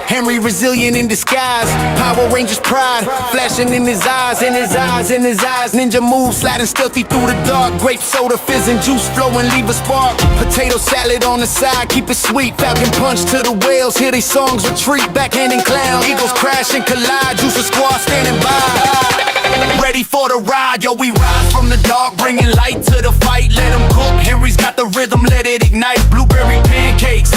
Henry resilient in disguise. Power Rangers pride, flashing in his eyes, in his eyes, in his eyes. Ninja moves, sliding stealthy through the dark. Grape soda, fizz and juice flowing, leave a spark. Potato salad on the side, keep it sweet. Falcon punch to the whales, hear they songs retreat. Backhanding clown, eagles crash and collide. Juice a squad standing by. Ready for the ride, yo, we rise from the dark, bringing light to the fight. Let them cook, Henry's got the rhythm, let it ignite. Blueberry pancakes,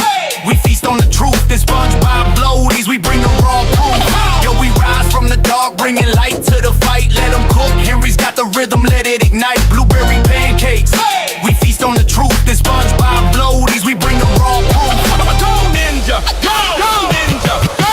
we feast on the truth. This SpongeBob bloaties, we bring the raw proof. Yo, we rise from the dark, bringing light to the fight. Let them cook, Henry's got the rhythm, let it ignite. Blueberry pancakes, we feast on the truth. This SpongeBob bloaties, we bring the raw proof. Go ninja, go ninja, go!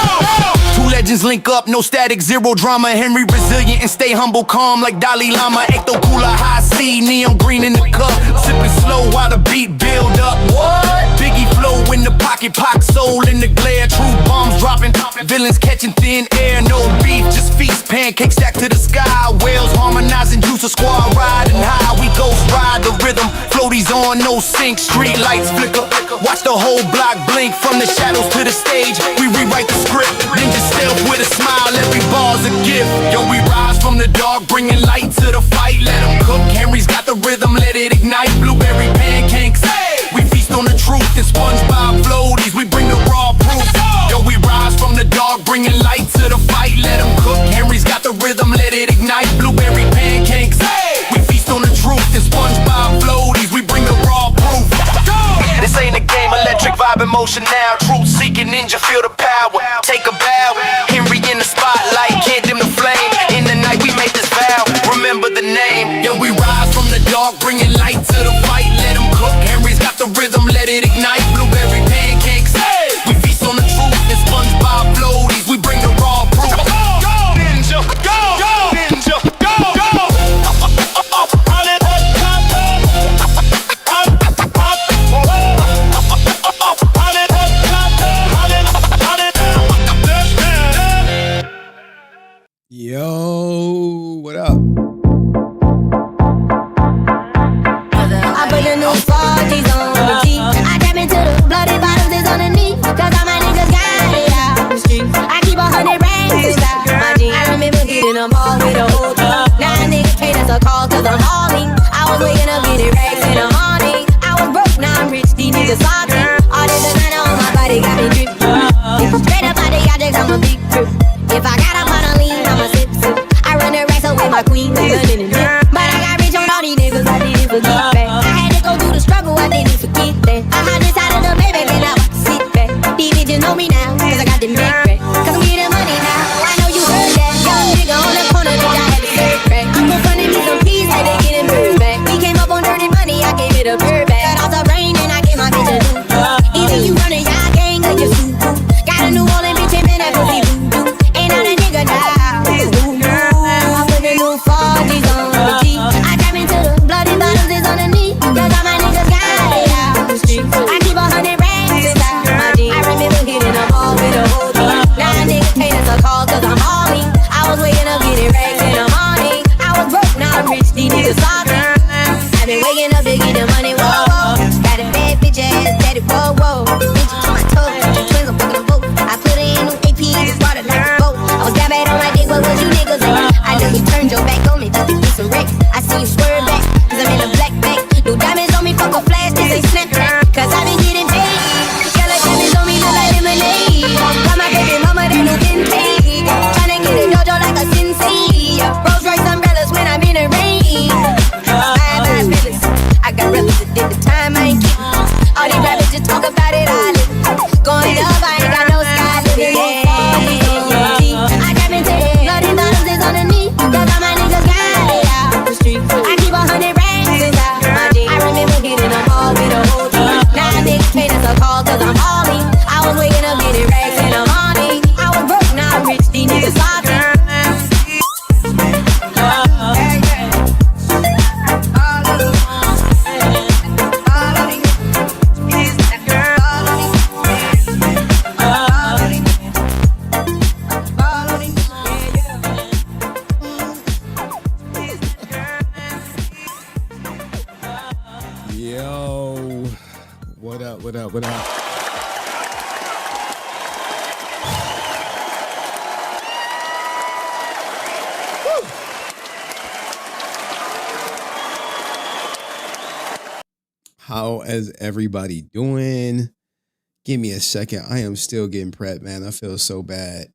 Two legends link up, no static, zero drama. Henry resilient and stay humble, calm like Dalai Lama. Ecto Cooler, high C, neon green in the cup. Sipping slow while the beat build up. What? Biggie flow in the pocket, Pac soul in the glare. True bombs dropping, villains catching thin air. No beef, just feast, pancakes stacked to the sky. Whales harmonizing, juice a squad riding high. We ghost ride the rhythm, floaties on, no sync. Street lights flicker, watch the whole block blink. From the shadows to the stage, we rewrite the script. Ninja stealth with a smile, every bar's a gift. Yo, we rise from the dark, bringing light to the fight. Let them cook, Henry's got the rhythm, let it ignite. Blueberry pancakes, we feast on the truth. And SpongeBob floaties, we bring the raw proof. Yo, we rise from the dark, bringing light to the fight. Let them cook, Henry's got the rhythm, let it ignite. Blueberry pancakes, we feast on the truth. And SpongeBob floaties, we bring the raw proof. This ain't a game, electric vibe in motion now. Truth seeking ninja, feel the power. Take a bow, Henry in the spotlight, can't dim the flame. In the night we make this vow, remember the name. Yo, we rise from the dark, bringing light to the fight. Let them cook, Henry's got the rhythm, let it ignite. Blueberry pancakes, we feast on the truth. And SpongeBob floaties, we bring the raw proof. Go ninja, go ninja, go go. Yo, what up? I put the new 40s on the G. I tap into the bloody bottoms is underneath. Cause all my niggas got it out the street. I keep 100 racks inside my jeans. I remember hitting them all with a whole team. Now a nigga can't answer calls cause I'm hauling. I was waking up getting racks in the morning. I was broke, now I'm rich, these niggas salty. All this designer on my body got me drippin'. Straight up out the objects, I'm a big trip. If I got up on a lean, I'm a sip. I run the racks up with my queen, but I got rich on all these niggas, I didn't forget that. I had to go through the struggle, I didn't forget that. I'm on this side of the baby, and I sit back. These bitches know me now, cause I got the big rack. Cause I'm getting money now, I know you heard that. Young nigga on the corner, bitch, I had to serve crack. Uncle funded me some peas, had to get him bird back. We came up on dirty money, I gave it a bird back. Cut off the rain, and I gave my bitch a new. Either you running y'all gang, or you suit. Got a new Orleans bitch, and man, that pussy voodoo. Ain't on a nigga now. I put the new 40s on the G. I tap into the bloody bottoms is underneath. Cause all my niggas got it out the street. I keep 100 racks inside my jeans. I remember hitting them all with a whole team. Now a nigga can't answer calls cause I'm hauling. I was waking up getting racks in the morning. I was broke, now I'm rich, these niggas salty. I've been waking up to get the money, whoa, whoa. Got a bad bitch ass, daddy, whoa, whoa. Bitch to my toe, twins, I'm fucking a boat. I put it in new AP, just brought it like a boat. I was that bad on my dick, what was you niggas like? I know you turned your back on me just to get some wrecks. I see you swerve back, cause I'm in a black bag. No diamonds on me, fuck a flash, this ain't Snapchat. Cause I been getting paid. Yellow diamonds on me look like lemonade. Got my baby mama, that new vintage. Tryna get a dojo like a sensei. Rolls Royce umbrellas when I'm in the rain. Bye feelings. I got brothers that did the time, I ain't kidding. All these rappers just talk about it, I live. Going up, I ain't got no sky limit. I tap into the bloody bottoms is underneath. Cause all my niggas got it out the street. I keep 100 racks inside my jeans. I remember hitting them all with a whole team. Now a nigga can't answer calls cause I'm hauling. I was waking up getting racks in the morning. I was broke, now I'm rich, these niggas salty. Yo, what up, what up, what up? How is everybody doing? Give me a second. I am still getting prepped, man. I feel so bad.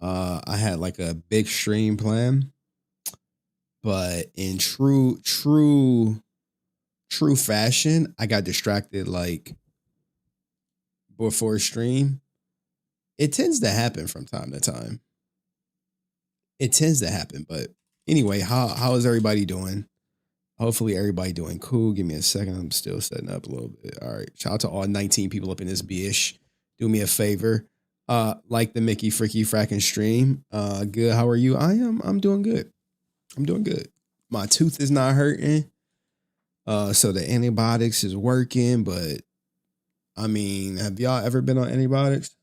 I had like a big stream plan, but in true fashion, I got distracted like before stream. It tends to happen from time to time. It tends to happen, but anyway, how is everybody doing? Hopefully everybody doing cool. Give me a second. I'm still setting up a little bit. All right. Shout out to all 19 people up in this bish. Do me a favor. Like the Mickey Fricky Frackin' stream. Good. How are you? I'm doing good. I'm doing good. My tooth is not hurting. So the antibiotics is working, but I mean, have y'all ever been on antibiotics?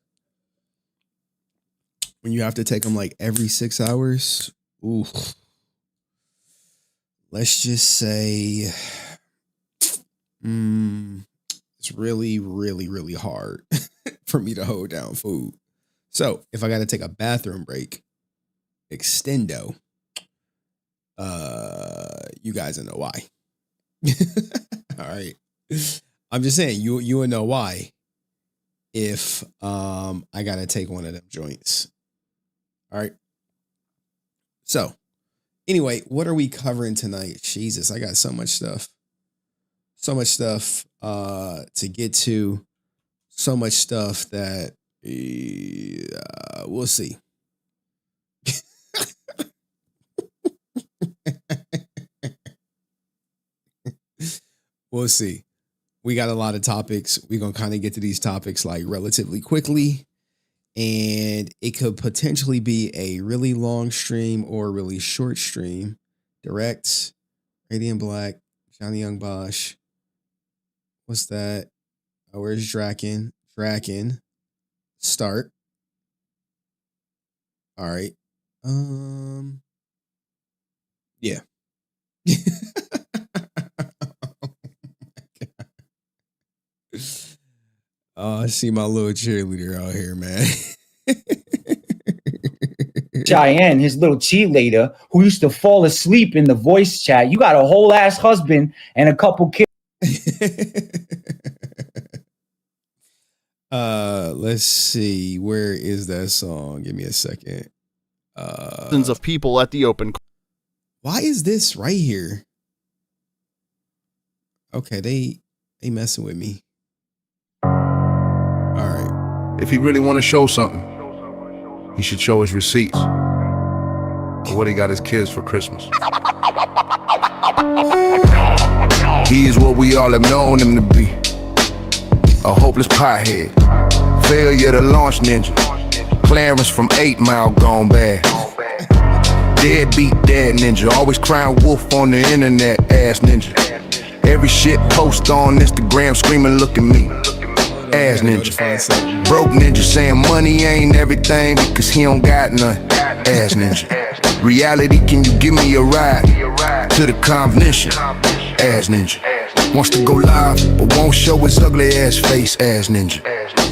When you have to take them like every 6 hours? Ooh. Let's just say it's really, really, really hard for me to hold down food. So if I got to take a bathroom break, extendo, you guys will know why. All right. I'm just saying, you will know why if I got to take one of them joints. All right. So anyway, what are we covering tonight? Jesus, I got so much stuff. So much stuff to get to. So much stuff that we'll see. We'll see. We got a lot of topics. We're going to kind of get to these topics like relatively quickly. And it could potentially be a really long stream or a really short stream. Direct, Radiant Black, Johnny Young Bosch. What's that? Oh, where's Drakkon? Drakkon. Start. All right. Yeah. Oh, I see my little cheerleader out here, man. Cheyenne, his little cheerleader, who used to fall asleep in the voice chat. You got a whole ass husband and a couple kids. Let's see. Where is that song? Give me a second. Thousands of people at the open. Why is this right here? Okay, they messing with me. All right. If he really want to show something, he should show his receipts for what he got his kids for Christmas. He is what we all have known him to be. A hopeless pothead, failure to launch ninja, Clarence from 8 Mile gone bad. Deadbeat dad ninja, always crying wolf on the internet, ass ninja. Every shit post on Instagram screaming, look at me, ass ninja. Broke ninja saying money ain't everything because he don't got none, ass ninja. Reality, can you give me a ride to the convention, ass ninja. Wants to go live, but won't show his ugly ass face, ass ninja.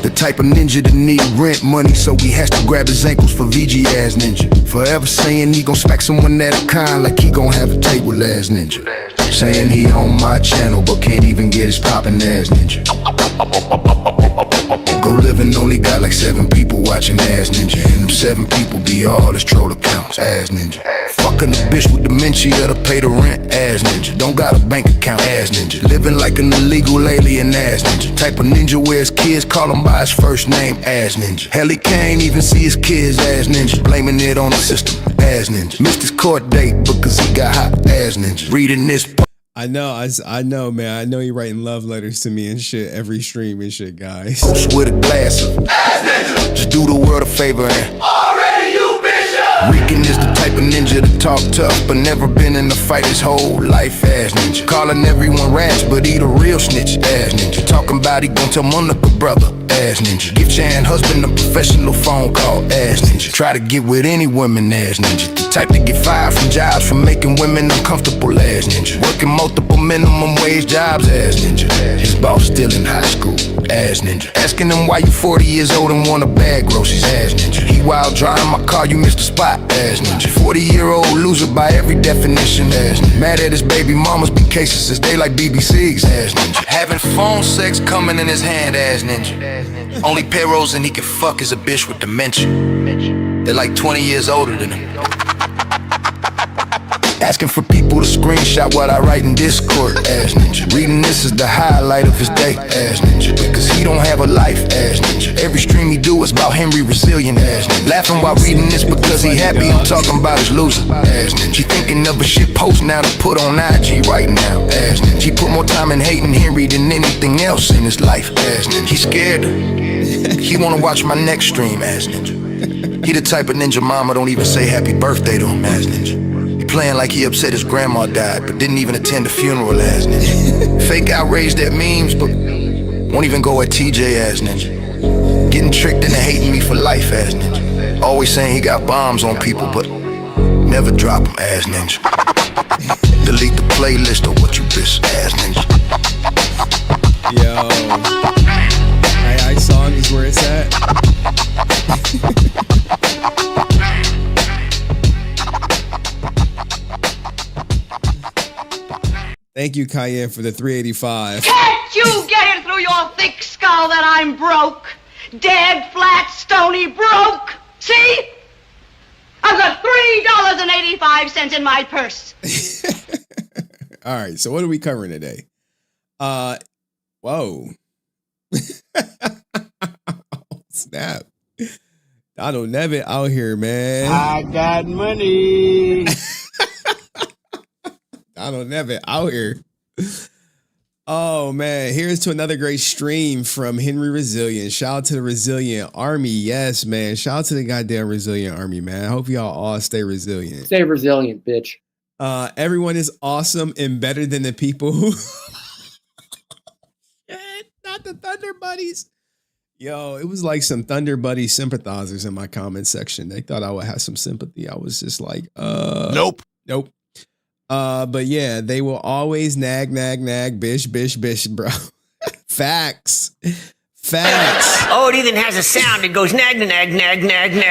The type of ninja that need rent money, so he has to grab his ankles for VG, ass ninja. Forever saying he gon' smack someone that kind like he gon' have a table, ass ninja. Saying he on my channel, but can't even get his poppin', ass ninja. Go living only got like 7 people watching, ass ninja. And them 7 people be all his troll accounts, ass ninja. Fucking a bitch with dementia to pay the rent, ass ninja. Don't got a bank account, ass ninja. Living like an illegal alien, ass ninja. Type of ninja where his kids call him by his first name, ass ninja. Hell, he can't even see his kids, ass ninja. Blaming it on the system, ass ninja. Missed his court date because he got hot, ass ninja. Reading this. I know, man. I know he writing love letters to me and shit every stream and shit, guys. With a glass of just do the world a favor and already you bitch. Rican is the type of ninja to talk tough, but never been in a fight his whole life, ass ninja. Calling everyone rats, but he the real snitch, ass ninja. Talking about he gon' tell Monica brother, ass ninja. Give Chan husband a professional phone call, ass ninja. Try to get with any woman, ass ninja. The type to get fired from jobs for making women uncomfortable, ass ninja. Working multiple minimum wage jobs, ass ninja. His boss still in high school, ass ninja. Asking him why you 40 years old and want a bag groceries, ass ninja. He wild driving my car, you missed the spot, ass ninja. 40-year-old loser by every definition, ass ninja. Mad at his baby mamas, been cases since they like BBC's, ass ninja. Having phone sex coming in his hand, ass ninja. Only payrolls and he can fuck is a bitch with dementia. They're like 20 years older than him. Asking for people to screenshot what I write in Discord, ass ninja. Reading this is the highlight of his day, ass ninja. Because he don't have a life, ass ninja. Every stream he do is about Henry Resilient, ass ninja. Laughing while reading this because he happy, I'm talking about his loser, ass ninja. He thinking of a shit post now to put on IG right now, ass ninja. He put more time in hating Henry than anything else in his life, ass ninja. He scared her. He wanna watch my next stream, ass ninja. He the type of ninja mama don't even say happy birthday to him, ass ninja. Playing like he upset his grandma died, but didn't even attend the funeral, ass ninja. Fake outraged at memes, but won't even go at TJ, ass ninja. Getting tricked into hating me for life, ass ninja. Always saying he got bombs on people, but never drop them, ass ninja. Delete the playlist of what you miss, ass ninja. Yo, I song is where it's at. Thank you, Cayenne, for the 385. Can't you get it through your thick skull that I'm broke? Dead, flat, stony broke. See? I've got $3.85 in my purse. All right, so what are we covering today? Whoa. Snap. Donald Nevin out here, man. I got money. Donald Nevin out here. Oh man, here's to another great stream from Henry Resilient. Shout out to the Resilient Army. Yes, man. Shout out to the goddamn Resilient Army, man. I hope y'all all stay resilient. Stay resilient, bitch. Everyone is awesome and better than the people who not the Thunder Buddies. Yo, it was like some Thunder Buddy sympathizers in my comment section. They thought I would have some sympathy. I was just like, Nope. But yeah, they will always nag, bish, bro. Facts. Oh, it even has a sound. It goes nag, bitch.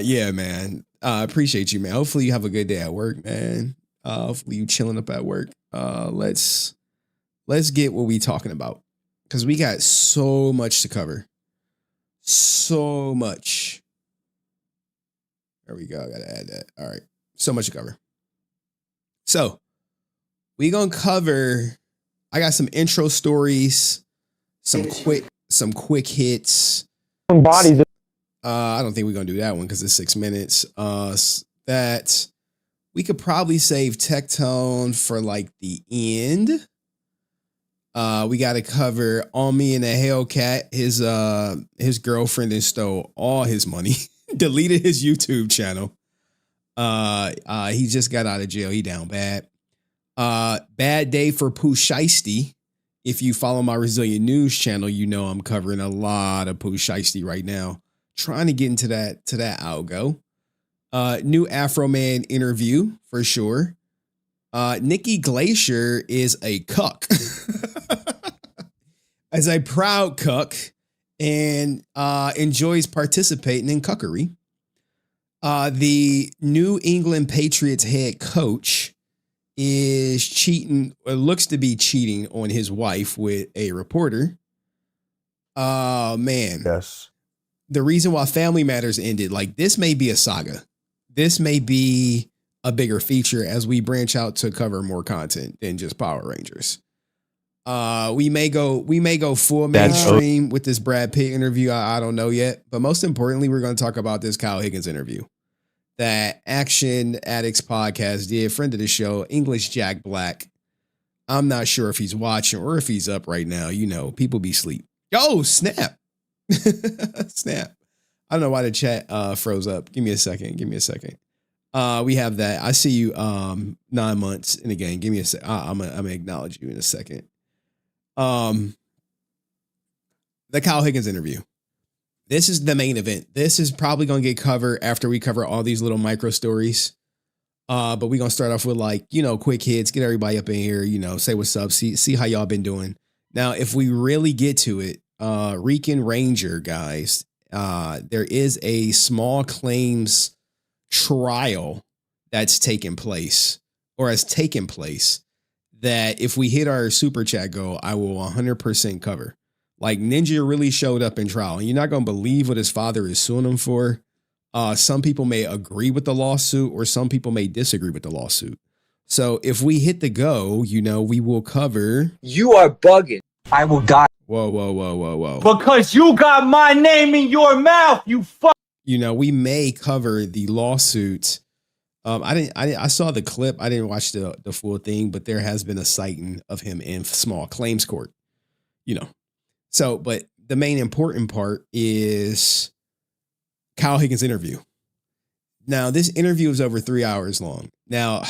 Yeah, man. Appreciate you, man. Hopefully you have a good day at work, man. Hopefully you chilling up at work. Let's get what we talking about, because we got so much to cover. So much. There we go. I gotta add that. All right. So much to cover. So we gonna cover. I got some intro stories, some quick hits. Bodies. I don't think we're gonna do that one because it's 6 minutes. That we could probably save Tech Tone for like the end. We got to cover On Me and the Hellcat. His girlfriend stole all his money, deleted his YouTube channel. He just got out of jail. He down bad. Bad day for Pooh Shiesty. If you follow my Resilient News channel, you know I'm covering a lot of Pooh Shiesty right now. Trying to get into that algo. New Afroman interview for sure. Nikki Glaser is a CUCK. As a proud CUCK and enjoys participating in cuckery. The New England Patriots head coach is cheating, or looks to be cheating on his wife with a reporter. Man. Yes. The reason why Family Matters ended, like, this may be a saga. This may be a bigger feature as we branch out to cover more content than just Power Rangers. We may go full mainstream with this Brad Pitt interview. I don't know yet, but most importantly, we're going to talk about this Kyle Higgins interview that Action Addicts podcast did. Friend of the show, English Jack Black. I'm not sure if he's watching or if he's up right now. You know, people be asleep. Oh, snap. Snap. I don't know why the chat froze up. Give me a second. We have that. I see you 9 months in the game. Give me a sec. I'm gonna acknowledge you in a second. The Kyle Higgins interview. This is the main event. This is probably gonna get covered after we cover all these little micro stories. But we're gonna start off with quick hits, get everybody up in here, say what's up, see how y'all been doing. Now, if we really get to it, Rican Ranger, guys, there is a small claims trial that's taken place or has taken place that if we hit our super chat goal, I will 100% cover. Like Ninja really showed up in trial, and you're not going to believe what his father is suing him for. Some people may agree with the lawsuit or some people may disagree with the lawsuit. So if we hit the go, we will cover. You are bugging. I will die. Whoa. Because you got my name in your mouth, you fuck. We may cover the lawsuit. I saw the clip. I didn't watch the full thing, but there has been a sighting of him in small claims court, So, but the main important part is Kyle Higgins' interview. Now, this interview is over 3 hours long. Now,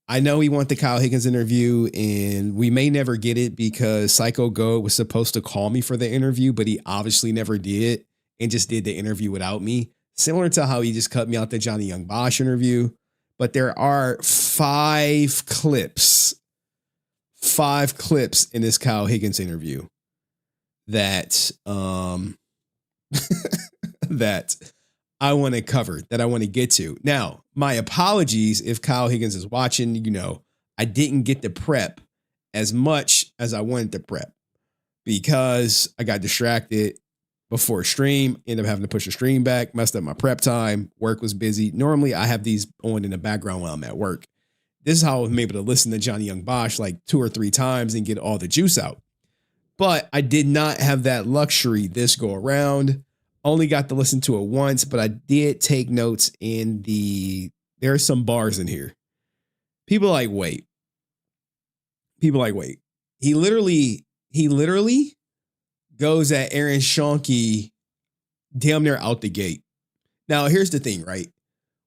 I know we want the Kyle Higgins interview, and we may never get it because Psycho Goat was supposed to call me for the interview, but he obviously never did and just did the interview without me. Similar to how he just cut me out the Johnny Young Bosch interview. But there are 5 clips in this Kyle Higgins interview that that I want to cover, that I want to get to. Now, my apologies if Kyle Higgins is watching. I didn't get to prep as much as I wanted to prep because I got distracted before stream, ended up having to push the stream back, messed up my prep time. Work was busy. Normally, I have these on in the background while I'm at work. This is how I was able to listen to Johnny Young Bosch like 2 or 3 times and get all the juice out. But I did not have that luxury this go around. Only got to listen to it once, but I did take notes there are some bars in here. People like, wait. He literally goes at Aaron Schoenke damn near out the gate. Now, here's the thing, right?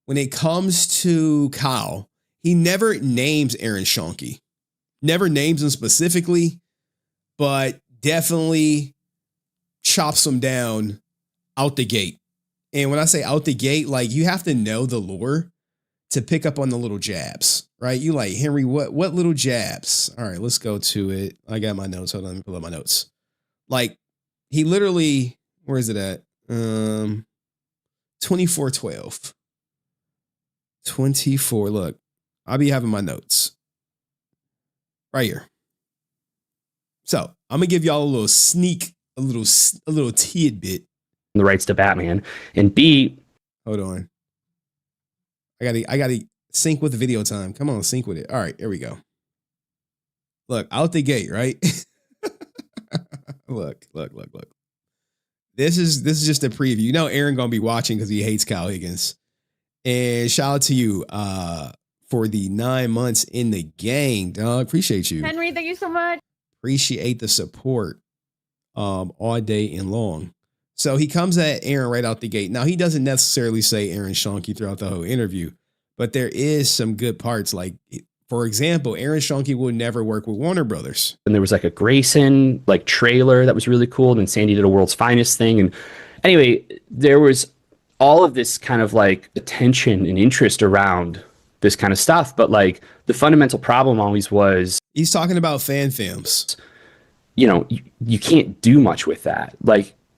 When it comes to Kyle, he never names Aaron Schoenke. Never names him specifically, but definitely chops him down out the gate. And when I say out the gate, like you have to know the lore to pick up on the little jabs, right? You like, Henry, what little jabs? All right, let's go to it. I got my notes. Hold on, let me pull up my notes. Like he literally, where is it at? 2412. 24. Look, I'll be having my notes right here. So I'm gonna give y'all a little sneak, a little tidbit. The rights to Batman, and B, hold on. I gotta sync with the video time. Come on, sync with it. All right, here we go. Look, out the gate, right? Look. This is just a preview. Aaron gonna be watching because he hates Kyle Higgins. And shout out to you for the 9 months in the gang, dog. Appreciate you. Henry, thank you so much. Appreciate the support all day and long. So he comes at Aaron right out the gate. Now, he doesn't necessarily say Aaron Schoenke throughout the whole interview, but there is some good parts. Like, for example, Aaron Schoenke will never work with Warner Brothers. And there was like a Grayson trailer that was really cool. And then Sandy did a World's Finest thing. And anyway, there was all of this kind of attention and interest around this kind of stuff. But the fundamental problem always was, he's talking about fan films. You can't do much with that.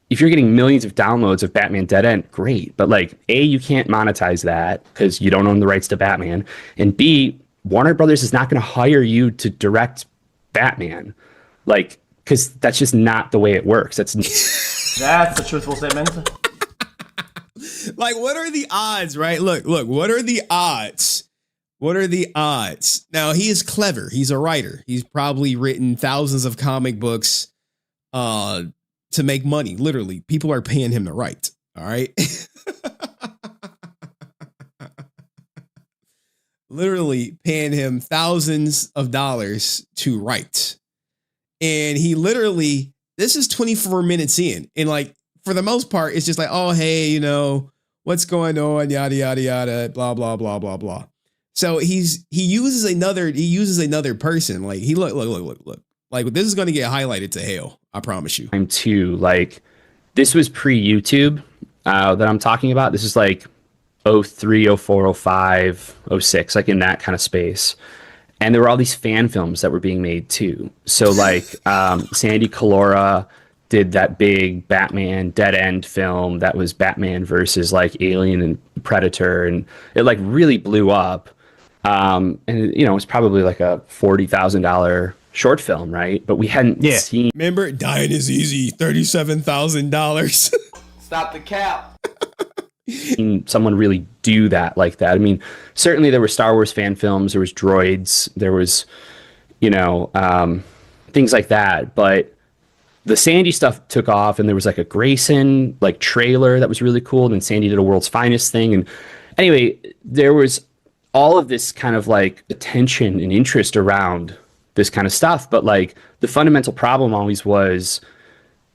If you're getting millions of downloads of Batman Dead End, great. But A, you can't monetize that because you don't own the rights to Batman. And B, Warner Brothers is not going to hire you to direct Batman. Because that's just not the way it works. That's a truthful statement. What are the odds, right? Look, what are the odds? What are the odds? Now, he is clever. He's a writer. He's probably written thousands of comic books to make money. Literally, people are paying him to write. All right. Literally paying him thousands of dollars to write. And he this is 24 minutes in. And for the most part, it's just oh, hey, What's going on? Yada, yada, yada, blah, blah, blah, blah, blah. So he uses another person. Like he look. Like this is going to get highlighted to hell. I promise you. I'm too like, this was pre-YouTube that I'm talking about. This is like 03, 04, 05, 06, like in that kind of space. And there were all these fan films that were being made too. So like Sandy Calora did that big Batman Dead End film that was Batman versus like Alien and Predator, and it like really blew up. And you know, it was probably like a $40,000 short film, right? But we hadn't seen. Remember, dying is easy. $37,000. Stop the cap. Someone really do that like that. I mean, certainly there were Star Wars fan films, there was droids, there was, you know, things like that. But the Sandy stuff took off, and there was like a Grayson like trailer that was really cool. And then Sandy did a World's Finest thing. And anyway, there was all of this kind of like attention and interest around this kind of stuff. But like the fundamental problem always was,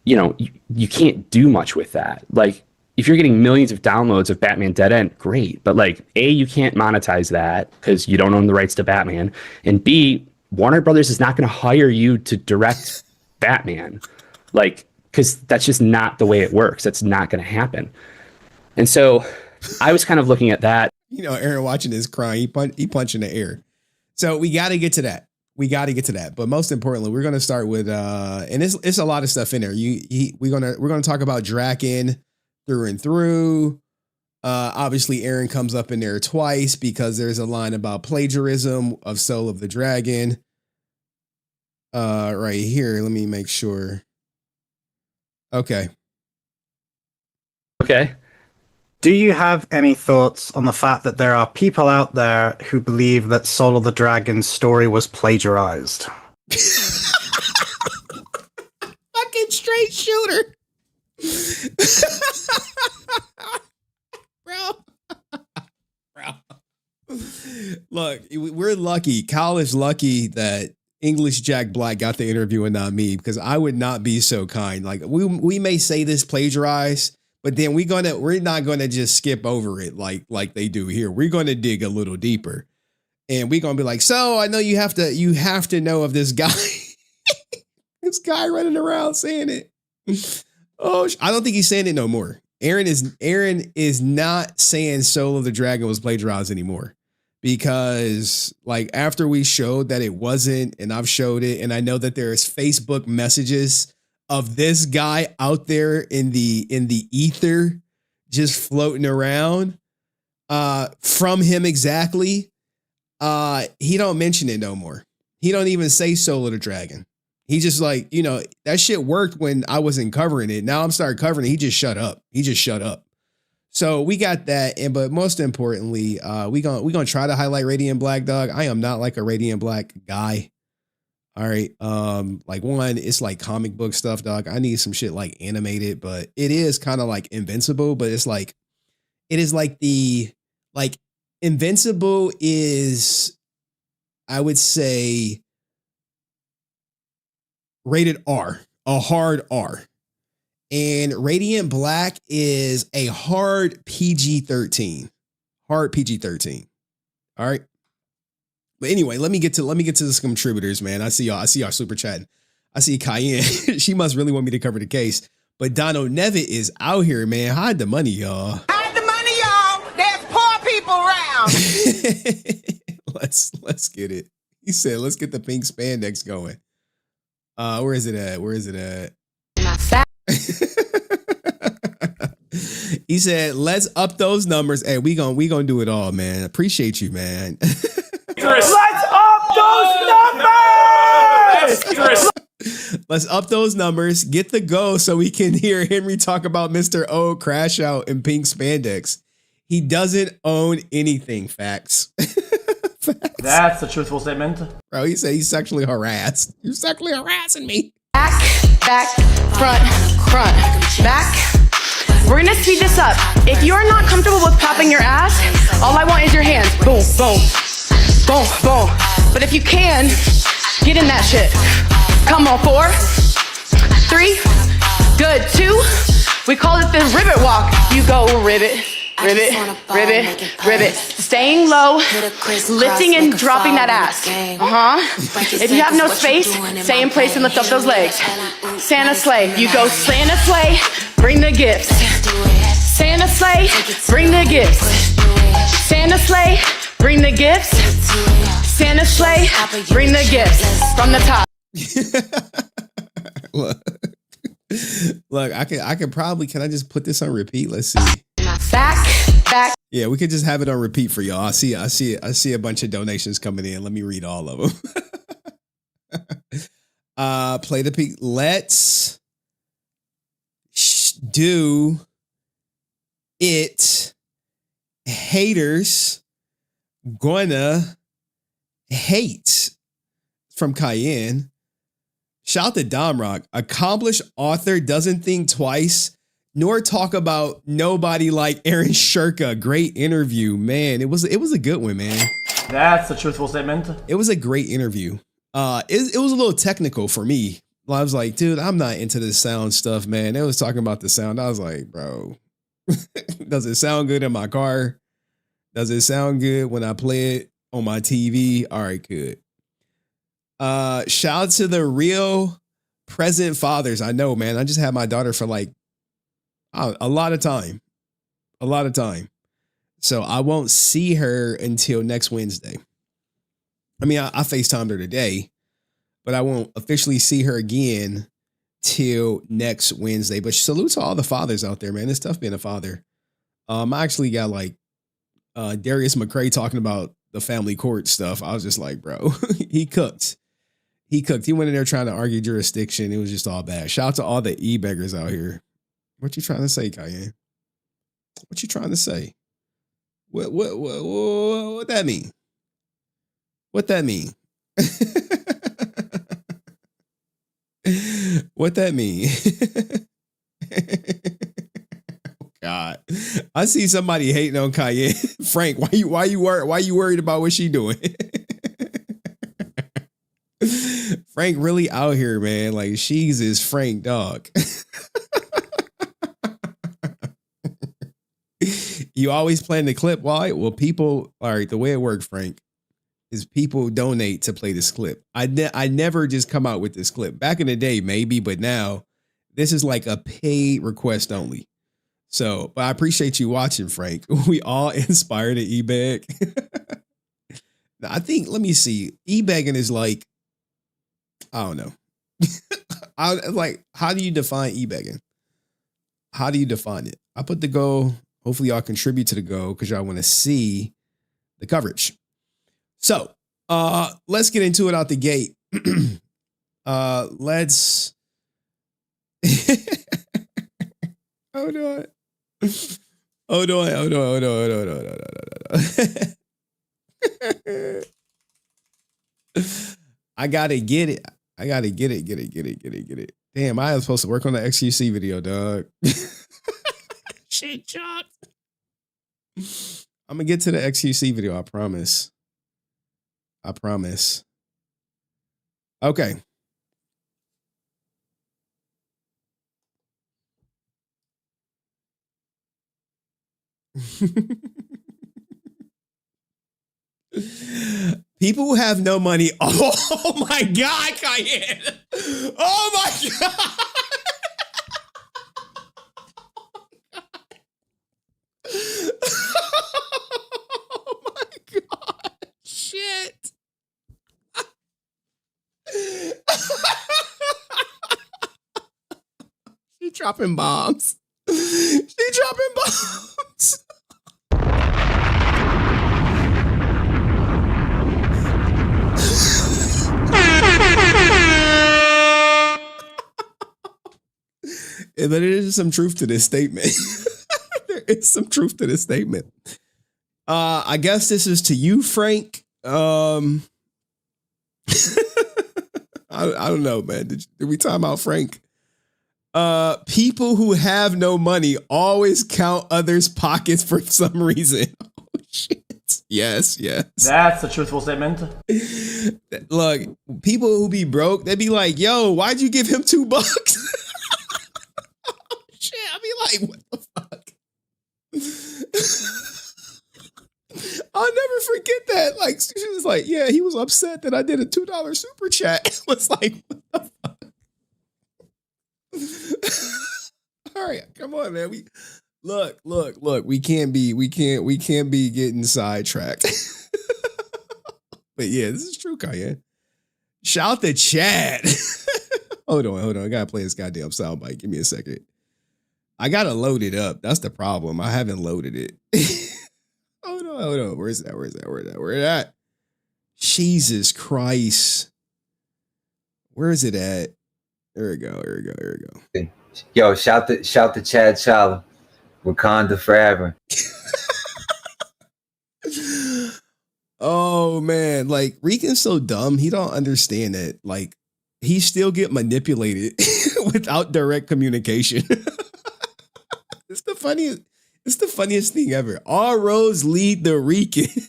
you know, you can't do much with that. Like, if you're getting millions of downloads of Batman Dead End, great. But like, A, you can't monetize that because you don't own the rights to Batman. And B, Warner Brothers is not going to hire you to direct Batman. Like, because that's just not the way it works. That's not going to happen. And so I was kind of looking at that. You know, Aaron watching this crying, he punched in the air. So we got to get to that. But most importantly, we're going to start with, and it's a lot of stuff in there. We're going to talk about Drakkon through and through. Obviously, Aaron comes up in there twice because there's a line about plagiarism of Soul of the Dragon. Right here, let me make sure. Okay. Do you have any thoughts on the fact that there are people out there who believe that Soul of the Dragon's story was plagiarized? Fucking straight shooter. Bro. Look, we're lucky. Kyle is lucky that English Jack Black got the interview and not me, because I would not be so kind. Like we may say this plagiarized, but then we're not gonna just skip over it like they do here. We're gonna dig a little deeper, and we're gonna be like, so I know you have to know of this guy, this guy running around saying it. Oh, I don't think he's saying it no more. Aaron is not saying Soul of the Dragon was plagiarized anymore, because like after we showed that it wasn't, and I've showed it, and I know that there's Facebook messages of this guy out there in the ether just floating around from him exactly. He don't mention it no more. He don't even say Soul of the Dragon. He just like, you know, that shit worked when I wasn't covering it. Now I'm starting covering it. He just shut up. So we got that. But most importantly, we gonna try to highlight Radiant Black, dog. I am not like a Radiant Black guy. All right. Like one, it's like comic book stuff, dog. I need some shit like animated, but it is kind of like Invincible, but it is like Invincible is, I would say, rated R, a hard R. And Radiant Black is a hard PG-13. Hard PG-13. All right. But anyway, let me get to the contributors, man. I see y'all super chatting. I see Cayenne. She must really want me to cover the case. But Dono Nevitt is out here, man. Hide the money, y'all. Hide the money, y'all. There's poor people around. Let's get it. He said, let's get the pink spandex going. Where is it at? He said, let's up those numbers. Hey, we gonna do it all, man. Appreciate you, man. Let's up those numbers! Let's up those numbers. Get the go so we can hear Henry talk about Mr. O crash out in pink spandex. He doesn't own anything. Facts. That's a truthful statement. Bro, he said he's sexually harassed. You're sexually harassing me. Back, front, back. We're gonna speed this up. If you're not comfortable with popping your ass, all I want is your hands. Boom, boom, boom, boom. But if you can, get in that shit. Come on, 4, 3, good, 2. We call it the ribbit walk. You go ribbit. ribbit, ribbit, ribbit. Staying low, lifting and dropping that ass. If you have no space, stay in place and lift up those legs. Santa sleigh, you go Santa sleigh, bring the gifts. Santa sleigh, bring the gifts. Santa sleigh, bring the gifts. Santa sleigh, bring the gifts from the top. Look, I could probably, can I just put this on repeat? Let's see. Back. Yeah, we could just have it on repeat for y'all. I see a bunch of donations coming in. Let me read all of them. Play the peak. Let's do it. Haters gonna hate from Cayenne. Shout out to Domrock. Accomplished author doesn't think twice nor talk about nobody like Aaron Shirka. Great interview, man. It was a good one, man. That's a truthful statement. It was a great interview. It was a little technical for me. I was like, dude, I'm not into this sound stuff, man. They was talking about the sound. I was like, bro, does it sound good in my car? Does it sound good when I play it on my TV? All right, good. Shout out to the real present fathers. I know, man. I just had my daughter for like a lot of time. So I won't see her until next Wednesday. I mean, I FaceTimed her today, but I won't officially see her again till next Wednesday. But salute to all the fathers out there, man. It's tough being a father. I actually got like Darius McCray talking about the family court stuff. I was just like, bro, he cooked. He went in there trying to argue jurisdiction. It was just all bad. Shout out to all the e-beggars out here. What you trying to say, Cayenne? What you trying to say? What that mean? What that mean? What that mean? God, I see somebody hating on Cayenne. Frank, why you worried about what she doing? Frank really out here, man. Like she's his Frank dog. You always playing the clip. Why? Well, people, all right, the way it worked, Frank, is people donate to play this clip. I never just come out with this clip. Back in the day, maybe, but now this is like a paid request only. So, but I appreciate you watching, Frank. We all inspired to e-bag. I think, let me see. E-bagging is like, I don't know. How do you define e-bagging? How do you define it? I put the goal. Hopefully y'all contribute to the goal because y'all want to see the coverage. So let's get into it out the gate. Let's hold on. I gotta get it. Get it. Damn, I was supposed to work on the XQC video, dog. Shit, Chuck. I'm gonna get to the XQC video. I promise. Okay. People who have no money. Oh my God, Cayenne. Oh my God. Oh my God. Shit. She dropping bombs. But there is some truth to this statement. There is some truth to this statement. I guess this is to you, Frank. I don't know, man. Did we time out Frank? People who have no money always count others' pockets for some reason. Oh shit. Yes. That's a truthful statement. Look, people who be broke, they be like, yo, why'd you give him $2? Oh, shit. I be like, what the fuck? I'll never forget that. Like, she was like, yeah, he was upset that I did a $2 super chat. It was like, what the fuck? All right, come on, man. Look. We can't be getting sidetracked. But yeah, this is true, Kanye. Shout to Chad. Hold on. I gotta play this goddamn soundbite. Give me a second. I gotta load it up. That's the problem. I haven't loaded it. Hold on. Where's that? Jesus Christ. Where is it at? There we go. Yo, shout to Chad Chala. Wakanda forever. Oh man, like Rican's so dumb. He don't understand that. Like he still get manipulated without direct communication. It's the funniest thing ever. All roads lead to Rican.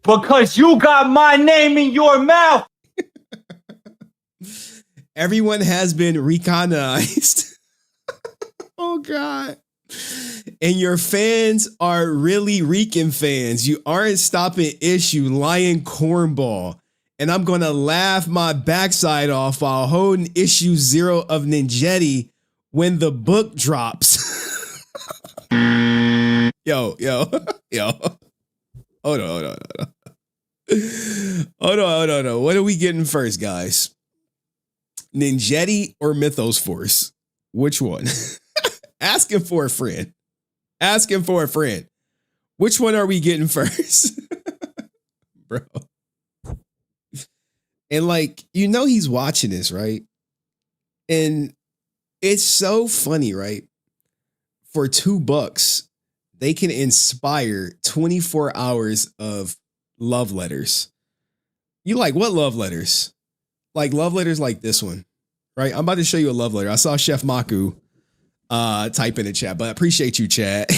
Because you got my name in your mouth. Everyone has been reconized. Oh God. And your fans are really Rican fans. You aren't stopping issue, lying cornball. And I'm gonna laugh my backside off while holding issue 0 of Ninjetti when the book drops. Yo. Hold on. What are we getting first, guys? Ninjetti or Mythos Force? Which one? Asking for a friend. Which one are we getting first? Bro. And like, you know he's watching this, right? And it's so funny, right? For $2, they can inspire 24 hours of love letters. You like, what love letters? Like love letters like this one, right? I'm about to show you a love letter. I saw Chef Maku type in the chat, but I appreciate you, Chad.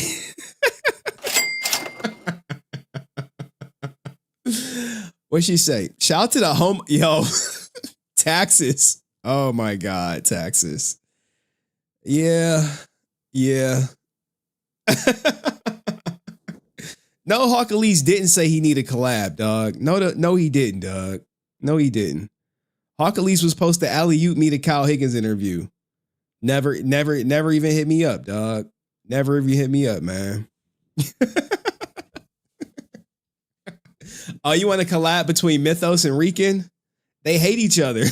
What'd she say? Shout out to the home. Yo, taxes. Oh my God, taxes. Yeah. No, Hawk Elise didn't say he needed a collab, dog. No, he didn't, dog. No, he didn't. Hawk Elise was supposed to alley-oop me the Kyle Higgins interview. Never even hit me up, dog. Never even hit me up, man. Oh, you want to collab between Mythos and Rican? They hate each other.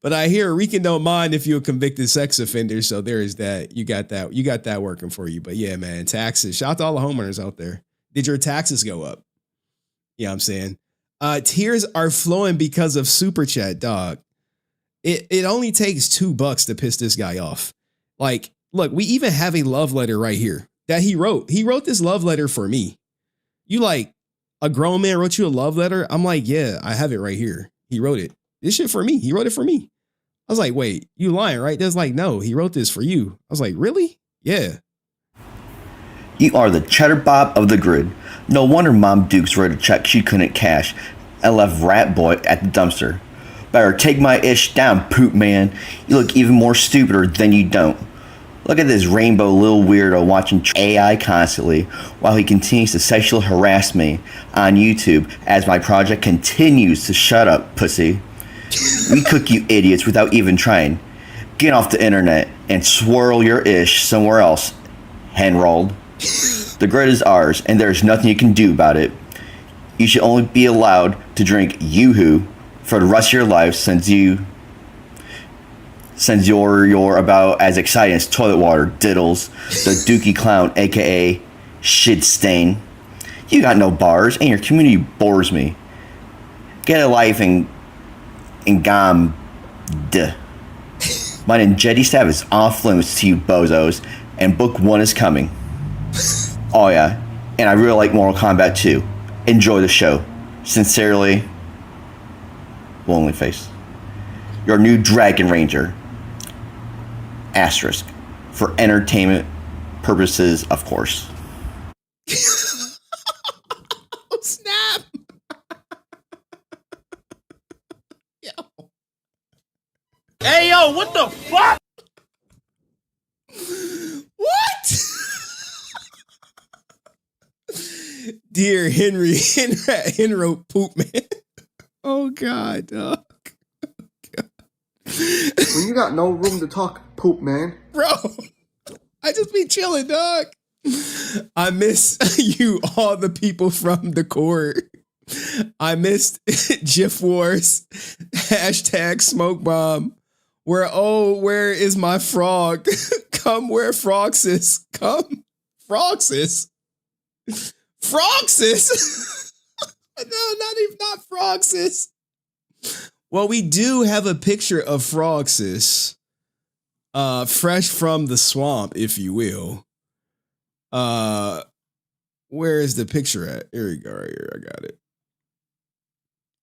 But I hear Rican don't mind if you're a convicted sex offender, so there is that. You got that working for you. But yeah, man, taxes. Shout out to all the homeowners out there. Did your taxes go up? Yeah, I'm saying. Tears are flowing because of Super Chat, dog. It only takes $2 to piss this guy off. Like, look, we even have a love letter right here that he wrote. He wrote this love letter for me. You like, a grown man wrote you a love letter? I'm like, yeah, I have it right here. He wrote it. This shit for me. He wrote it for me. I was like, wait, you lying, right? There's like, no, he wrote this for you. I was like, really? Yeah. You are the cheddar bob of the grid. No wonder Mom Dukes wrote a check she couldn't cash and left Rat Boy at the dumpster. Better take my ish down, poop man. You look even more stupider than you don't. Look at this rainbow little weirdo watching AI constantly while he continues to sexually harass me on YouTube as my project continues to shut up, pussy. We cook you idiots without even trying. Get off the internet and swirl your ish somewhere else, Henrold. The grid is ours, and there's nothing you can do about it. You should only be allowed to drink Yoo-Hoo for the rest of your life since you're about as exciting as toilet water, Diddles, the Dookie Clown, aka Shit Stain. You got no bars, and your community bores me. Get a life and gom. Duh. My Ninjetti staff is off limits to you bozos, and book 1 is coming. Oh yeah, and I really like Mortal Kombat 2. Enjoy the show. Sincerely, Lonely Face. Your new Dragon Ranger. Asterisk. For entertainment purposes, of course. Oh, snap. Hey, yo, what the fuck? Dear Henry Poop Man. Oh God, dog. When you got no room to talk, Poop Man. Bro, I just be chilling, dog. I miss you, all the people from the court. I missed GIF Wars. Hashtag smoke bomb. Where is my frog? Come where Froxus. Come. Froxus. Froxus? No, not Froxus. Well, we do have a picture of Froxus. Fresh from the swamp, if you will. Where is the picture at? Here we go, right here. I got it.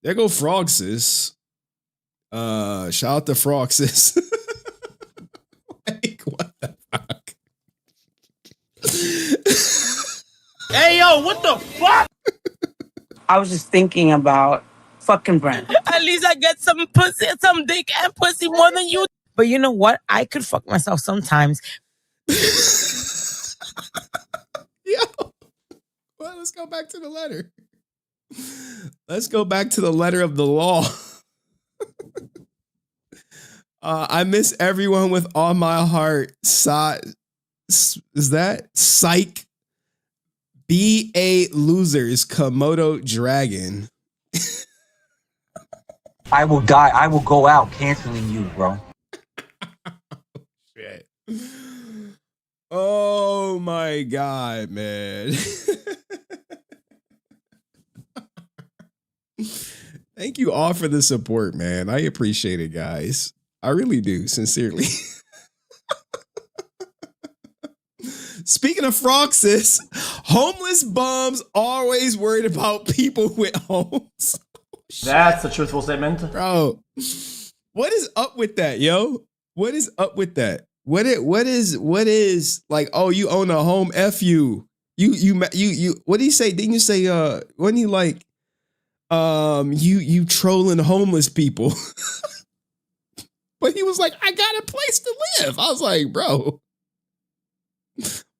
There go Froxus. Shout out to Froxus. Like, what the fuck? Hey, yo, what the fuck? I was just thinking about fucking Brent. At least I get some pussy, some dick and pussy more than you. But you know what? I could fuck myself sometimes. Yo. Well, let's go back to the letter. Let's go back to the letter of the law. I miss everyone with all my heart. Is that psych? BA losers, Komodo Dragon. I will die. I will go out canceling you, bro. Shit. Oh my God, man. Thank you all for the support, man. I appreciate it, guys. I really do, sincerely. Speaking of Froxus, homeless bums always worried about people with homes. That's a truthful statement. Bro, what is up with that, yo? What is up with that? What is like, oh, you own a home, F you. You what do you say? Didn't you say wasn't he like you trolling homeless people? But he was like, I got a place to live. I was like, bro,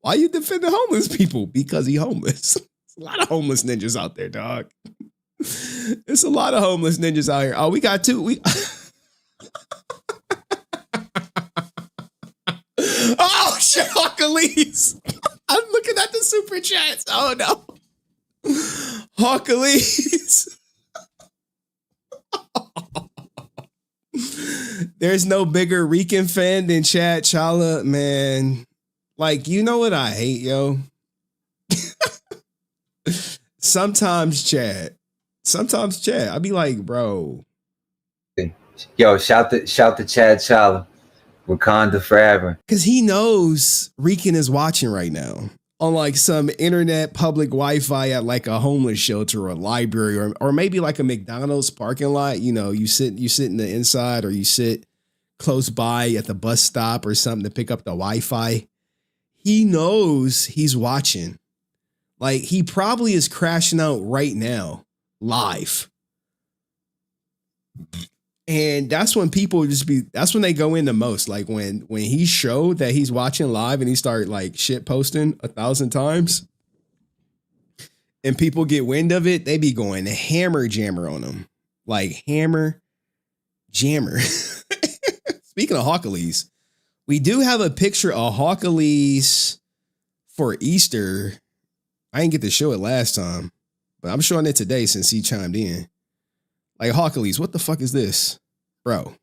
why you defending homeless people? Because he homeless. There's a lot of homeless ninjas out there, dog. There's a lot of homeless ninjas out here. Oh, we got two. Oh, shit, Hawkalese. I'm looking at the super chats. Oh, no. Hawkalese. There's no bigger Rican fan than Chad Chala, man. Like, you know what I hate, yo? Sometimes Chad, I'd be like, bro. Yo, shout to Chad Chala. Wakanda forever. Because he knows Rican is watching right now on like some internet public Wi-Fi at like a homeless shelter or a library or maybe like a McDonald's parking lot. You know, you sit in the inside or you sit close by at the bus stop or something to pick up the Wi-Fi. He knows he's watching. Like he probably is crashing out right now, live. And that's when people that's when they go in the most. Like when he showed that he's watching live and he started like shit posting 1,000 times and people get wind of it, they be going hammer jammer on him. Like hammer jammer. Speaking of Hawkalese, we do have a picture of Hawkalese for Easter. I didn't get to show it last time, but I'm showing it today since he chimed in. Like Hawkalese, what the fuck is this? Bro.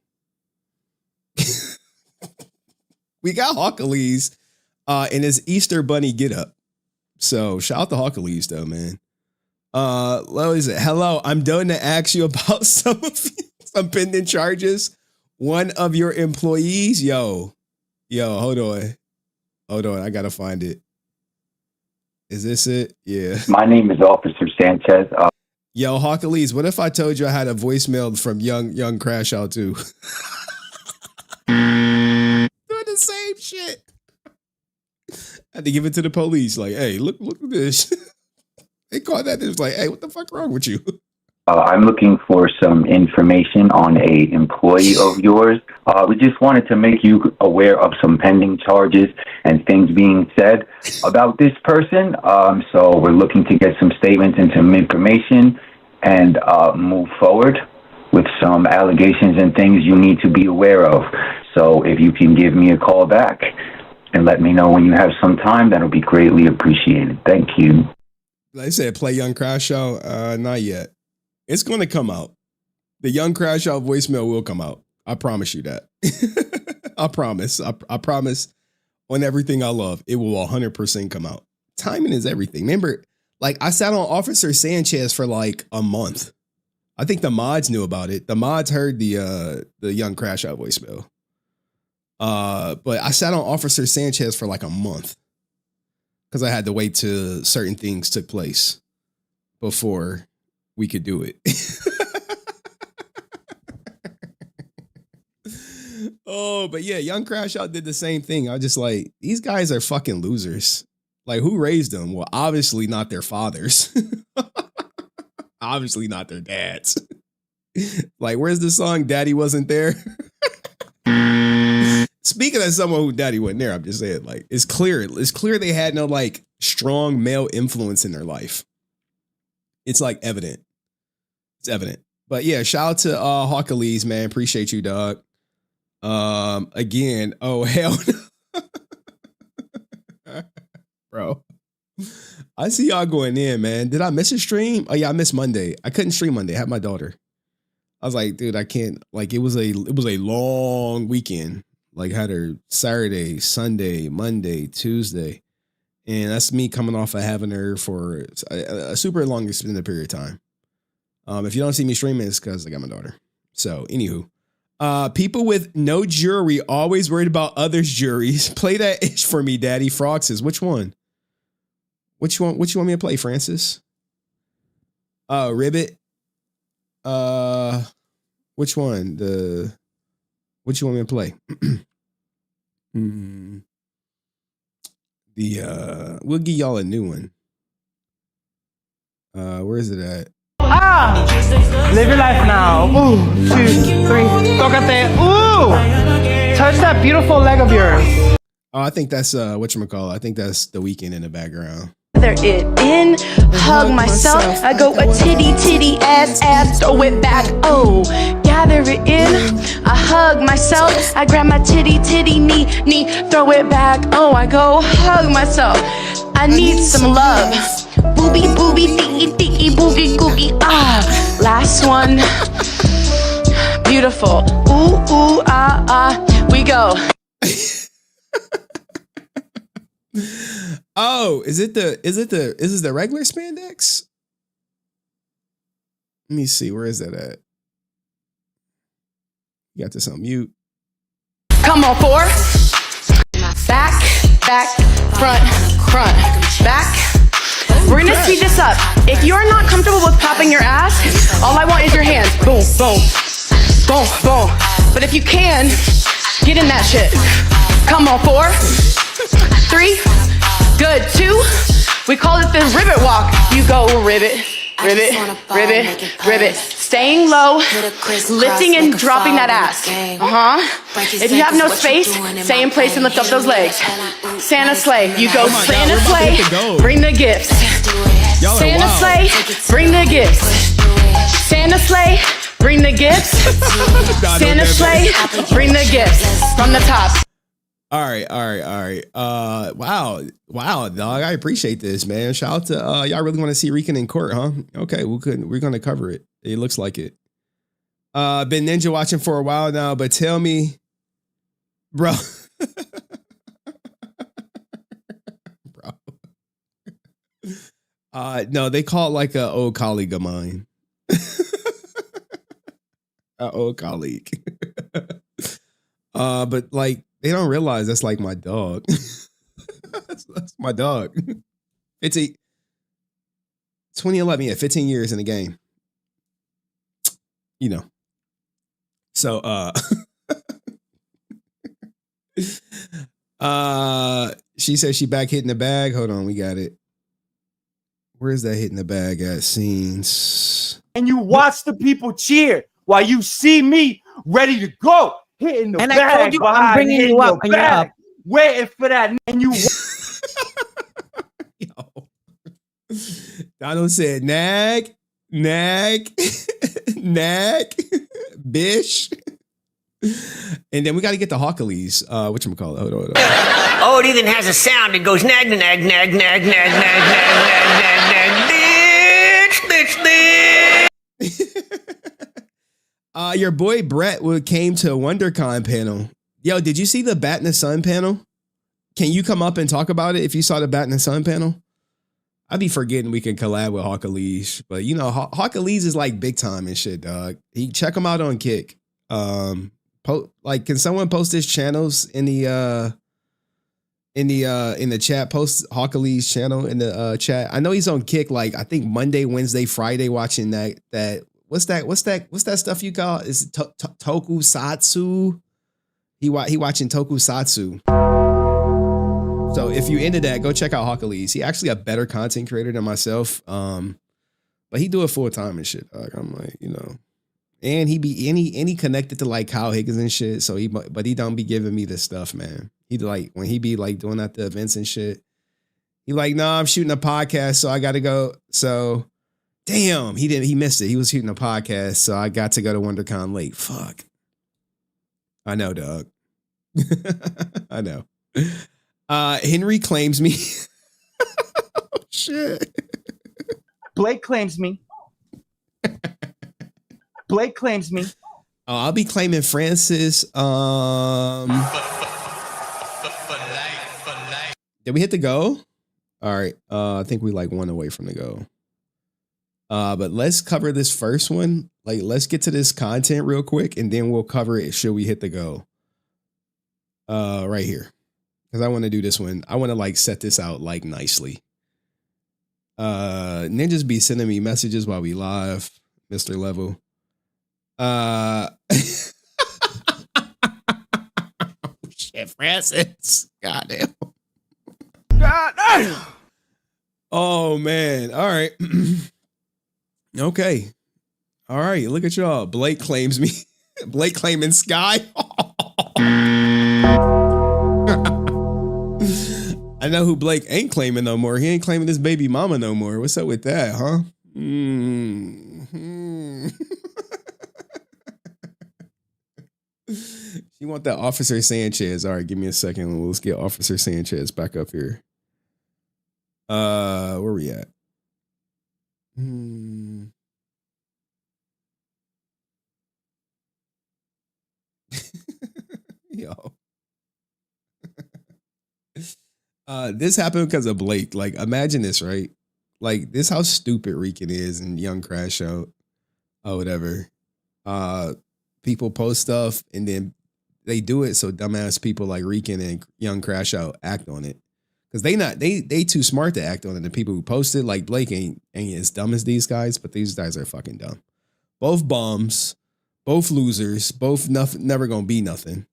We got Hawkalese in his Easter bunny get up. So shout out to Hawkalese though, man. Hello, I'm done to ask you about some pending charges. One of your employees, yo, hold on, I gotta find it. Is this it? Yeah. My name is Officer Sanchez. Yo, Hawkalese, what if I told you I had a voicemail from young Crash Out too? Doing the same shit. I had to give it to the police. Like, hey, look at this. They called that. It was like, hey, what the fuck wrong with you? I'm looking for some information on a employee of yours. We just wanted to make you aware of some pending charges and things being said about this person. So we're looking to get some statements and some information and move forward with some allegations and things you need to be aware of. So if you can give me a call back and let me know when you have some time, that'll be greatly appreciated. Thank you. Like I said, play Young Crash Out. Not yet. It's going to come out. The Young Crash Out voicemail will come out. I promise you that. I promise. I promise on everything I love, it will 100% come out. Timing is everything. Remember, like I sat on Officer Sanchez for like a month. I think the mods knew about it. The mods heard the Young Crash Out voicemail. But I sat on Officer Sanchez for like a month because I had to wait till certain things took place before we could do it. Oh, but yeah, Young Crash Out did the same thing. I was just like, these guys are fucking losers. Like, who raised them? Well, obviously not their fathers. Obviously not their dads. Like, where's the song Daddy Wasn't There? Speaking of someone who daddy wasn't there, I'm just saying, like, it's clear they had no like strong male influence in their life. It's like evident. It's evident. But yeah, shout out to Hawkalees, man. Appreciate you, dog. Again, oh hell no. Bro. I see y'all going in, man. Did I miss a stream? Oh yeah, I missed Monday. I couldn't stream Monday. I had my daughter. I was like, dude, I can't. Like, it was a long weekend. Like, had her Saturday, Sunday, Monday, Tuesday. And that's me coming off of having her for a super long extended period of time. If you don't see me streaming, it's because I got my daughter. So, anywho. People with no jury always worried about others' juries. Play that ish for me, Daddy. Frog says, which one? Which you want me to play, Francis? Ribbit. Which one? What you want me to play? We'll give y'all a new one. Where is it at? Live your life now. Ooh, 2, 3. Tócate. Ooh! Touch that beautiful leg of yours. Oh, I think that's whatchamacallit. I think that's The Weeknd in the background. Gather it in, hug myself. I go a titty, ass, throw it back. Oh, gather it in, I hug myself. I grab my titty, knee, throw it back. Oh, I go hug myself. I need some love. Booby, tiki, boogie, googie. Ah, last one. Beautiful. Ooh, we go. Oh, is this the regular spandex? Let me see. Where is that at? You got this on mute. Come on, 4. Back, front, back. We're gonna speed this up. If you're not comfortable with popping your ass, all I want is your hands. Boom, boom, boom, boom. But if you can, get in that shit. Come on, 4, 3, good, 2. We call it the ribbit walk. You go ribbit. Staying low, lifting and dropping that ass. If you have no space, stay in place and lift up those legs. Santa Slay. You go Santa Slay, bring the gifts. Santa Slay, bring the gifts. Santa Slay, bring the gifts. Santa Slay, bring the gifts from the top. All right. Wow, dog. I appreciate this, man. Shout out to y'all. Really want to see Rican in court, huh? Okay, we're gonna cover it. It looks like it. Been ninja watching for a while now, but tell me, bro. No, they call it like an old colleague of mine. An old colleague. But like, they don't realize that's like my dog. that's my dog. It's 2011, yeah, 15 years in the game. You know. So she said she back hitting the bag. Hold on, we got it. Where's that hitting the bag at scenes? And you watch the people cheer while you see me ready to go, hitting the And bag I told you I'm behind, bringing hitting you up your when you're bag, up. waiting for that. And you Donald said, nag, nag, nag, bish. And then we got to get the Hawkleys. Whatchamacallit? Hold on. Oh, it even has a sound that goes nag, nag, nag, nag, nag, nag, nag, nag, nag, bitch, bitch. Your boy Brett came to a WonderCon panel. Yo, did you see the Bat in the Sun panel? Can you come up and talk about it if you saw the Bat in the Sun panel? I'd be forgetting we can collab with Hawkleys, but you know, Hawkleys is like big time and shit, dog. Check him out on Kick. Can someone post his channels in the chat? Post Hawkleys channel in the chat. I know he's on Kick. Like I think Monday, Wednesday, Friday, watching that. What's that stuff you call? Is it tokusatsu? He watching tokusatsu. So if you into that, go check out Hawkleys. He actually a better content creator than myself. But he do it full time and shit. Like I'm like, you know, and he connected to like Kyle Higgins and shit. So he don't be giving me this stuff, man. He like when he be like doing at the events and shit. He like, nah, I'm shooting a podcast, so I got to go. So damn, he missed it. He was shooting a podcast, so I got to go to WonderCon late. Fuck. I know, dog. I know. Henry claims me. Oh, shit. Blake claims me. Blake claims me. Oh, I'll be claiming Francis. Did we hit the go? All right. I think we like one away from the go. But let's cover this first one. Like, let's get to this content real quick, and then we'll cover it. Should we hit the go? Right here. Because I want to do this one. I want to like set this out like nicely. Ninjas be sending me messages while we live, Mr. Level. Shit, Francis. Goddamn. Goddamn. Oh man. All right. Okay. All right. Look at y'all. Blake claims me. Blake claiming Sky. I know who Blake ain't claiming no more. He ain't claiming his baby mama no more. What's up with that, huh? She want that Officer Sanchez. All right, give me a second. Let's get Officer Sanchez back up here. Where we at? Yo. This happened because of Blake. Like, imagine this, right? Like, this how stupid Rican is and Young Crash Out or whatever. People post stuff and then they do it so dumbass people like Rican and Young Crash Out act on it. Because they too smart to act on it. The people who post it, like Blake ain't as dumb as these guys, but these guys are fucking dumb. Both bums, both losers, both never gonna be nothing.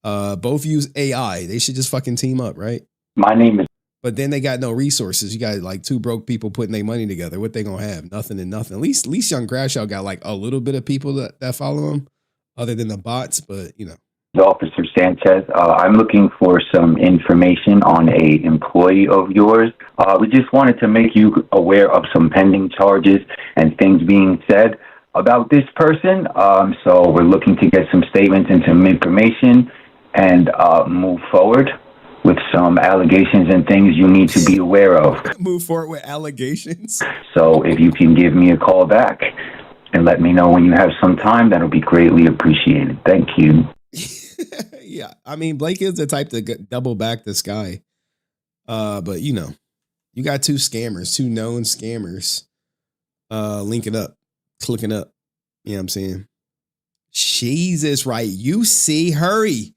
Both use AI. They should just fucking team up, right? My name is. But then they got no resources. You got like two broke people putting their money together. What they gonna have? Nothing and nothing. At least Young Crash Out got like a little bit of people that follow him, other than the bots. But you know. Officer Sanchez, I'm looking for some information on a employee of yours. We just wanted to make you aware of some pending charges and things being said about this person. So we're looking to get some statements and some information and move forward with some allegations and things you need to be aware of. Move forward with allegations. So if you can give me a call back and let me know when you have some time, that'll be greatly appreciated. Thank you. Yeah, I mean, Blake is the type to double back this guy. But you know, you got two known scammers, linking up, clicking up. You know what I'm saying? Jesus, right? You see, hurry.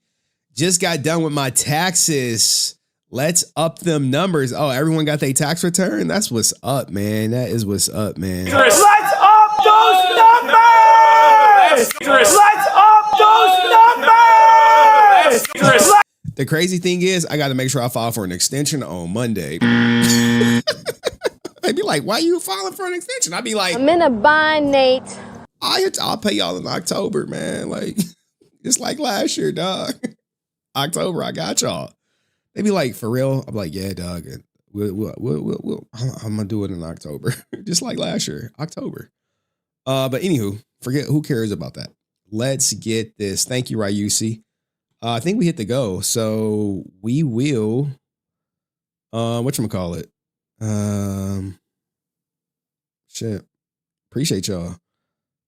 Just got done with my taxes. Let's up them numbers. Oh, everyone got their tax return? That's what's up, man. That is what's up, man. Let's up those numbers! Let's up those numbers! The crazy thing is, I got to make sure I file for an extension on Monday. might be like, why you filing for an extension? I'd be like, I'm in a bind, Nate. I'll pay y'all in October, man. Like, it's like last year, dog. October, I got y'all. They be like, for real? I'm like, yeah, dog. I'm gonna do it in October, just like last year, October. But anywho, forget who cares about that. Let's get this. Thank you, Ryusi. I think we hit the go, so we will. Whatchamacallit? Shit. Appreciate y'all.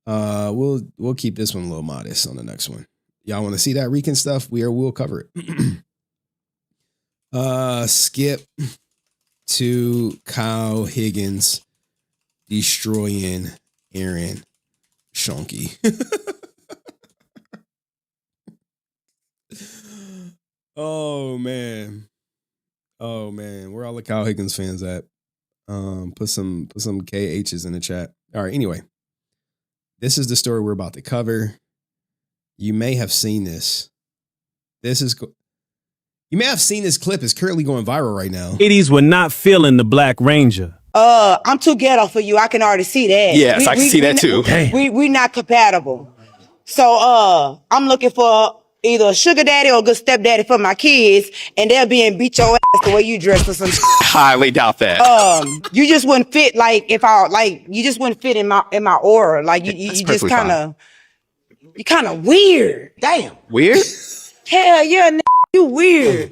We'll keep this one a little modest on the next one. Y'all want to see that Rican stuff? We'll cover it. Skip to Kyle Higgins destroying Aaron Schoenke. Oh man. Where all the Kyle Higgins fans at? Put some KHs in the chat. All right, anyway. This is the story we're about to cover. You may have seen this. You may have seen this clip. It's currently going viral right now. Ladies were not feeling the Black Ranger. I'm too ghetto for you. I can already see that. Yes, I can see that too. We not compatible. So I'm looking for either a sugar daddy or a good stepdaddy for my kids, and they'll be and beat your ass the way you dress or some shit. Highly doubt that. You just wouldn't fit you just wouldn't fit in my aura. Like you just you kind of weird. Damn. Weird? Hell yeah, you weird.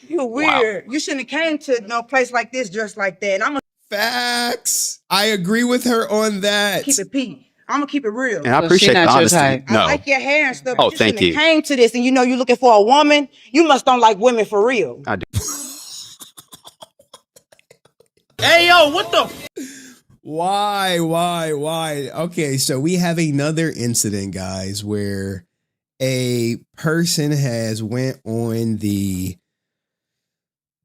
You weird. Wow. You shouldn't have came to no place like this dressed like that. And Facts. I agree with her on that. Keep it P. I'm gonna keep it real. And I appreciate the honesty. No. I like your hair and stuff. Oh, thank you. Came to this, and you know you're looking for a woman. You must don't like women for real. I do. Hey yo, what the? Why? Okay, so we have another incident, guys, where a person has went on the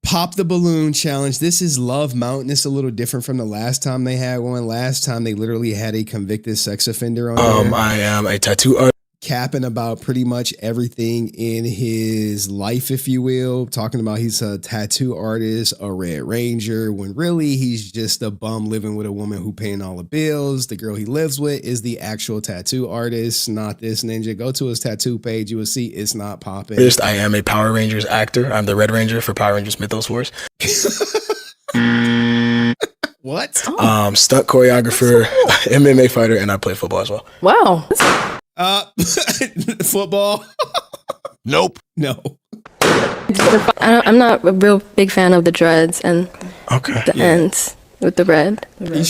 Pop the Balloon challenge. This is Love Mountain. It's a little different from the last time they had one. Last time they literally had a convicted sex offender on there. I am a tattoo artist. Capping about pretty much everything in his life, if you will. Talking about he's a tattoo artist, a Red Ranger, when really he's just a bum living with a woman who paying all the bills. The girl he lives with is the actual tattoo artist, not this ninja. Go to his tattoo page. You will see it's not popping. I am a Power Rangers actor. I'm the Red Ranger for Power Rangers Mythos Wars. What? Stunt choreographer, MMA fighter, and I play football as well. Wow. Football? Nope. No. I'm not a real big fan of the dreads and the ends with the red.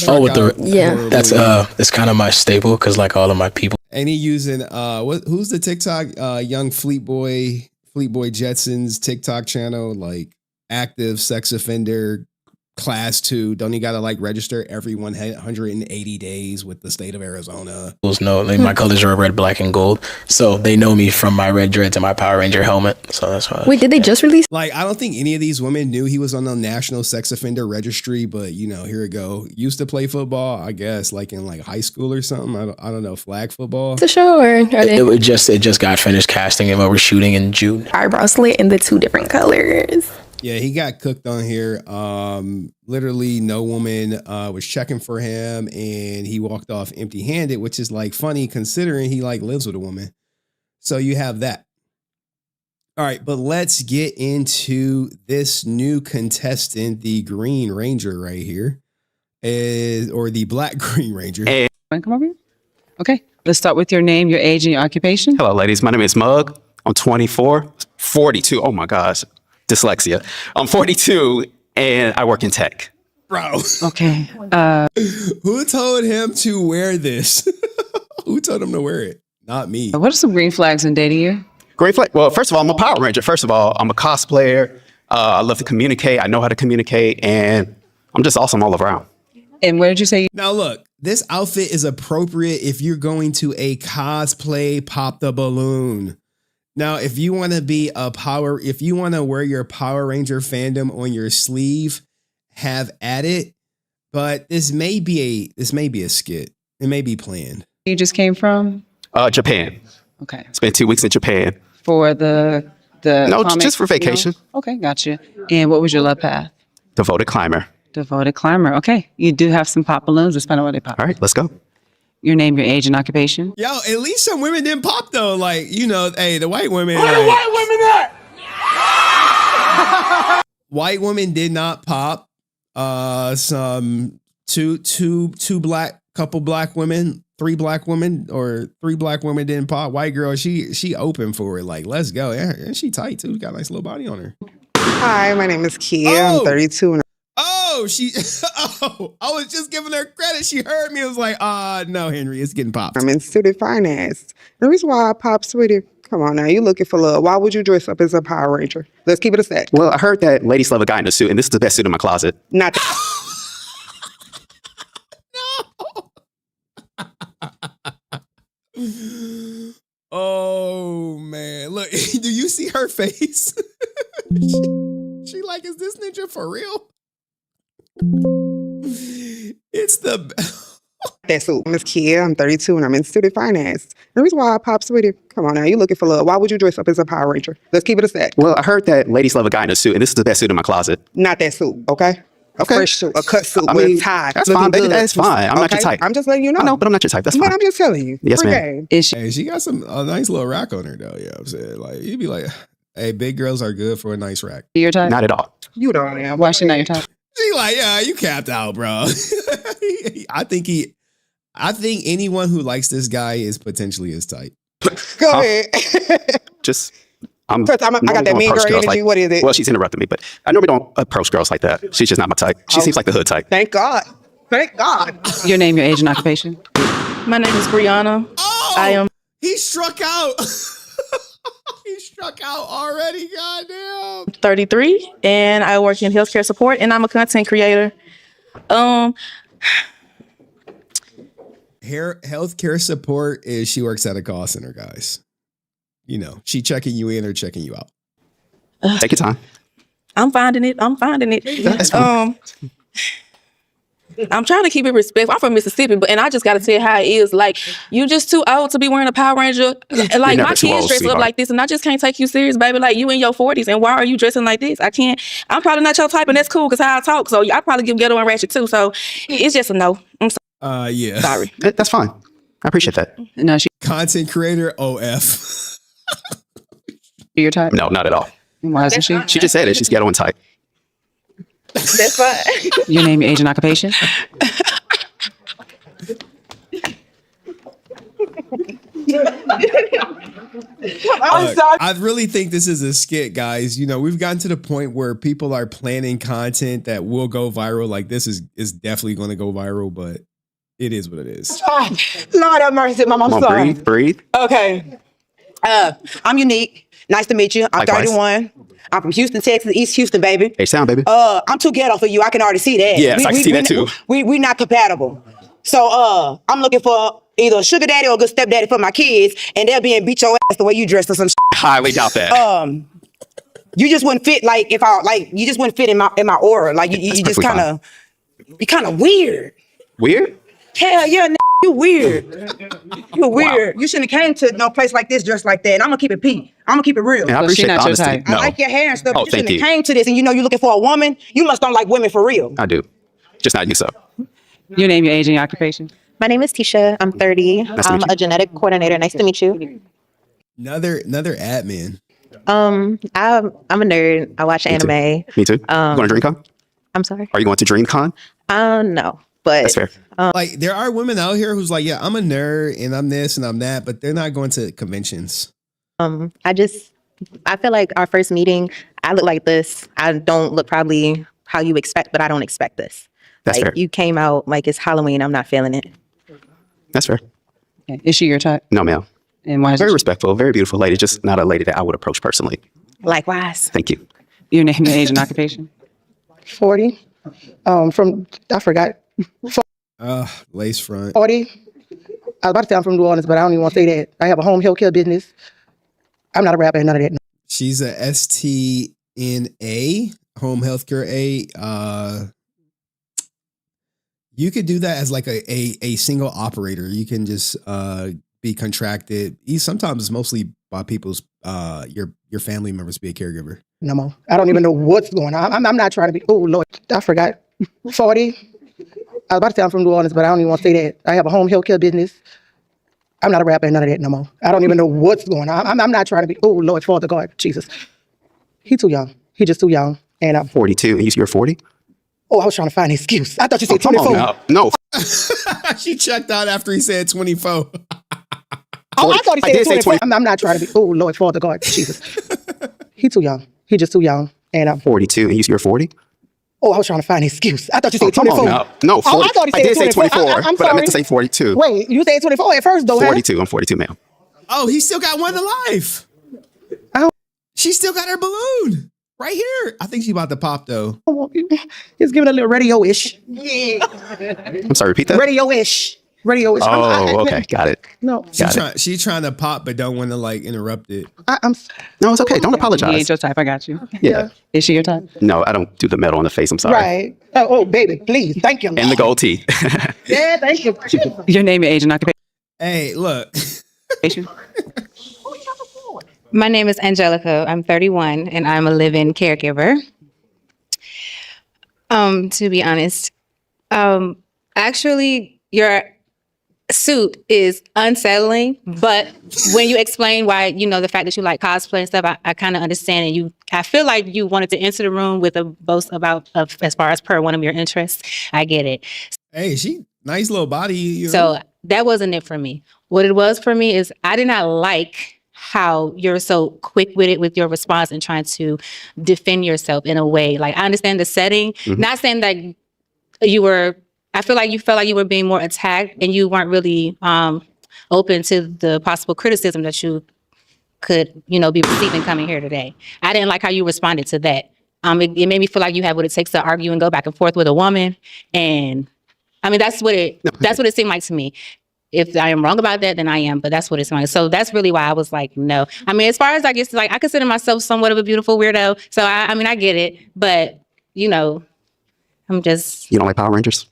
Oh, with the that's it's kind of my staple because like all of my people. And he using who's the TikTok young Fleet Boy Jetson's TikTok channel, like active sex offender class 2. Don't you gotta like register every 180 days with the state of Arizona? No, like, my colors are red, black, and gold, so they know me from my red dreads and my Power Ranger helmet. So that's why. Wait, did they just release? Like, I don't think any of these women knew he was on the National Sex Offender Registry, but you know, here we go. Used to play football, I guess, like in like high school or something. I don't know, flag football. It's a show, or it just got finished casting and we're shooting in June. Eyebrow slit in the 2 different colors. Yeah, he got cooked on here. Literally no woman was checking for him and he walked off empty-handed, which is like funny considering he like lives with a woman. So you have that. All right, but let's get into this new contestant, the Green Ranger right here, or the Black Green Ranger. Hey. Come over here. Okay, let's start with your name, your age, and your occupation. Hello, ladies. My name is Mug. I'm 42. Oh my gosh. Dyslexia. I'm 42 and I work in tech. Bro. Okay. Who told him to wear this? Who told him to wear it? Not me. What are some green flags in dating you? Green flag? Well, first of all, I'm a Power Ranger. First of all, I'm a cosplayer. I love to communicate. I know how to communicate and I'm just awesome all around. And where did you say? Now look, this outfit is appropriate if you're going to a cosplay Pop the Balloon. Now, if you want to wear your Power Ranger fandom on your sleeve, have at it. But this may be a skit. It may be planned. You just came from? Japan. Okay. Spent 2 weeks in Japan. For no, just for vacation. Okay, gotcha. And what was your love path? Devoted climber. Devoted climber. Okay. You do have some pop balloons. Let's find out what they pop. All right, let's go. Your name, your age, and occupation. Yo, at least some women didn't pop though. Like, you know, hey, the white women. Where the white women at? White women did not pop. Some two couple black women, 3 black women, or 3 black women didn't pop. White girl, she open for it. Like, let's go. And she tight too. Got a nice little body on her. Hi, my name is Kia. I'm 32 and I was just giving her credit. She heard me. I was like, no, Henry, it's getting popped. I'm in student finance. The reason why I pop, sweetie, come on now, you looking for love. Why would you dress up as a Power Ranger? Let's keep it a set. Well, I heard that ladies love a guy in a suit, and this is the best suit in my closet. Not Oh man, look, do you see her face? she like, is this ninja for real? It's the that suit. Miss Kia, I'm 32 and I'm in student finance. The reason why I pop, sweetie, come on now, you looking for love. Why would you dress up as a Power Ranger? Let's keep it a set. Well, I heard that ladies love a guy in a suit, and this is the best suit in my closet. Not that suit, okay? A fresh suit, a cut suit with a tie. That's fine, baby. That's fine. I'm not your type. I'm just letting you know. I know, but I'm not your type. That's fine. But I'm just telling you. Yes, ma'am. Okay. Hey, she got a nice little rack on her though. Yeah, I'm saying, like, you'd be like, hey, big girls are good for a nice rack. Your type? Not at all. You don't know. Why she not your type? She like, yeah, you capped out, bro. I think anyone who likes this guy is potentially his type. Go ahead. Just, I got that mean girl energy. What is it? Well, she's interrupting me, but I normally don't approach girls like that. She's just not my type. She seems like the hood type. Thank God. Thank God. Your name, your age, and occupation. My name is Brianna. Oh, I am. He struck out. He struck out already. Goddamn. 33, and I work in healthcare support, and I'm a content creator. Healthcare support is she works at a call center, guys. You know, she checking you in or checking you out. Take your time. I'm finding it. That's fine. I'm trying to keep it respectful. I'm from Mississippi, and I just got to tell you how it is. Like, you just too old to be wearing a Power Ranger. Like, my kids dress up like this, and I just can't take you serious, baby. Like, you in your 40s, and why are you dressing like this? I can't. I'm probably not your type, and that's cool because how I talk. So I probably give ghetto and ratchet too. So it's just a no. I'm sorry. Yeah. Sorry. That's fine. I appreciate that. No, she content creator OF. Your type? No, not at all. Why isn't she? She just said it. She's ghetto and type. That's fine. Your name, your age, and occupation. I'm sorry. I really think this is a skit, guys. You know, we've gotten to the point where people are planning content that will go viral. Like, this is definitely going to go viral, but it is what it is. Lord have mercy, Mom. I'm sorry. Breathe. Okay. I'm Unique. Nice to meet you. I'm Likewise. 31. I'm from Houston, Texas, East Houston, baby. Hey, sound, baby. I'm too ghetto for you. I can already see that. Yes, I can see that too. We not compatible. So I'm looking for either a sugar daddy or a good stepdaddy for my kids, and they'll be and beat your ass the way you dress or some shit. Highly doubt that. You just wouldn't fit you just wouldn't fit in my aura. Like you just kind of weird. Weird? Hell yeah, you weird. You weird. Wow. You shouldn't have came to no place like this dressed like that. And I'm gonna keep it P. I'm gonna keep it real. And I appreciate the honesty. I like your hair and stuff. Oh, You shouldn't have came to this, and you know you're looking for a woman. You must don't like women for real. I do. Just not you, so. Your name, your age, and your occupation. My name is Tisha. I'm 30. I'm a genetic coordinator. Nice to meet you. Another admin. I'm a nerd. I watch anime. Me too. Going to DreamCon? I'm sorry. Are you going to DreamCon? No, but that's fair. Like, there are women out here who's like, yeah, I'm a nerd and I'm this and I'm that, but they're not going to conventions. I feel like our first meeting, I look like this. I don't look probably how you expect, but I don't expect this. That's like, fair. You came out like it's Halloween. I'm not feeling it. That's fair. Okay. Is she your type? No, ma'am. And why is very respectful, very beautiful lady, just not a lady that I would approach personally. Likewise. Thank you. Your name, your age, and occupation. 40. I forgot. Lace front. 40. I was about to say I'm from New Orleans, but I don't even want to say that. I have a home health care business. I'm not a rapper and none of that. She's a STNA, home healthcare A. You could do that as like a single operator. You can just be contracted. Sometimes it's mostly by people's your family members be a caregiver. No more. I don't even know what's going on. I'm not trying to be. Oh Lord, I forgot. 40. I was about to say I'm from New Orleans, but I don't even want to say that. I have a home health care business. I'm not a rapper and none of that no more. I don't even know what's going on. I'm not trying to be, oh, Lord, Father God, Jesus. He too young. He just too young. And I'm 42. And you're 40? Oh, I was trying to find an excuse. I thought you said 24. No. She checked out after he said 24. Oh, I thought he said 24. I'm not trying to be, oh, Lord, Father God, Jesus. He too young. He just too young. And I'm 42. And you're 40? Oh, I was trying to find an excuse. I thought you said 24. No, 40. Oh, I thought he said I did say 24, I'm but I meant to sorry. say 42. Wait, you said 24 at first, though, 42. I'm 42, ma'am. Oh, he still got one to life. Oh. She still got her balloon right here. I think she about to pop though. It's giving a little radio-ish. Yeah. I'm sorry, repeat that? Radio-ish. Radio-ish. Oh, okay. Got it. No. She's trying to pop, but don't want to like interrupt it. No, it's okay. Don't apologize. He ain't your type. I got you. Yeah. Is she your type? No, I don't do the metal on the face. I'm sorry. Right. Oh, baby, please. Thank you. And the gold tee. Yeah, thank you. Your name, your age, and occupation. Hey, look. My name is Angelica. I'm 31 and I'm a live-in caregiver. To be honest, actually, your suit is unsettling, but when you explain why, the fact that you like cosplay and stuff, I kind of understand. And I feel like you wanted to enter the room with a boast as far as per one of your interests. I get it. Hey, she nice little body. So that wasn't it for me. What it was for me is I did not like how you're so quick with it with your response and trying to defend yourself in a way. Like, I understand the setting, not saying that I feel like you felt like you were being more attacked and you weren't really open to the possible criticism that you could, be receiving coming here today. I didn't like how you responded to that. It made me feel like you have what it takes to argue and go back and forth with a woman. And I mean, that's what it seemed like to me. If I am wrong about that, then I am, but that's what it's like. So that's really why I was like, no. I mean, as far as I guess, like, I consider myself somewhat of a beautiful weirdo. So I mean, I get it, but I'm just. You don't like Power Rangers?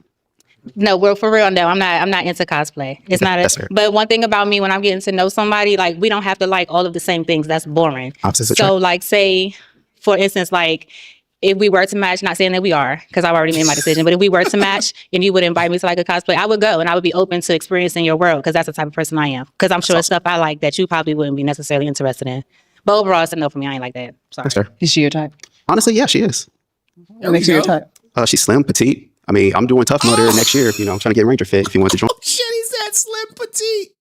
No, well, for real, no. I'm not into cosplay. It's not. But one thing about me, when I'm getting to know somebody, like, we don't have to like all of the same things. That's boring. So, like, say, for instance, like, if we were to match, not saying that we are, because I've already made my decision, but if we were to match and you would invite me to like a cosplay, I would go and I would be open to experiencing your world, because that's the type of person I am. Because I'm sure it's stuff I like that you probably wouldn't be necessarily interested in. But overall, it's a no for me. I ain't like that. Sorry. Is she your type? Honestly, yeah, she is. What makes her your type? She's slim, petite. I mean, I'm doing Tough Mudder next year. I'm trying to get Ranger fit if you want to join. Oh, shit, he said slim petite.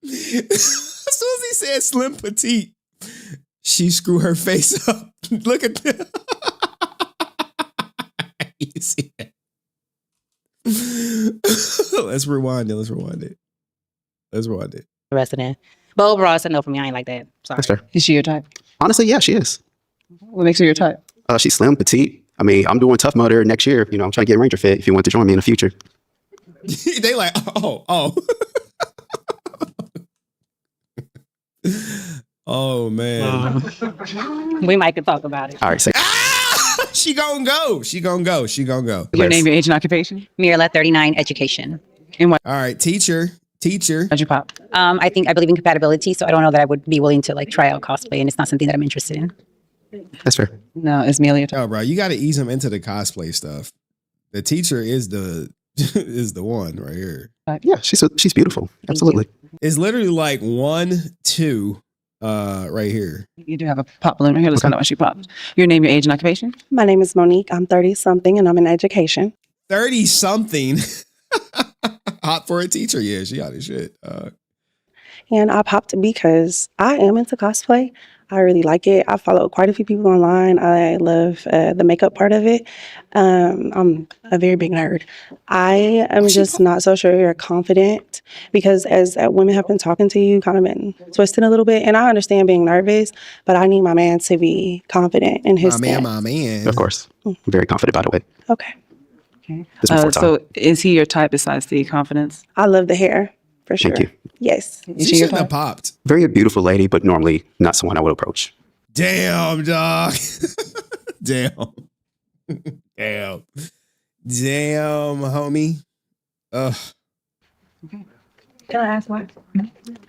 As soon as he said slim petite, she screwed her face up. Look at that. You see that? Let's rewind it. Interested in. But overall, it's a no for me. I ain't like that. Sorry. That's fair. Is she your type? Honestly, yeah, she is. What makes her your type? She's slim, petite. I mean, I'm doing Tough Mudder next year. I'm trying to get Ranger fit if you want to join me in the future. They like, oh. Oh, man. We might could talk about it. All right, say. She gonna go. Your name, your age, and occupation? Mirla, 39, education. And what? All right, teacher. How'd you pop? I believe in compatibility, so I don't know that I would be willing to like try out cosplay, and it's not something that I'm interested in. That's fair. No, it's Amelia. Oh, bro, you got to ease him into the cosplay stuff. The teacher is the one right here. Yeah, she's beautiful. Absolutely. It's literally like 1, 2. Right here. You do have a pop balloon right here. Let's find out when she popped. Your name, your age, and occupation? My name is Monique. I'm 30-something, and I'm in education. 30-something? Hot for a teacher. Yeah, she got his shit. And I popped because I am into cosplay. I really like it. I follow quite a few people online. I love the makeup part of it. I'm a very big nerd. I am just not so sure you're confident, because as women have been talking to you, kind of been twisting a little bit. And I understand being nervous, but I need my man to be confident in his stance. My man. Of course. I'm very confident, by the way. Okay. So is he your type besides the confidence? I love the hair, for sure. Thank you. Yes. She shouldn't have popped. Very beautiful lady, but normally not someone I would approach. Damn, dog. Damn, homie. Ugh. Can I ask what?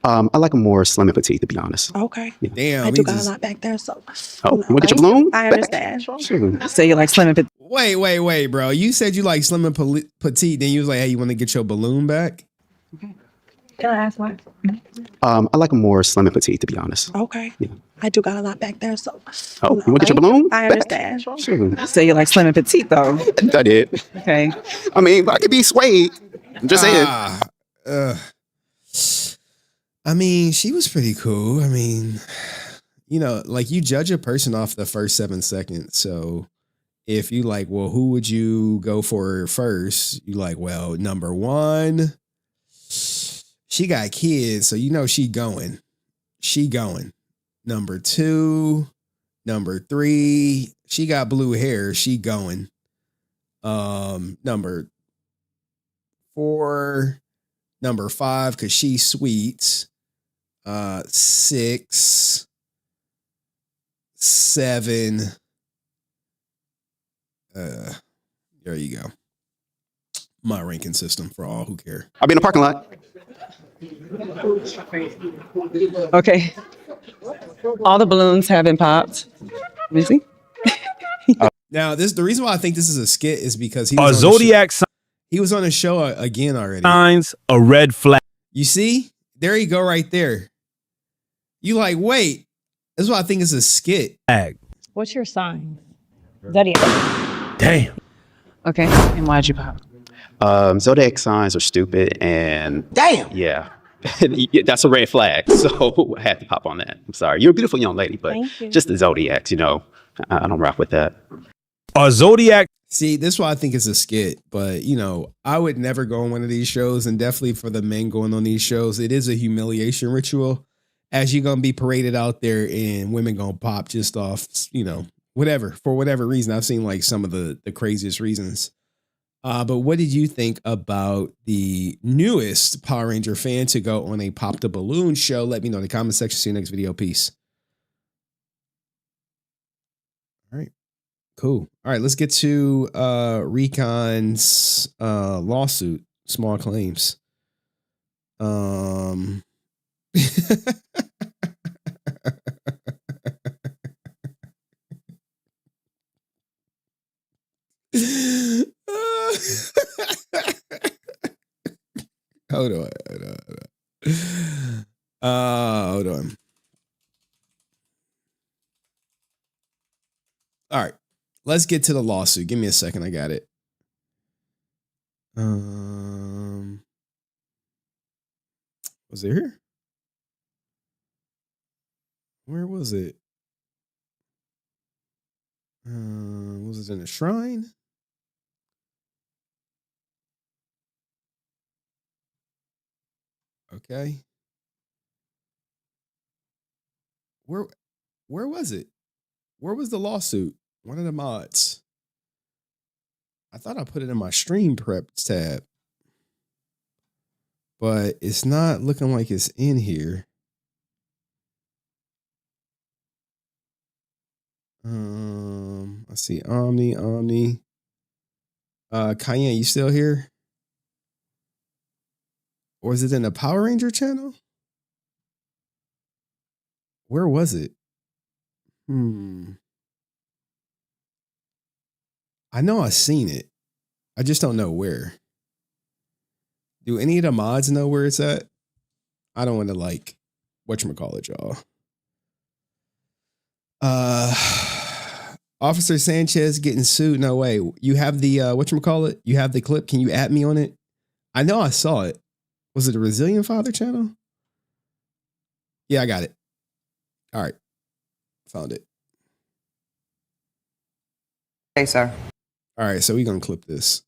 I like a more slim and petite, to be honest. Okay. Yeah. Damn. I do got a lot back there, so. Oh, you want to get your balloon? I understand. Sure. So you like slim and petite? Wait, bro. You said you like slim and petite. Then you was like, hey, you want to get your balloon back? Can I ask why? I like a more slim and petite, to be honest. Okay. Yeah. I do got a lot back there, so. Oh, you want to get your balloon? I understand. Sure. So you like slim and petite, though? I did. Okay. I mean, I could be swayed. I'm just saying. I mean, she was pretty cool. I mean, you know, like you judge a person off the first 7 seconds. So if you like, well, who would you go for first? You like, well, number one, she got kids, so you know she going. Number two, number three, she got blue hair. She going. Number four, number five, because she's sweet. 6, 7. There you go. My ranking system for all who care. I'll be in the parking lot. Okay. All the balloons have been popped. Let me see. Now, the reason why I think this is a skit is because he A was zodiac he was on the show again already. signs a red flag. You see? There you go right there. You like, wait. That's why I think it's a skit. What's your sign? Zodiac. Damn. Okay. And why'd you pop? Zodiac signs are stupid, and damn, yeah, that's a red flag. So I had to pop on that. I'm sorry. You're a beautiful young lady, but Thank you. just the zodiacs, you know, I don't rock with that. A zodiac. See, this is why I think it's a skit, but you know, I would never go on one of these shows, and definitely for the men going on these shows, it is a humiliation ritual, as you're gonna be paraded out there, and women gonna pop just off, you know, for whatever reason. I've seen like some of the craziest reasons. But what did you think about the newest Power Ranger fan to go on a Pop the Balloon show? Let me know in the comment section. See you next video. Peace. All right. Cool. All right. Let's get to Recon's lawsuit, small claims. Hold on. Hold on. All right. Let's get to the lawsuit. Give me a second. I got it. Was it here? Where was it? Was it in the shrine? Okay. Where was it? Where was the lawsuit? One of the mods. I thought I put it in my stream prep tab, but it's not looking like it's in here. I see Omni. Cayenne, you still here? Or is it in the Power Ranger channel? Where was it? I know I've seen it. I just don't know where. Do any of the mods know where it's at? I don't want to like whatchamacallit, y'all. Officer Sanchez getting sued. No way. You have the whatchamacallit? You have the clip. Can you add me on it? I know I saw it. Was it a Resilient Father channel? Yeah, I got it. All right. Found it. Hey, sir. All right, so we're going to clip this.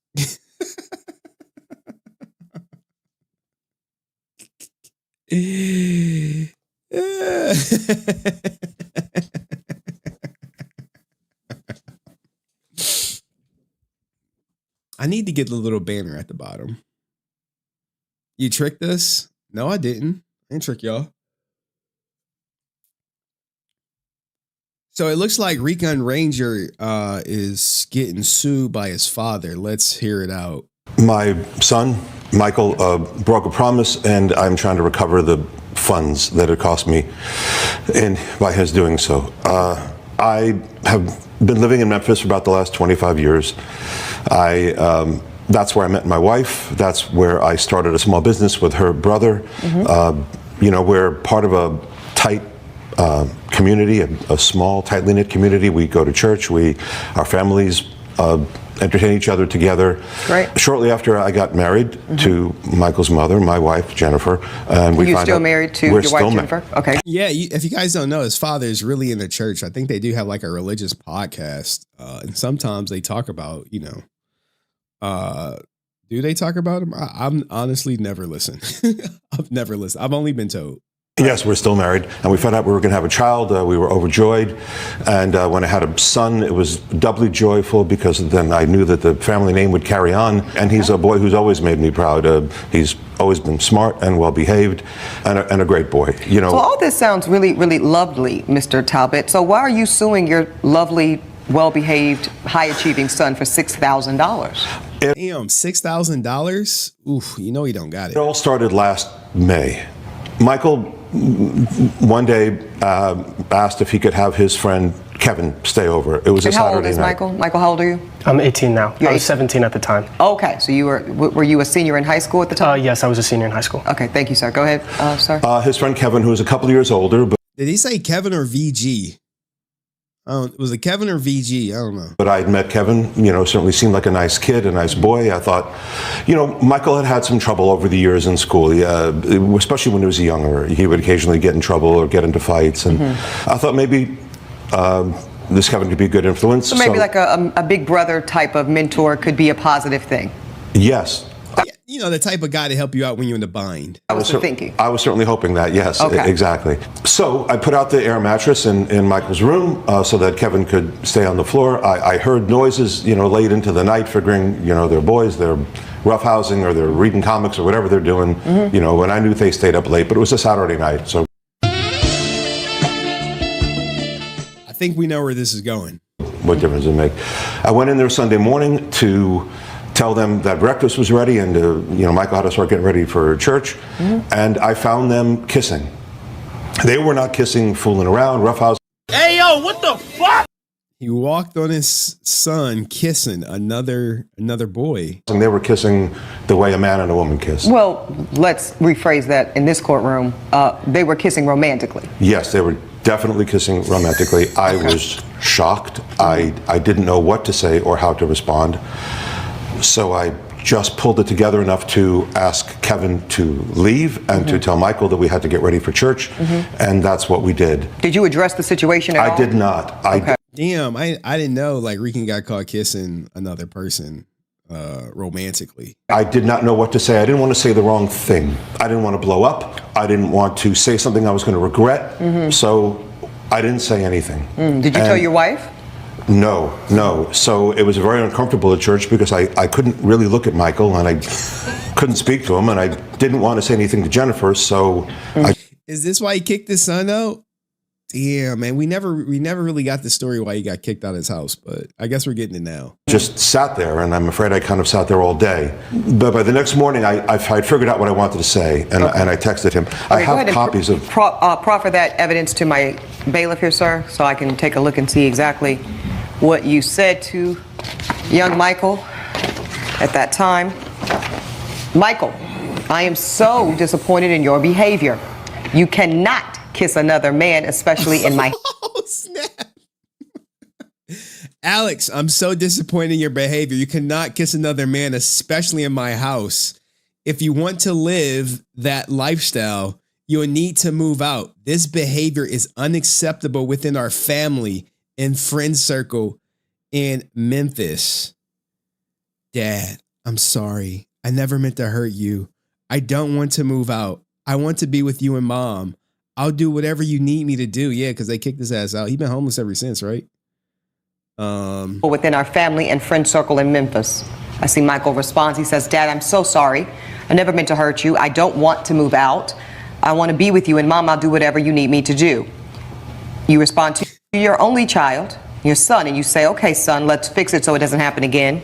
I need to get the little banner at the bottom. You tricked us? No, I didn't. I didn't trick y'all. So it looks like Recon Ranger is getting sued by his father. Let's hear it out. My son, Michael, broke a promise, and I'm trying to recover the funds that it cost me by his doing so. I have been living in Memphis for about the last 25 years. That's where I met my wife. That's where I started a small business with her brother. You know, we're part of a tight community, a small, tightly knit community. We go to church. Our families entertain each other together. Right. Shortly after I got married to Michael's mother, my wife Jennifer, and Are you still married to your wife Jennifer? Okay. Yeah, if you guys don't know, his father is really in the church. I think they do have like a religious podcast, and sometimes they talk about, you know, do they talk about him? I'm honestly never listened. I've never listened. I've only been told. Yes, we're still married, and we found out we were going to have a child. We were overjoyed, and when I had a son, it was doubly joyful because then I knew that the family name would carry on. And he's a boy who's always made me proud. He's always been smart and well behaved, and a great boy. You know. So all this sounds really, really lovely, Mr. Talbot. So why are you suing your lovely, well-behaved, high-achieving son for $6,000? Damn, $6,000? Oof, you know he don't got it. It all started last May. Michael one day asked if he could have his friend Kevin stay over. It was a Saturday night. How old is Michael? Michael, how old are you? I'm 18 now. You're I was 17 at the time. Okay, so were you a senior in high school at the time? Yes, I was a senior in high school. Okay, thank you, sir. Go ahead, sir. His friend Kevin, who was a couple of years older. Did he say Kevin or VG? Was it Kevin or VG? I don't know. But I had met Kevin, you know, certainly seemed like a nice kid, a nice boy. I thought, you know, Michael had some trouble over the years in school, especially when he was younger. He would occasionally get in trouble or get into fights. And I thought maybe this Kevin could be a good influence. So maybe like a big brother type of mentor could be a positive thing. Yes. You know, the type of guy to help you out when you're in the bind. I was certainly hoping that, yes, exactly. So I put out the air mattress in Michael's room so that Kevin could stay on the floor. I heard noises, you know, late into the night, figuring, you know, they're boys, they're roughhousing or they're reading comics or whatever they're doing, you know, and I knew they stayed up late, but it was a Saturday night, so. I think we know where this is going. What difference does it make? I went in there Sunday morning to tell them that breakfast was ready and, you know, Michael had to start getting ready for church. And I found them kissing. They were not kissing, fooling around, roughhousing. Hey, yo, what the fuck? He walked on his son kissing another boy. And they were kissing the way a man and a woman kiss. Well, let's rephrase that in this courtroom. They were kissing romantically. Yes, they were definitely kissing romantically. I was shocked. I didn't know what to say or how to respond. So I just pulled it together enough to ask Kevin to leave and to tell Michael that we had to get ready for church. And that's what we did. Did you address the situation at all? I did not. Damn, I didn't know like Rican got caught kissing another person romantically. I did not know what to say. I didn't want to say the wrong thing. I didn't want to blow up. I didn't want to say something I was going to regret. So I didn't say anything. Did you tell your wife? No. So it was very uncomfortable at church because I couldn't really look at Michael and I couldn't speak to him and I didn't want to say anything to Jennifer. So Is this why he kicked his son out? Damn, man, we never really got the story why he got kicked out of his house, but I guess we're getting it now. Just sat there, and I'm afraid I kind of sat there all day. But by the next morning, I figured out what I wanted to say, and I texted him. I have copies of. Proffer that evidence to my bailiff here, sir, so I can take a look and see exactly what you said to young Michael at that time. Michael, I am so disappointed in your behavior. You cannot kiss another man, especially in my. Oh, snap. Alex, I'm so disappointed in your behavior. You cannot kiss another man, especially in my house. If you want to live that lifestyle, you'll need to move out. This behavior is unacceptable within our family and friend circle in Memphis. Dad, I'm sorry. I never meant to hurt you. I don't want to move out. I want to be with you and Mom. I'll do whatever you need me to do. Yeah, because they kicked his ass out. He's been homeless ever since, right? Within our family and friend circle in Memphis. I see Michael responds. He says, Dad, I'm so sorry. I never meant to hurt you. I don't want to move out. I want to be with you, and Mom, I'll do whatever you need me to do. You respond to your only child, your son, and you say, okay, son, let's fix it so it doesn't happen again.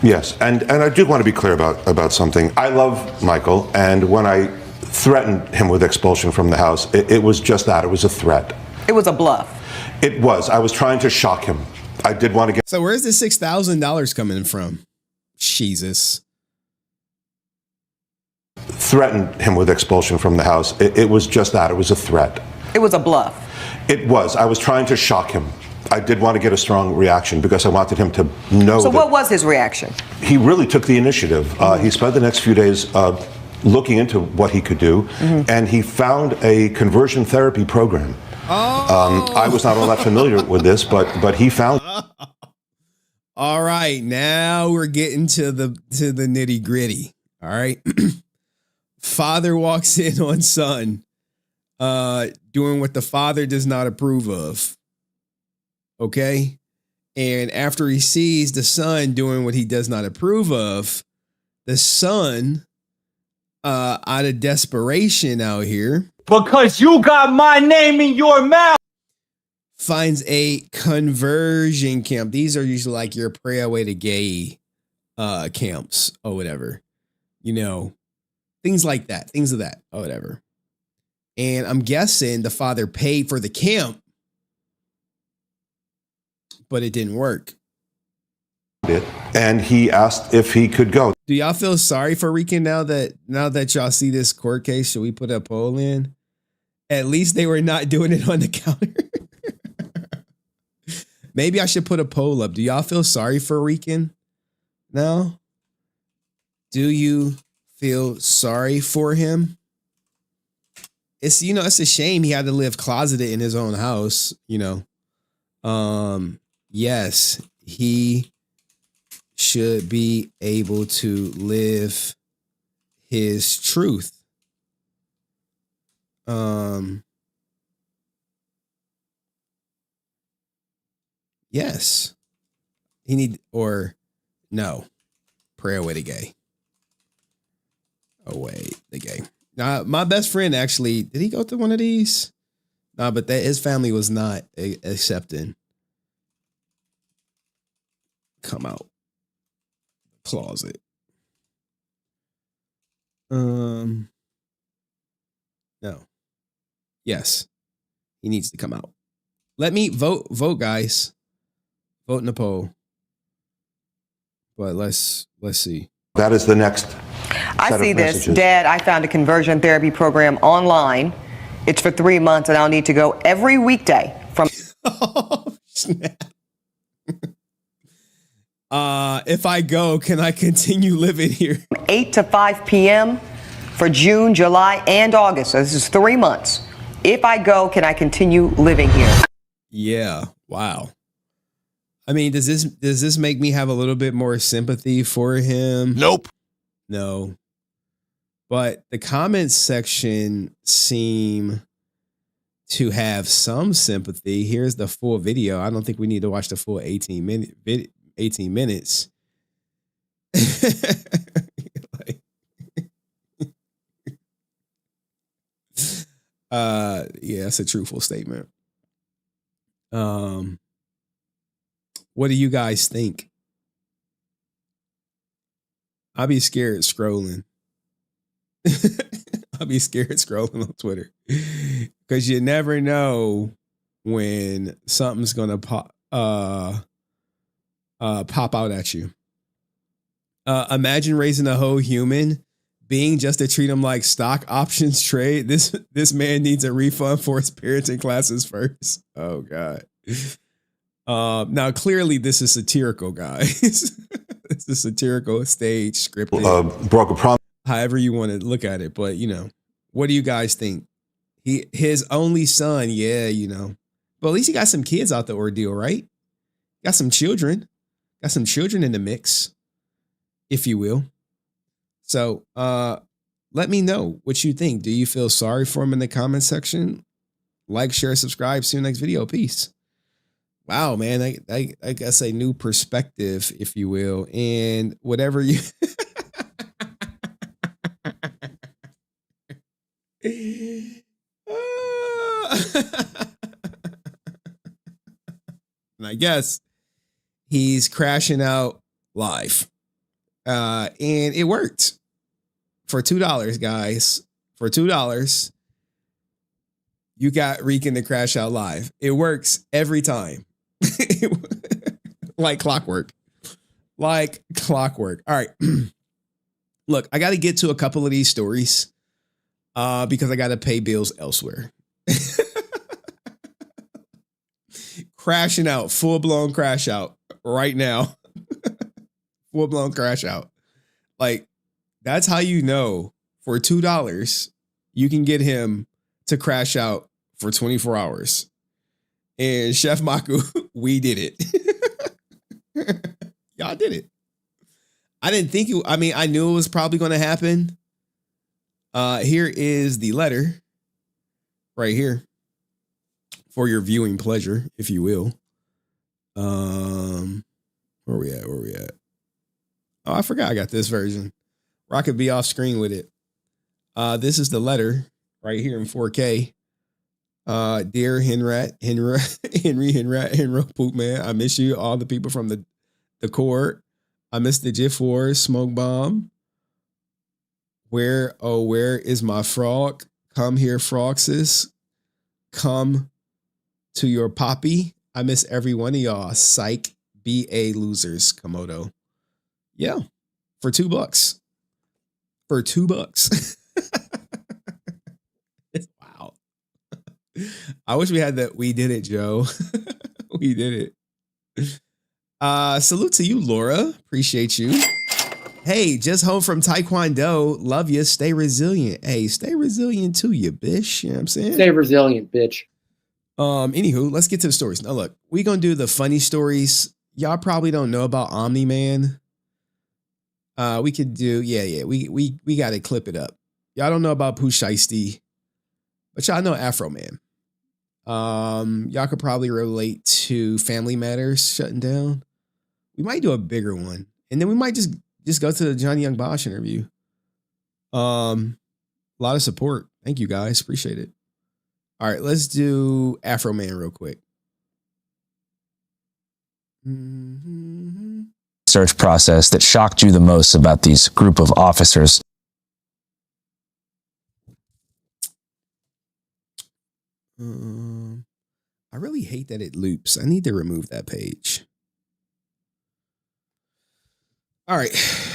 Yes, and I do want to be clear about something. I love Michael, and when I threatened him with expulsion from the house, it was just that. It was a threat. It was a bluff. It was. I was trying to shock him. I did want to get. So where's the $6,000 coming from? Jesus. Threatened him with expulsion from the house. It was just that. It was a threat. It was a bluff. It was. I was trying to shock him. I did want to get a strong reaction because I wanted him to know. So what was his reaction? He really took the initiative. He spent the next few days looking into what he could do, and he found a conversion therapy program. I was not all that familiar with this, but he found. All right, now we're getting to the nitty gritty. All right, father walks in on son, doing what the father does not approve of. Okay, and after he sees the son doing what he does not approve of, the son, out of desperation out here, because you got my name in your mouth, finds a conversion camp. These are usually like your pray away to gay camps or whatever, you know, things like that, things of that or whatever. And I'm guessing the father paid for the camp, but it didn't work. And he asked if he could go. Do y'all feel sorry for Rican now that y'all see this court case? Should we put a poll in? At least they were not doing it on the counter. Maybe I should put a poll up. Do y'all feel sorry for Rican now? Do you feel sorry for him? It's, you know, it's a shame he had to live closeted in his own house, you know. Yes, he should be able to live his truth. Yes. He need, or no, pray away the gay. Away the gay. Now, my best friend actually, did he go through one of these? No, but that his family was not accepting. Come out. Closet. No. Yes. He needs to come out. Let me vote, guys. Vote in the poll. But let's see. That is the next. I see this. Dad, I found a conversion therapy program online. It's for 3 months, and I'll need to go every weekday from. Oh, snap. If I go, can I continue living here? 8 to 5 p.m. for June, July, and August. So this is 3 months. If I go, can I continue living here? Yeah. Wow. I mean, does this make me have a little bit more sympathy for him? Nope. No. But the comments section seem to have some sympathy. Here's the full video. I don't think we need to watch the full 18 minutes. Yeah, that's a truthful statement. What do you guys think? I'll be scared scrolling. I'll be scared scrolling on Twitter because you never know when something's gonna pop out at you. Imagine raising a whole human being just to treat him like stock options trade. This man needs a refund for his parenting classes first. Oh God. Now clearly this is satirical, guys. It's a satirical stage scripted. Broke a promise. However you want to look at it, but you know, what do you guys think? His only son, yeah, you know. But at least he got some kids out the ordeal, right? Got some children. Got some children in the mix, if you will. So let me know what you think. Do you feel sorry for him in the comment section? Like, share, subscribe. See you next video. Peace. Wow, man. I guess a new perspective, if you will. And whatever you... And I guess he's crashing out live. And it worked. For $2, guys. For $2, you got Rican to crash out live. It works every time. Like clockwork. Like clockwork. All right. Look, I got to get to a couple of these stories because I got to pay bills elsewhere. Crashing out, full-blown crash out right now. Full-blown crash out. Like, that's how you know for $2, you can get him to crash out for 24 hours. And Chef Maku, we did it. Y'all did it. I didn't think I knew it was probably going to happen. Here is the letter right here for your viewing pleasure, if you will. Where we at? Oh, I forgot I got this version. Or I could be off screen with it. This is the letter right here in 4K. Dear Henry Poop Man, I miss you. All the people from the court. I miss the GIF Wars, Smoke Bomb. Where is my frog? Come here, Froxes. Come to your poppy. I miss every one of y'all. Psych. BA losers, Komodo. Yeah. For $2. For $2. Wow. I wish we had that. We did it, Joe. We did it. Salute to you, Laura. Appreciate you. Hey, just home from Taekwondo. Love you. Stay resilient. Hey, stay resilient too, you bitch. You know what I'm saying? Stay resilient, bitch. Anywho, let's get to the stories. Now, look, we're going to do the funny stories. Y'all probably don't know about Omni-Man. We could do, we got to clip it up. Y'all don't know about Pooh Shiesty, but y'all know Afroman. Y'all could probably relate to Family Matters shutting down. We might do a bigger one. And then we might just go to the Johnny Young Bosch interview. A lot of support. Thank you guys. Appreciate it. All right, let's do Afroman real quick. Search process that shocked you the most about these group of officers? I really hate that it loops. I need to remove that page. All right,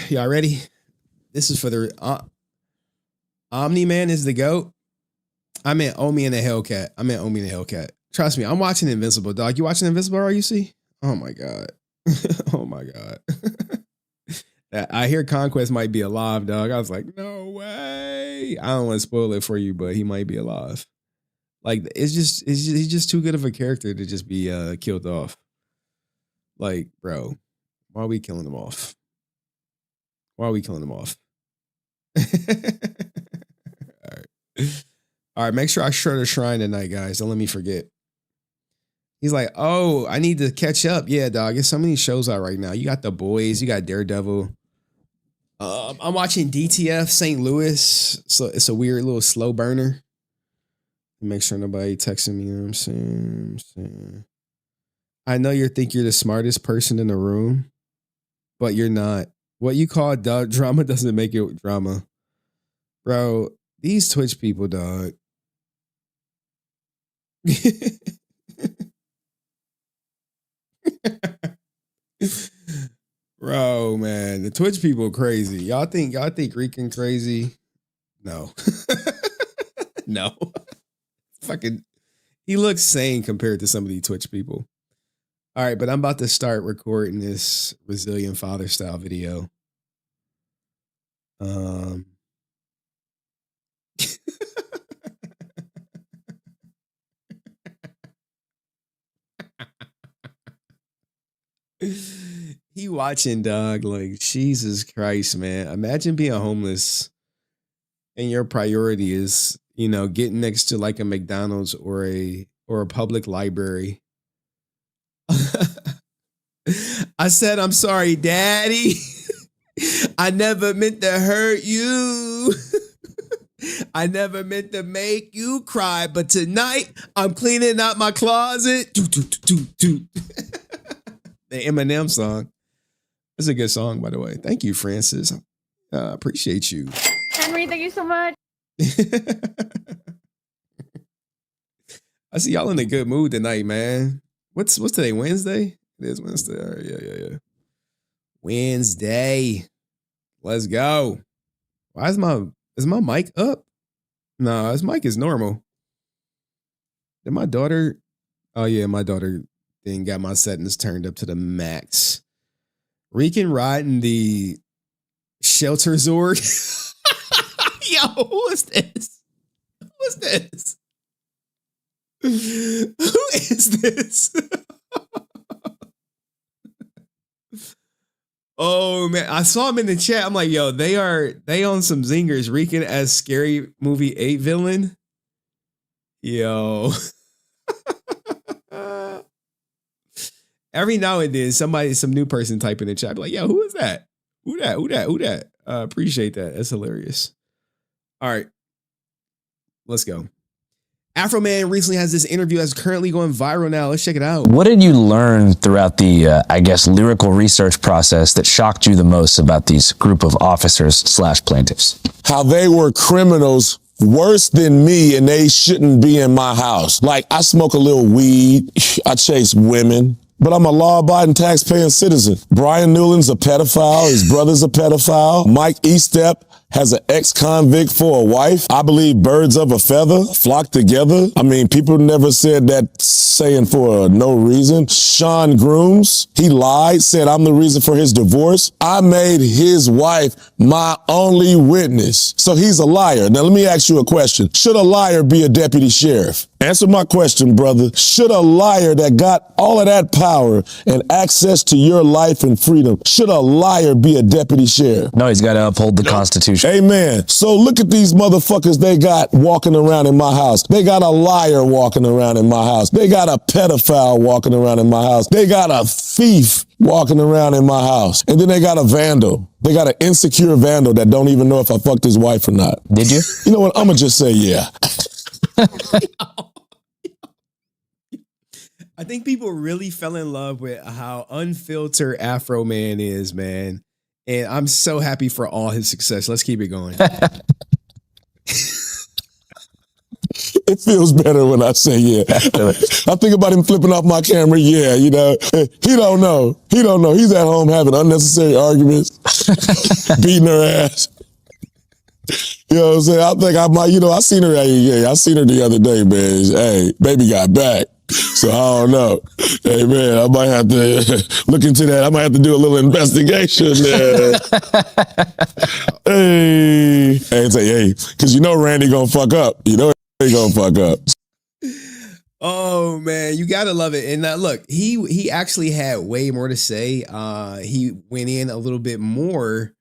y'all ready? This is for the Omni-Man is the GOAT. I meant Omi and the Hellcat. Trust me, I'm watching Invincible, dog. You watching Invincible, RUC? Oh my God. Oh my God. I hear Conquest might be alive, dog. I was like, no way. I don't want to spoil it for you, but he might be alive. Like, he's just too good of a character to just be killed off. Like, bro, why are we killing him off? All right, make sure I share the shrine tonight, guys. Don't let me forget. He's like, oh, I need to catch up. Yeah, dog. There's so many shows out right now. You got The Boys. You got Daredevil. I'm watching DTF St. Louis. So it's a weird little slow burner. Make sure nobody texting me. You know what I'm saying? I know you think you're the smartest person in the room, but you're not. What you call drama doesn't make it drama. Bro, these Twitch people, dog. Bro, man, the Twitch people crazy. Y'all think Rican crazy? No. No. Fucking, he looks sane compared to some of these Twitch people. All right, but I'm about to start recording this Resilient Father style video. He watching, dog, like, Jesus Christ, man. Imagine being homeless and your priority is, you know, getting next to like a McDonald's or a public library. I said, I'm sorry, Daddy. I never meant to hurt you. I never meant to make you cry, but tonight I'm cleaning out my closet. The Eminem song. That's a good song, by the way. Thank you, Francis. Appreciate you. Henry, thank you so much. I see y'all in a good mood tonight, man. What's today? Wednesday? It is Wednesday. All right, yeah. Wednesday. Let's go. Why is my mic up? No, his mic is normal. Did my daughter? Oh yeah, my daughter then got my settings turned up to the max. Rican riding the shelter Zord. Yo, who is this? Who is this? Who is this? Oh man, I saw him in the chat. I'm like, yo, they on some zingers. Rican as Scary Movie 8 villain. Yo. Every now and then, some new person type in the chat, be like, yo, who is that? Who that? Appreciate that. That's hilarious. All right, let's go. Afroman recently has this interview that's currently going viral now. Let's check it out. What did you learn throughout the, lyrical research process that shocked you the most about these group of officers / plaintiffs? How they were criminals worse than me and they shouldn't be in my house. Like, I smoke a little weed, I chase women, but I'm a law-abiding, tax-paying citizen. Brian Newland's a pedophile. His brother's a pedophile. Mike Eastep has an ex-convict for a wife. I believe birds of a feather flock together. I mean, people never said that saying for no reason. Sean Grooms, he lied, said I'm the reason for his divorce. I made his wife my only witness. So he's a liar. Now, let me ask you a question. Should a liar be a deputy sheriff? Answer my question, brother. Should a liar that got all of that power and access to your life and freedom, should a liar be a deputy sheriff? No, he's got to uphold the Constitution. Amen. So look at these motherfuckers they got walking around in my house. They got a liar walking around in my house. They got a pedophile walking around in my house. They got a thief walking around in my house. And then they got a vandal. They got an insecure vandal that don't even know if I fucked his wife or not. Did you? You know what? I'm going to just say yeah. I think people really fell in love with how unfiltered Afroman is, man. And I'm so happy for all his success. Let's keep it going. It feels better when I say yeah. I think about him flipping off my camera. Yeah, you know, he don't know. He's at home having unnecessary arguments, beating her ass. You know what I'm saying? I think I might, I seen her. I seen her the other day, man. Hey, baby got back. So I don't know. Hey, man, I might have to look into that. I might have to do a little investigation there. Hey, because Randy gonna fuck up. He gonna fuck up. Oh, man, you got to love it. And look, he actually had way more to say. He went in a little bit more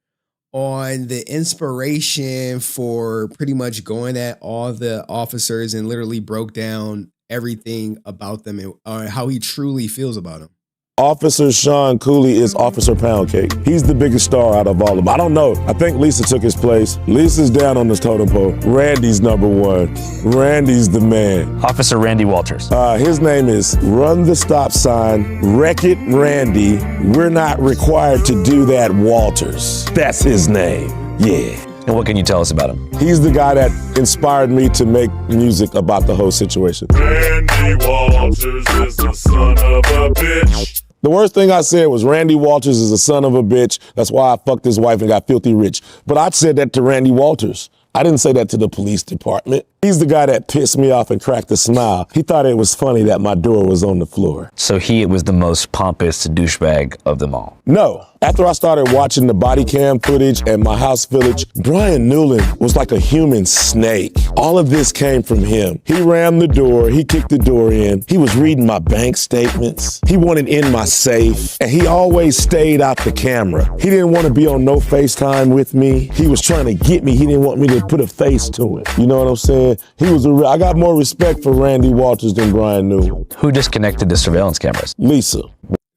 on the inspiration for pretty much going at all the officers and literally broke down everything about them and how he truly feels about them. Officer Sean Cooley is Officer Pound Cake. He's the biggest star out of all of them. I don't know. I think Lisa took his place. Lisa's down on this totem pole. Randy's number one. Randy's the man. Officer Randy Walters. His name is Run the Stop Sign, Wreck It Randy. We're not required to do that, Walters. That's his name. Yeah. And what can you tell us about him? He's the guy that inspired me to make music about the whole situation. Randy Walters is the son of a bitch. The worst thing I said was Randy Walters is a son of a bitch. That's why I fucked his wife and got filthy rich. But I said that to Randy Walters. I didn't say that to the police department. He's the guy that pissed me off and cracked a smile. He thought it was funny that my door was on the floor. So he was the most pompous douchebag of them all? No. After I started watching the body cam footage and my house village, Brian Newland was like a human snake. All of this came from him. He rammed the door, he kicked the door in, he was reading my bank statements, he wanted in my safe, and he always stayed out the camera. He didn't want to be on no FaceTime with me. He was trying to get me. He didn't want me to put a face to him. You know what I'm saying? I got more respect for Randy Walters than Brian Newland. Who disconnected the surveillance cameras? Lisa.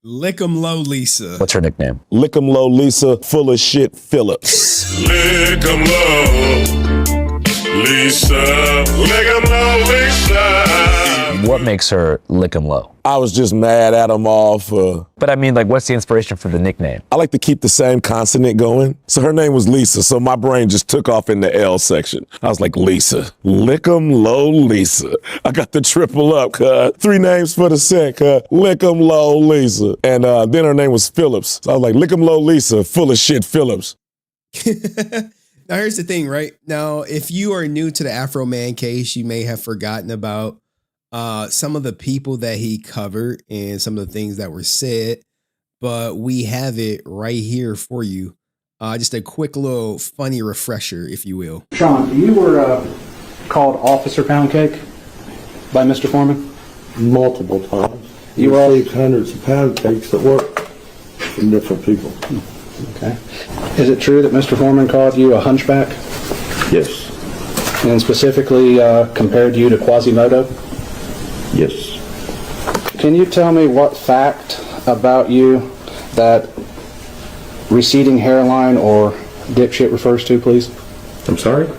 Lick 'em low, Lisa. What's her nickname? Lick 'em low, Lisa. Full of shit, Phillips. Lick 'em low. Lisa, lick 'em low, Lisa. What makes her lick 'em low? I was just mad at them all for... But I mean, like, what's the inspiration for the nickname? I like to keep the same consonant going. So her name was Lisa, so my brain just took off in the L section. I was like, Lisa. Lick 'em low, Lisa. I got the triple up, cuz. 3 names for the set, cuz. Lick 'em low, Lisa. And then her name was Phillips. So I was like, lick 'em low, Lisa. Full of shit, Phillips. Now, here's the thing, right? Now, if you are new to the Afroman case, you may have forgotten about some of the people that he covered and some of the things that were said, but we have it right here for you. Just a quick little funny refresher, if you will. Sean, you were called Officer Pound Cake by Mr. Foreman? Multiple times. You received hundreds of pound cakes at work from different people. Okay. Is it true that Mr. Foreman called you a hunchback? Yes. And specifically compared you to Quasimodo? Yes. Can you tell me what fact about you that receding hairline or dipshit refers to, please? I'm sorry?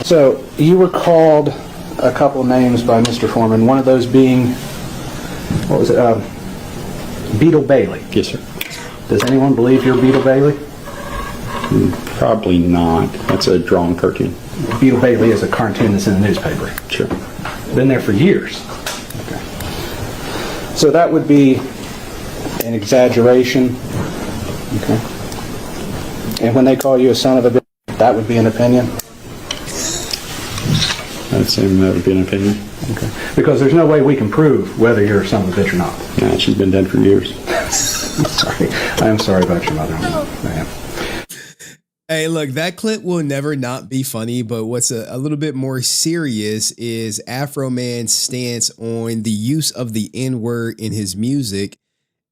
So, you were called a couple names by Mr. Foreman, one of those being, what was it, Beetle Bailey. Yes, sir. Does anyone believe you're Beetle Bailey? Probably not. That's a drawn cartoon. Beetle Bailey is a cartoon that's in the newspaper. Sure. Been there for years. Okay. So that would be an exaggeration. Okay. And when they call you a son of a bitch, that would be an opinion? I'd say that would be an opinion. Okay. Because there's no way we can prove whether you're a son of a bitch or not. Nah, she's been dead for years. Sorry. I'm sorry about your mother. Hey, look, that clip will never not be funny, but what's a little bit more serious is Afroman's stance on the use of the N-word in his music.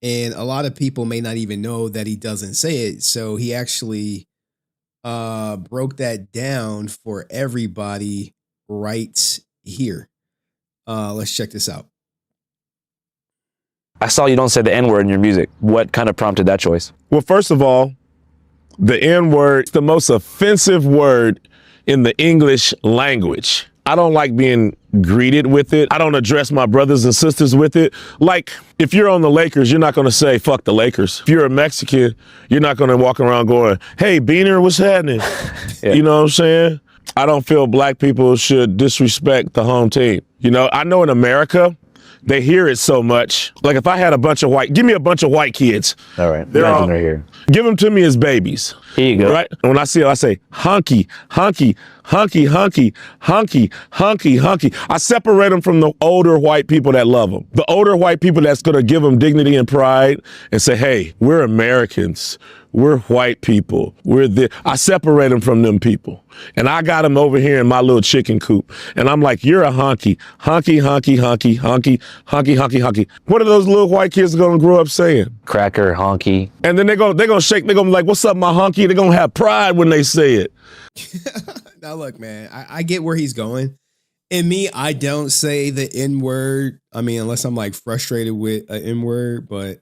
And a lot of people may not even know that he doesn't say it. So he actually broke that down for everybody right here. Let's check this out. I saw you don't say the N-word in your music. What kind of prompted that choice? Well, first of all, the N-word is the most offensive word in the English language. I don't like being greeted with it. I don't address my brothers and sisters with it. Like, if you're on the Lakers, you're not going to say, fuck the Lakers. If you're a Mexican, you're not going to walk around going, hey, Beaner, what's happening? Yeah. You know what I'm saying? I don't feel black people should disrespect the home team. You know, I know in America, they hear it so much. Like if I had give me a bunch of white kids. All right, imagine they're here. Give them to me as babies. Here you go. Right? And when I see it, I say, hunky, hunky, hunky, hunky, hunky, hunky, hunky. I separate them from the older white people that love them. The older white people that's going to give them dignity and pride and say, hey, we're Americans. We're white people. I separate them from them people. And I got them over here in my little chicken coop. And I'm like, you're a honky, honky, honky, honky, honky, honky, honky, honky. What are those little white kids going to grow up saying? Cracker, honky. And then they're going to shake. They're going to be like, what's up, my honky? They're going to have pride when they say it. Now, look, man, I get where he's going. And me, I don't say the N-word. I mean, unless I'm like frustrated with an N-word. But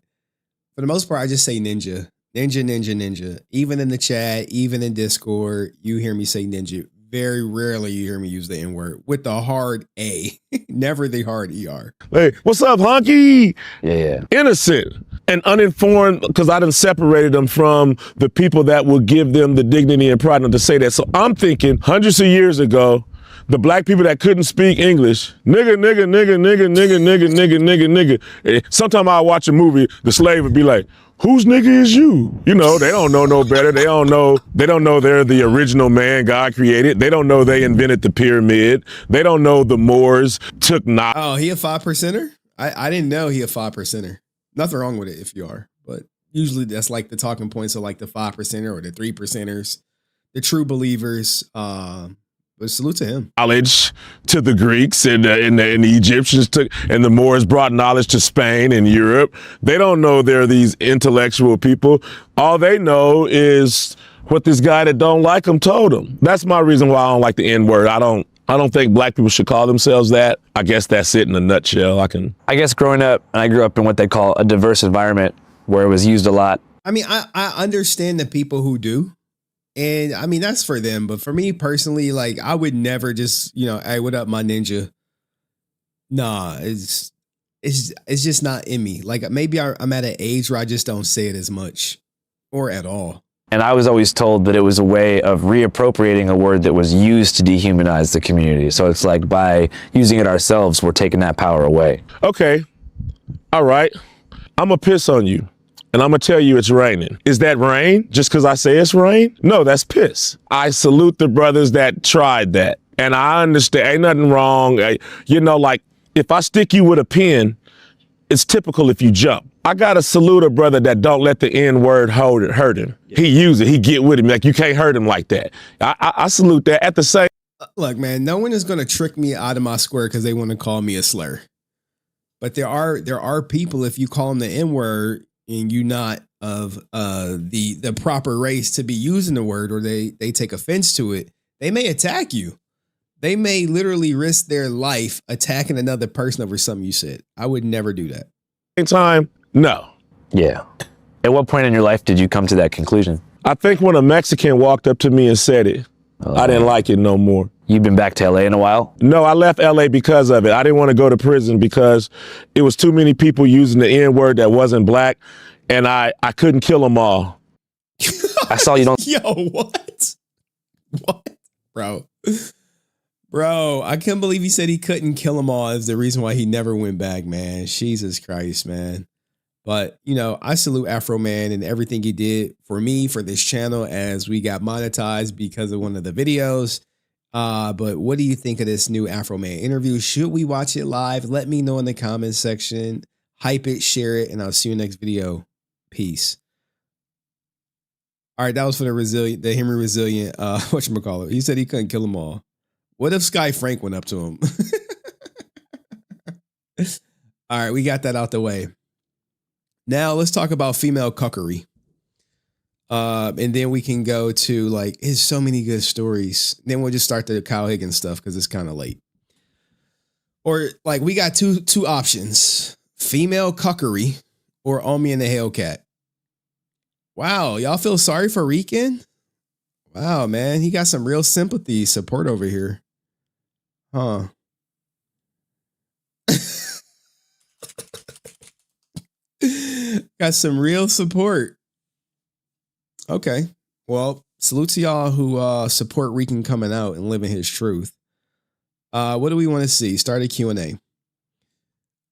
for the most part, I just say ninja. Ninja, ninja, ninja. Even in the chat, even in Discord, you hear me say ninja. Very rarely you hear me use the N-word with the hard A, never the hard ER. Hey, what's up, honky? Yeah. Innocent and uninformed because I done separated them from the people that will give them the dignity and pride to say that. So I'm thinking hundreds of years ago, the black people that couldn't speak English, nigga, nigga, nigga, nigga, nigga, nigga, nigga, nigga, nigga. Sometime I watch a movie, the slave would be like, whose nigga is you? You know, they don't know no better. They don't know they're the original man God created. They don't know they invented the pyramid. They don't know the Moors took knowledge. Oh, he a 5%er? I didn't know he a 5%er. Nothing wrong with it if you are, but usually that's like the talking points of like the 5%er or the 3%ers, the true believers. But salute to him. Knowledge to the Greeks and the Egyptians and the Moors brought knowledge to Spain and Europe. They don't know they're these intellectual people. All they know is what this guy that don't like them told them. That's my reason why I don't like the N-word. I don't think black people should call themselves that. I guess that's it in a nutshell. I guess growing up, I grew up in what they call a diverse environment where it was used a lot. I mean, I understand the people who do. And I mean, that's for them. But for me personally, like, I would never just, hey, what up, my ninja? Nah, it's just not in me. Like, maybe I'm at an age where I just don't say it as much or at all. And I was always told that it was a way of reappropriating a word that was used to dehumanize the community. So it's like by using it ourselves, we're taking that power away. Okay. All right. I'm going to piss on you. And I'm going to tell you it's raining. Is that rain just because I say it's rain? No, that's piss. I salute the brothers that tried that. And I understand. Ain't nothing wrong. Like, if I stick you with a pin, it's typical if you jump. I got to salute a brother that don't let the N word hurt him. He use it. He get with him. Like, you can't hurt him like that. I salute that. At the same. Look, man, no one is going to trick me out of my square because they want to call me a slur. But there are people, if you call them the N word and you not of the proper race to be using the word, or they take offense to it, they may attack you. They may literally risk their life attacking another person over something you said. I would never do that. Same time, no. Yeah. At what point in your life did you come to that conclusion? I think when a Mexican walked up to me and said it, I didn't like it no more. You've been back to LA in a while? No, I left LA because of it. I didn't want to go to prison because it was too many people using the N word that wasn't black, and I couldn't kill them all. I saw you don't. Yo, what? What? Bro, I can't believe he said he couldn't kill them all is the reason why he never went back, man. Jesus Christ, man. But, I salute Afroman and everything he did for me, for this channel, as we got monetized because of one of the videos. But what do you think of this new Afroman interview? Should we watch it live? Let me know in the comments section. Hype it, share it, and I'll see you next video. Peace. All right, that was for the Henry Resilient, whatchamacallit. He said he couldn't kill them all. What if Sky Frank went up to him? All right, we got that out the way. Now let's talk about female cuckery. And then we can go to, like, there's so many good stories. Then we'll just start the Kyle Higgins stuff because it's kind of late. Or, like, we got two options. Female cuckery or Omi and the Hellcat. Wow, y'all feel sorry for Rican? Wow, man, he got some real sympathy support over here. Huh. Got some real support. Okay. Well, salute to y'all who support Rican coming out and living his truth. What do we want to see? Start a Q&A.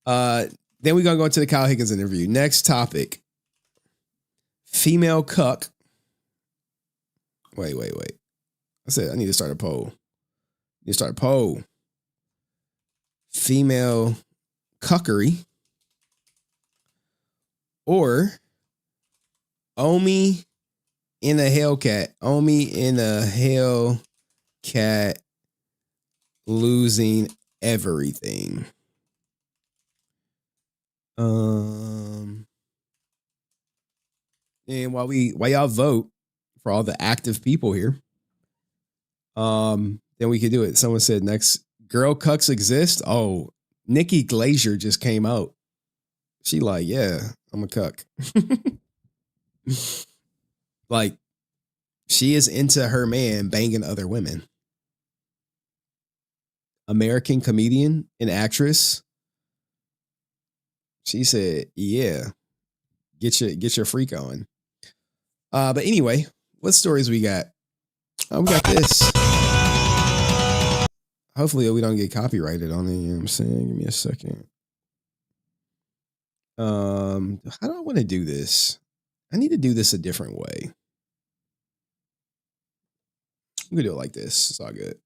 Then we're going to go into the Kyle Higgins interview. Next topic. Female cuck. Wait. I said I need to start a poll. Female cuckery or Omi in a Hellcat. Omi in a Hellcat losing everything. And while y'all vote for all the active people here, then we could do it. Someone said next, girl cucks exist. Oh, Nikki Glaser just came out. She like, yeah, I'm a cuck. Like, she is into her man banging other women. American comedian and actress. She said, yeah, get your freak on. But anyway, what stories we got? We got this. Hopefully we don't get copyrighted on it. You know what I'm saying? Give me a second. How do I want to do this? I need to do this a different way. I'm gonna do it like this. It's all good.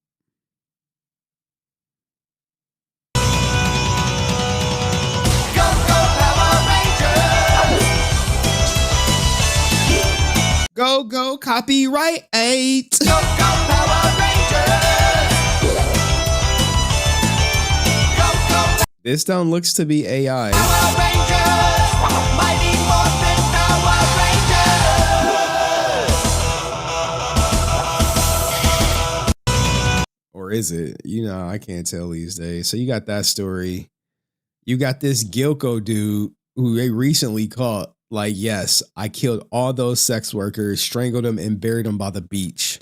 Go, copyright 8. Go, Power Rangers. Go. This don't looks to be AI. Power Rangers. Mighty Morphin Power Rangers. Or is it? I can't tell these days. So you got that story. You got this Gilko dude who they recently caught, Like, yes, I killed all those sex workers, strangled them, and buried them by the beach.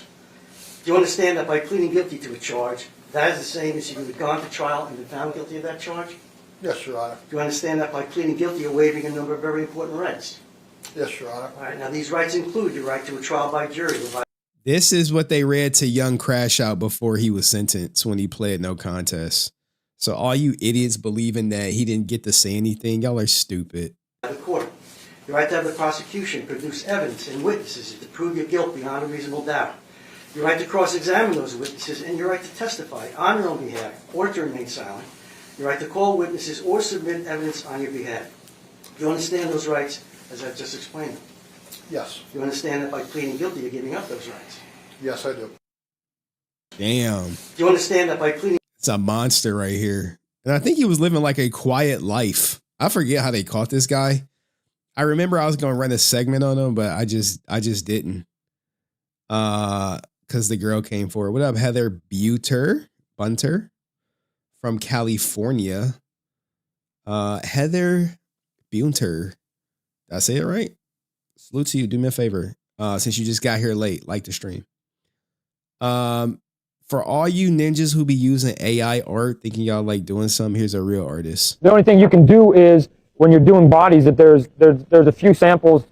Do you understand that by pleading guilty to a charge, that is the same as if you had gone to trial and been found guilty of that charge? Yes, Your Honor. Do you understand that by pleading guilty, you're waiving a number of very important rights? Yes, Your Honor. All right, now these rights include your right to a trial by jury. This is what they read to young Crash Out before he was sentenced when he pled no contest. So all you idiots believing that he didn't get to say anything, y'all are stupid. The court. Your right to have the prosecution produce evidence and witnesses to prove your guilt beyond a reasonable doubt. Your right to cross-examine those witnesses and your right to testify on your own behalf or to remain silent. Your right to call witnesses or submit evidence on your behalf. Do you understand those rights as I've just explained them? Yes. You understand that by pleading guilty, you're giving up those rights? Yes, I do. Damn. Do you understand that by pleading... It's a monster right here. And I think he was living like a quiet life. I forget how they caught this guy. I remember I was going to run a segment on him, but I just didn't. Because the girl came forward. What up, Heather Bunter from California? Heather Bunter. Did I say it right? Salute to you. Do me a favor. Since you just got here late, like the stream. For all you ninjas who be using AI art, thinking y'all like doing something, here's a real artist. The only thing you can do is when you're doing bodies that there's a few samples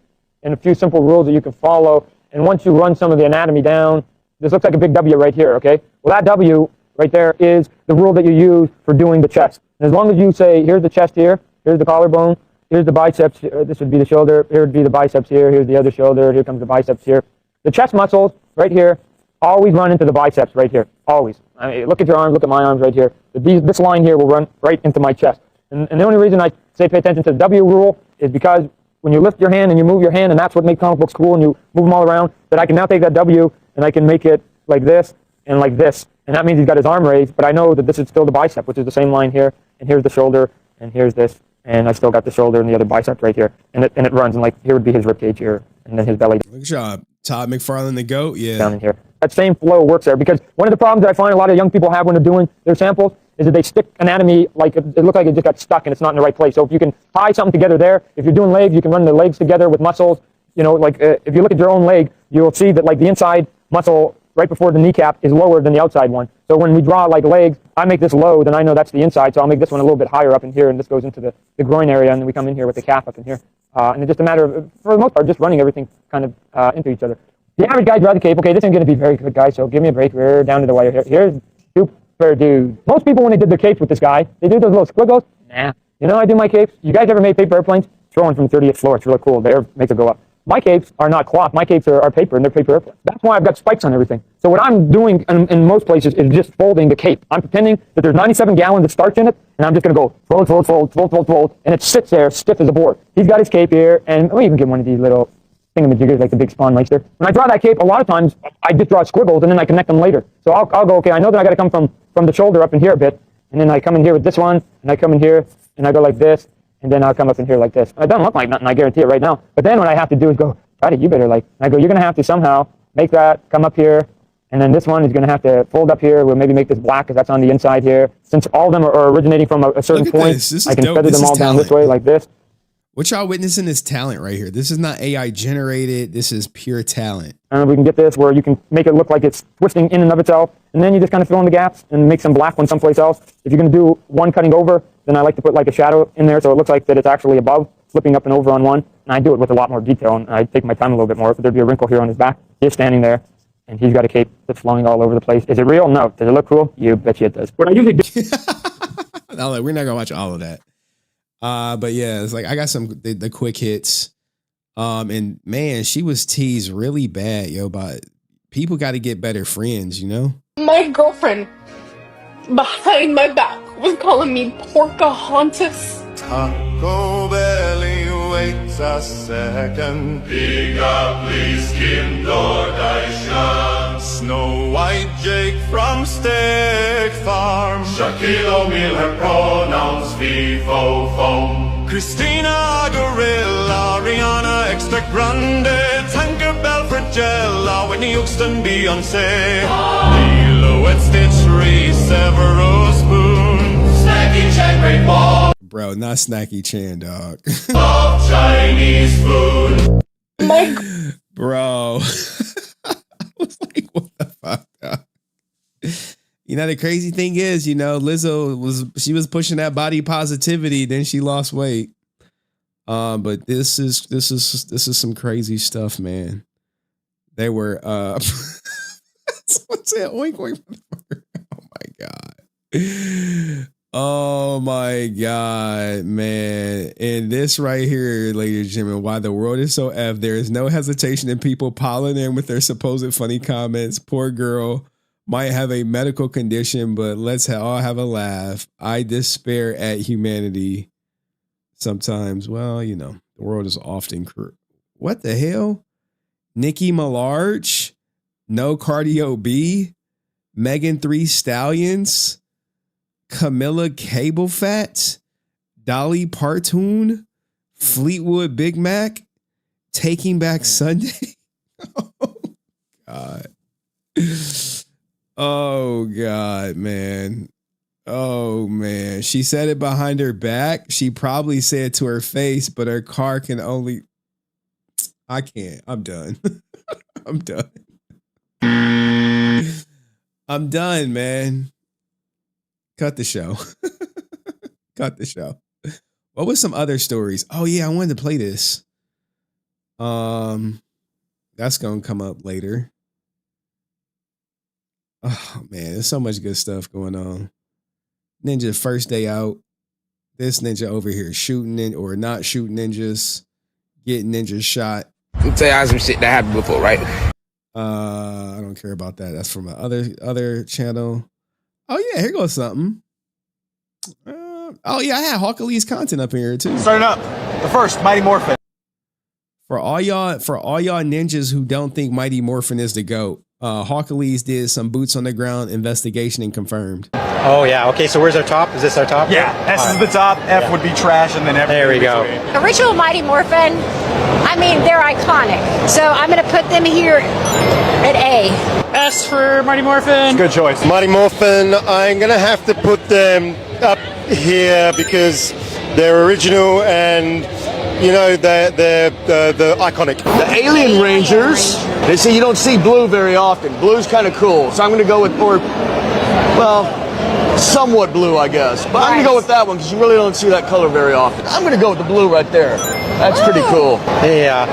and a few simple rules that you can follow. And once you run some of the anatomy down, this looks like a big W right here, okay? Well, that W right there is the rule that you use for doing the chest. And as long as you say, here's the chest here, here's the collarbone, here's the biceps, this would be the shoulder, here would be the biceps here, here's the other shoulder, here comes the biceps here. The chest muscles right here always run into the biceps right here, always. I mean, look at your arms, look at my arms right here. This line here will run right into my chest. And the only reason I say pay attention to the W rule is because when you lift your hand and you move your hand, and that's what makes comic books cool, and you move them all around, that I can now take that W and I can make it like this and like this. And that means he's got his arm raised, but I know that this is still the bicep, which is the same line here, and here's the shoulder, and here's this, and I still got the shoulder and the other bicep right here. And it runs, and like here would be his ribcage here, and then his belly. Good job. Todd McFarlane, the GOAT, yeah. Down in here. That same flow works there, because one of the problems that I find a lot of young people have when they're doing their samples is that they stick anatomy, like it looks like it just got stuck and it's not in the right place. So if you can tie something together there, if you're doing legs, you can run the legs together with muscles. You know, like if you look at your own leg, you'll see that like the inside muscle right before the kneecap is lower than the outside one. So when we draw like legs, I make this low, then I know that's the inside. So I'll make this one a little bit higher up in here, and this goes into the groin area, and then we come in here with the calf up in here. And it's just a matter of, for the most part, just running everything kind of into each other. The average guy draws the cape. Okay, this ain't going to be very good, guys, so give me a break. We're down to the wire here. Here's super dude. Most people, when they did their capes with this guy, they do those little squiggles. Nah. You know how I do my capes? You guys ever made paper airplanes? Throw one from the 30th floor. It's really cool. The air makes it go up. My capes are not cloth. My capes are paper, and they're paper airplanes. That's why I've got spikes on everything. So what I'm doing in most places is just folding the cape. I'm pretending that there's 97 gallons of starch in it, and I'm just going to go fold, and it sits there stiff as a board. He's got his cape here, and we even give one of these little thingamajiggers like the big Spawn Meister. When I draw that cape, a lot of times I just draw squiggles, and then I connect them later. So I'll go, okay, I know that I got to come from the shoulder up in here a bit, and then I come in here with this one, and I come in here, and I go like this, and then I'll come up in here like this. It doesn't look like nothing, I guarantee it right now. But then what I have to do is go, Daddy, you better like, and I go, you're going to have to somehow make that come up here, and then this one is going to have to fold up here. We'll maybe make this black because that's on the inside here. Since all of them are originating from a certain point, I can feather them all down this way like this. What y'all witnessing is talent right here. This is not AI generated. This is pure talent. And we can get this where you can make it look like it's twisting in and of itself, and then you just kind of fill in the gaps and make some black one someplace else. If you're going to do one cutting over, then I like to put like a shadow in there so it looks like that it's actually above, flipping up and over on one. And I do it with a lot more detail, and I take my time a little bit more. If there'd be a wrinkle here on his back, he's standing there, and he's got a cape that's flowing all over the place. Is it real? No. Does it look cool? You bet you it does. What I usually do. No, we're not gonna watch all of that. But yeah, it's like I got some the quick hits. And man, she was teased really bad, yo. But people got to get better friends, you know. My girlfriend behind my back was calling me Porcahontas. Taco belly waits a second. Big ugly skin Dordation. Snow White Jake from Steak Farm. Shaquille O'Neal, her pronouns FIFO foam. Christina Aguilera, Rihanna Extra Grande, Tinkerbell Fragella, Whitney Houston, Beyonce. Lilo and Stitch, Reese, Severo Spoon. Snacky Check, Great Ball. Bro, not Snacky Chan, dog. Chinese food. Bro. I was like, what the fuck, dog? You know, the crazy thing is, you know, Lizzo was pushing that body positivity, then she lost weight. But this is some crazy stuff, man. They were what's that? Oink oink. Oh my God. Oh my God, man. And this right here, ladies and gentlemen, why the world is so F. There is no hesitation in people piling in with their supposed funny comments. Poor girl might have a medical condition, but let's all have a laugh. I despair at humanity sometimes. Well, you know, the world is often cruel. What the hell? Nicki Minaj, No Cardio B, Megan Thee Stallions, Camilla Cable Fat, Dolly Parton, Fleetwood Big Mac, Taking Back Sunday. Oh, God. Oh, God, man. Oh, man. She said it behind her back. She probably said it to her face, but her car can only... I can't. I'm done. I'm done. I'm done, man. Cut the show. Cut the show. What was some other stories? Oh, yeah, I wanted to play this. That's going to come up later. Oh, man, there's so much good stuff going on. Ninja first day out. This ninja over here shooting or not shooting ninjas. Getting ninjas shot. I'll tell you some shit that happened before, right? I don't care about that. That's from my other channel. Oh, yeah, here goes something. Oh, yeah, I had Hawkalee's content up here, too. Starting up. The first, Mighty Morphin. For all y'all ninjas who don't think Mighty Morphin is the GOAT, Hawkalee's did some boots on the ground investigation and confirmed. Oh, yeah. Okay, so where's our top? Is this our top? Yeah, S is the top, F would be trash, and then everything. There we go. Original Mighty Morphin, I mean, they're iconic. So I'm going to put them here at A. S for Mighty Morphin. Good choice. Mighty Morphin, I'm going to have to put them up here because they're original and, you know, they're iconic. The Alien Rangers, they say you don't see blue very often. Blue's kind of cool, so I'm going to go with, somewhat blue, I guess. But I'm going to go with that one because you really don't see that color very often. I'm going to go with the blue right there. That's pretty cool. Yeah.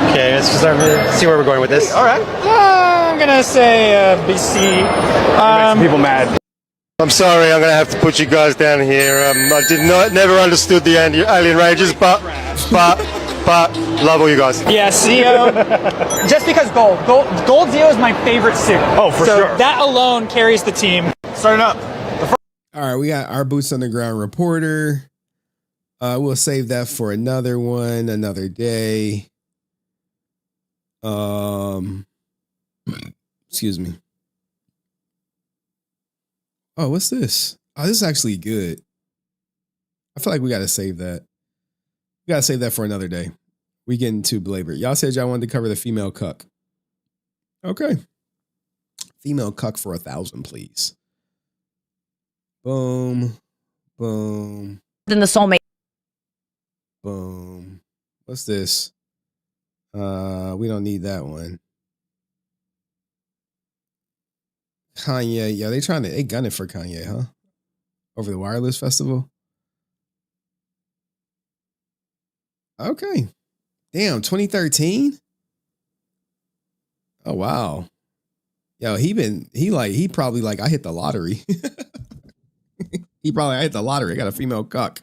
Okay, let's see where we're going with this. All right. I'm going to say BC. Make some people mad. I'm sorry, I'm going to have to put you guys down here. I never understood the Alien Rangers, but love all you guys. Yeah, Zeo. Just because gold Zeo is my favorite suit. Oh, for sure. That alone carries the team. Starting up. All right, we got our boots on the ground reporter. We'll save that for another one, another day. Excuse me. Oh, what's this? Oh, this is actually good. I feel like we got to save that. We got to save that for another day. We getting too belabored. Y'all said y'all wanted to cover the female CUCK. Okay. Female CUCK for 1,000, please. Boom. Boom. Then the soulmate. Boom. What's this? We don't need that one. Kanye, yeah, they gun it for Kanye, huh? Over the Wireless Festival. Okay. Damn, 2013? Oh wow. Yo, he probably like, I hit the lottery. I hit the lottery. I got a female CUCK.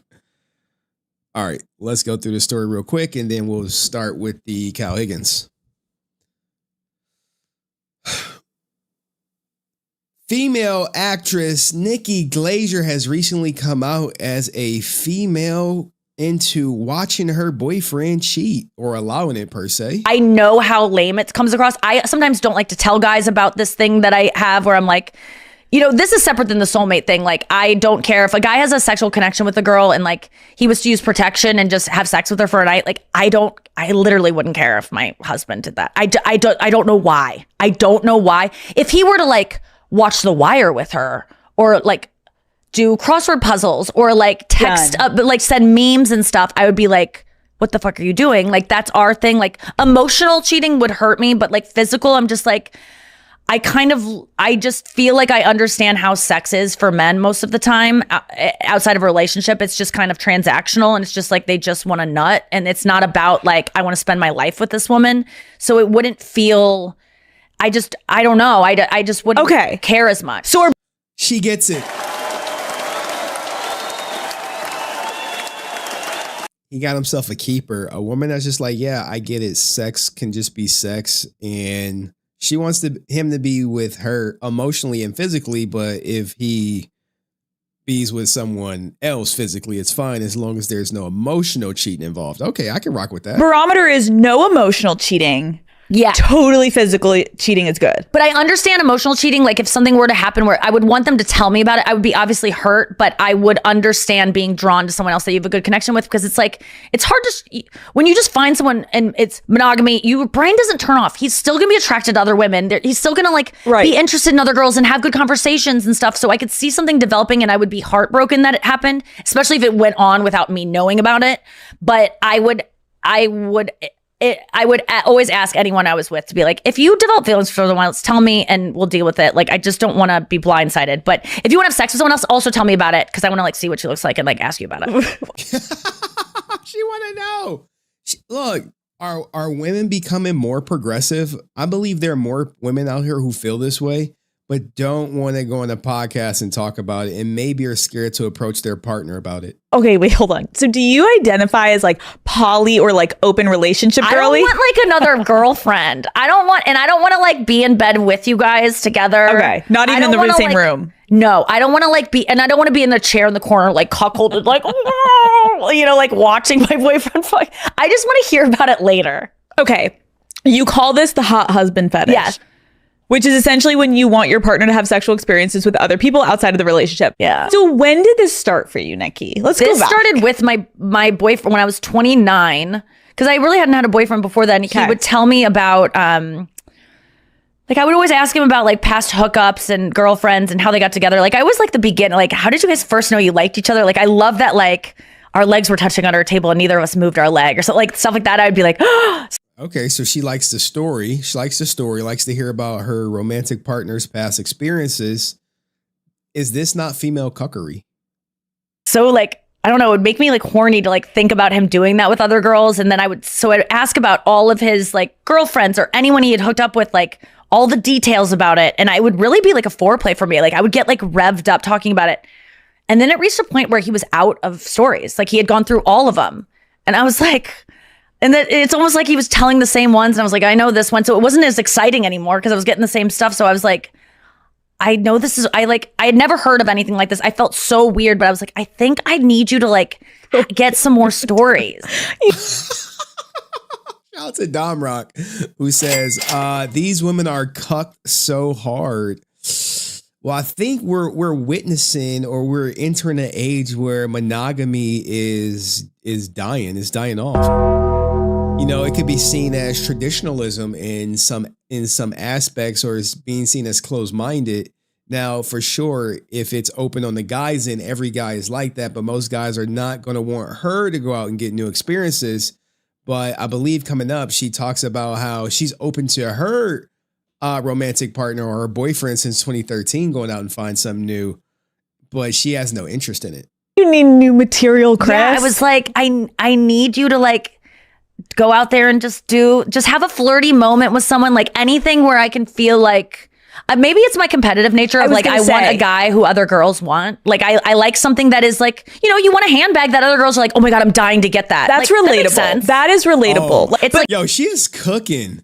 All right, let's go through the story real quick and then we'll start with the Cal Higgins. Female actress Nikki Glaser has recently come out as a female into watching her boyfriend cheat or allowing it per se. I know how lame it comes across. I sometimes don't like to tell guys about this thing that I have where I'm like, you know, this is separate than the soulmate thing. Like, I don't care if a guy has a sexual connection with a girl and like he was to use protection and just have sex with her for a night. Like, I literally wouldn't care if my husband did that. I don't know why. I don't know why. If he were to like watch The Wire with her or like do crossword puzzles or like text up, like send memes and stuff, I would be like, what the fuck are you doing? Like, that's our thing. Like, emotional cheating would hurt me, but like physical, I'm just like, I just feel like I understand how sex is for men most of the time outside of a relationship. It's just kind of transactional, and it's just like they just want a nut, and it's not about like, I want to spend my life with this woman. So it wouldn't feel, I don't know. I just wouldn't care as much. So she gets it. He got himself a keeper, a woman that's just like, yeah, I get it. Sex can just be sex, and she wants him to be with her emotionally and physically. But if he bees with someone else physically, it's fine as long as there's no emotional cheating involved. Okay, I can rock with that. Barometer is no emotional cheating. Yeah. Totally physical cheating is good. But I understand emotional cheating. Like if something were to happen where I would want them to tell me about it, I would be obviously hurt, but I would understand being drawn to someone else that you have a good connection with, because it's like, it's hard to, when you just find someone and it's monogamy, your brain doesn't turn off. He's still gonna be attracted to other women. He's still gonna like be interested in other girls and have good conversations and stuff. So I could see something developing and I would be heartbroken that it happened, especially if it went on without me knowing about it. But I would always ask anyone I was with to be like, if you develop feelings for someone else, tell me and we'll deal with it. Like, I just don't want to be blindsided. But if you want to have sex with someone else, also tell me about it, because I want to like see what she looks like and like ask you about it. She want to know. Look, are women becoming more progressive? I believe there are more women out here who feel this way, but don't want to go on a podcast and talk about it, and maybe are scared to approach their partner about it. Okay, wait, hold on. So do you identify as like poly or like open relationship girly? I don't want like another girlfriend. I don't want to like be in bed with you guys together. Okay, not even in the same room. No, I don't want to like be, and I don't want to be in the chair in the corner like cuckolded, like, you know, like watching my boyfriend fuck. I just want to hear about it later. Okay, you call this the hot husband fetish. Yes. Which is essentially when you want your partner to have sexual experiences with other people outside of the relationship. Yeah. So when did this start for you, Nikki? Let's go back. This started with my boyfriend when I was 29, because I really hadn't had a boyfriend before then. He would tell me about, like I would always ask him about like past hookups and girlfriends and how they got together. Like I was like the beginning, like how did you guys first know you liked each other? Like I love that like our legs were touching on our table and neither of us moved our leg or something, like stuff like that. I'd be like, oh. Okay, so she likes the story. She likes the story, likes to hear about her romantic partner's past experiences. Is this not female cuckery? So like, I don't know, it would make me like horny to like think about him doing that with other girls. And then I'd ask about all of his like girlfriends or anyone he had hooked up with, like all the details about it. And it would really be like a foreplay for me. Like I would get like revved up talking about it. And then it reached a point where he was out of stories. Like he had gone through all of them. And I was like, and that it's almost like he was telling the same ones. And I was like, I know this one. So it wasn't as exciting anymore because I was getting the same stuff. So I was like, I know this is, I had never heard of anything like this. I felt so weird, but I was like, I think I need you to like get some more stories. Shout out to Dom Rock, who says, these women are cucked so hard. Well, I think we're witnessing, or we're entering an age where monogamy is dying off. You know, it could be seen as traditionalism in some aspects, or is being seen as closed-minded. Now, for sure, if it's open on the guys' end, every guy is like that, but most guys are not going to want her to go out and get new experiences. But I believe coming up, she talks about how she's open to her romantic partner or her boyfriend since 2013 going out and find something new, but she has no interest in it. You need new material, Chris. Yeah, I was like, I need you to like go out there and just have a flirty moment with someone, like anything where I can feel like maybe it's my competitive nature of like I want a guy who other girls want. Like I like something that is like, you know, you want a handbag that other girls are like, oh my God, I'm dying to get that. That's like, relatable. That is relatable. It's like, yo, she is cooking.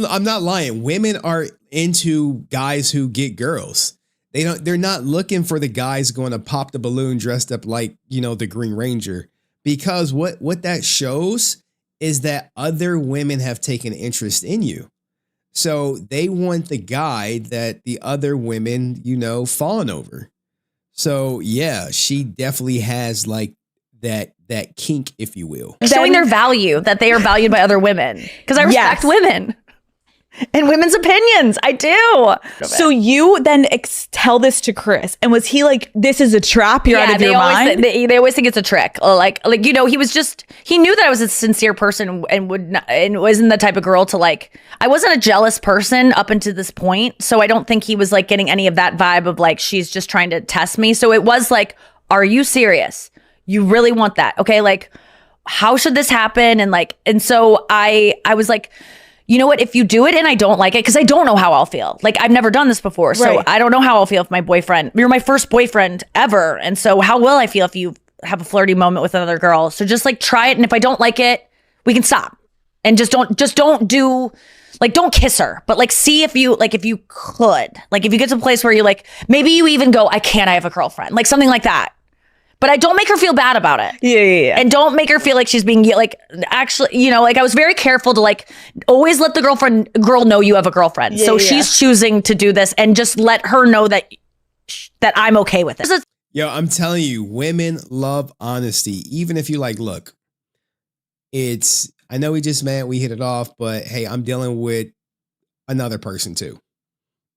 I'm not lying. Women are into guys who get girls. They're not looking for the guys going to pop the balloon dressed up like, you know, the Green Ranger, because what that shows is that other women have taken interest in you. So they want the guy that the other women, you know, fawn over. So yeah, she definitely has like that kink, if you will. Showing their value, that they are valued by other women. Because I respect women. and women's opinions. I do. So you then tell this to Chris, and was he like, "This is a trap? You're out of your mind"? They always think it's a trick. Like he knew that I was a sincere person and would not, and wasn't the type of girl to like. I wasn't a jealous person up until this point, so I don't think he was like getting any of that vibe of like she's just trying to test me. So it was like, are you serious? You really want that? Okay, like how should this happen? And so I was like, you know what, if you do it and I don't like it, because I don't know how I'll feel. Like I've never done this before. So Right. I don't know how I'll feel if you're my first boyfriend ever. And so how will I feel if you have a flirty moment with another girl? So just like try it. And if I don't like it, we can stop. And just don't do, like, don't kiss her, but like, see if you could, like, if you get to a place where you're like, maybe you even go, I have a girlfriend, like something like that. But I don't make her feel bad about it. Yeah. And don't make her feel like she's being like, actually, like I was very careful to like always let the girl know you have a girlfriend. So she's choosing to do this, and just let her know that I'm okay with it. Yo, I'm telling you, women love honesty. Even if you like, look, I know we just met, we hit it off, but hey, I'm dealing with another person too.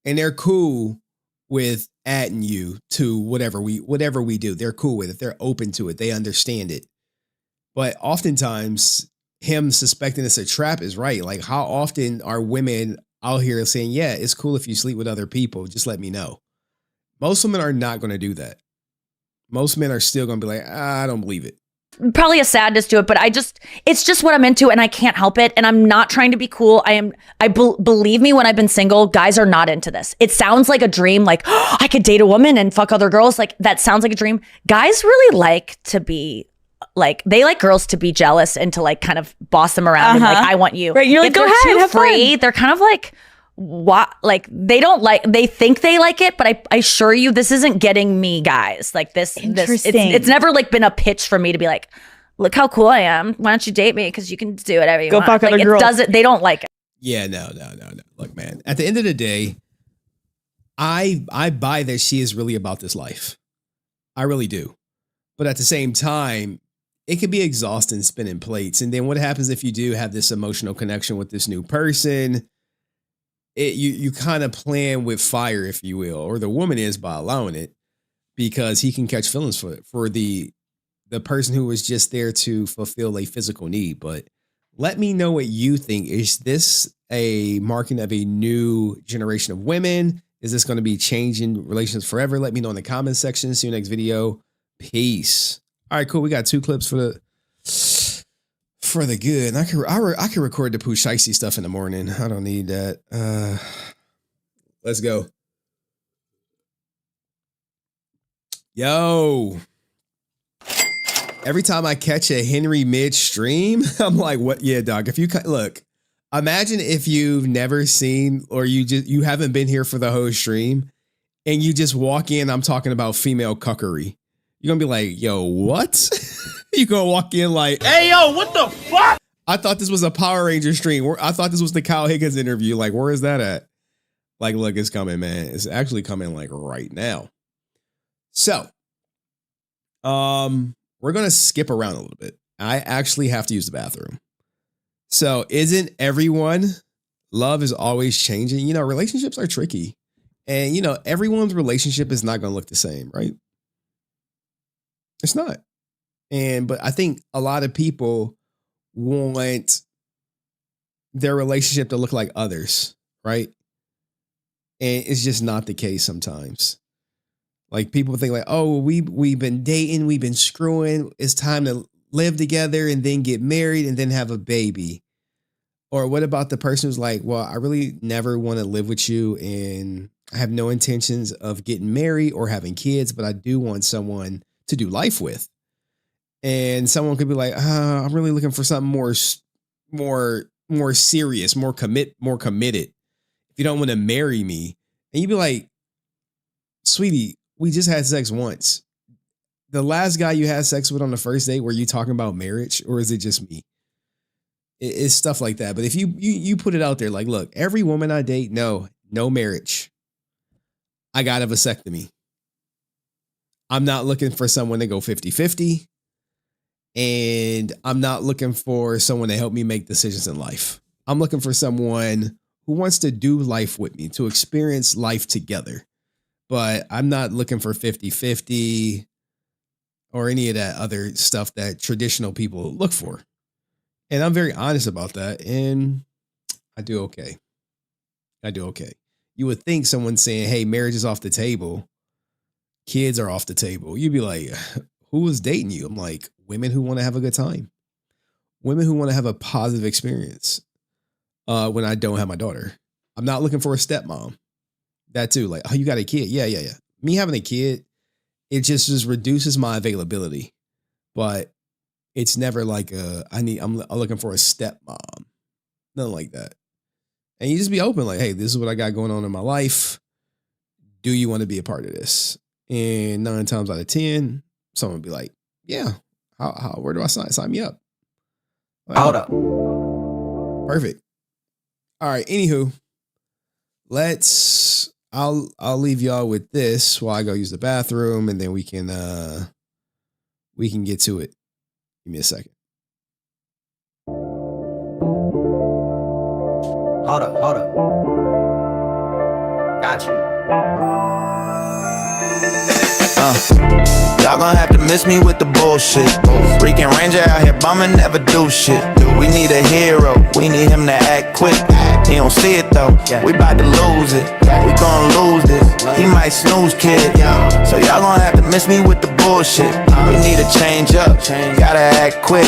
And they're cool with adding you to whatever we do. They're cool with it. They're open to it. They understand it. But oftentimes him suspecting it's a trap is right. Like, how often are women out here saying, yeah, it's cool if you sleep with other people, just let me know. Most women are not going to do that. Most men are still going to be like, I don't believe it. Probably a sadness to it, but it's just what I'm into, and I can't help it. And I'm not trying to be cool. Believe me, when I've been single, guys are not into this. It sounds like a dream. Like, oh, I could date a woman and fuck other girls. Like, that sounds like a dream. Guys really like to be like, they like girls to be jealous and to like kind of boss them around and like, I want you. Right. You're like, if go they're ahead, too have free, fun. they're kind of like, what? Like, they think they like it, but I assure you, this isn't getting me guys. Like Interesting. It's never like been a pitch for me to be like, look how cool I am. Why don't you date me? Because you can do whatever you Go want. fuck Like, other girls. They don't like it. Yeah, no. Look, man, at the end of the day, I buy that she is really about this life. I really do. But at the same time, it can be exhausting spinning plates. And then what happens if you do have this emotional connection with this new person? You kind of playing with fire, if you will, or the woman is by allowing it, because he can catch feelings for the person who was just there to fulfill a physical need. But let me know what you think. Is this a marking of a new generation of women? Is this going to be changing relationships forever? Let me know in the comment section. See you next video. Peace. All right, cool. We got 2 clips for the good. And I can record the Pooh Shiesty stuff in the morning. I don't need that. Let's go. Yo. Every time I catch a Henry midstream, I'm like, what? Yeah, dog. If you look, imagine if you've never seen, or you haven't been here for the whole stream, and you just walk in. I'm talking about female cuckery. You're gonna be like, yo, what? You're gonna walk in like, hey, yo, what the fuck? I thought this was a Power Ranger stream. I thought this was the Kyle Higgins interview. Like, where is that at? Like, look, it's coming, man. It's actually coming like right now. So, we're going to skip around a little bit. I actually have to use the bathroom. So, isn't everyone, love is always changing? Relationships are tricky. And, everyone's relationship is not going to look the same, right? It's not. But I think a lot of people want their relationship to look like others, right? And it's just not the case sometimes. Like, people think like, oh, we've been dating, we've been screwing. It's time to live together and then get married and then have a baby. Or what about the person who's like, well, I really never want to live with you and I have no intentions of getting married or having kids, but I do want someone to do life with. And someone could be like, I'm really looking for something more serious, more committed. If you don't want to marry me, and you'd be like, sweetie, we just had sex once. The last guy you had sex with on the first date, were you talking about marriage, or is it just me? It's stuff like that. But if you put it out there, like, look, every woman I date, no marriage. I got a vasectomy. I'm not looking for someone to go 50-50. And I'm not looking for someone to help me make decisions in life. I'm looking for someone who wants to do life with me, to experience life together. But I'm not looking for 50-50 or any of that other stuff that traditional people look for. And I'm very honest about that. And I do okay. You would think someone saying, hey, marriage is off the table. Kids are off the table. You'd be like, who was dating you? I'm like, women who want to have a good time. Women who want to have a positive experience when I don't have my daughter. I'm not looking for a stepmom. That too. Like, oh, you got a kid. Yeah. Me having a kid, it just reduces my availability. But it's never like I'm looking for a stepmom. Nothing like that. And you just be open, like, hey, this is what I got going on in my life. Do you want to be a part of this? And 9 times out of 10, someone would be like, yeah, where do I sign? Sign me up. Hold up. Perfect. All right. Anywho, I'll leave y'all with this while I go use the bathroom, and then we can get to it. Give me a second. Hold up. Got you. Y'all gon' have to miss me with the bullshit. Freaking Ranger out here bumming, never do shit. We need a hero, we need him to act quick. He don't see it though, we bout to lose it. We gon' lose this, he might snooze, kid. So y'all gon' have to miss me with the bullshit. We need to change up, gotta act quick.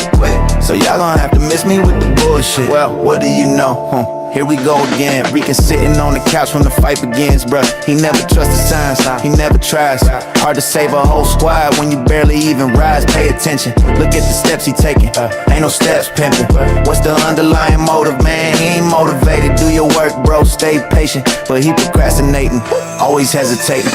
So y'all gon' have to miss me with the bullshit. Well, what do you know? Here we go again, Rican sitting on the couch when the fight begins, bruh. He never trusts the signs, he never tries. Hard to save a whole squad when you barely even rise. Pay attention, look at the steps he taking. Ain't no steps pimping. What's the underlying motive, man? He ain't motivated. Do your work, bro, stay patient. But he procrastinating, always hesitating.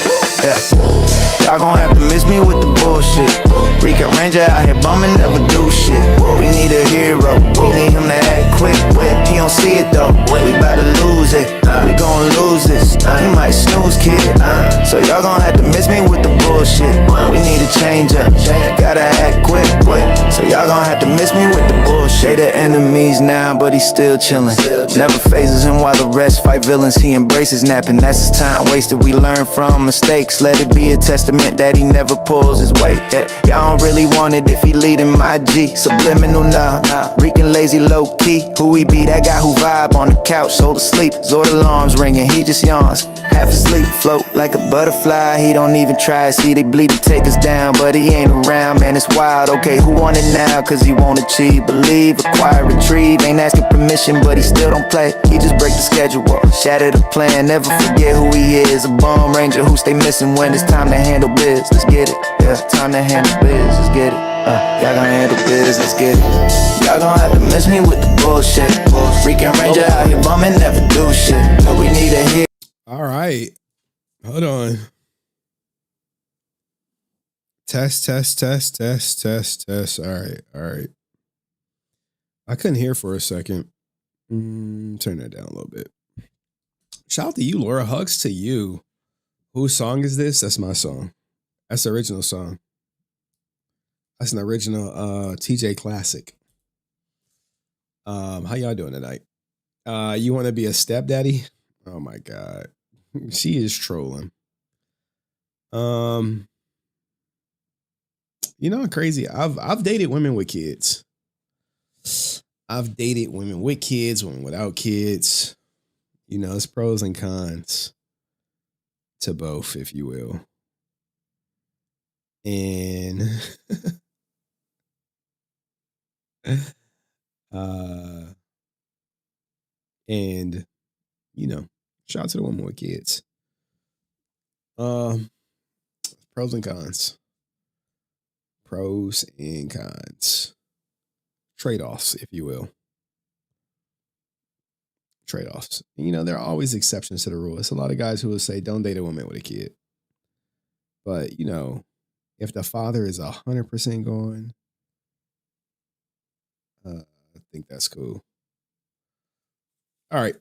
Y'all gon' have to miss me with the bullshit. Rican Ranger out here bumming, never do shit. We need a hero, we need him to act quick. He don't see it though, we bout to lose it. We gon' lose this, he might snooze, kid. So y'all gon' have to miss me with the bullshit. We need to change up, gotta act quick. So y'all gon' have to miss me with the bullshit. They the enemies now, but he's still chillin'. Never phases him while the rest fight villains. He embraces napping, that's his time wasted. We learn from mistakes, let it be a testament that he never pulls his weight. Y'all don't really want it if he leading my G. Subliminal now, Rican lazy low key. Who he be? That guy who vibe on the couch, sold asleep. Zord alarms ringing, he just yawns. Half asleep, float like a butterfly. He don't even try. See they bleed to take us down, but he ain't around. Man, it's wild. Okay, who want it now? Cause he won't achieve. Believe, acquire, retrieve. Ain't asking permission, but he still don't play. He just break the schedule up, shatter the plan. Never forget who he is. A bum ranger who stay missing when it's time to handle biz. Let's get it. Yeah, time to handle biz. Let's get it. Y'all gonna handle biz. Let's get it. Y'all gonna have to miss me with the bullshit. Freaking Ranger out here bumming, never do shit. We need a hit. All right. Hold on. Test. All right. I couldn't hear for a second. Turn that down a little bit. Shout out to you, Laura. Hugs to you. Whose song is this? That's my song. That's the original song. That's an original TJ classic. How y'all doing tonight? You want to be a stepdaddy? Oh my God. She is trolling. You know, crazy. I've dated women with kids. I've dated women with kids, women without kids. You know, it's pros and cons to both, if you will. And and you know, shout out to the women with kids. Pros and cons. Pros and cons. Trade-offs, if you will. Trade-offs. You know, there are always exceptions to the rule. It's a lot of guys who will say, don't date a woman with a kid. But, you know, if the father is 100% gone, I think that's cool. All right.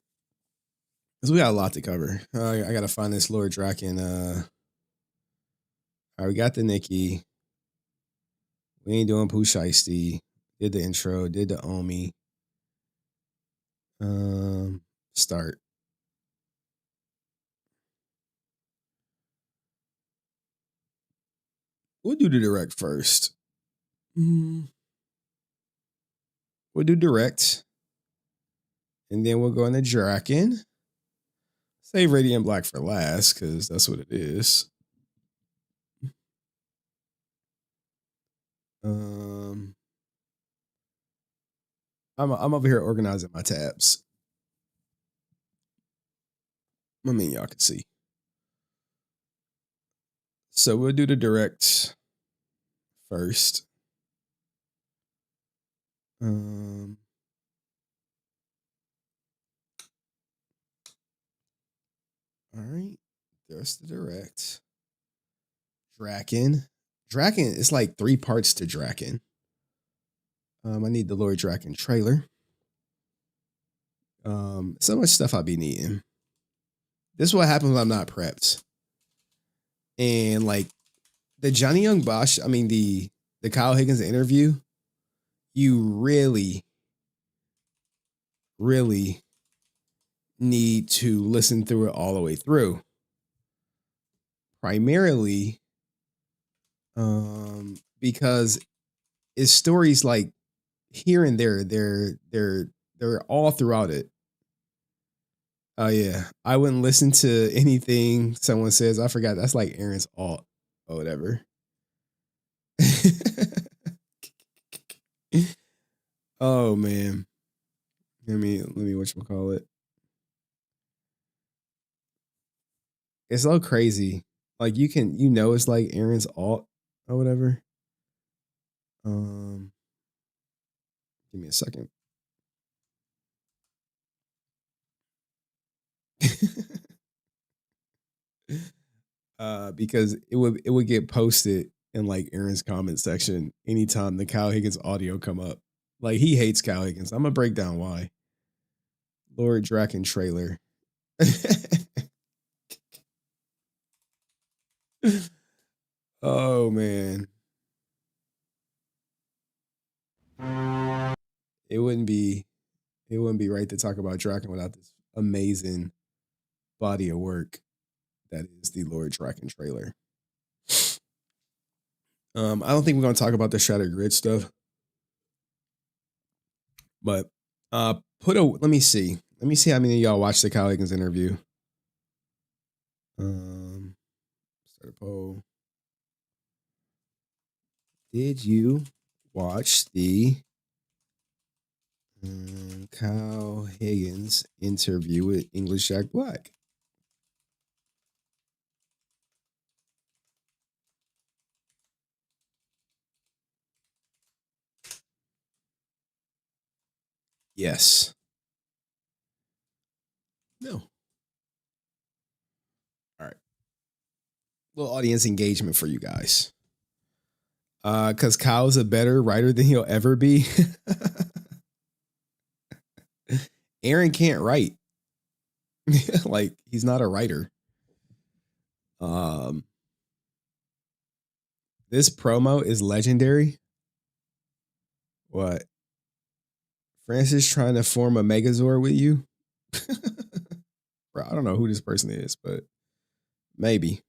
So we got a lot to cover. I got to find this Lord Drakkon. All right, we got the Nikki. We ain't doing Pooh Shiesty. Did the intro. Did the Omi. Start. We'll do the direct first. We'll do direct. And then we'll go into Drakkon. Save Radiant Black for last, because that's what it is. I'm over here organizing my tabs. I mean, y'all can see. So we'll do the direct first. All right, there's the direct. Drakkon. Drakkon, it's like 3 parts to Drakkon. I need the Lord Drakkon trailer. So much stuff I'll be needing. This is what happens when I'm not prepped. And like the Johnny Young Bosch, I mean the Kyle Higgins interview, you really, really need to listen through it all the way through. Primarily, because it's stories like here and there, they're all throughout it. Oh yeah, I wouldn't listen to anything someone says. I forgot that's like Aaron's alt or whatever. Oh man, let me whatchamacallit. It's so crazy. Like it's like Aaron's alt or whatever. Give me a second. Because it would get posted in like Aaron's comment section anytime the Kyle Higgins audio come up. Like he hates Kyle Higgins. I'm gonna break down why. Lord Drakkon trailer. Oh man. It wouldn't be right to talk about Drakkon without this amazing body of work that is the Lord Drakkon trailer. I don't think we're gonna talk about the Shattered Grid stuff. But let me see. Let me see how many of y'all watched the Kyle Higgins interview. Start a poll. Did you watch the Kyle Higgins interview with English Jack Black? Yes. No. All right. Little audience engagement for you guys. Because Kyle's a better writer than he'll ever be. Aaron can't write. Like, he's not a writer. This promo is legendary. What? Francis trying to form a Megazord with you? Bro, I don't know who this person is, but maybe.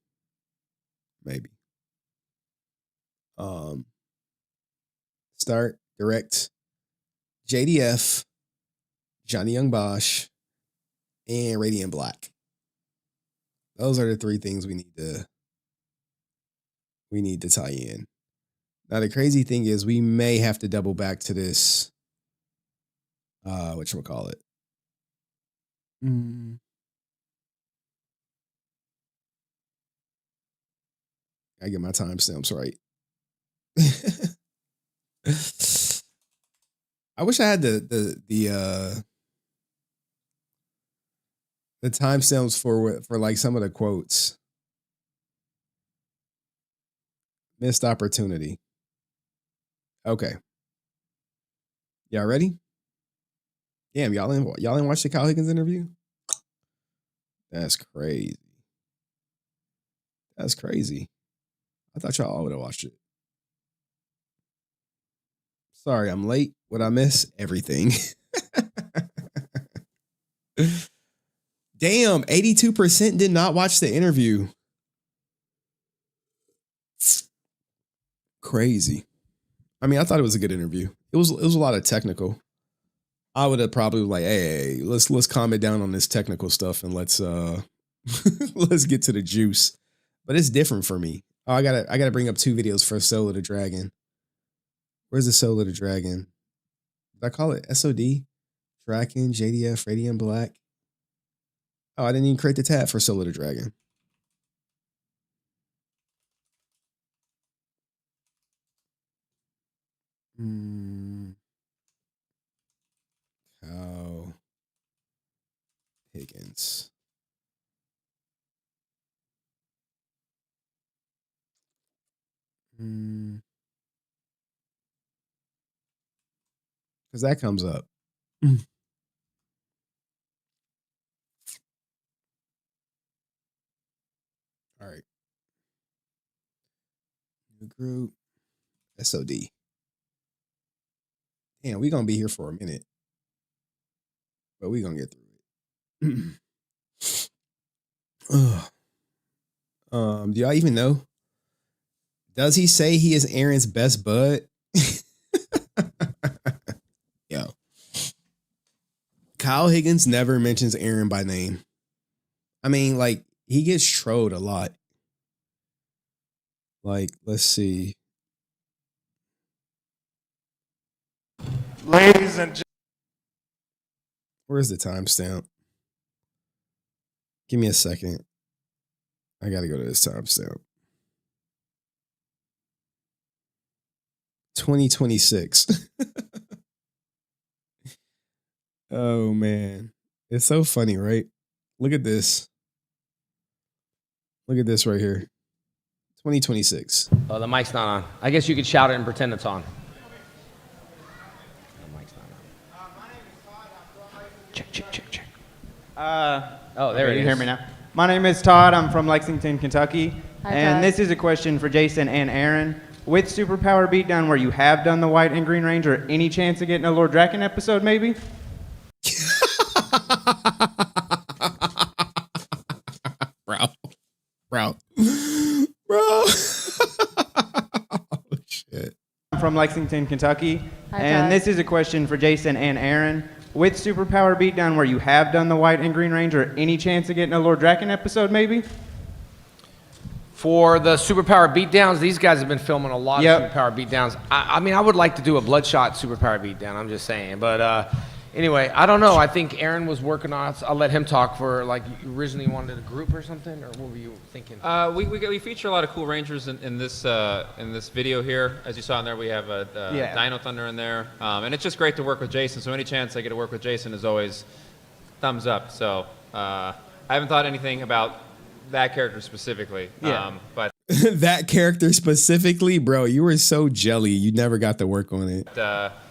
Start, direct, JDF, Johnny Young Bosch, and Radiant Black. Those are the 3 things we need to tie in. Now the crazy thing is we may have to double back to this whatchamacallit. I get my timestamps right. I wish I had the timestamps for like some of the quotes. Missed opportunity. Okay. Y'all ready? Damn, y'all didn't watch the Kyle Higgins interview? That's crazy. That's crazy. I thought y'all all would have watched it. Sorry, I'm late. What I miss? Everything. Damn, 82% did not watch the interview. crazy. I mean, I thought it was a good interview. It was a lot of technical. I would have probably like, hey, let's calm it down on this technical stuff and let's let's get to the juice. But it's different for me. Oh, I gotta bring up 2 videos for Soul of the Dragon. Where's the Soul of the Dragon? Did I call it SOD? Drakkon, JDF, Radiant Black. Oh, I didn't even create the tab for Soul of the Dragon. Oh, Higgins. Because that comes up. All right. New group. SOD. Damn, we're going to be here for a minute. But we're going to get through it. Do y'all even know? Does he say he is Aaron's best bud? Yo. Kyle Higgins never mentions Aaron by name. I mean, like, he gets trolled a lot. Like, let's see. Ladies and gentlemen. Where's the timestamp? Give me a second. I got to go to this timestamp. 2026. Oh, man. It's so funny, right? Look at this. Look at this right here. 2026. Oh, the mic's not on. I guess you could shout it and pretend it's on. The mic's not on. Check. Oh, there it is. You hear me now? My name is Todd. I'm from Lexington, Kentucky. Hi, and Todd. this is a question for Jason and Aaron. With Superpower Beatdown, where you have done the White and Green Ranger, any chance of getting a Lord Drakkon episode, maybe? Bro. Oh, shit. I'm from Lexington, Kentucky. Hi, and Todd. this is a question for Jason and Aaron. With Superpower Beatdown, where you have done the White and Green Ranger, any chance of getting a Lord Drakkon episode, maybe? For the Superpower Beatdowns, these guys have been filming a lot of Superpower Beatdowns. I mean, I would like to do a Bloodshot Superpower Beatdown, I'm just saying. But anyway, I don't know. I think Aaron was working on it. I'll let him talk for, like, you originally wanted a group or something? Or what were you thinking? We feature a lot of cool Rangers in this video here. As you saw in there, we have a Dino Thunder in there. And it's just great to work with Jason. So any chance I get to work with Jason is always thumbs up. So I haven't thought anything about that character specifically. But That character specifically, bro, you were so jelly. You never got to work on it.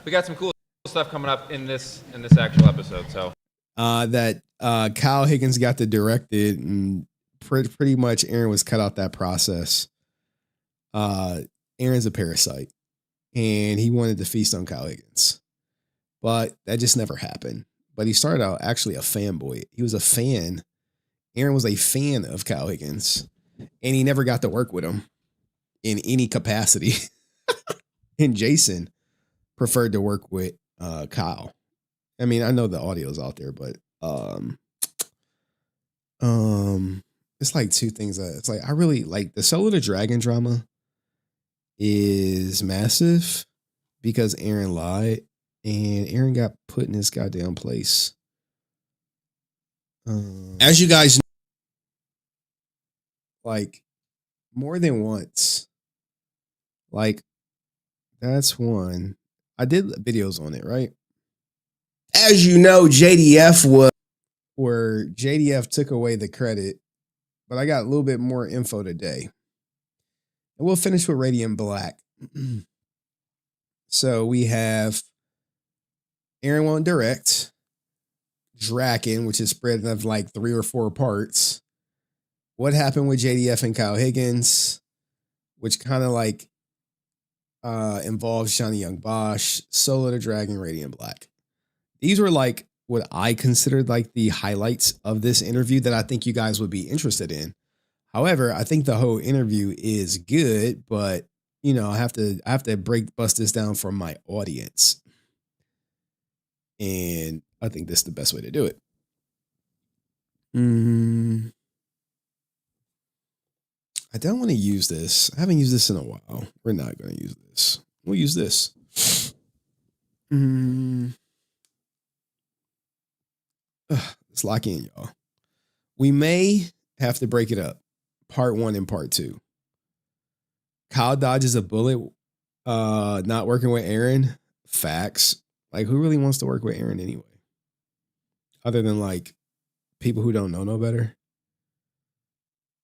we got some cool stuff coming up in this actual episode. So That Kyle Higgins got to direct it, and pretty much Aaron was cut out that process. Aaron's a parasite, and he wanted to feast on Kyle Higgins, but that just never happened. But he started out actually a fanboy. He was a fan. Aaron was a fan of Kyle Higgins, and he never got to work with him in any capacity. And Jason preferred to work with Kyle. I mean, I know the audio's out there, but it's like 2 things that it's like I really like. The Soul of the Dragon drama is massive because Aaron lied, and Aaron got put in his goddamn place. As you guys know, like more than once, like that's one. I did videos on it, right? As you know, JDF was where JDF took away the credit, but I got a little bit more info today. And we'll finish with Radiant Black. So we have Aaron won't direct, Drakkon, which is spread of like 3 or 4 parts. What happened with JDF and Kyle Higgins, which kind of like involves Johnny Young Bosch, Soul of the Dragon, Radiant Black. These were like what I considered like the highlights of this interview that I think you guys would be interested in. However, I think the whole interview is good, but you know, I have to bust this down for my audience. And I think this is the best way to do it. I don't want to use this. I haven't used this in a while. We're not going to use this. We'll use this. Let's lock in, y'all. We may have to break it up. Part 1 and part 2. Kyle dodges a bullet not working with Aaron. Facts. Like, who really wants to work with Aaron anyway? Other than, like, people who don't know no better.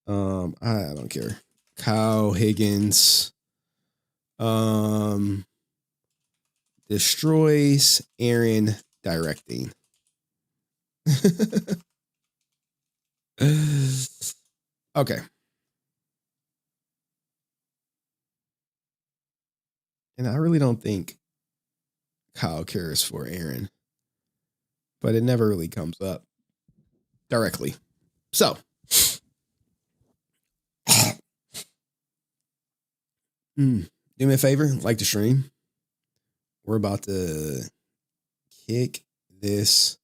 I don't care. Kyle Higgins destroys Aaron directing. Okay. And I really don't think Kyle cares for Aaron, but it never really comes up directly. So, do me a favor, like the stream. We're about to kick this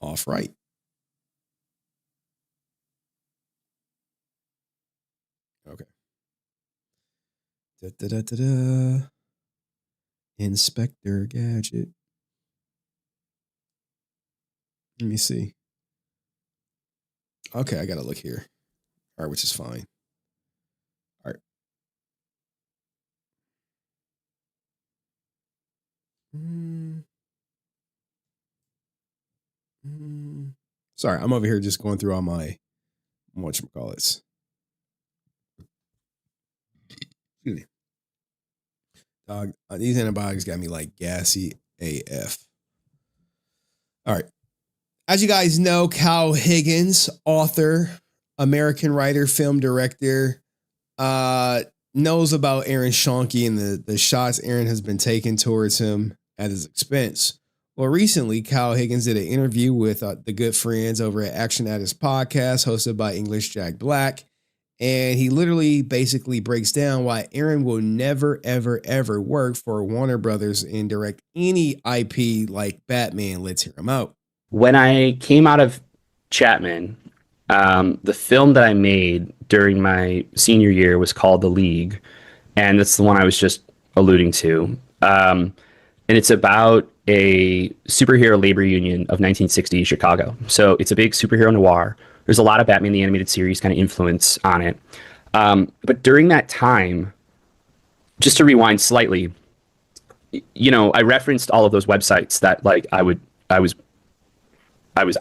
off right. Okay. Inspector Gadget. Let me see. Okay, I gotta look here. All right, which is fine. All right. Sorry, I'm over here just going through all my whatchamacallits. Excuse me. Dog, these antibiotics got me like gassy AF. All right. As you guys know, Kyle Higgins, author, American writer, film director, knows about Aaron Schoenke and the shots Aaron has been taking towards him at his expense. Well, recently, Kyle Higgins did an interview with the good friends over at Action Addicts podcast, hosted by English Jack Black. And he literally basically breaks down why Aaron will never, ever, ever work for Warner Brothers and direct any IP like Batman. Let's hear him out. When I came out of Chapman, the film that I made during my senior year was called The League. And that's the one I was just alluding to. And it's about a superhero labor union of 1960 Chicago. So it's a big superhero noir. There's a lot of Batman the Animated Series kind of influence on it. But during that time, just to rewind slightly, you know, I referenced all of those websites that like I was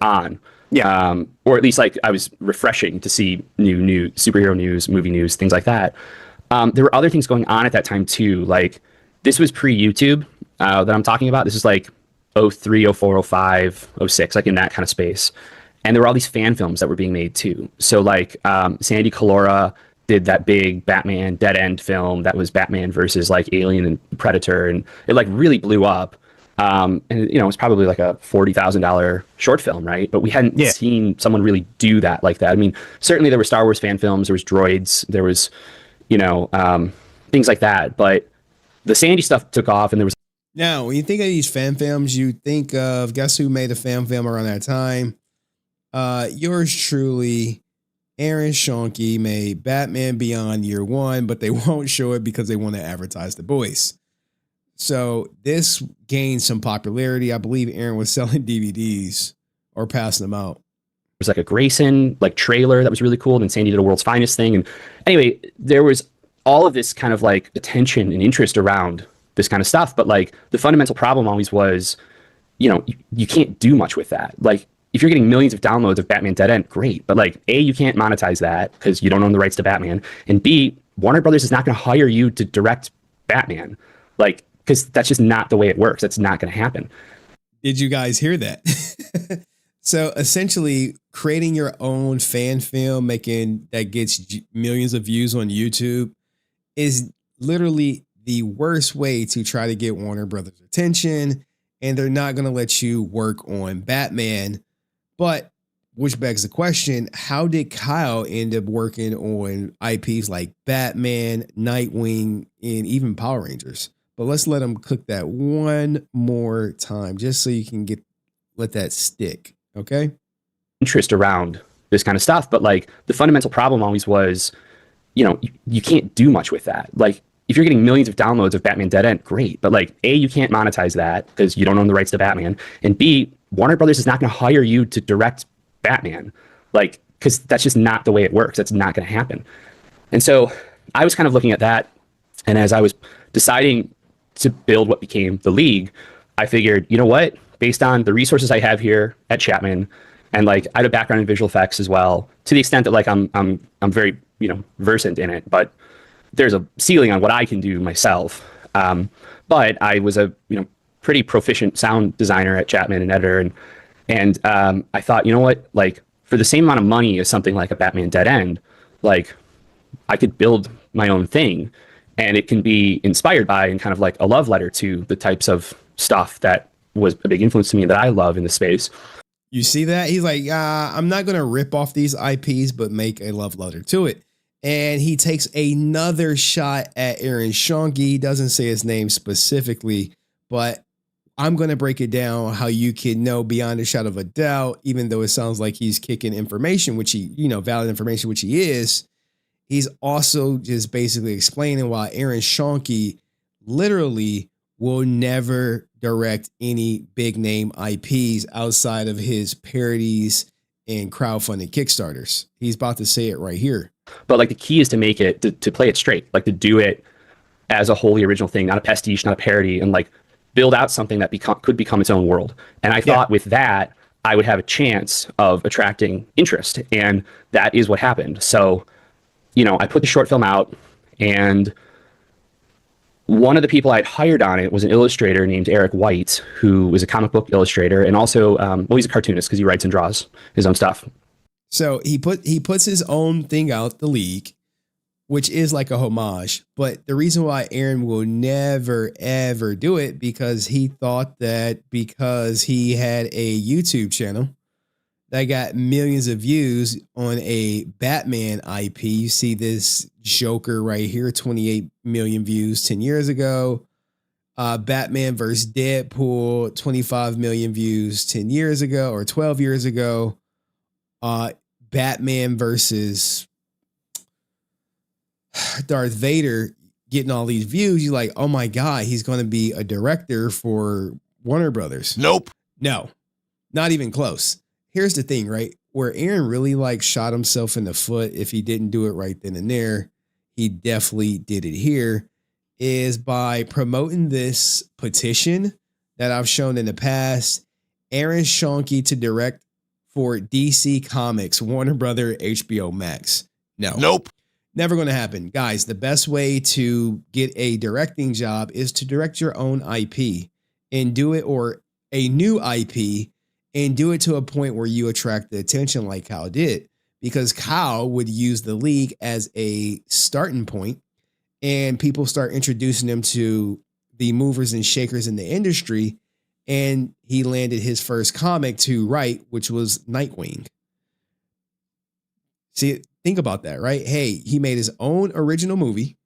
on. Yeah. Or at least like I was refreshing to see new superhero news, movie news, things like that. There were other things going on at that time too. Like this was pre-YouTube that I'm talking about. This is like 03, 04, 05, 06, like in that kind of space. And there were all these fan films that were being made too. So like Sandy Calora did that big Batman Dead End film that was Batman versus like Alien and Predator, and it like really blew up. And you know, it was probably like a $40,000 short film, right? But we hadn't seen someone really do that like that. I mean, certainly there were Star Wars fan films, there was Droids, there was, you know, things like that. But the Sandy stuff took off, and there was. Now, when you think of these fan films, you think of, guess who made a fan film around that time? Yours truly, Aaron Schoenke, made Batman Beyond Year One, but they won't show it because they want to advertise The Boys. So this gained some popularity. I believe Aaron was selling DVDs or passing them out. There was like a Grayson like trailer that was really cool. And Sandy did a World's Finest thing. And anyway, there was all of this kind of like attention and interest around this kind of stuff. But like the fundamental problem always was, you know, you can't do much with that. Like if you're getting millions of downloads of Batman Dead End, great. But like A, you can't monetize that because you don't own the rights to Batman. And B, Warner Brothers is not going to hire you to direct Batman. Like, because that's just not the way it works. That's not going to happen. Did you guys hear that? So essentially creating your own fan film, making that gets millions of views on YouTube is literally the worst way to try to get Warner Brothers attention. And they're not going to let you work on Batman. But which begs the question, how did Kyle end up working on IPs like Batman, Nightwing, and even Power Rangers? But let's let him cook that one more time just so you can let that stick. Okay. Interest around this kind of stuff. But like the fundamental problem always was, you can't do much with that. Like if you're getting millions of downloads of Batman Dead End, great. But like A, you can't monetize that because you don't own the rights to Batman. And B, Warner Brothers is not going to hire you to direct Batman. Like, because that's just not the way it works. That's not going to happen. And so I was kind of looking at that. And as I was deciding to build what became the League, I figured, you know what? Based on the resources I have here at Chapman, and like I had a background in visual effects as well, to the extent that like I'm very versant in it, but there's a ceiling on what I can do myself. But I was a pretty proficient sound designer at Chapman and editor, and I thought, you know what, like for the same amount of money as something like a Batman Dead End, like I could build my own thing, and it can be inspired by and kind of like a love letter to the types of stuff that was a big influence to me that I love in the space. You see that? He's like, I'm not going to rip off these IPs, but make a love letter to it. And he takes another shot at Aaron Schoenke. He doesn't say his name specifically, but I'm going to break it down how you can know beyond a shadow of a doubt, even though it sounds like he's kicking information, which he, valid information, which he is. He's also just basically explaining why Aaron Schoenke literally will never direct any big name IPs outside of his parodies and crowdfunding Kickstarters. He's about to say it right here. But like the key is to make it, to play it straight, like to do it as a wholly original thing, not a pastiche, not a parody, and like build out something that could become its own world. And I thought with that, I would have a chance of attracting interest. And that is what happened. So, I put the short film out, and one of the people I'd hired on it was an illustrator named Eric White, who was a comic book illustrator and also, he's a cartoonist because he writes and draws his own stuff. So he puts his own thing out, the League, which is like a homage. But the reason why Aaron will never, ever do it, because he thought that because he had a YouTube channel that got millions of views on a Batman IP. You see this Joker right here, 28 million views 10 years ago. Batman versus Deadpool, 25 million views 10 years ago or 12 years ago. Batman versus Darth Vader getting all these views. You're like, oh my God, he's going to be a director for Warner Brothers. Nope. No, not even close. Here's the thing, right? Where Aaron really shot himself in the foot if he didn't do it right then and there, he definitely did it here, is by promoting this petition that I've shown in the past, Aaron Schoenke to direct for DC Comics, Warner Brother, HBO Max. No. Nope. Never going to happen. Guys, the best way to get a directing job is to direct your own IP and do it, or a new IP, and do it to a point where you attract the attention like Kyle did, because Kyle would use the League as a starting point, and people start introducing him to the movers and shakers in the industry. And he landed his first comic to write, which was Nightwing. See, think about that, right? Hey, he made his own original movie,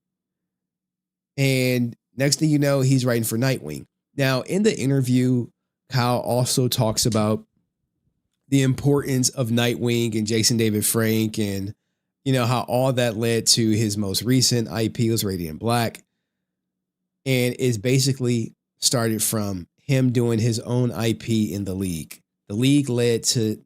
and next thing you know, he's writing for Nightwing. Now, in the interview, Kyle also talks about the importance of Nightwing and Jason David Frank, and how all that led to his most recent IP was Radiant Black, and is basically started from him doing his own IP in the League. The League led to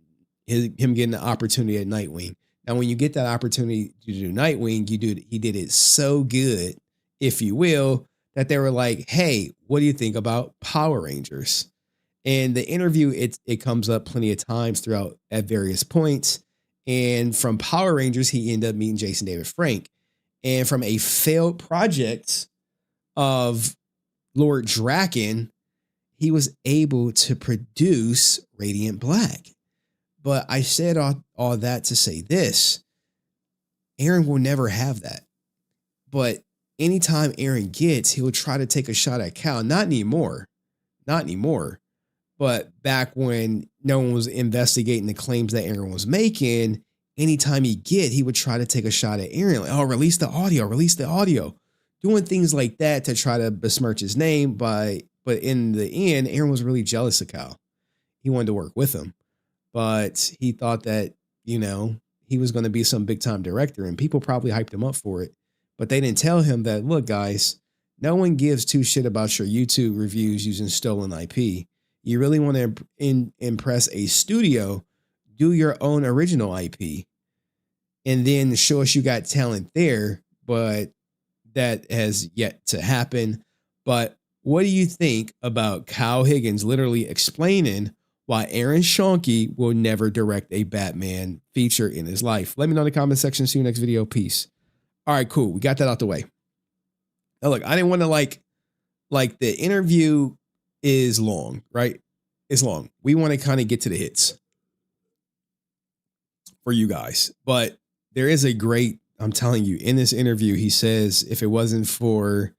him getting the opportunity at Nightwing. Now, when you get that opportunity to do Nightwing, he did it so good, if you will, that they were like, hey, what do you think about Power Rangers? And the interview, it comes up plenty of times throughout at various points. And from Power Rangers, he ended up meeting Jason David Frank. And from a failed project of Lord Drakkon, he was able to produce Radiant Black. But I said all that to say this: Aaron will never have that. But anytime Aaron gets, he will try to take a shot at Cal. Not anymore. But back when no one was investigating the claims that Aaron was making, anytime he would try to take a shot at Aaron, like, oh, release the audio, doing things like that to try to besmirch his name. But in the end, Aaron was really jealous of Kyle. He wanted to work with him, but he thought that, he was going to be some big time director, and people probably hyped him up for it. But they didn't tell him that, look, guys, no one gives two shit about your YouTube reviews using stolen IP. You really want to impress a studio, do your own original IP, and then show us you got talent there. But that has yet to happen. But what do you think about Kyle Higgins literally explaining why Aaron Schoenke will never direct a Batman feature in his life? Let me know in the comment section. See you next video. Peace. All right, cool. We got that out the way. Now, look, I didn't want to like the interview is long, right? It's long. We want to kind of get to the hits for you guys. But there is a great, I'm telling you, in this interview, he says if it wasn't for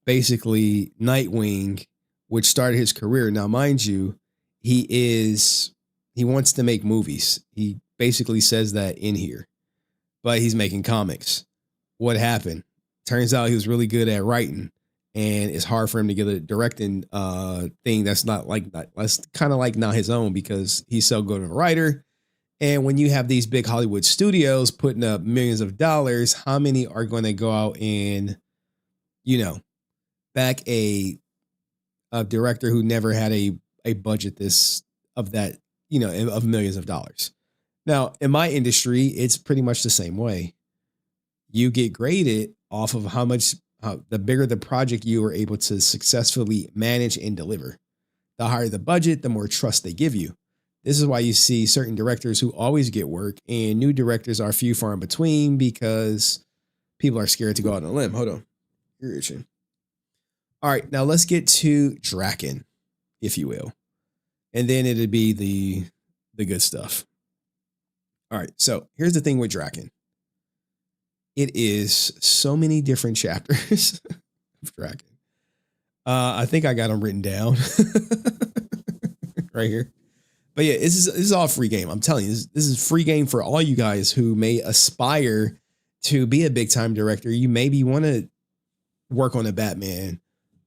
basically Nightwing, which started his career. Now, mind you, he wants to make movies. He basically says that in here, but he's making comics. What happened? Turns out he was really good at writing, and it's hard for him to get a directing thing that's that's kind of like not his own, because he's so good of a writer. And when you have these big Hollywood studios putting up millions of dollars, how many are going to go out and, back a director who never had a budget of millions of dollars? Now, in my industry, it's pretty much the same way. You get graded off of how the bigger the project you are able to successfully manage and deliver. The higher the budget, the more trust they give you. This is why you see certain directors who always get work, and new directors are few far in between because people are scared to go out on a limb. Hold on. You're itching. All right, now let's get to Drakkon, if you will. And then it'd be the good stuff. All right, so here's the thing with Drakkon. It is so many different chapters of Drakkon. I think I got them written down right here. But yeah, this is all free game. I'm telling you, this is free game for all you guys who may aspire to be a big time director. You maybe want to work on a Batman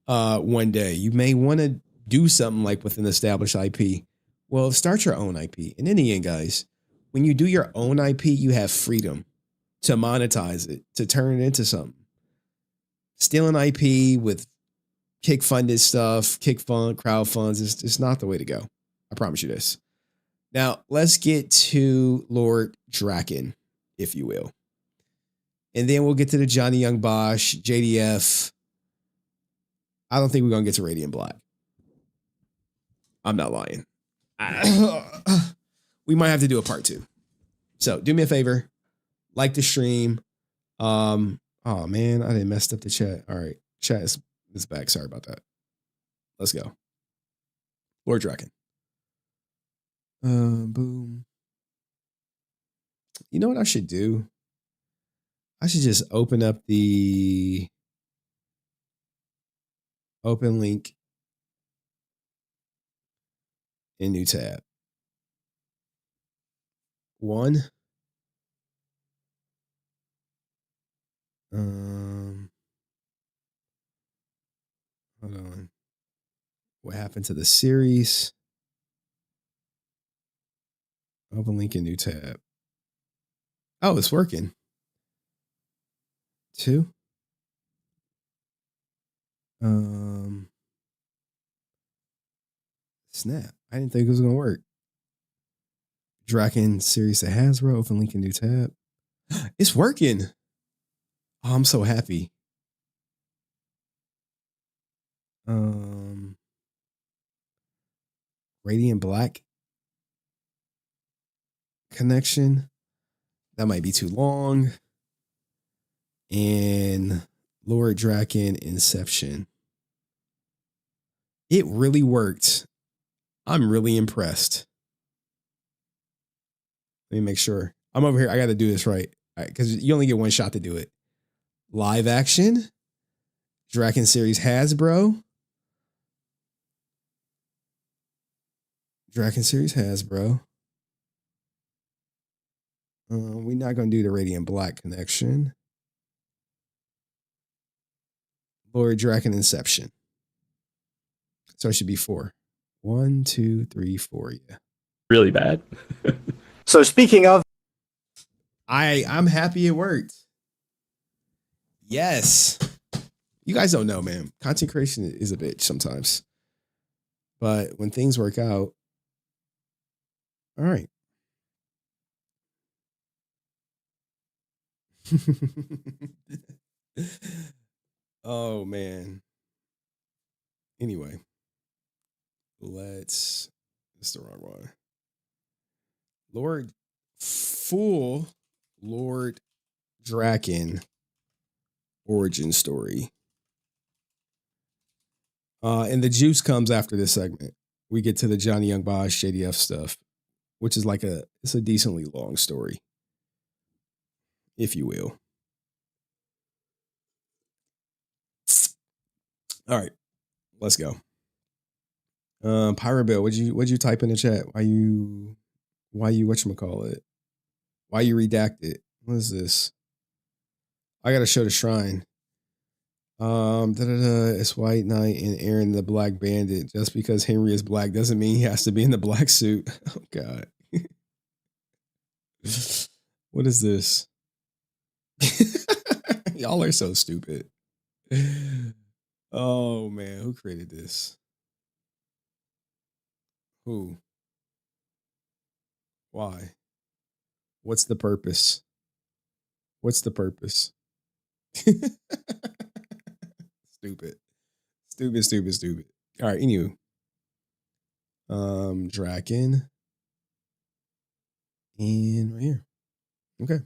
one day. You may want to do something like with an established IP. Well, start your own IP. And in the end, guys, when you do your own IP, you have freedom to monetize it, to turn it into something. Stealing IP with kick-funded stuff, crowd funds, is not the way to go. I promise you this. Now, let's get to Lord Drakkon, if you will. And then we'll get to the Johnny Young Bosch, JDF. I don't think we're going to get to Radiant Black. I'm not lying. We might have to do a part 2. So do me a favor. Like the stream. Oh man, I didn't messed up the chat. All right. Chat is back. Sorry about that. Let's go. Lord Drakkon. Boom. You know what I should do? I should just open up the open link in new tab. One. Hold on. What happened to the series? Open link in new tab. Oh, it's working. 2. Snap. I didn't think it was gonna work. Drakkon series to Hasbro. Open link in new tab. It's working. Oh, I'm so happy. Radiant Black connection. That might be too long. And Lord Drakkon Inception. It really worked. I'm really impressed. Let me make sure. I'm over here. I got to do this right. Because you only get one shot to do it. Live action. Drakkon series Hasbro. Drakkon series has, bro. We're not gonna do the Radiant Black connection. Lord Drakkon Inception. So it should be 4. 1, 2, 3, 4. Yeah. Really bad. So speaking of, I'm happy it worked. Yes. You guys don't know, man. Content creation is a bitch sometimes. But when things work out, all right. Oh, man. Anyway. It's the wrong one. Lord Drakkon origin story. And the juice comes after this segment. We get to the Johnny Young Bosch JDF stuff, which is like it's a decently long story, if you will. All right, let's go. Pirate Bill, what'd you type in the chat? Why you whatchamacallit? Why you redact it? What is this? I gotta show the shrine. It's White Knight and Aaron the Black Bandit. Just because Henry is black doesn't mean he has to be in the black suit. Oh God. What is this? Y'all are so stupid. Oh man, who created this? Who? Why? What's the purpose? What's the purpose? Stupid. All right, anywho. Drakkon. And right here. Okay.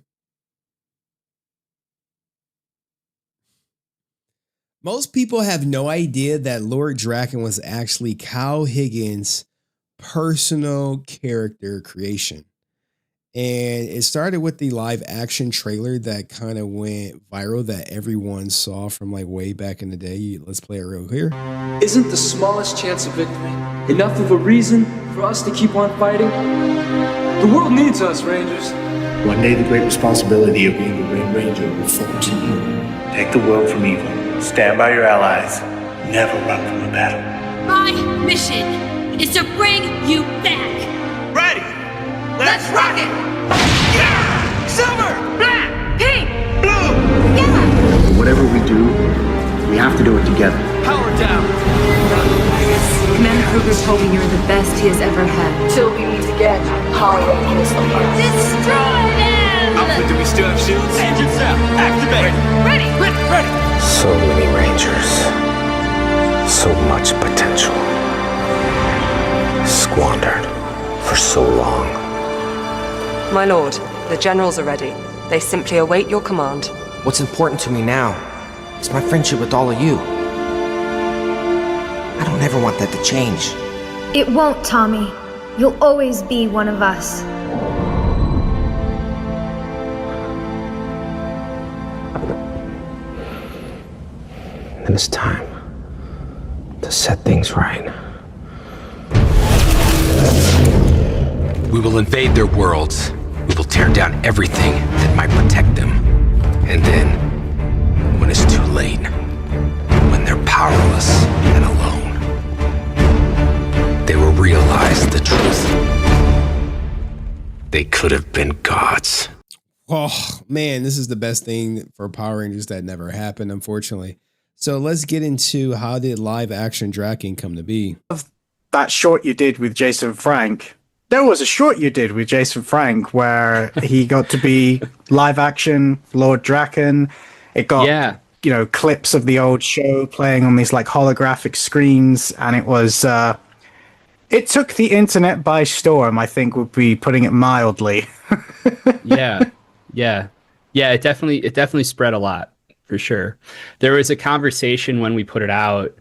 Most people have no idea that Lord Drakkon was actually Kyle Higgins' personal character creation. And it started with the live action trailer that kind of went viral that everyone saw from like way back in the day. Let's play it real here. Isn't the smallest chance of victory enough of a reason for us to keep on fighting? The world needs us, Rangers. One day the great responsibility of being a Red Ranger will fall to you. Take the world from evil. Stand by your allies. Never run from a battle. My mission is to bring you back. Ready! Let's rock it! Yeah! Silver! Black! Pink! Blue! Yeah! Whatever we do, we have to do it together. Power down! Commander Kruger's told me you're the best he has ever had. Till we meet again, Power Rangers. Destroy them! Do we still have shields? Engines out! Activate! Ready! Ready! So many Rangers. So much potential. Squandered for so long. My lord, the generals are ready. They simply await your command. What's important to me now is my friendship with all of you. I don't ever want that to change. It won't, Tommy. You'll always be one of us. And it's time to set things right. We will invade their worlds. We will tear down everything that might protect them. And then, when it's too late, when they're powerless and alone, they will realize the truth. They could have been gods. Oh, man, this is the best thing for Power Rangers that never happened, unfortunately. So let's get into how did live action Drakkon come to be? That short you did with Jason Frank. There was a short you did with Jason Frank where he got to be live action Lord Drakkon. It got clips of the old show playing on these like holographic screens, and it was it took the internet by storm, I think would be putting it mildly. Yeah. It definitely spread a lot, for sure. There was a conversation when we put it out,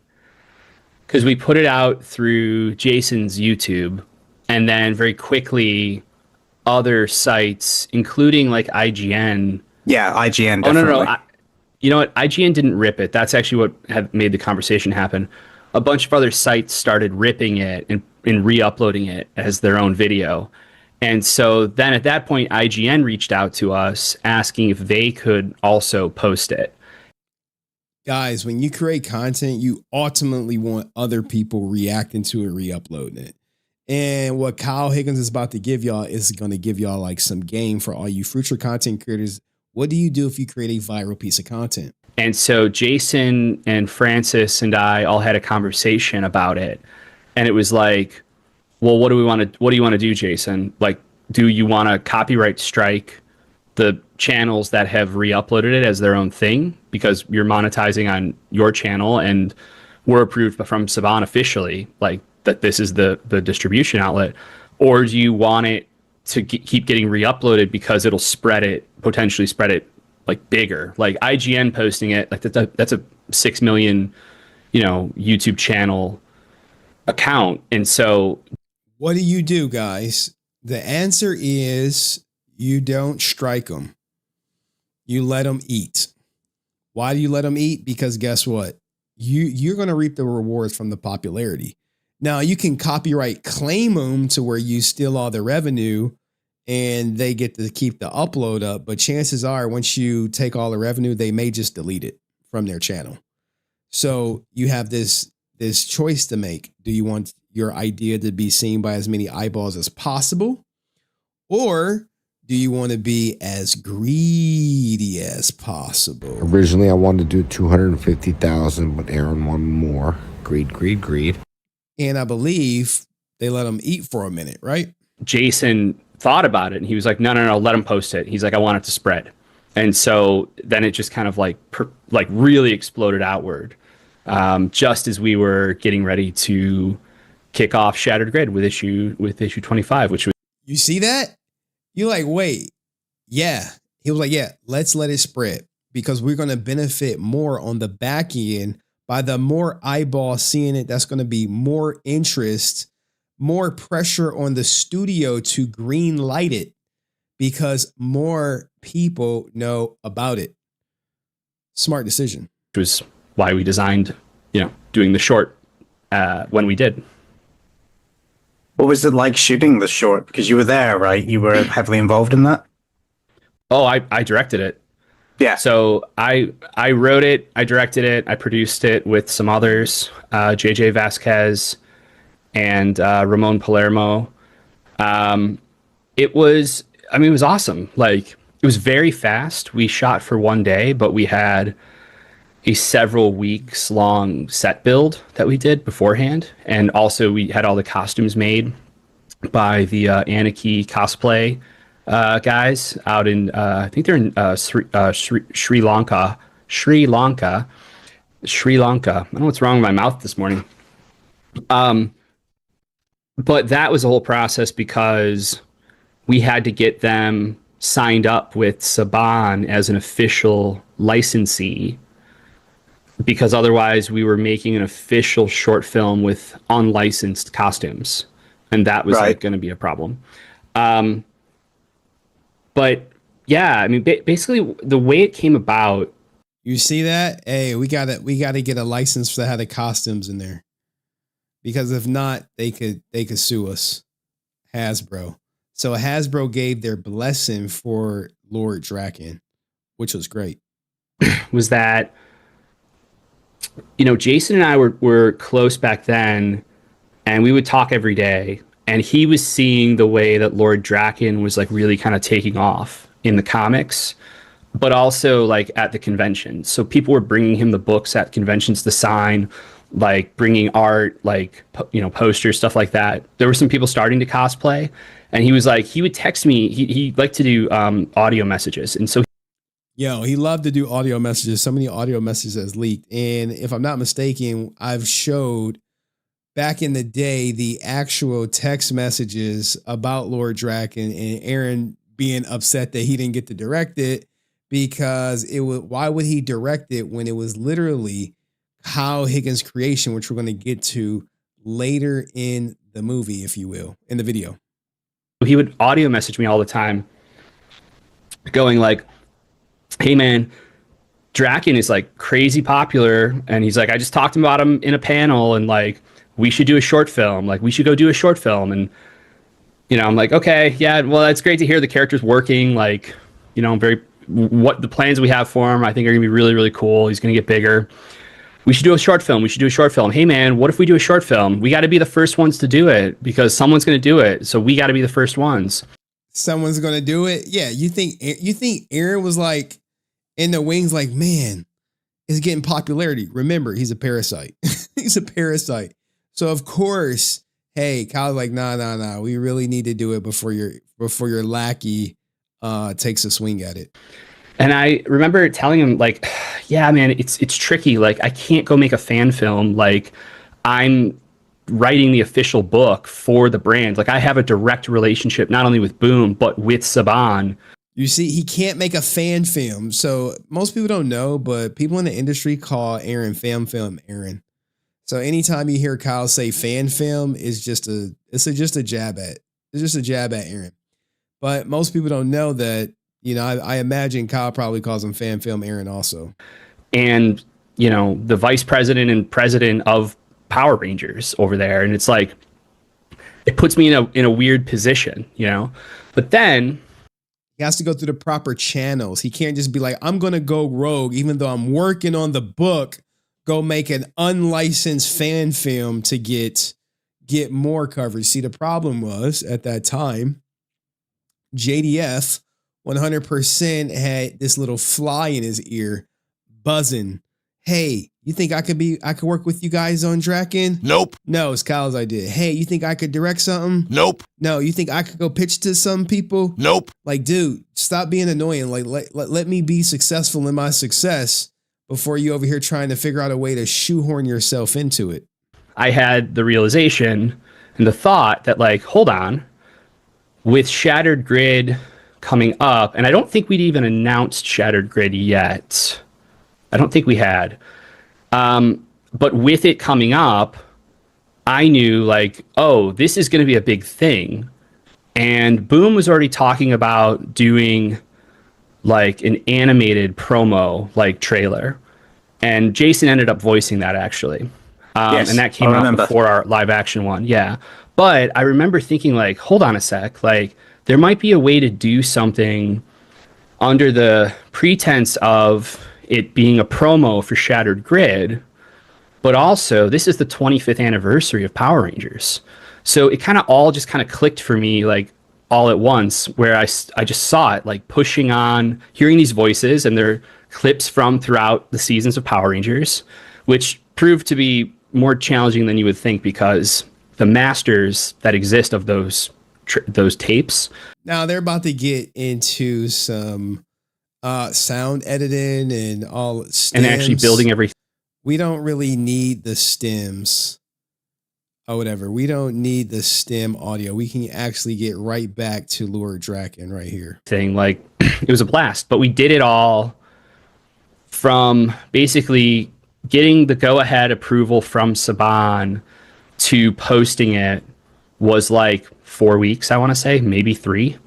because we put it out through Jason's YouTube, and then very quickly other sites, including like IGN. Yeah, IGN definitely. Oh, no. You know what? IGN didn't rip it. That's actually what had made the conversation happen. A bunch of other sites started ripping it re-uploading it as their own video. And so then at that point, IGN reached out to us asking if they could also post it. Guys, when you create content, you ultimately want other people reacting to it, re-uploading it. And what Kyle Higgins is about to give y'all is going to give y'all like some game for all you future content creators. What do you do if you create a viral piece of content? And so Jason and Francis and I all had a conversation about it. And it was like, well, what do you want to do, Jason? Like, do you want to copyright strike the channels that have re-uploaded it as their own thing because you're monetizing on your channel and we're approved from Saban officially, like that this is the distribution outlet? Or do you want it to keep getting re-uploaded because it'll potentially spread it like bigger, like IGN posting it, like that's a 6 million, YouTube channel account. And so what do you do, guys? The answer is you don't strike them. You let them eat. Why do you let them eat? Because guess what? You're going to reap the rewards from the popularity. Now you can copyright claim them to where you steal all the revenue and they get to keep the upload up. But chances are once you take all the revenue, they may just delete it from their channel. So you have this choice to make. Do you want your idea to be seen by as many eyeballs as possible? Or do you want to be as greedy as possible? Originally, I wanted to do 250,000, but Aaron wanted more. Greed. And I believe they let them eat for a minute, right? Jason thought about it and he was like, no, let him post it. He's like, I want it to spread. And so then it just kind of like really exploded outward. Just as we were getting ready to kick off Shattered Grid with issue 25, which was. You see that? You're like, wait, yeah. He was like, yeah, let's let it spread because we're going to benefit more on the back end by the more eyeballs seeing it. That's going to be more interest, more pressure on the studio to green light it because more people know about it. Smart decision. Which was why we designed, doing the short when we did. What was it like shooting the short? Because you were there, right? You were heavily involved in that? Oh, I directed it. Yeah. So I wrote it, I directed it, I produced it with some others, JJ Vasquez and Ramon Palermo. It was awesome. Like, it was very fast. We shot for one day, but we had a several weeks long set build that we did beforehand. And also we had all the costumes made by the Nikki cosplay guys out in, I think they're in Sri Lanka. I don't know what's wrong with my mouth this morning. But that was a whole process because we had to get them signed up with Saban as an official licensee, because otherwise we were making an official short film with unlicensed costumes, and that was going to be a problem. But yeah, I mean, basically the way it came about. You see that? Hey, we gotta get a license to have the costumes in there, because if not, they could sue us, Hasbro. So Hasbro gave their blessing for Lord Drakkon, which was great. Was that, Jason and I were close back then, and we would talk every day, and he was seeing the way that Lord Drakkon was like really kind of taking off in the comics, but also like at the convention. So people were bringing him the books at conventions to sign, like bringing art, like, posters, stuff like that. There were some people starting to cosplay, and he was like, he would text me. He liked to do audio messages. And so he loved to do audio messages. So many audio messages has leaked. And if I'm not mistaken, I've showed back in the day the actual text messages about Lord Drakkon and Aaron being upset that he didn't get to direct it, because why would he direct it when it was literally Kyle Higgins' creation, which we're going to get to later in the movie, if you will, in the video. He would audio message me all the time going like, hey man, Drakkon is like crazy popular. And he's like, I just talked about him in a panel, and like, we should do a short film. Like, we should go do a short film. And, you know, I'm like, okay, yeah, well, that's great to hear the character's working. Like, you know, what the plans we have for him, I think are going to be really, really cool. He's going to get bigger. We should do a short film. We should do a short film. Hey, man, what if we do a short film? We got to be the first ones to do it because someone's going to do it. So we got to be the first ones. Someone's going to do it. Yeah. You think Aaron was like in the wings, like, man, it's getting popularity. Remember, he's a parasite. He's a parasite. So of course, hey, Kyle's like, nah. We really need to do it before your lackey takes a swing at it. And I remember telling him, like, yeah, man, it's tricky. Like, I can't go make a fan film. Like, I'm writing the official book for the brand. Like, I have a direct relationship not only with Boom but with Saban. You see, he can't make a fan film. So most people don't know, but people in the industry call Aaron fan film Aaron. So anytime you hear Kyle say fan film, it's just a jab at Aaron. But most people don't know that, you know, I imagine Kyle probably calls him fan film Aaron also. And, you know, the vice president and president of Power Rangers over there. And it's like, it puts me in a weird position, you know, but then he has to go through the proper channels. He can't just be like, I'm going to go rogue, even though I'm working on the book, go make an unlicensed fan film to get more coverage. See, the problem was at that time, JDF 100% had this little fly in his ear buzzing. Hey, you think I could work with you guys on Drakkon? Nope. No, it's Kyle's idea. Hey, you think I could direct something? Nope. No, you think I could go pitch to some people? Nope. Like, dude, stop being annoying. Like, let me be successful in my success before you over here trying to figure out a way to shoehorn yourself into it. I had the realization and the thought that, like, hold on, with Shattered Grid coming up, and I don't think we'd even announced Shattered Grid yet. I don't think we had. But with it coming up, I knew, like, oh, this is going to be a big thing. And Boom was already talking about doing, like, an animated promo, like, trailer. And Jason ended up voicing that, actually. Yes, and that came out before our live action one. Yeah. But I remember thinking, like, hold on a sec. Like, there might be a way to do something under the pretense of it being a promo for Shattered Grid, but also this is the 25th anniversary of Power Rangers. So it kind of all just kind of clicked for me, like, all at once, where I just saw it, like, pushing on, hearing these voices, and they're clips from throughout the seasons of Power Rangers, which proved to be more challenging than you would think because the masters that exist of those tapes. Now they're about to get into some sound editing and all stems. And actually building everything. We don't really need the stems or whatever. We don't need the stem audio. We can actually get right back to Lord Drakkon right here. Like, it was a blast, but we did it all from basically getting the go-ahead approval from Saban to posting it was like 4 weeks, I want to say, maybe 3.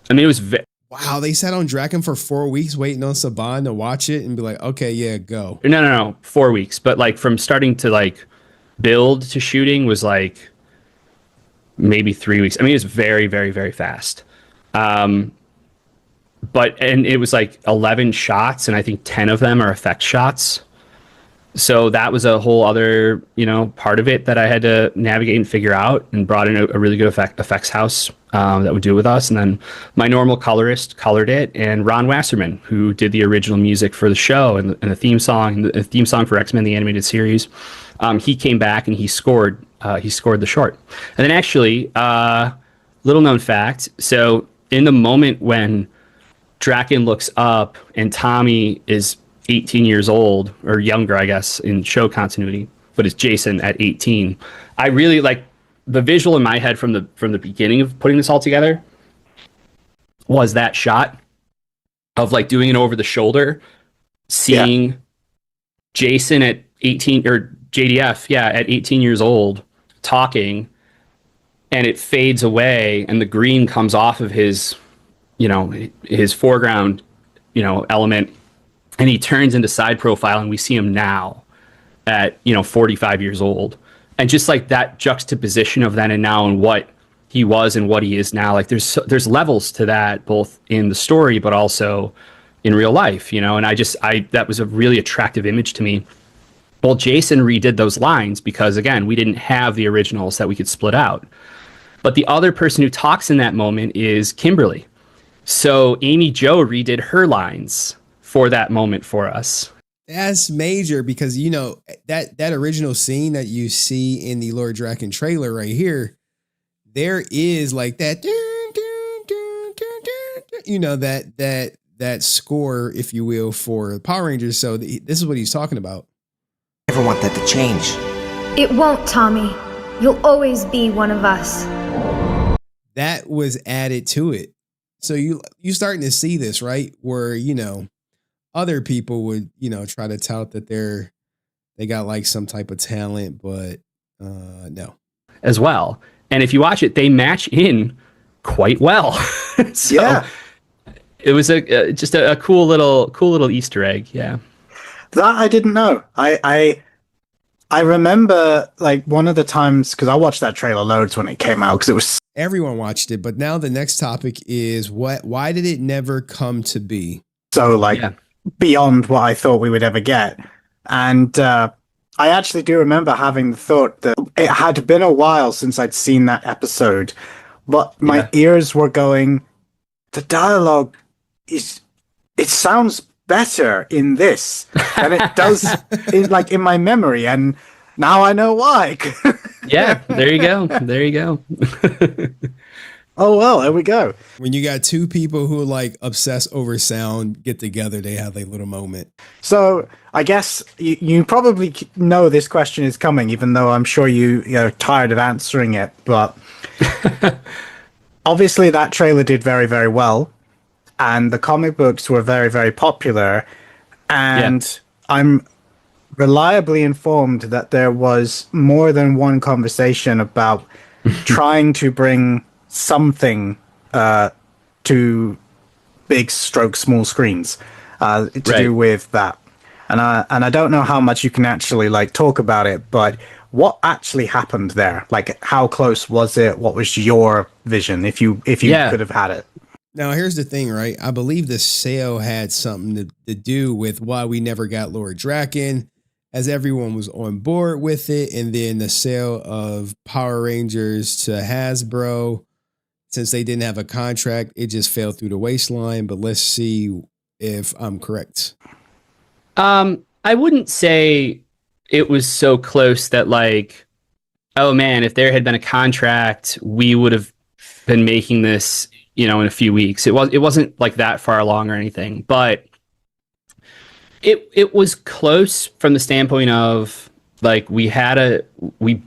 I mean, it was wow, they sat on Drakkon for 4 weeks waiting on Saban to watch it and be like, okay, yeah, go. No, 4 weeks. But, like, from starting to, like, build to shooting was like maybe 3 weeks. I mean, it was very, very, very fast. And it was like 11 shots, and I think 10 of them are effect shots. So that was a whole other, you know, part of it that I had to navigate and figure out, and brought in a really good effects house that would do it with us. And then my normal colorist colored it, and Ron Wasserman, who did the original music for the show and the theme song for X-Men the Animated Series. He came back and he scored the short. And then actually, little known fact, so in the moment when Drakkon looks up and Tommy is 18 years old, or younger, I guess, in show continuity, but it's Jason at 18. I really like the visual in my head from the beginning of putting this all together was that shot of, like, doing it over the shoulder, seeing Jason at 18, or JDF, at 18 years old, talking, and it fades away, and the green comes off of his, you know, his foreground, you know, element, and he turns into side profile, and we see him now at, you know, 45 years old. and just like that juxtaposition of then and now and what he was and what he is now, like there's levels to that, both in the story but also in real life, you know. And I that was a really attractive image to me. Well, Jason redid those lines because, again, we didn't have the originals that we could split out. But the other person who talks in that moment is Kimberly. So Amy Jo redid her lines for that moment for us. That's major because, you know, that original scene that you see in the Lord Drakkon trailer right here, there is like that, you know, that score, if you will, for Power Rangers. So this is what he's talking about. I never want that to change. It won't, Tommy. You'll always be one of us. That was added to it. So you starting to see this, right? Where, you know, other people would, you know, try to tout that they got like some type of talent, but no. As well. And if you watch it, they match in quite well. So yeah. It was just a cool little Easter egg. Yeah. That I didn't know. I remember like one of the times, because I watched that trailer loads when it came out, because it was everyone watched it. But now the next topic is why did it never come to be? So like beyond what I thought we would ever get. And I actually do remember having the thought that it had been a while since I'd seen that episode, but my ears were going, the dialogue it sounds better in this than it does in my memory, and now I know why. Yeah, there you go. There you go. Oh well, there we go. When you got two people who like obsess over sound get together, they have a little moment. So I guess you probably know this question is coming, even though I'm sure you're tired of answering it. But obviously that trailer did very, very well. And the comic books were very, very popular. And I'm reliably informed that there was more than one conversation about trying to bring something to big stroke small screens to do with that. And I don't know how much you can actually like talk about it, but what actually happened there? Like, how close was it? What was your vision if you could have had it? Now, here's the thing, right? I believe the sale had something to do with why we never got Lord Drakkon, as everyone was on board with it. And then the sale of Power Rangers to Hasbro, since they didn't have a contract, it just fell through the waistline. But let's see if I'm correct. I wouldn't say it was so close that like, oh man, if there had been a contract, we would have been making this, you know, in a few weeks. It wasn't like that far along or anything, but it was close from the standpoint of like we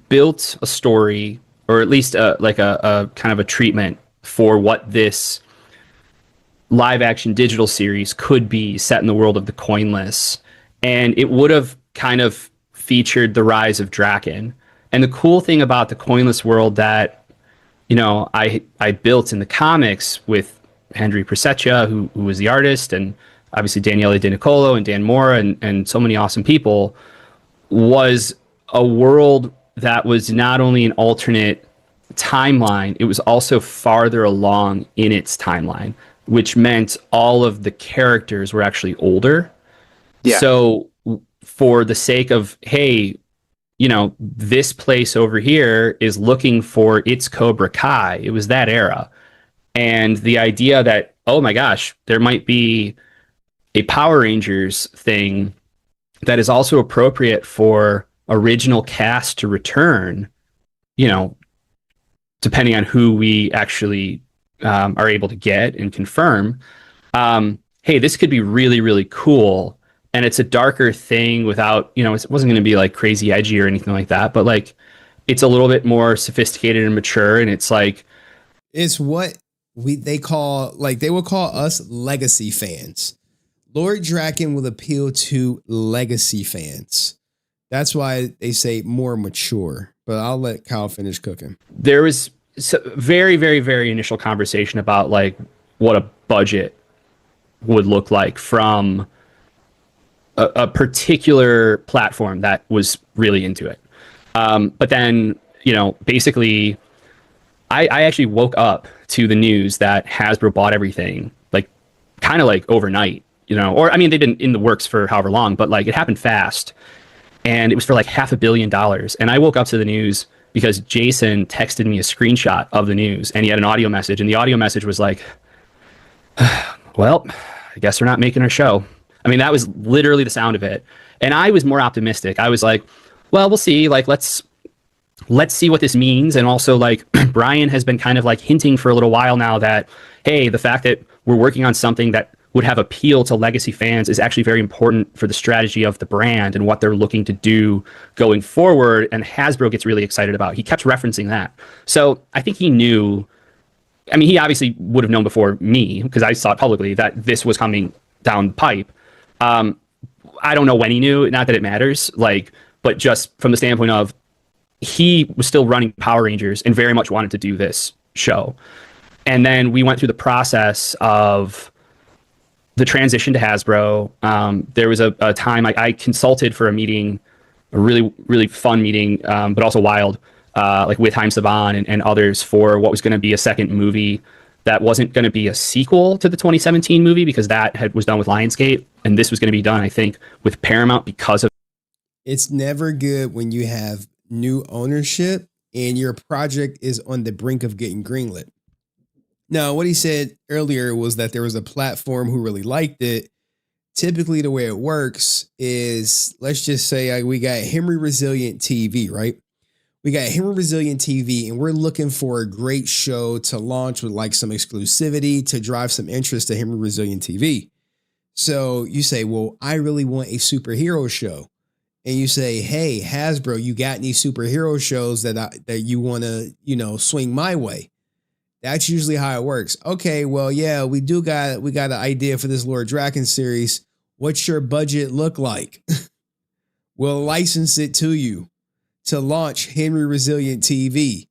built a story, or at least a kind of a treatment for what this live action digital series could be set in the world of the Coinless, and it would have kind of featured the rise of Drakkon. And the cool thing about the Coinless world that, you know, I built in the comics with Henry Preseccia, who was the artist, and obviously Daniele De Nicolo and Dan Mora and so many awesome people, was a world that was not only an alternate timeline, it was also farther along in its timeline, which meant all of the characters were actually older. Yeah. So for the sake of, hey, you know, this place over here is looking for its Cobra Kai. It was that era. And the idea that, oh my gosh, there might be a Power Rangers thing that is also appropriate for original cast to return, you know, depending on who we actually are able to get and confirm. Hey, this could be really, really cool. And it's a darker thing without, you know, it wasn't going to be like crazy edgy or anything like that, but like it's a little bit more sophisticated and mature. And it's like, it's what they would call us legacy fans. Lord Drakkon will appeal to legacy fans. That's why they say more mature, but I'll let Kyle finish cooking. There was very, very, very initial conversation about like what a budget would look like from a particular platform that was really into it. But then, basically, I actually woke up to the news that Hasbro bought everything, like kind of like overnight, or I mean, they've been in the works for however long, but like it happened fast, and it was for like $500 million. And I woke up to the news because Jason texted me a screenshot of the news, and he had an audio message, and the audio message was like, well, I guess we're not making our show. I mean, that was literally the sound of it. And I was more optimistic. I was like, well, we'll see. Like, let's see what this means. And also, like, Brian has been kind of like hinting for a little while now that, hey, the fact that we're working on something that would have appeal to legacy fans is actually very important for the strategy of the brand and what they're looking to do going forward. And Hasbro gets really excited about. He kept referencing that. So I think he knew. I mean, he obviously would have known before me, because I saw it publicly, that this was coming down the pipe. I don't know when he knew, not that it matters, but just from the standpoint of he was still running Power Rangers and very much wanted to do this show. And then we went through the process of the transition to Hasbro. There was a time I consulted for a meeting, a really, really fun meeting, but also wild, like with Haim Saban and others, for what was going to be a second movie that wasn't going to be a sequel to the 2017 movie, because that was done with Lionsgate, and this was going to be done, I think, with Paramount because of. It's never good when you have new ownership and your project is on the brink of getting greenlit. Now, what he said earlier was that there was a platform who really liked it. Typically, the way it works is, let's just say we got Henry Resilient TV, right? We got Henry Resilient TV, and we're looking for a great show to launch with like some exclusivity to drive some interest to Henry Resilient TV. So you say, well, I really want a superhero show. And you say, hey, Hasbro, you got any superhero shows that you want to, swing my way? That's usually how it works. Okay, well, yeah, we got an idea for this Lord Drakkon series. What's your budget look like? We'll license it to you to launch Henry Resilient TV.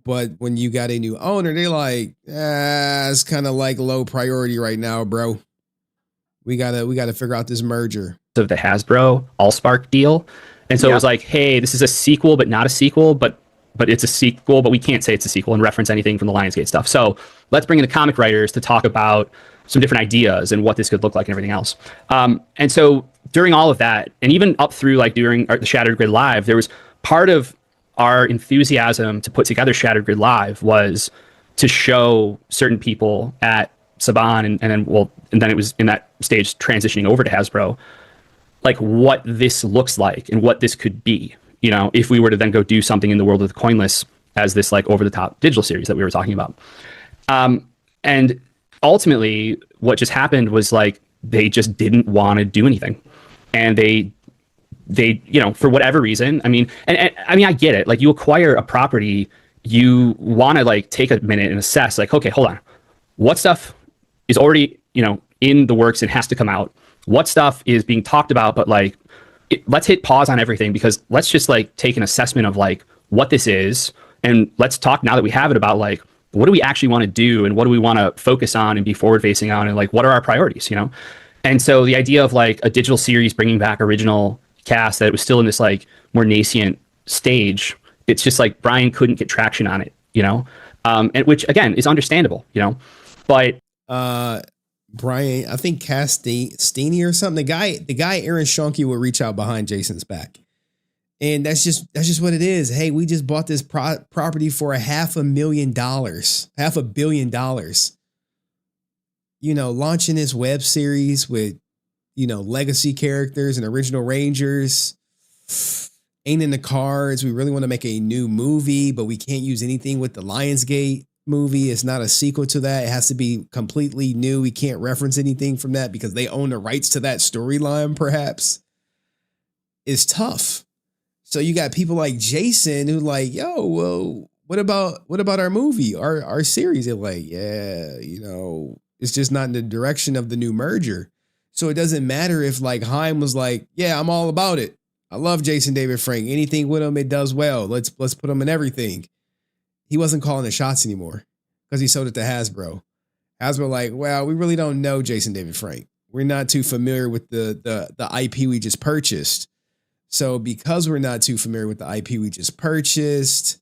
But when you got a new owner, they're like, it's kind of like low priority right now, bro. We gotta figure out this merger of the Hasbro Allspark deal. And so It was like, hey, this is a sequel, but not a sequel, but it's a sequel, but we can't say it's a sequel and reference anything from the Lionsgate stuff. So let's bring in the comic writers to talk about some different ideas and what this could look like and everything else. And so during all of that, and even up through like during the Shattered Grid Live, there was part of our enthusiasm to put together Shattered Grid Live was to show certain people at Saban and then it was in that stage transitioning over to Hasbro, like what this looks like and what this could be, if we were to then go do something in the world of the Coinless as this like over the top digital series that we were talking about. And ultimately what just happened was like, they just didn't want to do anything. And they, for whatever reason, I mean, I get it. Like, you acquire a property, you want to like take a minute and assess like, okay, hold on. What stuff is already, in the works and has to come out? What stuff is being talked about, but like, let's hit pause on everything, because let's just like take an assessment of like what this is. And let's talk, now that we have it, about like, what do we actually want to do? And what do we want to focus on and be forward facing on? And like, what are our priorities, And so the idea of like a digital series bringing back original cast that was still in this like more nascent stage, it's just like Brian couldn't get traction on it, and which again is understandable, but Brian, I think Castini or something, the guy Aaron Schoenke will reach out behind Jason's back. And that's just what it is. Hey, we just bought this property for $500 million, $500 million. Launching this web series with, legacy characters and original Rangers ain't in the cards. We really want to make a new movie, but we can't use anything with the Lionsgate movie. It's not a sequel to that. It has to be completely new. We can't reference anything from that because they own the rights to that storyline, perhaps. It's tough. So you got people like Jason who like, yo, well, what about our movie, our series? They're like, yeah, it's just not in the direction of the new merger. So it doesn't matter if like Haim was like, yeah, I'm all about it. I love Jason David Frank. Anything with him, it does well. Let's put him in everything. He wasn't calling the shots anymore because he sold it to Hasbro. Hasbro like, well, we really don't know Jason David Frank. We're not too familiar with the IP we just purchased. So because we're not too familiar with the IP we just purchased,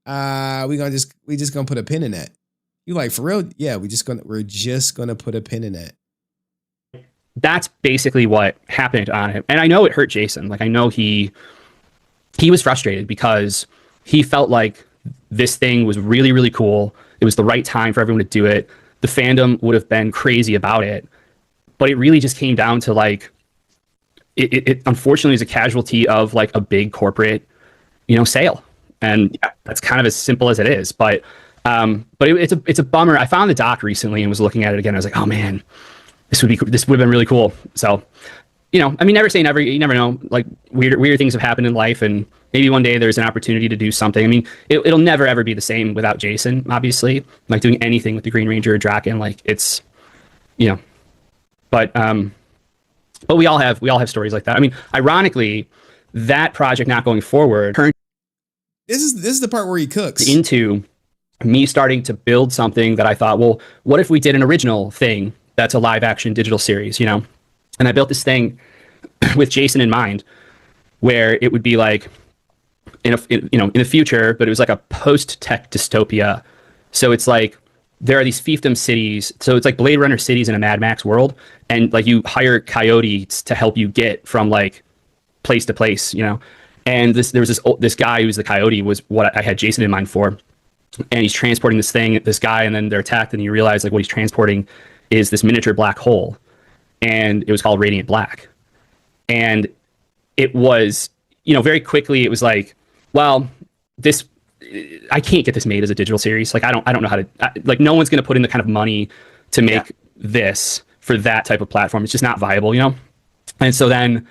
we just gonna put a pin in that. You like, for real? Yeah, we're just gonna put a pin in that. That's basically what happened on it. And I know it hurt Jason. Like, I know he was frustrated because he felt like this thing was really, really cool. It was the right time for everyone to do it. The fandom would have been crazy about it. But it really just came down to like, it unfortunately is a casualty of like a big corporate, sale. And that's kind of as simple as it is. But it's a bummer. I found the doc recently and was looking at it again. I was like, oh man, this would have been really cool. So, never say never. You never know. Like weird things have happened in life, and maybe one day there's an opportunity to do something. I mean, it'll never ever be the same without Jason. Obviously, like doing anything with the Green Ranger or Drakkon, like it's, but we all have stories like that. I mean, ironically, that project not going forward. This is the part where he cooks. Into me starting to build something that I thought, well, what if we did an original thing that's a live action digital series, And I built this thing with Jason in mind, where it would be like in the future, but it was like a post-tech dystopia. So it's like there are these fiefdom cities. So it's like Blade Runner cities in a Mad Max world, and like you hire coyotes to help you get from like place to place, And there was this guy who's the coyote was what I had Jason in mind for, and he's transporting this guy, and then they're attacked, and you realize like what he's transporting is this miniature black hole, and it was called Radiant Black. And it was, very quickly it was like, well, I can't get this made as a digital series. Like I don't know how to, like no one's going to put in the kind of money to make this for that type of platform. It's just not viable, And so then,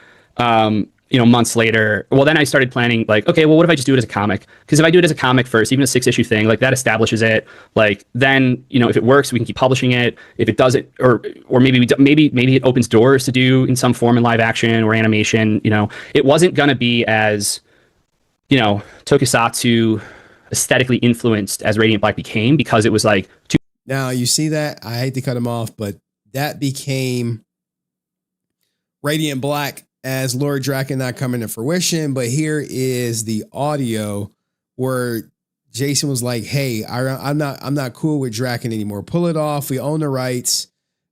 months later, well, then I started planning like, okay, well, what if I just do it as a comic? Because if I do it as a comic first, even a 6-issue thing, like that establishes it. Like then, if it works, we can keep publishing it. If it doesn't, or maybe it opens doors to do in some form in live action or animation. It wasn't gonna be as, tokusatsu aesthetically influenced as Radiant Black became, because it was like. Now you see that, I hate to cut him off, but that became Radiant Black as Lord Drakkon not coming to fruition. But here is the audio where Jason was like, hey, I'm not cool with Drakkon anymore. Pull it off. We own the rights,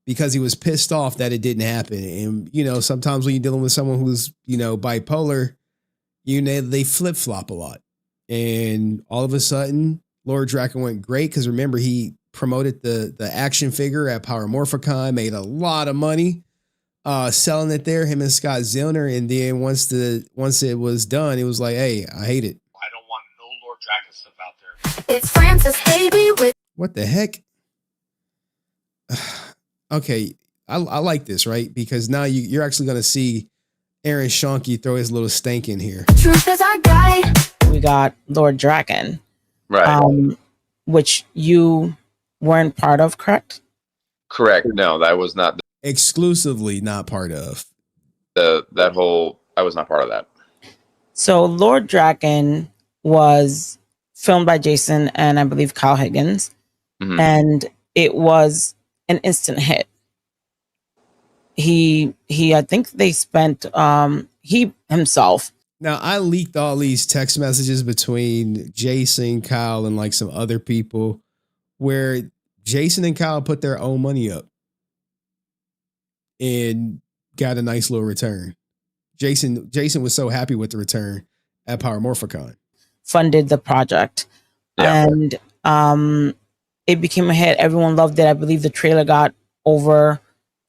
because he was pissed off that it didn't happen. And, sometimes when you're dealing with someone who's, bipolar, they flip flop a lot. And all of a sudden, Lord Drakkon went great, because remember, he promoted the action figure at Power Morphicon, made a lot of money. Selling it there, him and Scott Zillner, and then once it was done, it was like, hey, I hate it. I don't want no Lord Drakkon stuff out there. It's Francis, baby. With what the heck? Okay, I like this, right? Because now you're actually gonna see Aaron Schoenke throw his little stank in here. Truth is our guide. We got Lord Drakkon, right? Which you weren't part of, correct? Correct. No, that was not. Exclusively not part of I was not part of that. So Lord Drakkon was filmed by Jason and I believe Kyle Higgins, and it was an instant hit. He I think they spent he himself. Now I leaked all these text messages between Jason, Kyle, and like some other people, where Jason and Kyle put their own money up and got a nice little return. Jason was so happy with the return at Power Morphicon. Funded the project. Yeah. And it became a hit. Everyone loved it. I believe the trailer got over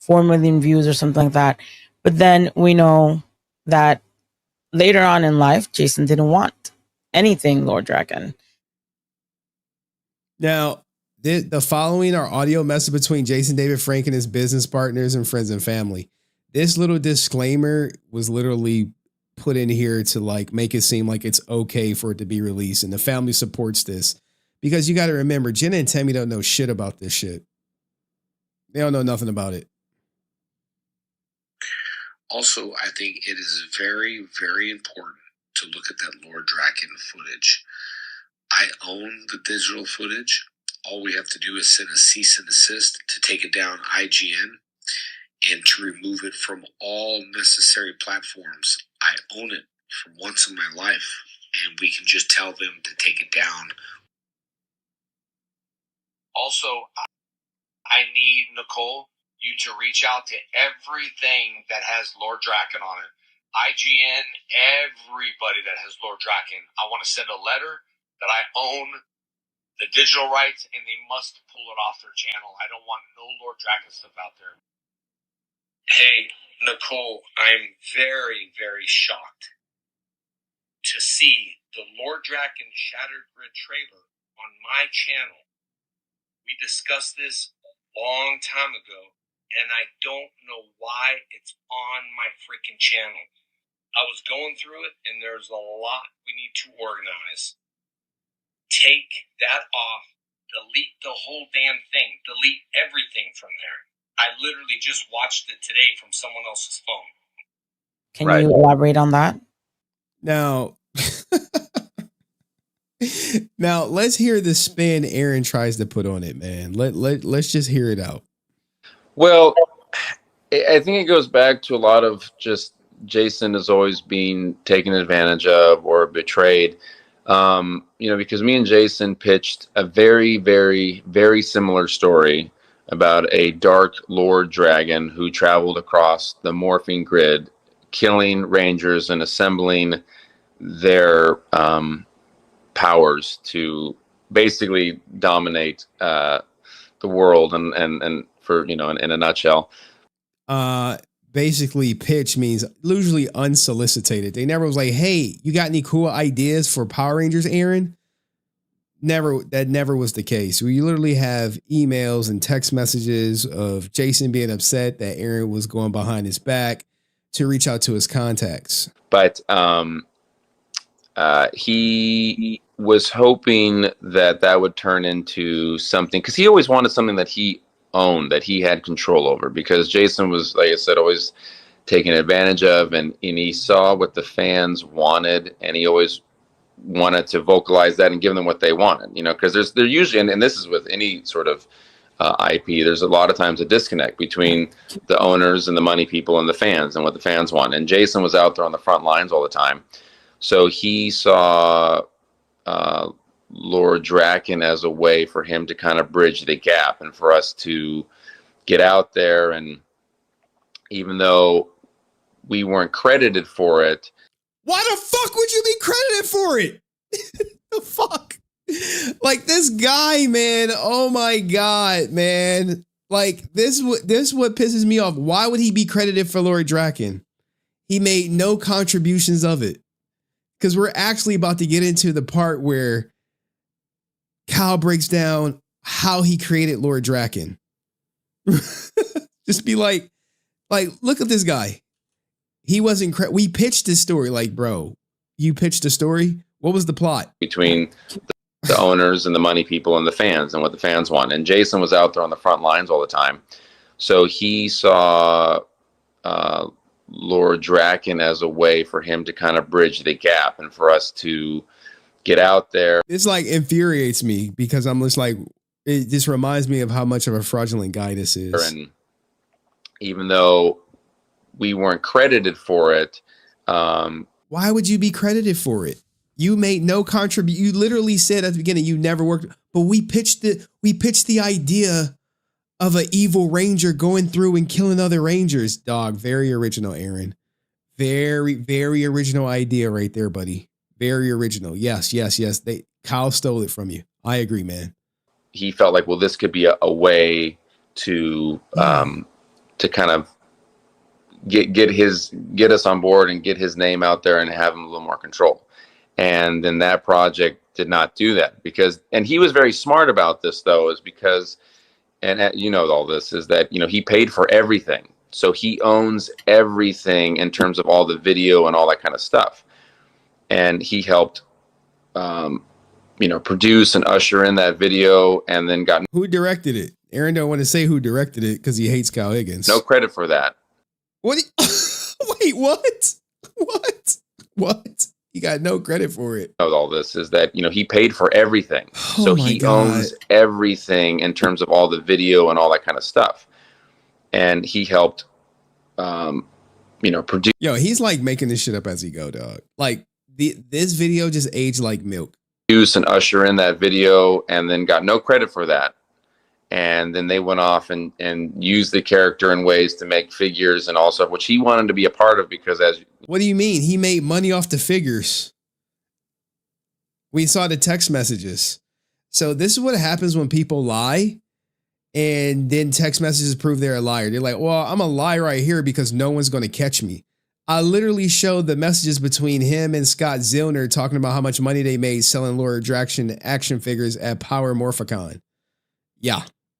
4 million views or something like that. But then we know that later on in life, Jason didn't want anything Lord Drakkon. Now, the following are audio message between Jason David Frank and his business partners and friends and family. This little disclaimer was literally put in here to like make it seem like it's okay for it to be released, and the family supports this, because you got to remember, Jenna and Tammy don't know shit about this shit. They don't know nothing about it. Also, I think it is very, very important to look at that Lord Drakkon footage. I own the digital footage. All we have to do is send a cease and desist to take it down IGN and to remove it from all necessary platforms. I own it for once in my life, and we can just tell them to take it down. Also, I need, Nicole, you to reach out to everything that has Lord Drakkon on it. IGN, everybody that has Lord Drakkon. I want to send a letter that I own the digital rights, and they must pull it off their channel. I don't want no Lord Drakkon stuff out there. Hey, Nicole, I'm very, very shocked to see the Lord Drakkon Shattered Grid trailer on my channel. We discussed this a long time ago, and I don't know why it's on my freaking channel. I was going through it, and there's a lot we need to organize. Take that off. Delete the whole damn thing. Delete everything from there. I literally just watched it today from someone else's phone. Can you elaborate on that? Now, now let's hear the spin Aaron tries to put on it, man. Let's just hear it out. Well, I think it goes back to a lot of just Jason is always being taken advantage of or betrayed. Because me and Jason pitched a very, very, very similar story about a dark Lord Dragon who traveled across the morphing grid, killing rangers and assembling their powers to basically dominate the world and for, in a nutshell. Basically pitch means usually unsolicited. They never was like, hey, you got any cool ideas for Power Rangers, Aaron? That never was the case. We literally have emails and text messages of Jason being upset that Aaron was going behind his back to reach out to his contacts. But he was hoping that would turn into something, because he always wanted something that he owned, that he had control over, because Jason was, like I said, always taken advantage of, and he saw what the fans wanted, and he always wanted to vocalize that and give them what they wanted, because they're usually, and this is with any sort of IP, there's a lot of times a disconnect between the owners and the money people and the fans and what the fans want. And Jason was out there on the front lines all the time, so he saw Lord Drakkon as a way for him to kind of bridge the gap and for us to get out there. And even though we weren't credited for it. Why the fuck would you be credited for it? The fuck? Like this guy, man. Oh my God, man. Like this what pisses me off. Why would he be credited for Lord Drakkon? He made no contributions of it. Because we're actually about to get into the part where Kyle breaks down how he created Lord Drakkon. Just be like, look at this guy. He wasn't, we pitched this story. Like, bro, you pitched a story. What was the plot? Between the owners and the money people and the fans and what the fans want. And Jason was out there on the front lines all the time. So he saw Lord Drakkon as a way for him to kind of bridge the gap and for us to get out there. This like infuriates me because I'm just like, it just reminds me of how much of a fraudulent guy this is. And even though we weren't credited for it. Why would you be credited for it? You made no contribution. You literally said at the beginning you never worked, but we pitched the idea of an evil ranger going through and killing other rangers. Dog, very original, Aaron. Very, very original idea right there, buddy. Very original. Yes. Kyle stole it from you. I agree, man. He felt like, well, this could be a way to kind of get us on board and get his name out there and have him a little more control. And then that project did not do that and he was very smart about this though, is because, and all this is that, he paid for everything. So he owns everything in terms of all the video and all that kind of stuff. And he helped, produce and usher in that video and then got. Who directed it? Aaron don't want to say who directed it because he hates Kyle Higgins. No credit for that. What? Wait, what? What? He got no credit for it. All this is that, he paid for everything. So he owns everything in terms of all the video and all that kind of stuff. And he helped, produce Yo, he's like making this shit up as he go, dog. Like this video just aged like milk. and usher in that video, and then got no credit for that. And then they went off and used the character in ways to make figures and also, which he wanted to be a part of because What do you mean? He made money off the figures. We saw the text messages. So this is what happens when people lie and then text messages prove they're a liar. They're like, well, I'm a lie right here because no one's going to catch me. I literally showed the messages between him and Scott Zillner talking about how much money they made selling Lord Drakkon action figures at Power Morphicon.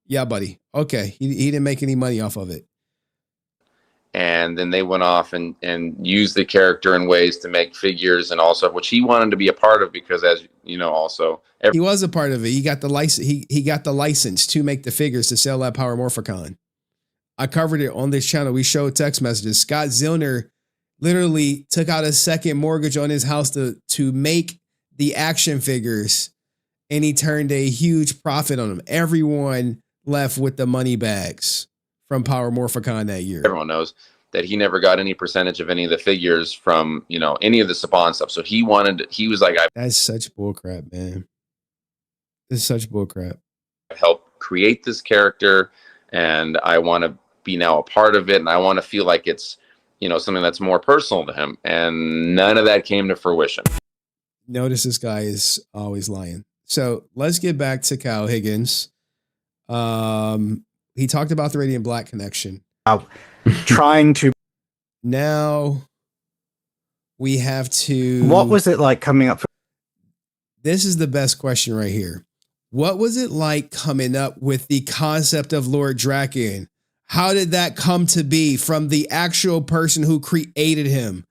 Yeah, buddy. Okay. He didn't make any money off of it. And then they went off and used the character in ways to make figures and also, which he wanted to be a part of because also he was a part of it. He got the license. He got the license to make the figures to sell at Power Morphicon. I covered it on this channel. We showed text messages. Scott Zillner literally took out a second mortgage on his house to make the action figures, and he turned a huge profit on them. Everyone left with the money bags from Power Morphicon that year. Everyone knows that he never got any percentage of any of the figures from, any of the Saban stuff. So he was like, that's such bullcrap, man. This is such bullcrap. I helped create this character and I want to be now a part of it. And I want to feel like it's, something that's more personal to him. And none of that came to fruition. Notice this guy is always lying. So let's get back to Kyle Higgins. He talked about the Radiant Black connection. Trying to. Now we have to. What was it like coming up? This is the best question right here. What was it like coming up with the concept of Lord Drakkon? How did that come to be from the actual person who created him,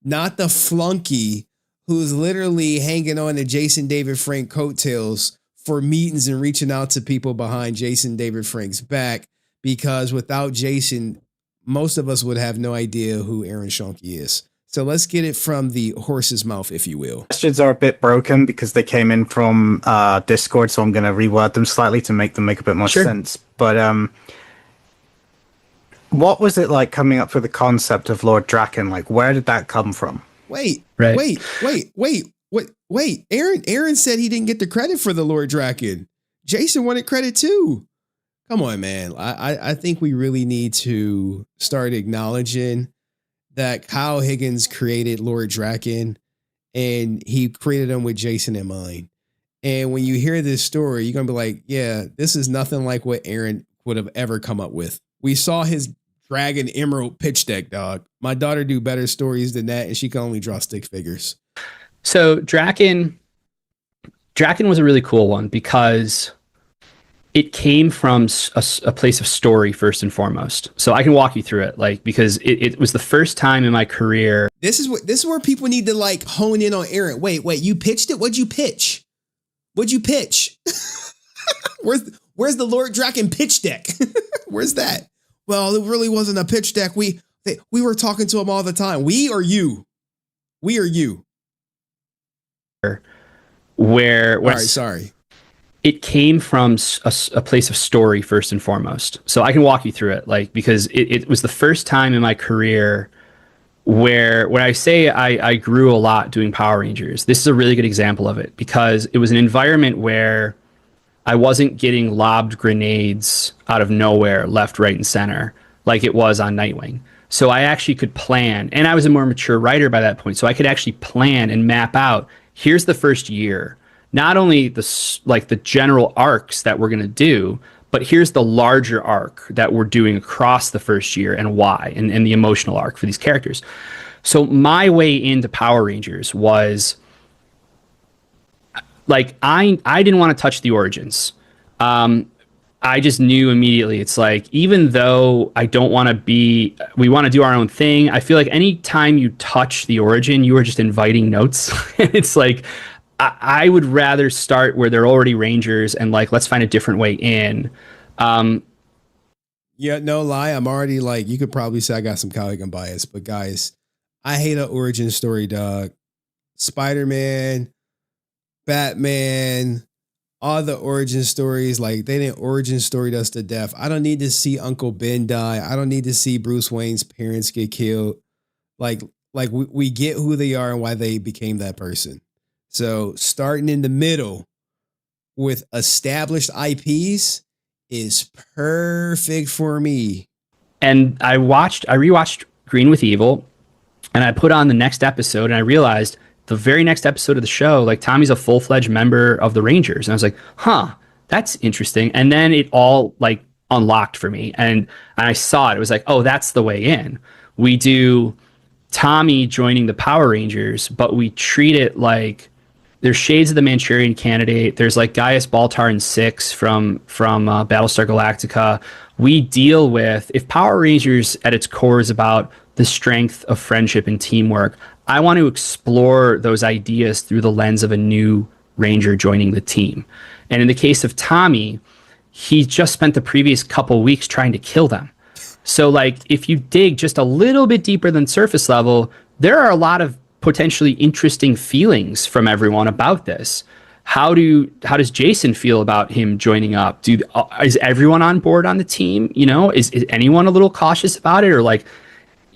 not the flunky who's literally hanging on to Jason David Frank coattails for meetings and reaching out to people behind Jason David Frank's back? Because without Jason, most of us would have no idea who Aaron Schoenke is. So let's get it from the horse's mouth, if you will. Questions are a bit broken because they came in from Discord, so I'm going to reword them slightly to make them make a bit more sense. But what was it like coming up with the concept of Lord Drakkon? Like, where did that come from? Wait. Aaron said he didn't get the credit for the Lord Drakkon. Jason wanted credit too. Come on, man. I think we really need to start acknowledging that Kyle Higgins created Lord Drakkon and he created him with Jason in mind. And when you hear this story, you're going to be like, yeah, this is nothing like what Aaron would have ever come up with. We saw his Dragon Emerald pitch deck, dog. My daughter do better stories than that, and she can only draw stick figures. So Drakkon was a really cool one because it came from a place of story first and foremost. So I can walk you through it, like, because it was the first time in my career. This is where people need to like hone in on Aaron. Wait, you pitched it? What'd you pitch? Where's the Lord Drakkon pitch deck? Where's that? Well, it really wasn't a pitch deck. We were talking to him all the time. We or you? Where all right, sorry. It came from a place of story first and foremost. So I can walk you through it, like, because it was the first time in my career where when I say I grew a lot doing Power Rangers, this is a really good example of it because it was an environment where I wasn't getting lobbed grenades out of nowhere, left, right, and center, like it was on Nightwing. So I actually could plan, and I was a more mature writer by that point, so I could actually plan and map out, here's the first year. Not only the general arcs that we're going to do, but here's the larger arc that we're doing across the first year and why, and the emotional arc for these characters. So my way into Power Rangers was like, I didn't want to touch the origins. I just knew immediately, it's like, even though I don't want to we want to do our own thing. I feel like anytime you touch the origin, you are just inviting notes. It's like, I would rather start where they're already Rangers and like, let's find a different way in. Yeah, no lie. I'm already like, you could probably say I got some Kyle Higgins bias, but guys, I hate an origin story, dog. Spider-Man, Batman, all the origin stories, like they didn't origin story us to death. I don't need to see Uncle Ben die. I don't need to see Bruce Wayne's parents get killed. Like we get who they are and why they became that person. So starting in the middle with established IPs is perfect for me. And I rewatched Green with Evil, and I put on the next episode, and I realized the very next episode of the show, like Tommy's a full-fledged member of the Rangers. And I was like, huh, that's interesting. And then it all like unlocked for me. And I saw it. It was like, oh, that's the way in. We do Tommy joining the Power Rangers, but we treat it like there's shades of the Manchurian Candidate. There's like Gaius Baltar and Six from Battlestar Galactica. We deal with, if Power Rangers at its core is about the strength of friendship and teamwork, I want to explore those ideas through the lens of a new Ranger joining the team. And in the case of Tommy, he just spent the previous couple weeks trying to kill them. So like, if you dig just a little bit deeper than surface level, there are a lot of potentially interesting feelings from everyone about this. How does Jason feel about him joining up? Is everyone on board on the team? You know, is anyone a little cautious about it, or like,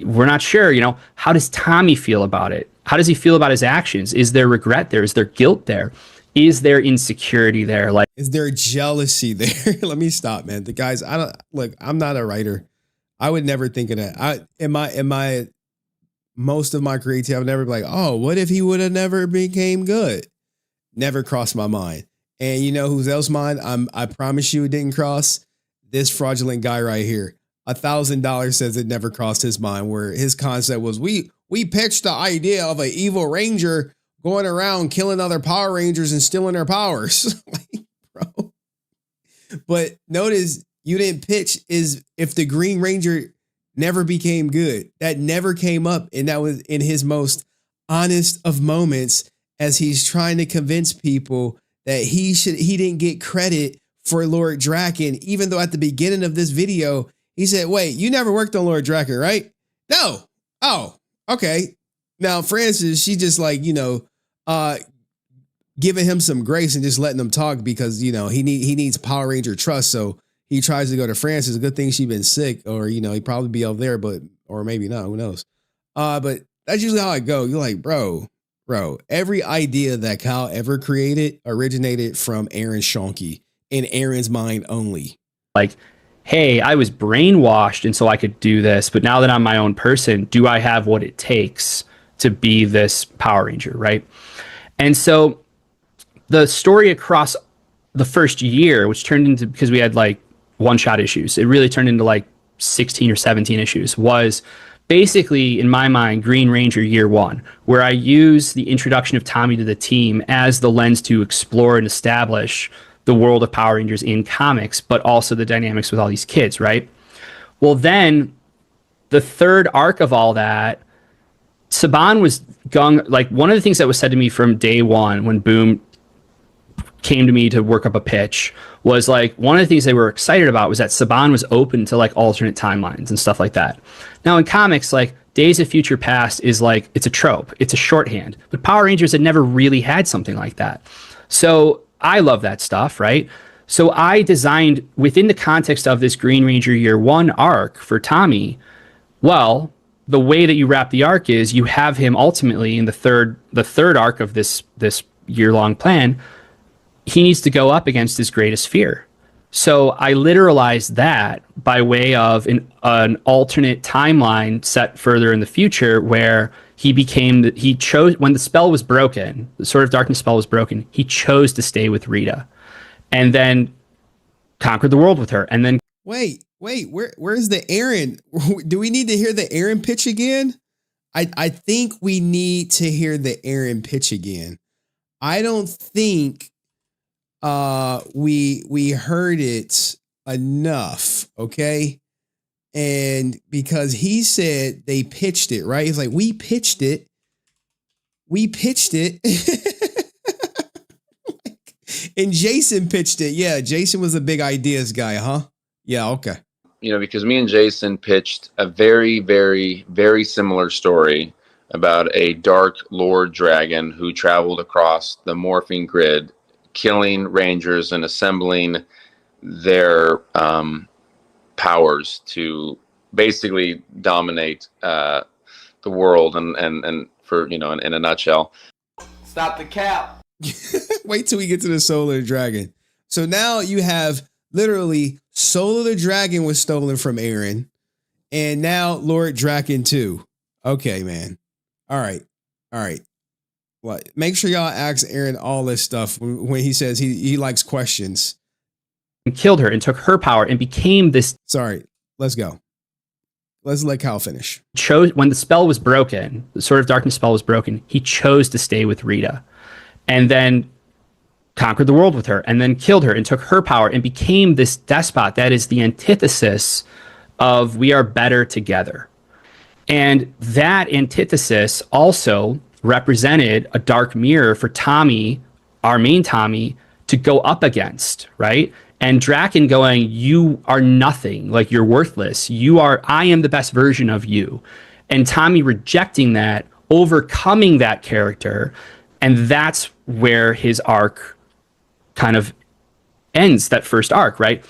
we're not sure? You know, how does Tommy feel about it? How does he feel about his actions? Is there regret there? Is there guilt there? Is there insecurity there? Like, is there jealousy there? Let me stop, man. The guys, I'm not a writer. I would never think of that. In my most of my creativity, I would never be like, oh, what if he would have never became good? Never crossed my mind. And you know whose else mind? I promise you it didn't cross. This fraudulent guy right here. $1,000 says it never crossed his mind, where his concept was we pitched the idea of an evil ranger going around killing other Power Rangers and stealing their powers. Like, bro. But notice you didn't pitch is if the Green Ranger never became good. That never came up. And that was in his most honest of moments as he's trying to convince people that he didn't get credit for Lord Drakkon, even though at the beginning of this video, he said, wait, you never worked on Lord Drakkon, right? No. Oh, okay. Now, Francis, she just like, giving him some grace and just letting him talk because, he needs Power Ranger trust. So he tries to go to Francis. A good thing she's been sick, or, he'd probably be over there, or maybe not. Who knows? But that's usually how I go. You're like, bro, every idea that Kyle ever created originated from Aaron Schoenke, in Aaron's mind only. Like, hey, I was brainwashed and so I could do this, but now that I'm my own person, do I have what it takes to be this Power Ranger, right? And so the story across the first year, which turned into, because we had like one-shot issues, it really turned into like 16 or 17 issues, was basically, in my mind, Green Ranger Year One, where I use the introduction of Tommy to the team as the lens to explore and establish the world of Power Rangers in comics, but also the dynamics with all these kids, right? Well, then the third arc of all that, Saban was like, one of the things that was said to me from day one when Boom came to me to work up a pitch was like, one of the things they were excited about was that Saban was open to like alternate timelines and stuff like that. Now in comics, like Days of Future Past is like, it's a trope, it's a shorthand, but Power Rangers had never really had something like that. So I love that stuff, right? So I designed within the context of this Green Ranger Year One arc for Tommy. Well, the way that you wrap the arc is you have him ultimately in the third arc of this year-long plan. He needs to go up against his greatest fear. So I literalized that by way of an alternate timeline set further in the future, where he chose, when the spell was broken, the Sword of Darkness spell was broken, he chose to stay with Rita and then conquered the world with her. And then wait, where's the Aaron? Do we need to hear the Aaron pitch again? I think we need to hear the Aaron pitch again. I don't think we heard it enough, okay? And because he said they pitched it, right? He's like, we pitched it. And Jason pitched it. Yeah, Jason was a big ideas guy, huh? Yeah, okay. Because me and Jason pitched a very, very, very similar story about a dark Lord Dragon who traveled across the morphing grid, killing Rangers and assembling their powers to basically dominate the world, and for in a nutshell. Stop the cap. Wait till we get to the Soul of the Dragon. So now you have literally Soul of the Dragon was stolen from Aaron, and now Lord Drakkon too. Okay, man. All right. Well, make sure y'all ask Aaron all this stuff when he says he likes questions. And killed her and took her power and became this. Sorry, let's go. Let's let Kyle finish. Chose when the spell was broken, the Sword of Darkness spell was broken. He chose to stay with Rita, and then conquered the world with her, and then killed her and took her power and became this despot that is the antithesis of we are better together. And that antithesis also represented a dark mirror for Tommy, our main Tommy, to go up against, right? And Drakkon going, you are nothing, like you're worthless. I am the best version of you. And Tommy rejecting that, overcoming that character, and that's where his arc kind of ends, that first arc, right?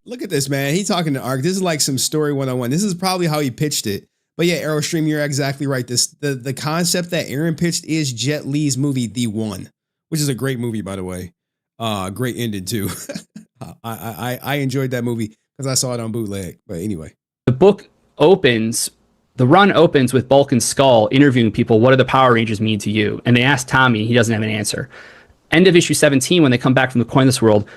Look at this, man. He talking to arc. This is like some story 101. This is probably how he pitched it. But yeah, Aerostream, you're exactly right. The concept that Aaron pitched is Jet Li's movie, The One, which is a great movie, by the way. Great ending too. I enjoyed that movie because I saw it on bootleg. But anyway, the run opens with Bulk and Skull interviewing people. What do the Power Rangers mean to you? And they ask Tommy. He doesn't have an answer. End of issue 17, when they come back from the Coinless world,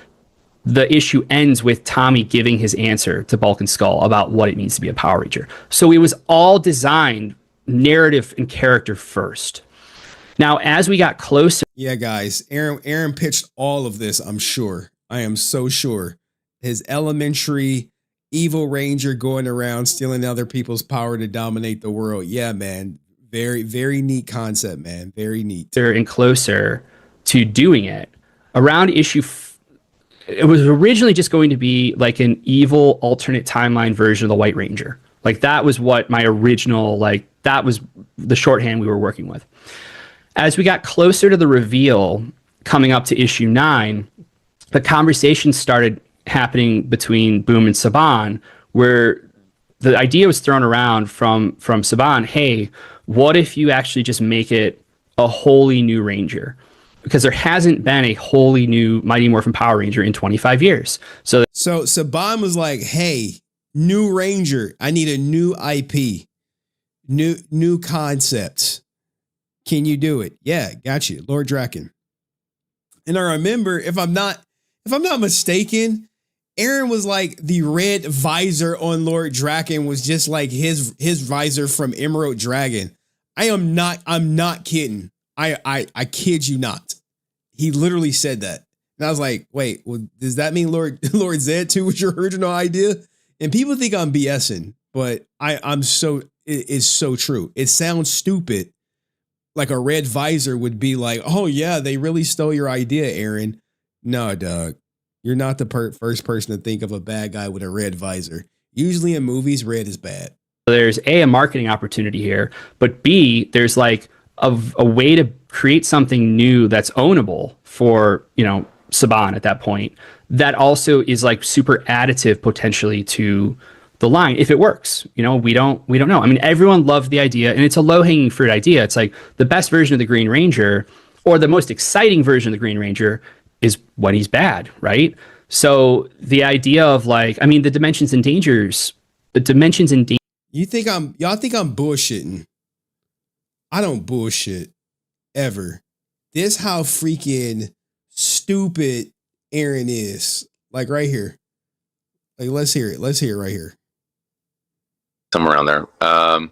the issue ends with Tommy giving his answer to Bulk and Skull about what it means to be a Power Ranger. So it was all designed narrative and character first. Now, as we got closer. Yeah, guys, Aaron pitched all of this, I'm sure. I am so sure. His elementary evil ranger going around stealing other people's power to dominate the world. Yeah, man. Very, very neat concept, man. Very neat. And closer to doing it. Around issue it was originally just going to be like an evil alternate timeline version of the White Ranger. Like that was what my original, that was the shorthand we were working with. As we got closer to the reveal coming up to issue 9, the conversation started happening between Boom and Saban, where the idea was thrown around from Saban, hey, what if you actually just make it a wholly new Ranger? Because there hasn't been a wholly new Mighty Morphin Power Ranger in 25 years. So Saban was like, hey, new Ranger, I need a new IP, new concepts. Can you do it? Yeah, got you, Lord Drakkon. And I remember, if I'm not mistaken, Aaron was like the red visor on Lord Drakkon was just like his visor from Emerald Dragon. I'm not kidding. I kid you not. He literally said that. And I was like, wait, well, does that mean Lord Zed 2 was your original idea? And people think I'm BSing, but it's so true. It sounds stupid. Like a red visor would be like, oh yeah, they really stole your idea, Aaron. No, Doug, you're not the first person to think of a bad guy with a red visor. Usually in movies, red is bad. There's a marketing opportunity here, but B, there's like a way to create something new that's ownable for, Saban at that point. That also is like super additive potentially to the line if it works. We don't know. I mean, everyone loved the idea, and it's a low-hanging fruit idea. It's like the best version of the Green Ranger, or the most exciting version of the Green Ranger, is when he's bad, right? So the idea of the dimensions and dangers, y'all think I'm bullshitting? I don't bullshit ever. This how freaking stupid Aaron is. Like right here. Like let's hear it. Let's hear it right here. Somewhere around there. All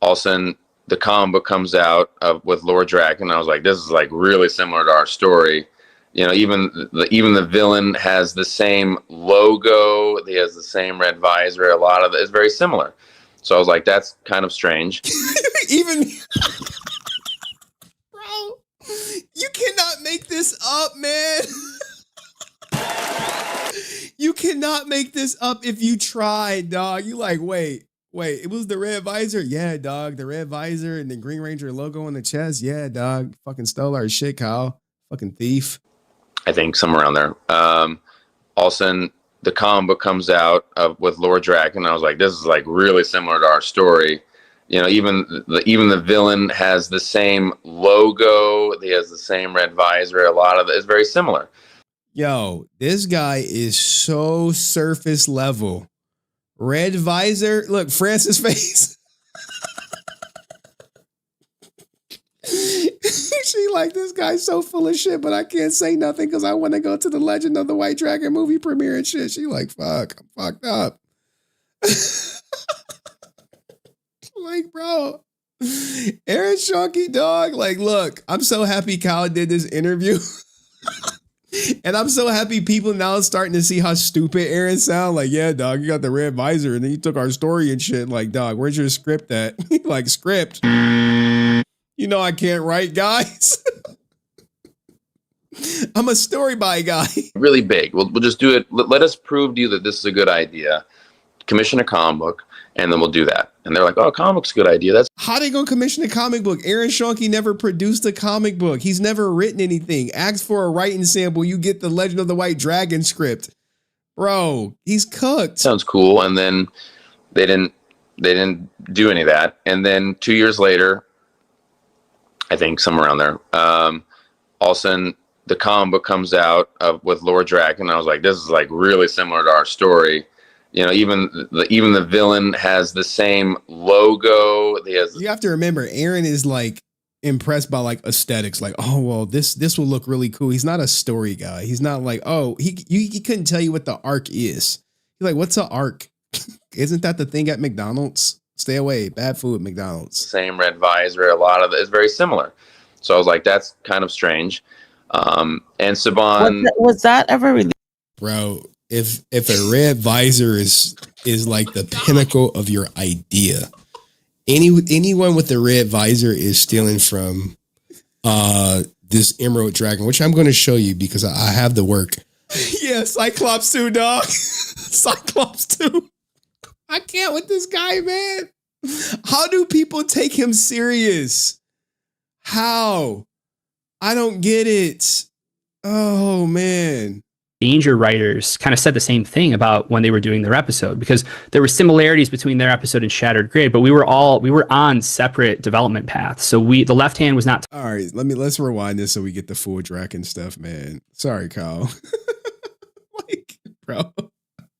of a sudden, the comic book comes out with Lord Drakkon, and I was like, this is like really similar to our story. Even the villain has the same logo. He has the same red visor. A lot of it is very similar. So I was like, that's kind of strange. Even bro, you cannot make this up, man. You cannot make this up if you try, dog. You like, wait, it was the red visor? Yeah, dog, the red visor and the Green Ranger logo on the chest. Yeah, dog, fucking stole our shit, Kyle. Fucking thief. I think somewhere around there. All of a sudden, the comic book comes out with Lord Drakkon, and I was like, this is like really similar to our story. You know, even the villain has the same logo. He has the same red visor. A lot of it is very similar. Yo, this guy is so surface level. Red visor. Look, Francis' face. She like, this guy's so full of shit, but I can't say nothing because I want to go to the Legend of the White Dragon movie premiere and shit. She like, fuck, I'm fucked up. Like, bro, Aaron Schoenke, dog. Like, look, I'm so happy Kyle did this interview. And I'm so happy people now starting to see how stupid Aaron sound. Like, yeah, dog, you got the red visor and then you took our story and shit. Like, dog, where's your script at? Like, script. You know I can't write, guys. I'm a story by guy. Really big. We'll just do it. Let us prove to you that this is a good idea. Commission a comic book, and then we'll do that. And they're like, oh, comic book's a good idea. That's how they gonna commission a comic book? Aaron Schoenke never produced a comic book. He's never written anything. Ask for a writing sample, you get the Legend of the White Dragon script. Bro, he's cooked. Sounds cool. And then they didn't do any of that. And then 2 years later, I think somewhere around there, all of a sudden the comic book comes out with Lord Drakkon. And I was like, this is like really similar to our story. You know, even the villain has the same logo. You have to remember, Aaron is like impressed by like aesthetics. Like, oh well, this will look really cool. He's not a story guy. He's not like, oh, he couldn't tell you what the arc is. He's like, what's an arc? Isn't that the thing at McDonald's? Stay away, bad food at McDonald's. Same red visor. A lot of it is very similar. So I was like, that's kind of strange. And Saban, was that ever released? Bro, if a red visor is like the pinnacle of your idea, anyone with a red visor is stealing from this Emerald Dragon, which I'm going to show you because I have the work. Yeah, Cyclops 2, dog. Cyclops 2. I can't with this guy, man. How do people take him serious? How? I don't get it. Oh, man. Danger writers kind of said the same thing about when they were doing their episode, because there were similarities between their episode and Shattered Grid, but we were on separate development paths. So the left hand was not. All right, let's rewind this so we get the full Drakkon stuff, man. Sorry, Kyle. Like, bro,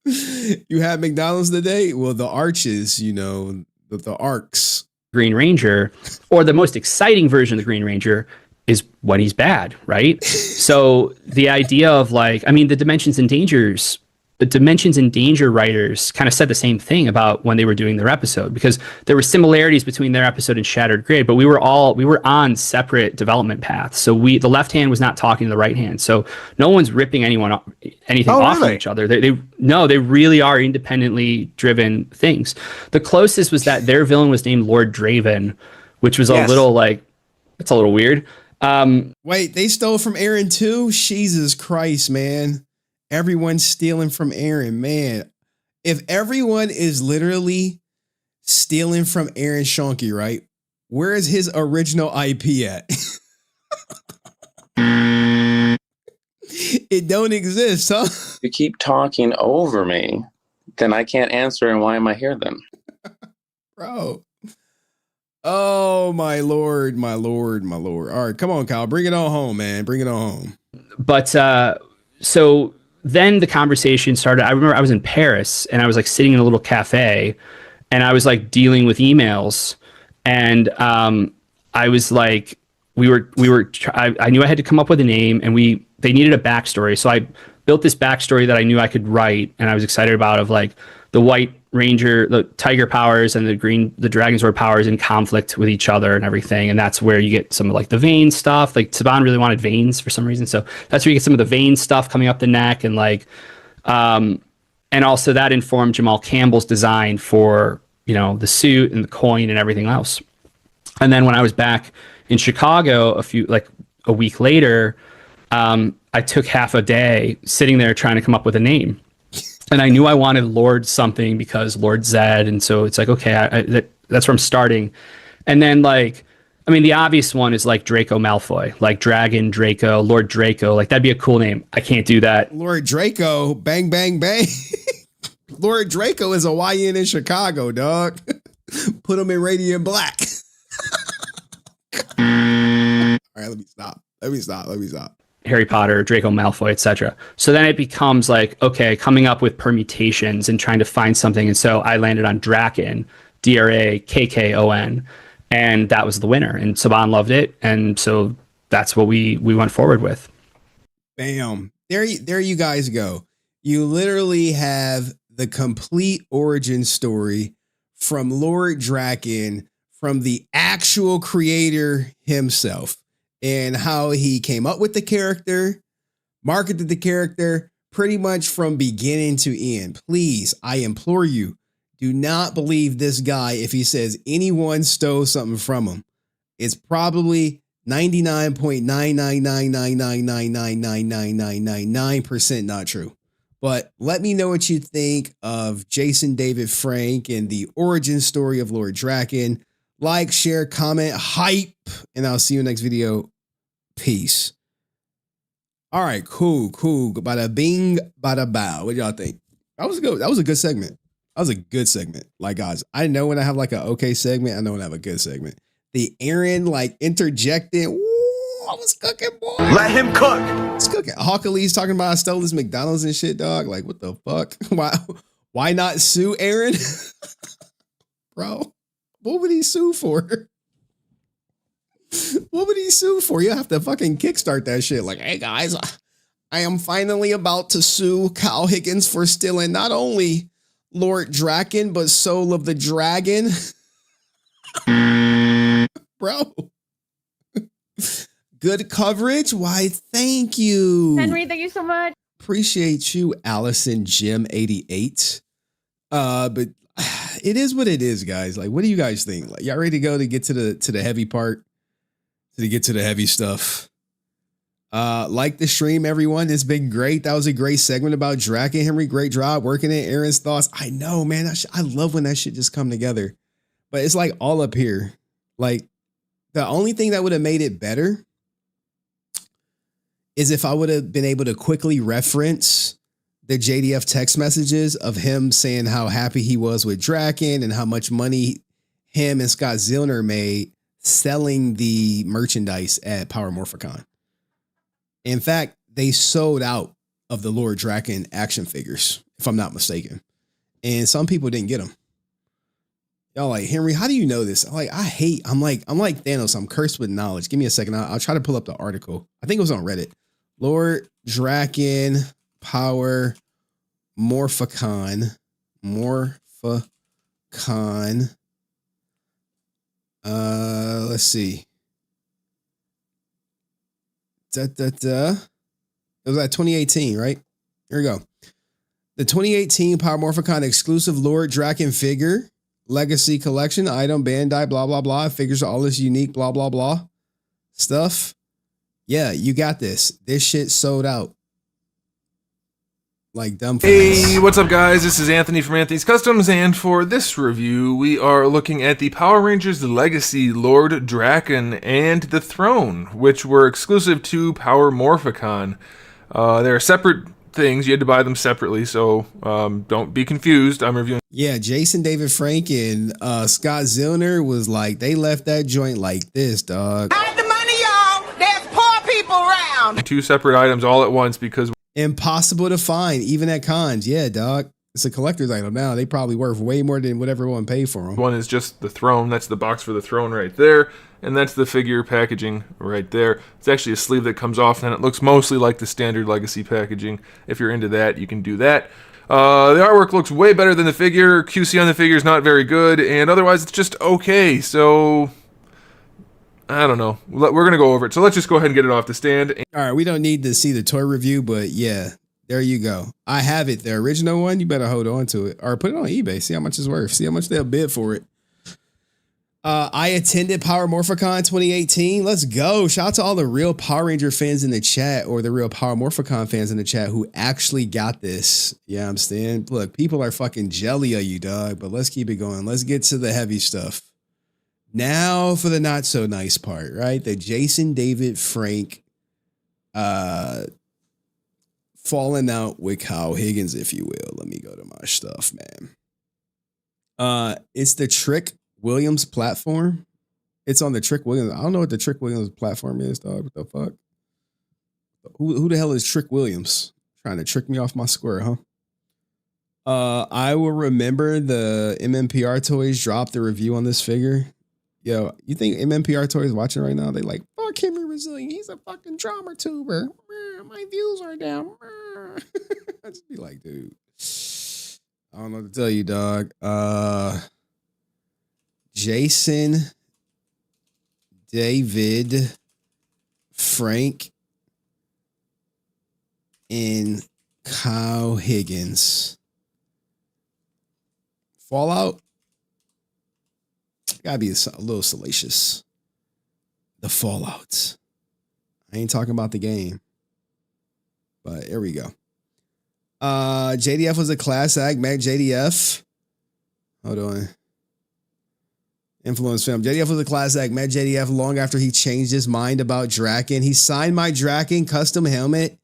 you had McDonald's today. Well, the arches, you know, the arcs. Green Ranger, or the most exciting version of the Green Ranger, is when he's bad, right? So the idea of like, I mean, the Dimensions in Danger writers kind of said the same thing about when they were doing their episode, because there were similarities between their episode and Shattered Grid, but we were on separate development paths. So the left hand was not talking to the right hand. So no one's ripping anything off of each other. They really are independently driven things. The closest was that their villain was named Lord Draven, which was a little like, it's a little weird. Wait, they stole from Aaron too? Jesus Christ, man. Everyone's stealing from Aaron, man. If everyone is literally stealing from Aaron Schoenke, right? Where is his original IP at? It don't exist, huh? If you keep talking over me, then I can't answer, and why am I here then? Bro. Oh, my Lord, my Lord, my Lord. All right, come on, Kyle. Bring it on home, man. Bring it on home. But so then the conversation started. I remember I was in Paris and I was like sitting in a little cafe and I was like dealing with emails. And I was like, I knew I had to come up with a name, and they needed a backstory. So I built this backstory that I knew I could write, and I was excited about, of like the White Ranger, the Tiger powers, and the Dragonzord powers in conflict with each other and everything. And that's where you get some of like the vein stuff. Like Saban really wanted veins for some reason. So that's where you get some of the vein stuff coming up the neck, and like, and also that informed Jamal Campbell's design for, you know, the suit and the coin and everything else. And then when I was back in Chicago a week later, I took half a day sitting there trying to come up with a name. And I knew I wanted Lord something because Lord Zed. And so it's like, okay, that's where I'm starting. And then like, I mean, the obvious one is like Draco Malfoy, like Dragon, Draco, Lord Draco. Like that'd be a cool name. I can't do that. Lord Draco, bang, bang, bang. Lord Draco is a YN in Chicago, dog. Put them in radiant black. All right, let me stop. Harry Potter, Draco Malfoy, etc. So then it becomes like, okay, coming up with permutations and trying to find something. And so I landed on Drakkon, Drakkon, and that was the winner. And Saban loved it, and so that's what we went forward with. Bam. There you guys go. You literally have the complete origin story from Lord Drakkon, from the actual creator himself, and how he came up with the character, marketed the character pretty much from beginning to end. Please, I implore you, do not believe this guy if he says anyone stole something from him. It's probably 99.99999999999% not true. But let me know what you think of Jason David Frank and the origin story of Lord Drakkon. Like, share, comment, hype, and I'll see you next video. Peace. All right, cool. Bada bing, bada bow. What y'all think? That was good. That was a good segment. Like, guys, I know when I have like an okay segment, I know when I have a good segment. The Aaron like interjecting. Ooh, I was cooking, boy. Let him cook. It's cooking. Hawkalee's talking about I stole this McDonald's and shit, dog. Like, what the fuck? Why not sue Aaron? Bro, what would he sue for? What would he sue for? You have to fucking kickstart that shit. Like, hey guys, I am finally about to sue Kyle Higgins for stealing not only Lord Drakkon, but Soul of the Dragon. Bro. Good coverage. Why, thank you. Henry, thank you so much. Appreciate you, Allison Jim 88. But it is what it is, guys. Like, what do you guys think? Like, y'all ready to go to get to the heavy part? To get to the heavy stuff. Like the stream, everyone. It's been great. That was a great segment about Drakkon. Henry, great job working it. Aaron's thoughts. I know, man. I love when that shit just come together. But it's like all up here. Like, the only thing that would have made it better is if I would have been able to quickly reference the JDF text messages of him saying how happy he was with Drakkon and how much money him and Scott Zillner made selling the merchandise at Power Morphicon. In fact, they sold out of the Lord Drakkon action figures, if I'm not mistaken. And some people didn't get them. Y'all like, Henry, how do you know this? I'm like Thanos. I'm cursed with knowledge. Give me a second. I'll try to pull up the article. I think it was on Reddit. Lord Drakkon Power Morphicon. Let's see. It was at 2018, right? Here we go. The 2018 Power Morphicon exclusive Lord Drakkon figure legacy collection item, Bandai, blah, blah, blah. Figures all this unique, blah, blah, blah stuff. Yeah, you got this. This shit sold out. Like dumb fans. Hey, what's up, guys? This is Anthony from Anthony's Customs, and for this review, we are looking at the Power Rangers Legacy Lord Drakkon and the Throne, which were exclusive to Power Morphicon. They're separate things. You had to buy them separately, so don't be confused. I'm reviewing. Yeah, Jason David Frank and Scott Zillner was like, they left that joint like this, dog. Hide the money, y'all. There's poor people around. Two separate items all at once because impossible to find, even at cons. Yeah, dog. It's a collector's item now. They probably worth way more than what everyone paid for them. One is just the throne. That's the box for the throne right there. And that's the figure packaging right there. It's actually a sleeve that comes off, and it looks mostly like the standard Legacy packaging. If you're into that, you can do that. The artwork looks way better than the figure. QC on the figure is not very good, and otherwise it's just okay. So, I don't know. We're going to go over it. So let's just go ahead and get it off the stand. All right, we don't need to see the toy review, but yeah, there you go. I have it. The original one, you better hold on to it. Or put it on eBay. See how much it's worth. See how much they'll bid for it. I attended Power Morphicon 2018. Let's go. Shout out to all the real Power Ranger fans in the chat or the real Power Morphicon fans in the chat who actually got this. Yeah, I'm saying, look, people are fucking jelly of you, dog, but let's keep it going. Let's get to the heavy stuff. Now for the not so nice part, right? The Jason David Frank falling out with Kyle Higgins, if you will. Let me go to my stuff, man. It's the trick Williams platform. It's on the Trick Williams. I don't know what the Trick Williams platform is, dog. What the fuck? Who the hell is Trick Williams? Trying to trick me off my square, huh? I will remember the MMPR Toys dropped the review on this figure. Yo, you think MMPR Toys watching right now? They like, fuck Henry Resilient. He's a fucking drama tuber. My views are down. I just be like, dude. I don't know what to tell you, dog. Jason, David, Frank, and Kyle Higgins. Fallout. Gotta be a little salacious. The Fallout. I ain't talking about the game. But here we go. JDF was a class act. Mac JDF. Hold on. Influence film. JDF was a class act. Met JDF long after he changed his mind about Drakkon. He signed my Drakkon custom helmet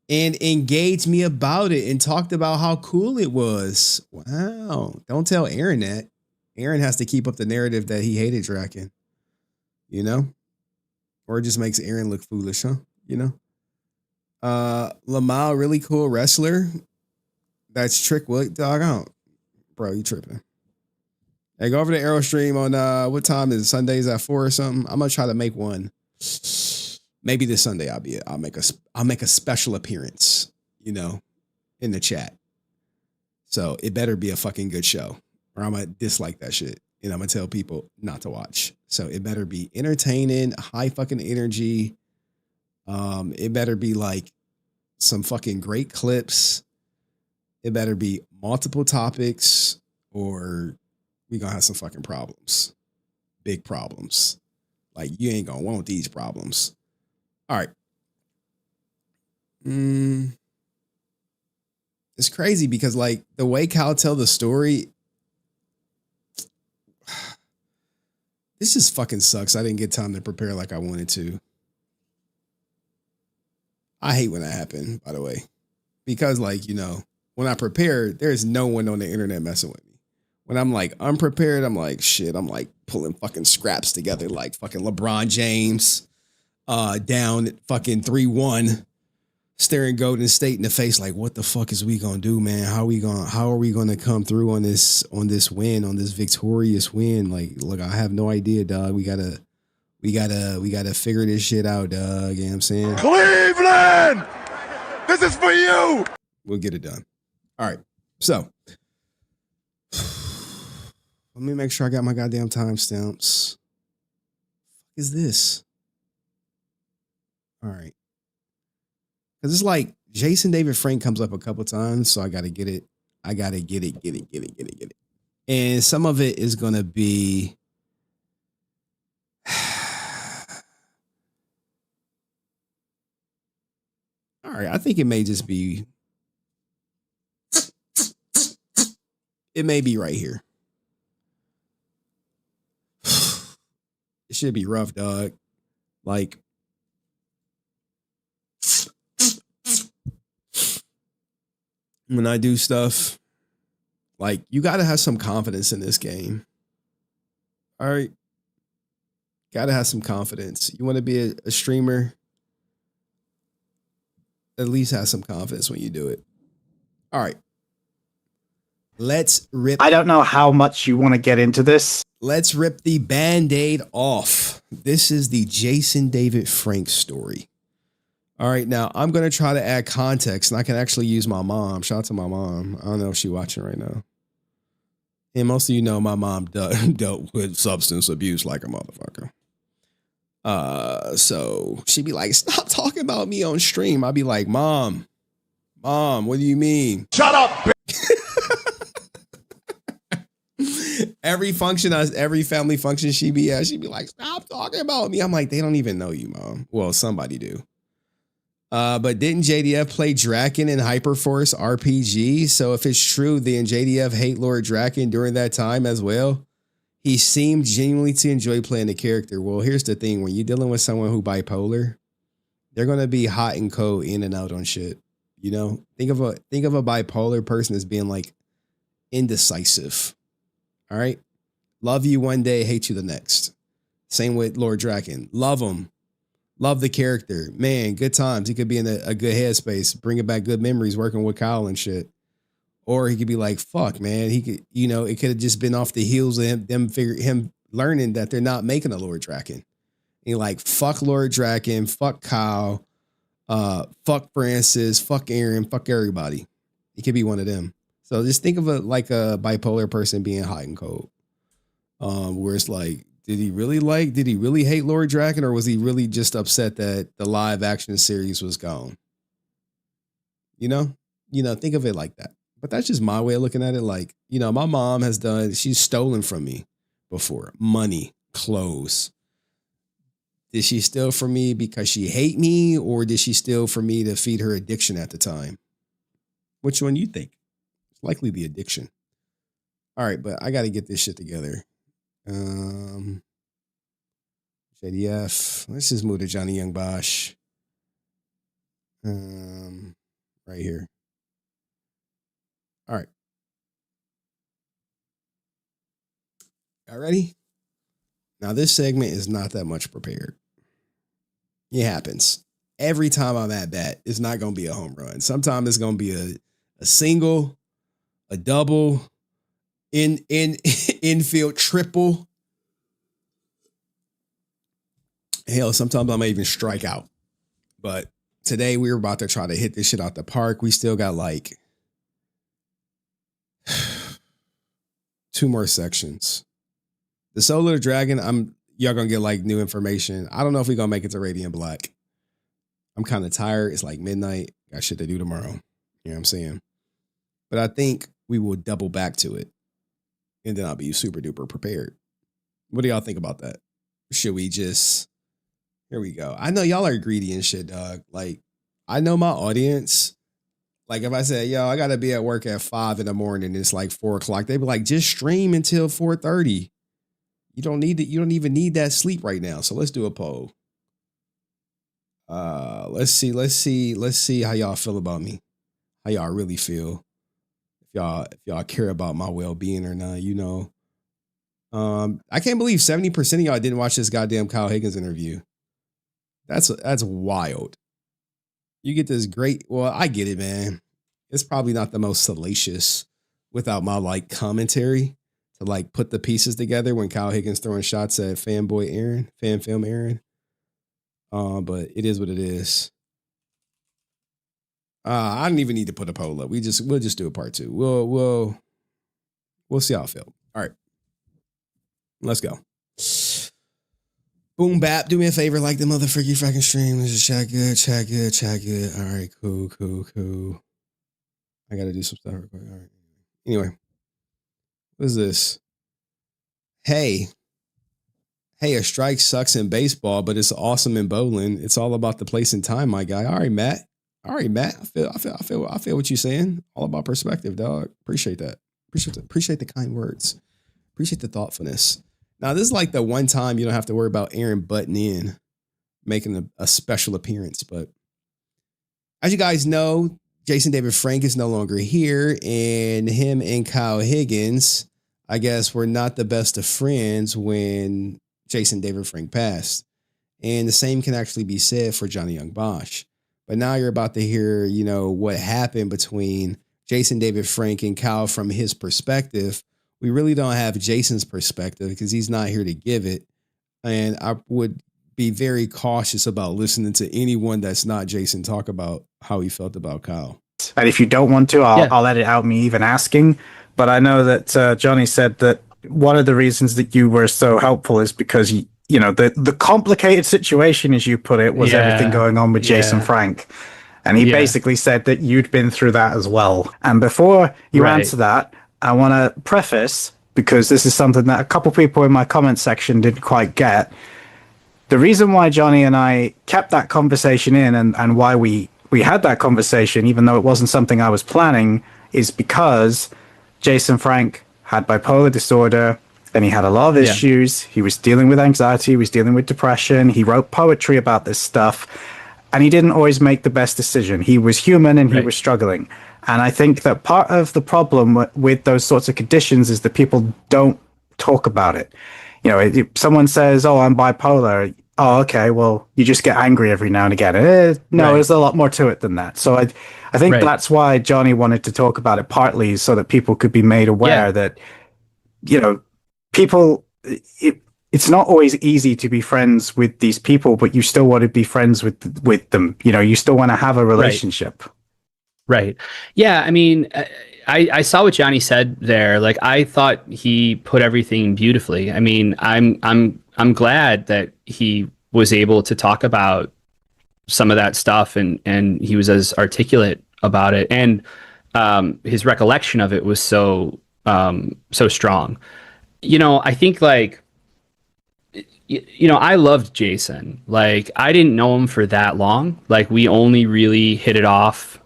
and engaged me about it and talked about how cool it was. Wow. Don't tell Aaron that. Aaron has to keep up the narrative that he hated Drakkon. You know? Or it just makes Aaron look foolish, huh? You know? Lamau, really cool wrestler. That's Trick Williams. Dog, I don't. Bro, you tripping. Hey, go over to Aerostream on what time is it? Sundays at 4 or something. I'm gonna try to make one. Maybe this Sunday I'll make a special appearance, you know, in the chat. So it better be a fucking good show, or I'm gonna dislike that shit. And I'm gonna tell people not to watch. So it better be entertaining, high fucking energy. It better be like some fucking great clips. It better be multiple topics, or we gonna have some fucking problems. Big problems. Like, you ain't gonna want these problems. All right. It's crazy because, like, the way Cal tell the story, this just fucking sucks. I didn't get time to prepare like I wanted to. I hate when that happened, by the way, because, like, you know, when I prepare, there's no one on the internet messing with me. When I'm like unprepared, I'm like, shit, I'm like pulling fucking scraps together like fucking LeBron James down at fucking 3-1, staring Golden State in the face like, what the fuck is we gonna do, man? How are we gonna come through on this win, on this victorious win? Like, look, I have no idea, dog. We gotta figure this shit out, dog. You know what I'm saying? Cleveland! This is for you! We'll get it done. All right. So let me make sure I got my goddamn timestamps. What is this? All right. Because it's like Jason David Frank comes up a couple times, so I got to get it. I got to get it. And some of it is going to be... All right. I think it may just be... It may be right here. It should be rough, dog. Like, when I do stuff, like, you got to have some confidence in this game. All right. Got to have some confidence. You want to be a streamer, at least have some confidence when you do it. All right. Let's rip. I don't know how much you want to get into this. Let's rip the Band-Aid off. This is the Jason David Frank story. All right, now I'm going to try to add context, and I can actually use my mom. Shout out to my mom. I don't know if she's watching right now. And most of you know my mom dealt with substance abuse like a motherfucker. So she'd be like, stop talking about me on stream. I'd be like, Mom, what do you mean? Shut up, bitch. Every family function she'd be at, she'd be like, stop talking about me. I'm like, they don't even know you, Mom. Well, somebody do. But didn't JDF play Drakkon in Hyperforce RPG? So if it's true, then JDF hate Lord Drakkon during that time as well. He seemed genuinely to enjoy playing the character. Well, here's the thing. When you're dealing with someone who bipolar, they're going to be hot and cold, in and out on shit. You know, think of a bipolar person as being like indecisive. All right. Love you one day, hate you the next. Same with Lord Drakkon. Love him. Love the character. Man, good times. He could be in a good headspace, bringing back good memories, working with Kyle and shit. Or he could be like, fuck, man. He could, it could have just been off the heels of him learning that they're not making a Lord Drakkon. And he like, fuck Lord Drakkon, fuck Kyle, fuck Francis, fuck Aaron, fuck everybody. He could be one of them. So just think of it like a bipolar person being hot and cold. Where it's like, did he really hate Lord Drakkon, or was he really just upset that the live action series was gone? Think of it like that. But that's just my way of looking at it. Like, my mom she's stolen from me before. Money, clothes. Did she steal from me because she hate me, or did she steal from me to feed her addiction at the time? Which one you think? It's likely the addiction. All right, but I got to get this shit together. JDF. Let's just move to Johnny Young Bosch. Right here. All right. Y'all ready? Now, this segment is not that much prepared. It happens. Every time I'm at bat, it's not going to be a home run. Sometimes it's going to be a single, a double, infield triple. Hell, sometimes I may even strike out. But today we were about to try to hit this shit out the park. We still got like 2 more sections. The Solar Dragon, y'all gonna get like new information. I don't know if we're gonna make it to Radiant Black. I'm kind of tired. It's like midnight. Got shit to do tomorrow. You know what I'm saying? But I think we will double back to it. And then I'll be super duper prepared. What do y'all think about that? Should we just... Here we go. I know y'all are greedy and shit, dog. Like, I know my audience. Like, if I said, yo, I got to be at work at 5 a.m. and it's like 4 o'clock, they'd be like, just stream until 4:30. You don't even need that sleep right now. So let's do a poll. Let's see how y'all feel about me. How y'all really feel. If y'all care about my well-being or not, I can't believe 70% of y'all didn't watch this goddamn Kyle Higgins interview. That's wild. You get this great, well, I get it, man. It's probably not the most salacious without my like commentary to like put the pieces together when Kyle Higgins throwing shots at fan film Aaron. But it is what it is. I don't even need to put a poll up. We'll just do a part 2. We'll see how I feel. All right. Let's go. Boom bap. Do me a favor, like the motherfucking fucking stream. Let's just chat good. All right, cool. I gotta do some stuff real quick. All right. Anyway. What is this? Hey, a strike sucks in baseball, but it's awesome in bowling. It's all about the place and time, my guy. All right, Matt. I feel what you're saying. All about perspective, dog. Appreciate that. Appreciate the kind words. Appreciate the thoughtfulness. Now, this is like the one time you don't have to worry about Aaron butting in, making a special appearance. But as you guys know, Jason David Frank is no longer here, and him and Kyle Higgins, I guess, were not the best of friends when Jason David Frank passed. And the same can actually be said for Johnny Young Bosch. But now you're about to hear, what happened between Jason David Frank and Kyle from his perspective. We really don't have Jason's perspective because he's not here to give it. And I would be very cautious about listening to anyone that's not Jason talk about how he felt about Kyle. And if you don't want to, I'll edit out me even asking. But I know that Johnny said that one of the reasons that you were so helpful is because, the complicated situation, as you put it, was everything going on with Jason Frank. And he basically said that you'd been through that as well. And before you answer that, I want to preface, because this is something that a couple people in my comment section didn't quite get. The reason why Johnny and I kept that conversation in and why we had that conversation, even though it wasn't something I was planning, is because Jason Frank had bipolar disorder and he had a lot of issues. He was dealing with anxiety. He was dealing with depression. He wrote poetry about this stuff. And he didn't always make the best decision. He was human and he was struggling. And I think that part of the problem with those sorts of conditions is that people don't talk about it. If someone says, "Oh, I'm bipolar," oh, okay, well, you just get angry every now and again. No, there's a lot more to it than that. So I think that's why Johnny wanted to talk about it, partly so that people could be made aware that, people, it's not always easy to be friends with these people, but you still want to be friends with them. You still want to have a relationship. Right. Yeah. I mean, I saw what Johnny said there. Like, I thought he put everything beautifully. I mean, I'm glad that he was able to talk about some of that stuff, and he was as articulate about it, and his recollection of it was so strong. I think, like, I loved Jason. Like, I didn't know him for that long. Like, we only really hit it off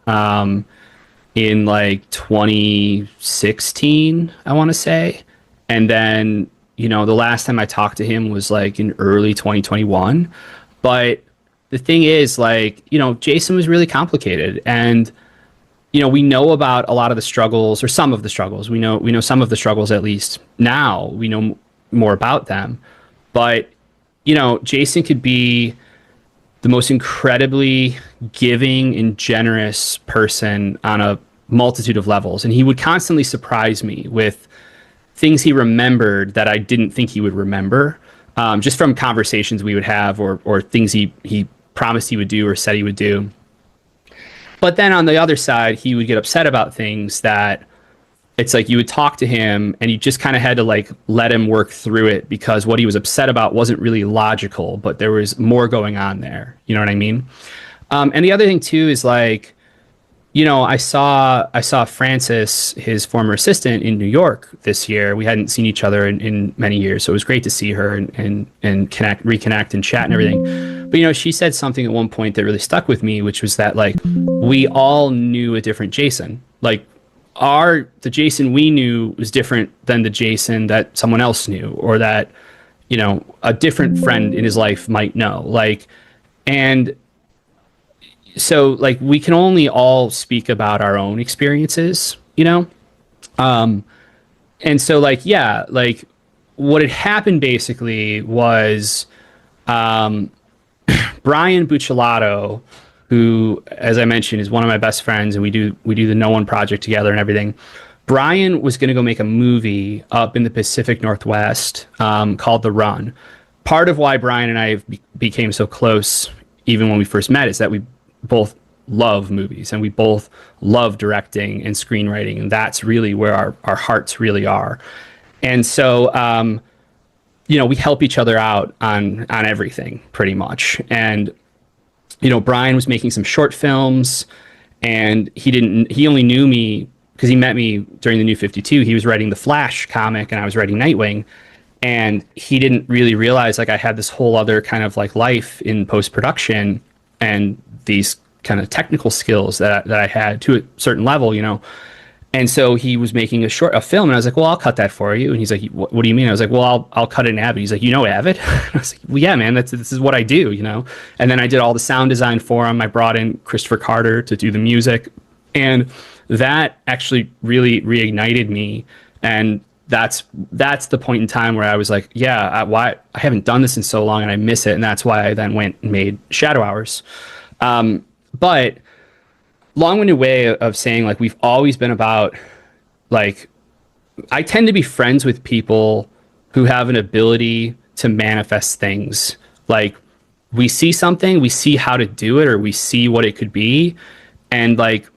in like 2016, I want to say. And then, the last time I talked to him was like in early 2021. But the thing is, like, Jason was really complicated, and we know about a lot of the struggles, or some of the struggles. We know some of the struggles, at least now we know more about them. But Jason could be the most incredibly giving and generous person on a multitude of levels, and he would constantly surprise me with things he remembered that I didn't think he would remember, just from conversations we would have, or things he promised he would do or said he would do. But then on the other side, he would get upset about things that it's like you would talk to him and you just kind of had to like let him work through it, because what he was upset about wasn't really logical, but there was more going on there. You know what I mean? And the other thing too is, like, I saw Frances, his former assistant, in New York this year. We hadn't seen each other in many years, so it was great to see her and reconnect and chat and everything. But she said something at one point that really stuck with me, which was that, like, we all knew a different Jason. Like, the Jason we knew was different than the Jason that someone else knew, or that a different friend in his life might know. Like, and so, like, we can only all speak about our own experiences, and so, like, yeah, like, what had happened basically was Brian Buccellato, who, as I mentioned, is one of my best friends, and we do the No One Project together and everything. Brian was going to go make a movie up in the Pacific Northwest called The Run. Part of why Brian and I became so close, even when we first met, is that we both love movies, and we both love directing and screenwriting, and that's really where our hearts really are. And so, we help each other out on everything, pretty much. And Brian was making some short films, and he only knew me because he met me during the New 52. He was writing the Flash comic, and I was writing Nightwing. And he didn't really realize, like, I had this whole other kind of like life in post-production, and these kind of technical skills that I had to a certain level, And so he was making a film, and I was like, well, I'll cut that for you. And he's like, what do you mean? I was like, well, I'll cut it in Avid. He's like, Avid? I was like, well, yeah, man, this is what I do, And then I did all the sound design for him. I brought in Christopher Carter to do the music, and that actually really reignited me. And that's the point in time where I was like, yeah, I haven't done this in so long, and I miss it. And that's why I then went and made Shadow Hours. But long-winded way of saying, like, we've always been about, like, I tend to be friends with people who have an ability to manifest things. Like, we see something, we see how to do it, or we see what it could be, and, like,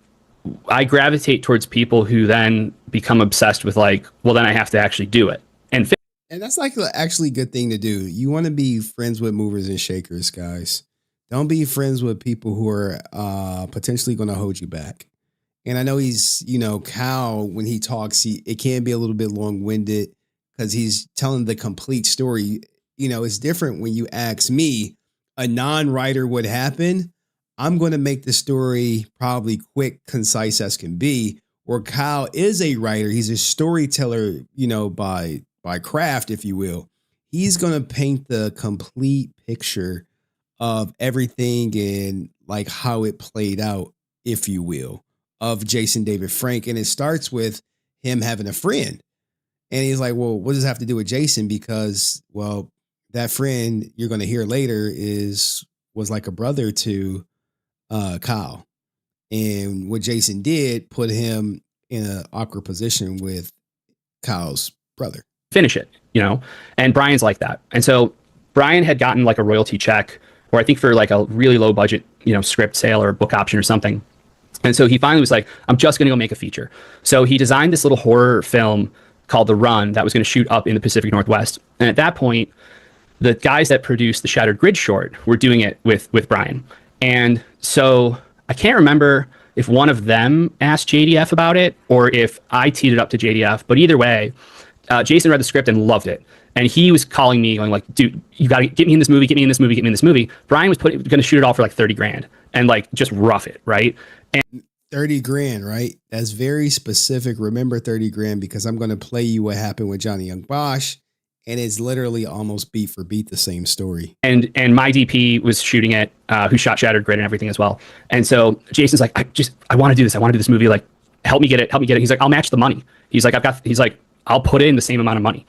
I gravitate towards people who then become obsessed with, like, well, then I have to actually do it. And that's, like, actually a good thing to do. You want to be friends with movers and shakers, guys. Don't be friends with people who are potentially going to hold you back. And I know he's, Cal, when he talks, it can be a little bit long-winded because he's telling the complete story. It's different when you ask me, a non-writer, what happened. I'm going to make the story probably quick, concise as can be. Or Kyle is a writer. He's a storyteller, by craft, if you will. He's going to paint the complete picture of everything and, like, how it played out, if you will, of Jason David Frank. And it starts with him having a friend. And he's like, well, what does it have to do with Jason? Because, well, that friend you're going to hear later was like a brother to Kyle. And what Jason did put him in an awkward position with Kyle's brother. Finish it, and Brian's like that. And so Brian had gotten like a royalty check, or I think for like a really low budget, script sale or book option or something. And so he finally was like, I'm just going to go make a feature. So he designed this little horror film called The Run that was going to shoot up in the Pacific Northwest. And at that point, the guys that produced the Shattered Grid short were doing it with Brian. And so I can't remember if one of them asked JDF about it or if I teed it up to JDF. But either way, Jason read the script and loved it. And he was calling me going like, dude, you got to get me in this movie, get me in this movie, get me in this movie. Brian was going to shoot it all for like 30 grand and like just rough it, right? And 30 grand, right? That's very specific. Remember 30 grand because I'm going to play you what happened with Johnny Young Bosch. And it's literally almost beat for beat the same story. And my DP was shooting it, who shot Shattered Grid and everything as well. And so Jason's like, I want to do this. I want to do this movie. Like, help me get it. He's like, I'll match the money. He's like, I'll put in the same amount of money.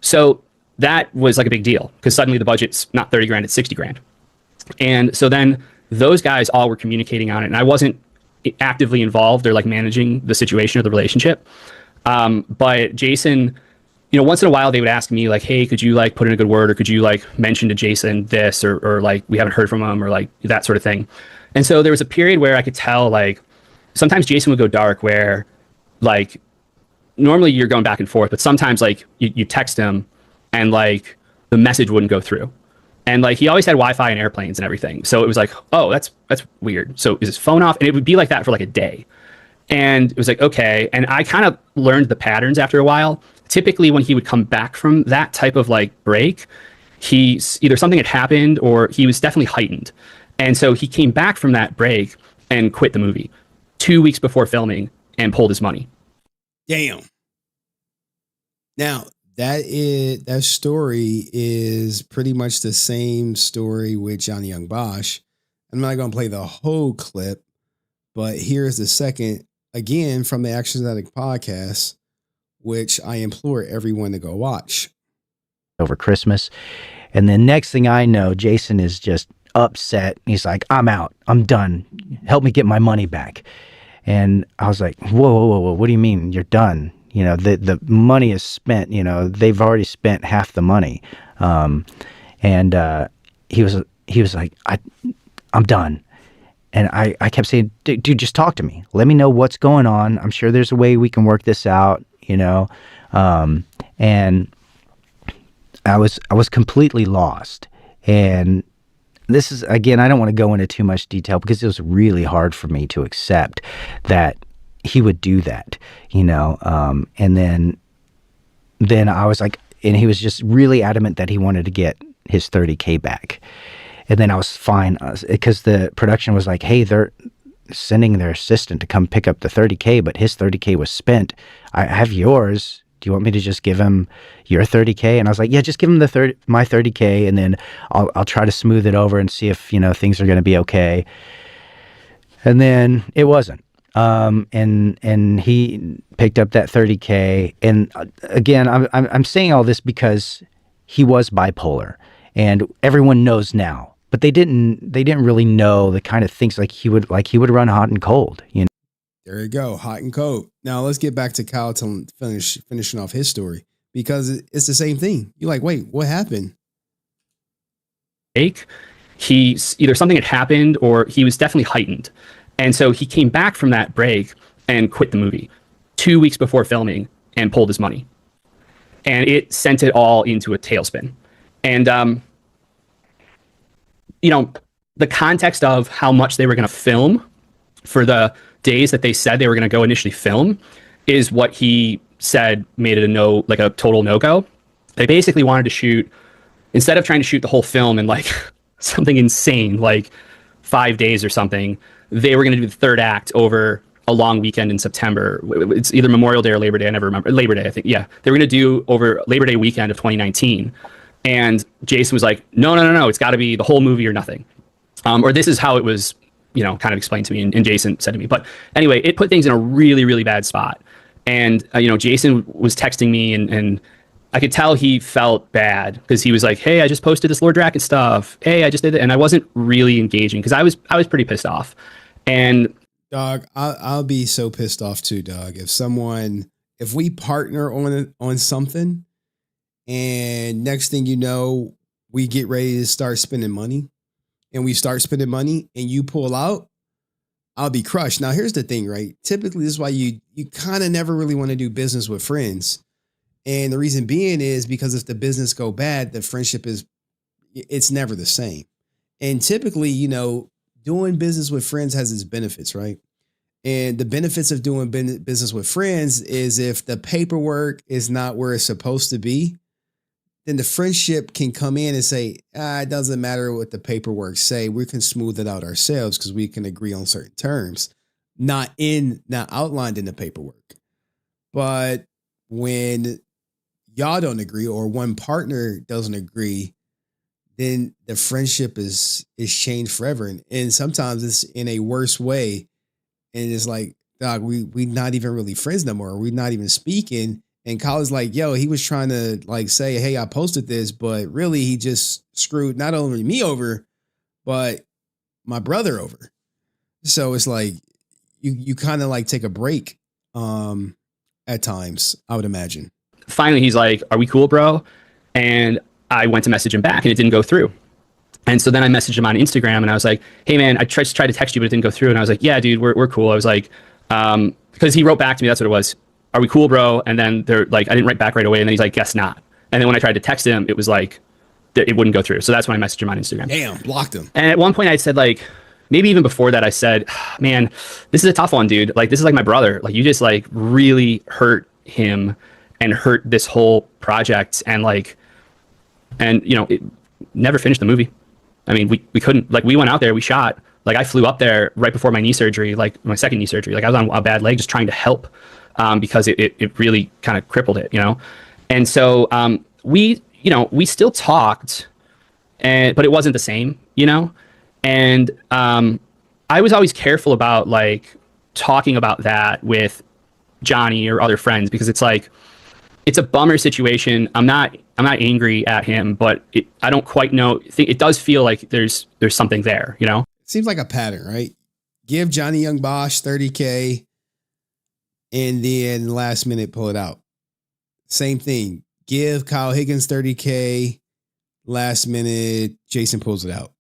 So that was like a big deal because suddenly the budget's not 30 grand, it's 60 grand. And so then those guys all were communicating on it. And I wasn't actively involved or like managing the situation or the relationship. But Jason, once in a while they would ask me like, hey, could you like put in a good word or could you like mention to Jason this or like we haven't heard from him or like that sort of thing. And so there was a period where I could tell like sometimes Jason would go dark where like normally you're going back and forth, but sometimes like you text him and like the message wouldn't go through. And like he always had Wi-Fi and airplanes and everything. So it was like, oh, that's weird. So is his phone off? And it would be like that for like a day. And it was like, okay. And I kind of learned the patterns after a while. Typically when he would come back from that type of like break, he's either something had happened or he was definitely heightened. And so he came back from that break and quit the movie 2 weeks before filming and pulled his money. Damn. Now that story is pretty much the same story with Johnny Young Bosch. I'm not going to play the whole clip, but here's the second, again, from the Action Static podcast, which I implore everyone to go watch. Over Christmas. And then next thing I know, Jason is just upset. He's like, I'm out. I'm done. Help me get my money back. And I was like, whoa. What do you mean you're done? The money is spent, they've already spent half the money. And he was like, I'm done. And I kept saying, dude, just talk to me. Let me know what's going on. I'm sure there's a way we can work this out, and I was completely lost. And this is, again, I don't want to go into too much detail because it was really hard for me to accept that he would do that, and then I was like, and he was just really adamant that he wanted to get his $30K back. And then I was fine because the production was like, hey, they're sending their assistant to come pick up the $30K, but his $30K was spent. I have yours. Do you want me to just give him your $30K? And I was like, yeah, just give him my $30K, and then I'll try to smooth it over and see if things are going to be okay. And then it wasn't. And he picked up that $30K. And again, I'm saying all this because he was bipolar, and everyone knows now. But they didn't really know the kind of things he would run hot and cold. There you go, hot and cold. Now let's get back to Kyle finishing off his story because it's the same thing. You're like, wait, what happened? He's either something had happened or he was definitely heightened. And so he came back from that break and quit the movie 2 weeks before filming and pulled his money. And it sent it all into a tailspin. And, the context of how much they were going to film for the days that they said they were going to go initially film is what he said made it a total no-go. They basically wanted to shoot, instead of trying to shoot the whole film in like something insane, like 5 days or something, they were going to do the third act over a long weekend in September. It's either Memorial Day or Labor Day. I never remember. Labor Day, I think. Yeah. They were going to do over Labor Day weekend of 2019. And Jason was like, no. It's got to be the whole movie or nothing. Or this is how it was, kind of explained to me and Jason said to me. But anyway, it put things in a really, really bad spot. And Jason was texting me, and I could tell he felt bad because he was like, "Hey, I just posted this Lord Drakkon stuff. Hey, I just did it," and I wasn't really engaging because I was pretty pissed off. And dog, I'll be so pissed off too, dog. If we partner on something, and next thing you know, we get ready to start spending money, and you pull out, I'll be crushed. Now, here's the thing, right? Typically, this is why you kind of never really want to do business with friends. And the reason being is because if the business go bad, the friendship it's never the same. And typically, doing business with friends has its benefits, right? And the benefits of doing business with friends is if the paperwork is not where it's supposed to be, then the friendship can come in and say, it doesn't matter what the paperwork say. We can smooth it out ourselves because we can agree on certain terms, not outlined in the paperwork. But when y'all don't agree or one partner doesn't agree, then the friendship is changed forever. And sometimes it's in a worse way. And it's like, dog, we not even really friends no more. We're not even speaking. And Kyle's like, yo, he was trying to say, hey, I posted this, but really he just screwed not only me over, but my brother over. So it's like you kind of take a break at times, I would imagine. Finally, he's like, "Are we cool, bro?" And I went to message him back, and it didn't go through. And so then I messaged him on Instagram, and I was like, "Hey, man, I tried to text you, but it didn't go through." And I was like, "Yeah, dude, we're cool." I was like, because he wrote back to me, that's what it was. "Are we cool, bro?" And then I didn't write back right away. And then he's like, "Guess not." And then when I tried to text him, it was like, it wouldn't go through. So that's when I messaged him on Instagram. Damn, blocked him. And at one point I said, maybe even before that, I said, "Man, this is a tough one, dude. This is my brother. You just really hurt him and hurt this whole project." And it never finished the movie. I mean, we couldn't, we went out there, we shot, I flew up there right before my knee surgery, my second knee surgery. I was on a bad leg just trying to help because it really kind of crippled it, And so we still talked, but it wasn't the same, And I was always careful about talking about that with Johnny or other friends because it's a bummer situation. I'm not angry at him, but I don't quite know. It does feel like there's something there, It seems like a pattern, right? Give Johnny Young Bosch $30K and then last minute pull it out. Same thing. Give Kyle Higgins $30K, last minute Jason pulls it out.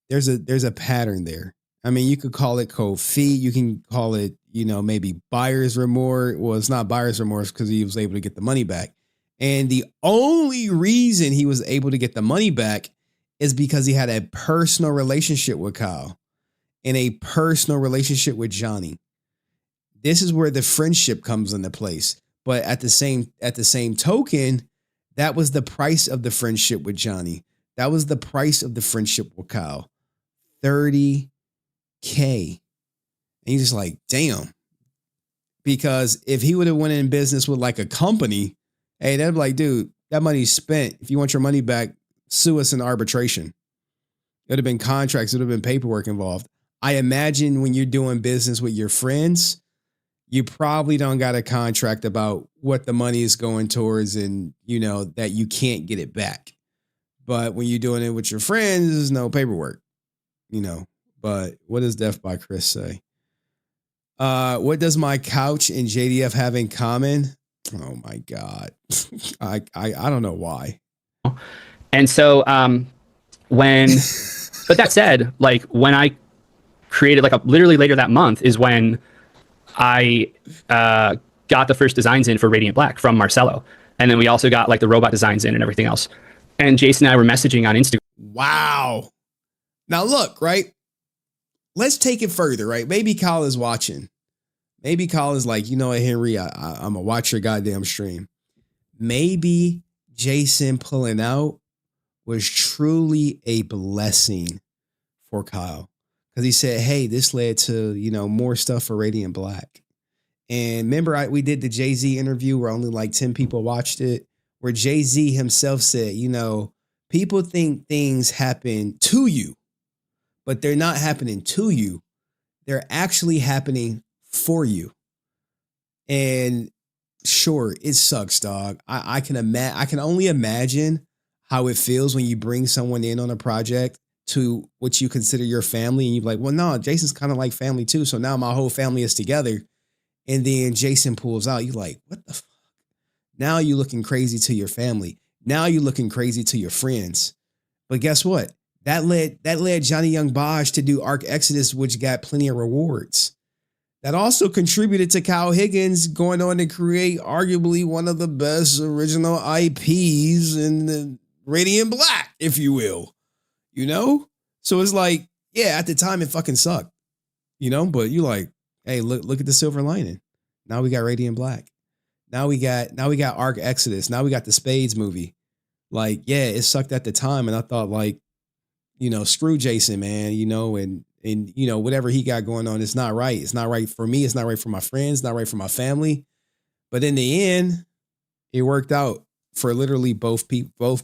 There's a pattern there. I mean, you could call it cold feet. You can call it, maybe buyer's remorse. Well, it's not buyer's remorse because he was able to get the money back. And the only reason he was able to get the money back is because he had a personal relationship with Kyle and a personal relationship with Johnny. This is where the friendship comes into place. But at the same token, that was the price of the friendship with Johnny. That was the price of the friendship with Kyle. $30K. And you're just like, damn. Because if he would have went in business with a company, hey, they'd be like, dude, that money's spent. If you want your money back, sue us in arbitration. It would have been contracts. It would have been paperwork involved. I imagine when you're doing business with your friends, you probably don't got a contract about what the money is going towards and, that you can't get it back. But when you're doing it with your friends, there's no paperwork, But what does Death by Chris say? What does my couch and JDF have in common? Oh my God. I don't know why. And so but that said, when I created literally later that month is when I got the first designs in for Radiant Black from Marcelo. And then we also got the robot designs in and everything else. And Jason and I were messaging on Instagram. Wow. Now look, right? Let's take it further, right? Maybe Kyle is watching. Maybe Kyle is like, what, Henry, I'm going to watch your goddamn stream. Maybe Jason pulling out was truly a blessing for Kyle. Because he said, hey, this led to, more stuff for Radiant Black. And remember, we did the Jay-Z interview where only 10 people watched it, where Jay-Z himself said, people think things happen to you, but they're not happening to you. They're actually happening for you. And sure, it sucks, dog. I can only imagine how it feels when you bring someone in on a project to what you consider your family, and you're like, well, no, Jason's kind of like family too. So now my whole family is together. And then Jason pulls out. You're like, what the fuck? Now you're looking crazy to your family. Now you're looking crazy to your friends. But guess what? That led Johnny Young Bosch to do Arc Exodus, which got plenty of rewards. That also contributed to Kyle Higgins going on to create arguably one of the best original IPs in the Radiant Black, if you will. You know? So it's like, yeah, at the time it fucking sucked. You know, but you like, hey, look at the silver lining. Now we got Radiant Black. Now we got Arc Exodus. Now we got the Spades movie. Like, yeah, it sucked at the time. And I thought, like, you know, screw Jason, man, you know, and you know, whatever he got going on, it's not right. It's not right for me. It's not right for my friends, not right for my family. But in the end, it worked out for literally both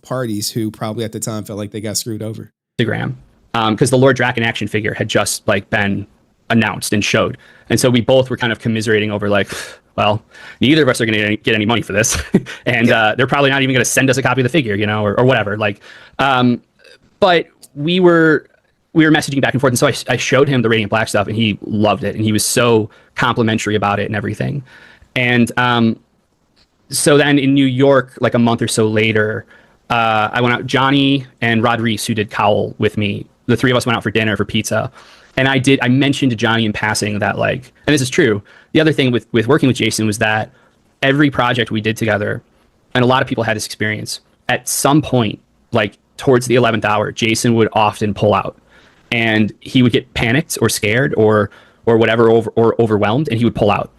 parties who probably at the time felt like they got screwed over. Instagram, because the Lord Drakkon action figure had just like been announced and showed. And so we both were kind of commiserating over like, well, neither of us are going to get any money for this. And they're probably not even going to send us a copy of the figure, you know, or whatever. Like, but we were messaging back and forth. And so I showed him the Radiant Black stuff and he loved it. And he was so complimentary about it and everything. And so then in New York, like a month or so later, I went out, Johnny and Rod Reese, who did Cowl with me, the three of us went out for dinner for pizza. And I mentioned to Johnny in passing that, like, and this is true, the other thing with working with Jason was that every project we did together, and a lot of people had this experience, at some point, like towards the 11th hour, Jason would often pull out. And he would get panicked or scared or whatever, or overwhelmed, and he would pull out.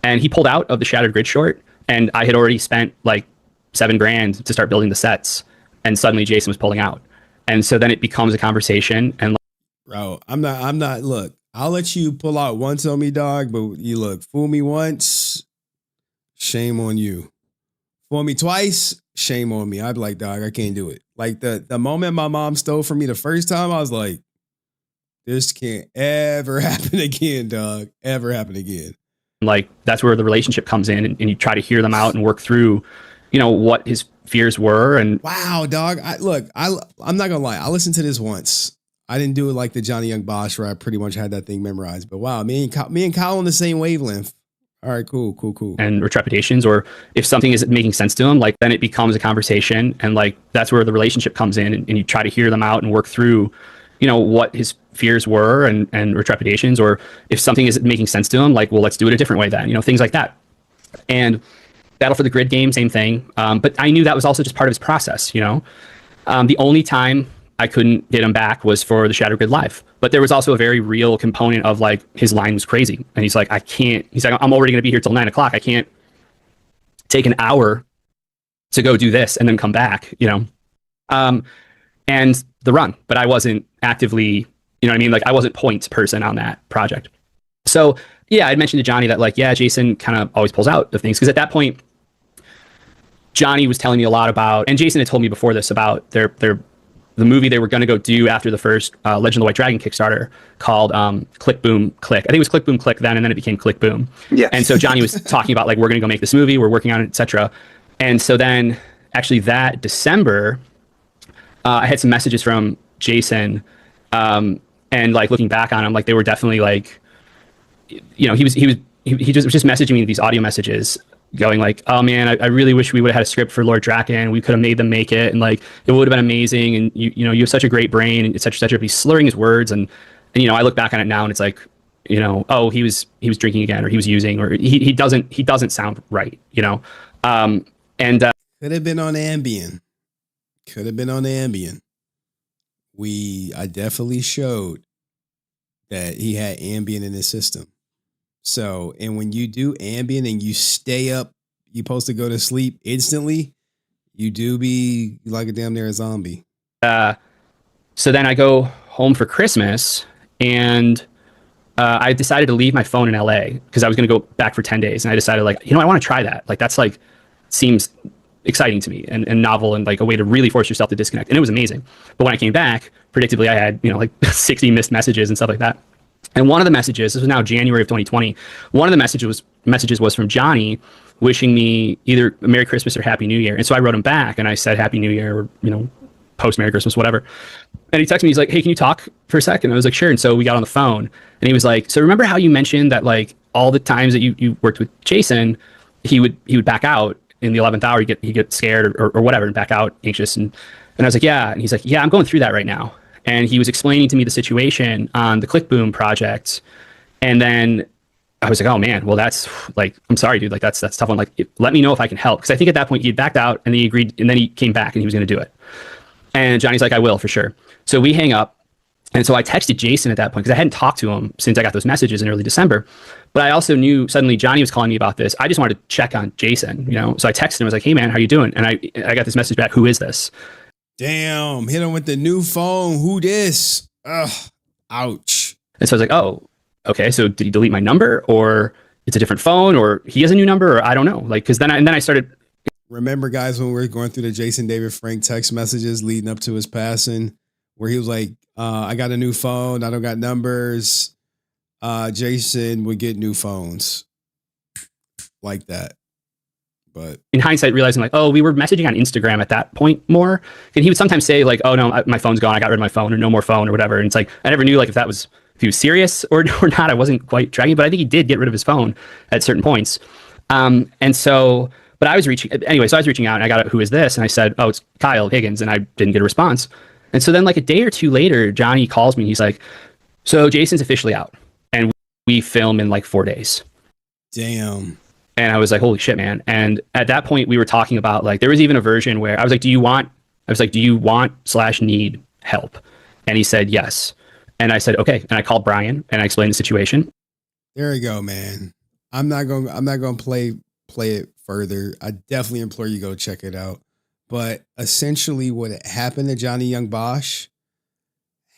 And he pulled out of the Shattered Grid short, and I had already spent like $7,000 to start building the sets, and suddenly Jason was pulling out. And so then it becomes a conversation, and bro, I'm not, look, I'll let you pull out once on me, dog, but you look, fool me once, shame on you. Fool me twice, shame on me. I'd be like, dog, I can't do it. Like the moment my mom stole from me the first time, I was like, this can't ever happen again, dog. Ever happen again. Like, that's where the relationship comes in, and you try to hear them out and work through, you know, what his fears were. And wow, dog. I'm not gonna lie. I listened to this once. I didn't do it like the Johnny Young Bosch where I pretty much had that thing memorized. But wow, me and Kyle on the same wavelength. All right, cool. And or trepidations, or if something isn't making sense to them, like then it becomes a conversation, and like that's where the relationship comes in, and you try to hear them out and work through, you know, what his fears were and or trepidations, or if something isn't making sense to him, like, well, let's do it a different way then, you know, things like that. And Battle for the Grid game, same thing. But I knew that was also just part of his process, you know. The only time I couldn't get him back was for the Shattered Grid Live. But there was also a very real component of like, his line was crazy. And he's like, I'm already going to be here till 9 o'clock. I can't take an hour to go do this and then come back, you know. And the run, but I wasn't actively, you know what I mean? Like, I wasn't point person on that project. So yeah, I mentioned to Johnny that, like, yeah, Jason kind of always pulls out of things. Because at that point, Johnny was telling me a lot about, and Jason had told me before this about the movie they were going to go do after the first Legend of the White Dragon Kickstarter called Click Boom Click. I think it was Click Boom Click then, and then it became Click Boom. Yeah. And so Johnny was talking about, like, we're going to go make this movie, we're working on it, etc. And so then actually that December, I had some messages from Jason, and like looking back on them, like they were definitely like, you know, he just was just messaging me these audio messages going like, oh man, I really wish we would have had a script for Lord Drakkon. We could have made them make it, and like it would have been amazing. And you know, you have such a great brain, and et cetera, et cetera. He's slurring his words, and you know, I look back on it now, and it's like, you know, oh, he was drinking again, or he was using, or he doesn't sound right, you know. Could have been on Ambien. I definitely showed that he had Ambien in his system. So, and when you do Ambien and you stay up, you're supposed to go to sleep instantly, you do be like a damn near a zombie. So then I go home for Christmas, and I decided to leave my phone in LA because I was going to go back for 10 days. And I decided, like, you know, I want to try that. Like, that's like, seems exciting to me and novel, and like a way to really force yourself to disconnect. And it was amazing. But when I came back, predictably, I had, you know, like 60 missed messages and stuff like that. And one of the messages, this was now January of 2020, one of the messages messages was from Johnny wishing me either Merry Christmas or Happy New Year. And so I wrote him back and I said Happy New Year, or, you know, post Merry Christmas, whatever. And he texted me, he's like, hey, can you talk for a second? I was like, sure. And so we got on the phone and he was like, so remember how you mentioned that like all the times that you worked with Jason, he would back out in the 11th hour, he'd get scared or whatever and back out anxious. And I was like, yeah. And he's like, yeah, I'm going through that right now. And he was explaining to me the situation on the Click Boom project. And then I was like, oh man, well that's like, I'm sorry, dude. Like that's tough one. Like, let me know if I can help. Cause I think at that point he had backed out and then he agreed and then he came back and he was going to do it. And Johnny's like, I will for sure. So we hang up. And so I texted Jason at that point because I hadn't talked to him since I got those messages in early December. But I also knew suddenly Johnny was calling me about this. I just wanted to check on Jason, you know? So I texted him. I was like, hey man, how you doing? And I got this message back. Who is this? Damn, hit him with the new phone. Who this? Ugh, ouch. And so I was like, oh, okay. So did he delete my number or it's a different phone or he has a new number or I don't know. Like, cause then I started. Remember guys, when we were going through the Jason David Frank text messages leading up to his passing, where he was like, I got a new phone. I don't got numbers. Jason would get new phones like that. But in hindsight, realizing like, oh, we were messaging on Instagram at that point more. And he would sometimes say like, oh no, my phone's gone. I got rid of my phone or no more phone or whatever. And it's like, I never knew like if he was serious or not. I wasn't quite tracking, but I think he did get rid of his phone at certain points. And so, but I was reaching out and I got who is this? And I said, oh, it's Kyle Higgins. And I didn't get a response. And so then like a day or two later, Johnny calls me and he's like, so Jason's officially out and we film in like 4 days. Damn. And I was like, holy shit, man. And at that point we were talking about like, there was even a version where I was like, do you want / need help? And he said, yes. And I said, okay. And I called Brian and I explained the situation. There you go, man. I'm not going to play it further. I definitely implore you go check it out. But essentially what happened to Johnny Young Bosch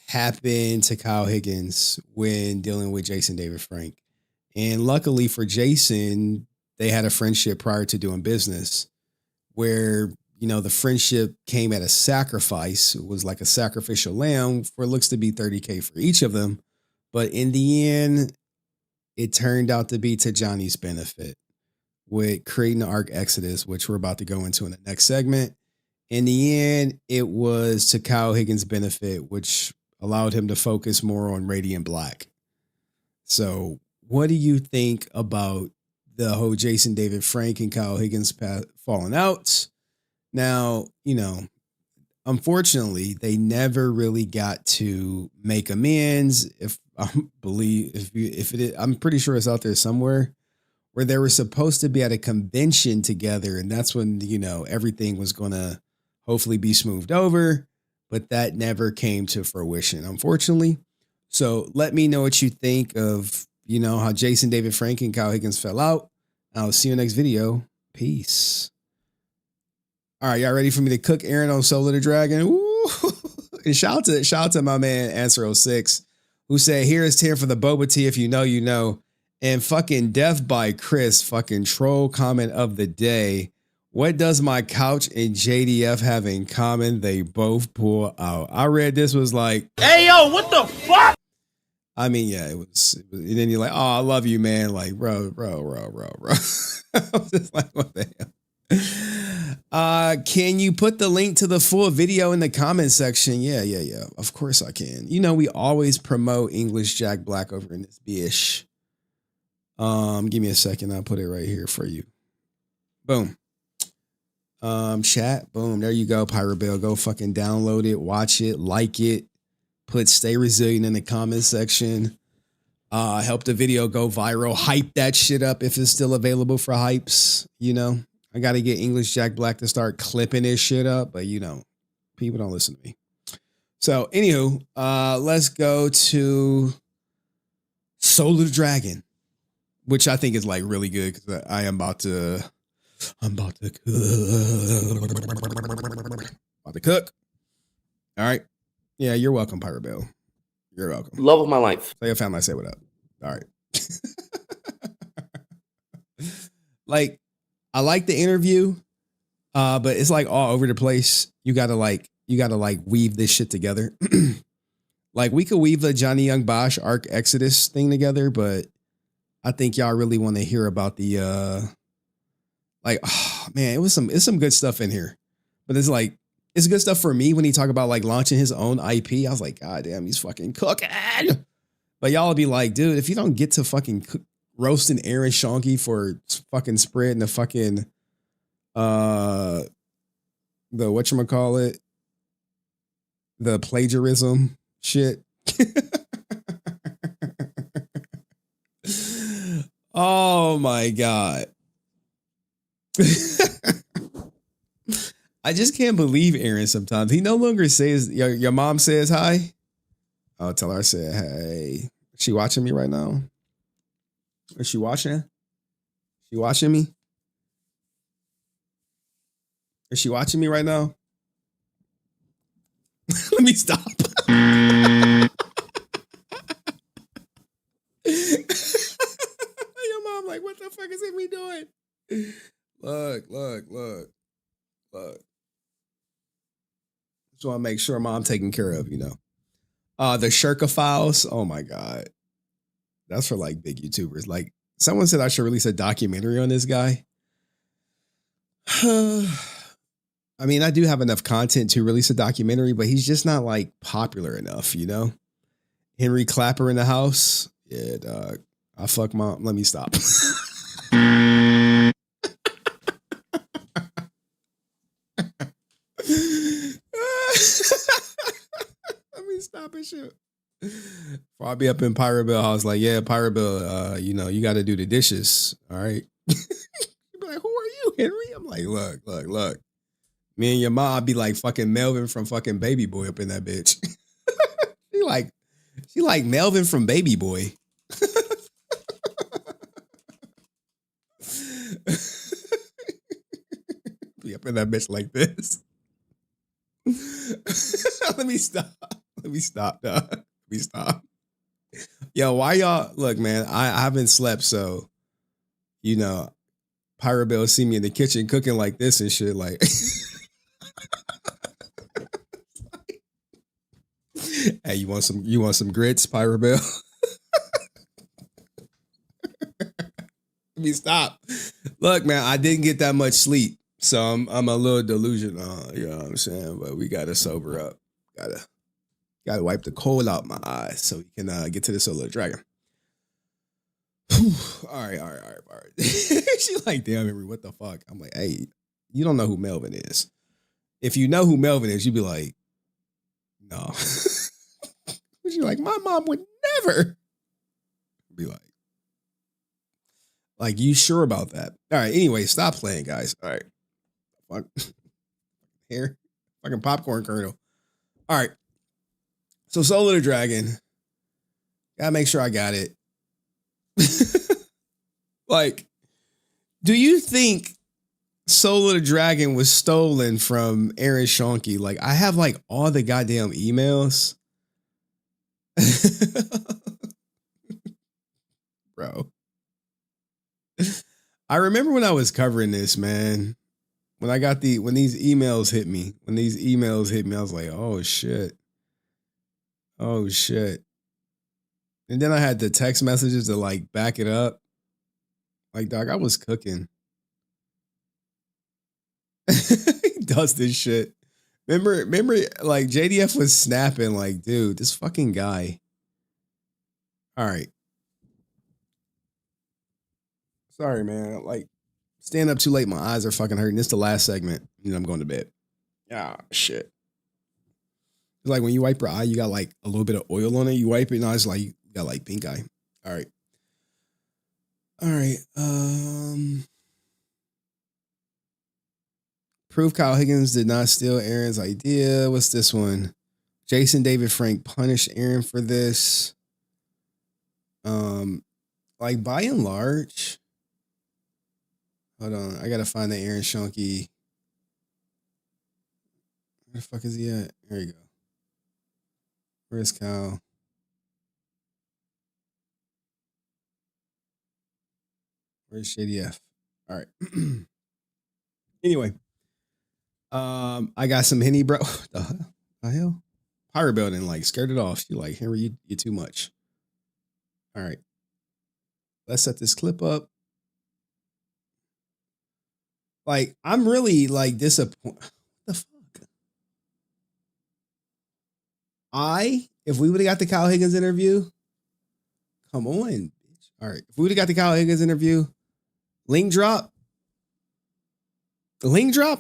happened to Kyle Higgins when dealing with Jason David Frank. And luckily for Jason, they had a friendship prior to doing business where, you know, the friendship came at a sacrifice. It was like a sacrificial lamb for looks to be $30K for each of them. But in the end, it turned out to be to Johnny's benefit with creating the Arc Exodus, which we're about to go into in the next segment. In the end, it was to Kyle Higgins' benefit, which allowed him to focus more on Radiant Black. So what do you think about the whole Jason David Frank and Kyle Higgins falling out? Now, you know, unfortunately, they never really got to make amends. I'm pretty sure it's out there somewhere where they were supposed to be at a convention together. And that's when, you know, everything was going to hopefully be smoothed over, but that never came to fruition, unfortunately. So let me know what you think of, you know, how Jason David Frank and Kyle Higgins fell out. I'll see you next video. Peace. All right, y'all ready for me to cook Aaron on Soul of the Dragon? Ooh. And shout out to my man Answer06, who said, here is 10 for the boba tea. If you know, you know. And fucking Death by Chris, fucking troll comment of the day. What does my couch and JDF have in common? They both pull out. I read this was like, hey, yo, what the fuck? I mean, yeah, it was and then you're like, oh, I love you, man. Like, bro. I was just like, what the hell? Can you put the link to the full video in the comment section? Yeah. Of course I can. You know, we always promote English Jack Black over in this bitch. Give me a second. I'll put it right here for you. Boom. Chat. Boom. There you go. Pirate Bell. Go fucking download it, watch it, like it, put stay resilient in the comment section. Help the video go viral. Hype that shit up if it's still available for hypes. You know, I got to get English Jack Black to start clipping this shit up, but you know, people don't listen to me. So anywho, let's go to Soul of the Dragon, which I think is like really good because I'm about to cook. All right. Yeah, you're welcome, Pirate Bell. You're welcome. Love of my life. Tell your family I say what up. All right. Like, I like the interview, but it's like all over the place. You gotta weave this shit together. Like, we could weave the Johnny Young Bosch Arc Exodus thing together, but I think y'all really want to hear about the like, oh, man, it's some good stuff in here. But it's like, it's good stuff for me when he talk about like launching his own IP. I was like, God damn, he's fucking cooking. But y'all will be like, dude, if you don't get to fucking roasting Aaron Schoenke for fucking spreading the fucking the whatchamacallit, the plagiarism shit. Oh my God. I just can't believe Aaron sometimes. He no longer says, your mom says hi. I'll tell her I said, hey. Is she watching me right now? Is she watching? She watching me? Is she watching me right now? Let me stop. Your mom like, what the fuck is it we doing? Look. Just want to make sure mom taken care of, you know. The Shirka Files. Oh my God. That's for like big YouTubers. Like someone said I should release a documentary on this guy. I mean, I do have enough content to release a documentary, but he's just not like popular enough, you know? Henry Clapper in the house. Yeah, dog. I fuck mom. Let me stop. Let me stop and shoot. Before I be up in Pirate Bill house, like, yeah, Pirate Bill, you know, you got to do the dishes. All right. You be like, who are you, Henry? I'm like, look. Me and your mom be like fucking Melvin from fucking Baby Boy up in that bitch. She like Melvin from Baby Boy. Be up in that bitch like this. Let me stop, dog. Let me stop. Yo, why y'all look, man? I haven't slept, so you know, Pirate Bill see me in the kitchen cooking like this and shit. Like, hey, you want some grits, Pirate Bill? Let me stop. Look, man, I didn't get that much sleep. So I'm a little delusional, you know what I'm saying? But we gotta sober up. Gotta wipe the cold out my eyes so we can get to this little dragon. All right. She like, damn, Henry, what the fuck? I'm like, hey, you don't know who Melvin is. If you know who Melvin is, you'd be like, no. She's like, my mom would never be like, you sure about that? All right, anyway, stop playing, guys. All right. Fuck. Here. Fucking popcorn kernel. All right. So Soul of the Dragon. Gotta make sure I got it. Like, do you think Soul of the Dragon was stolen from Aaron Schoenke? Like, I have like all the goddamn emails. Bro. I remember when I was covering this, man. When these emails hit me, I was like, oh shit. And then I had the text messages to like back it up. Like, dog, I was cooking. He does this shit. Remember, like JDF was snapping, like, dude, this fucking guy. All right. Sorry, man. Like, staying up too late, my eyes are fucking hurting. This is the last segment. You know, I'm going to bed. Ah, shit. It's like when you wipe your eye, you got like a little bit of oil on it. You wipe it, and it's like you got like pink eye. All right. Proof Kyle Higgins did not steal Aaron's idea. What's this one? Jason David Frank punished Aaron for this. Like by and large. Hold on, I gotta find the Aaron Schoenke. Where the fuck is he at? There you go. Where's Kyle? Where's Shady F? All right. Anyway, I got some Henny, bro. The hell? Pirate Building like scared it off. She like, Henry, you too much. All right. Let's set this clip up. Like, I'm really like disappointed. What the fuck? If we would have got the Kyle Higgins interview, come on, bitch. All right. If we would have got the Kyle Higgins interview, link drop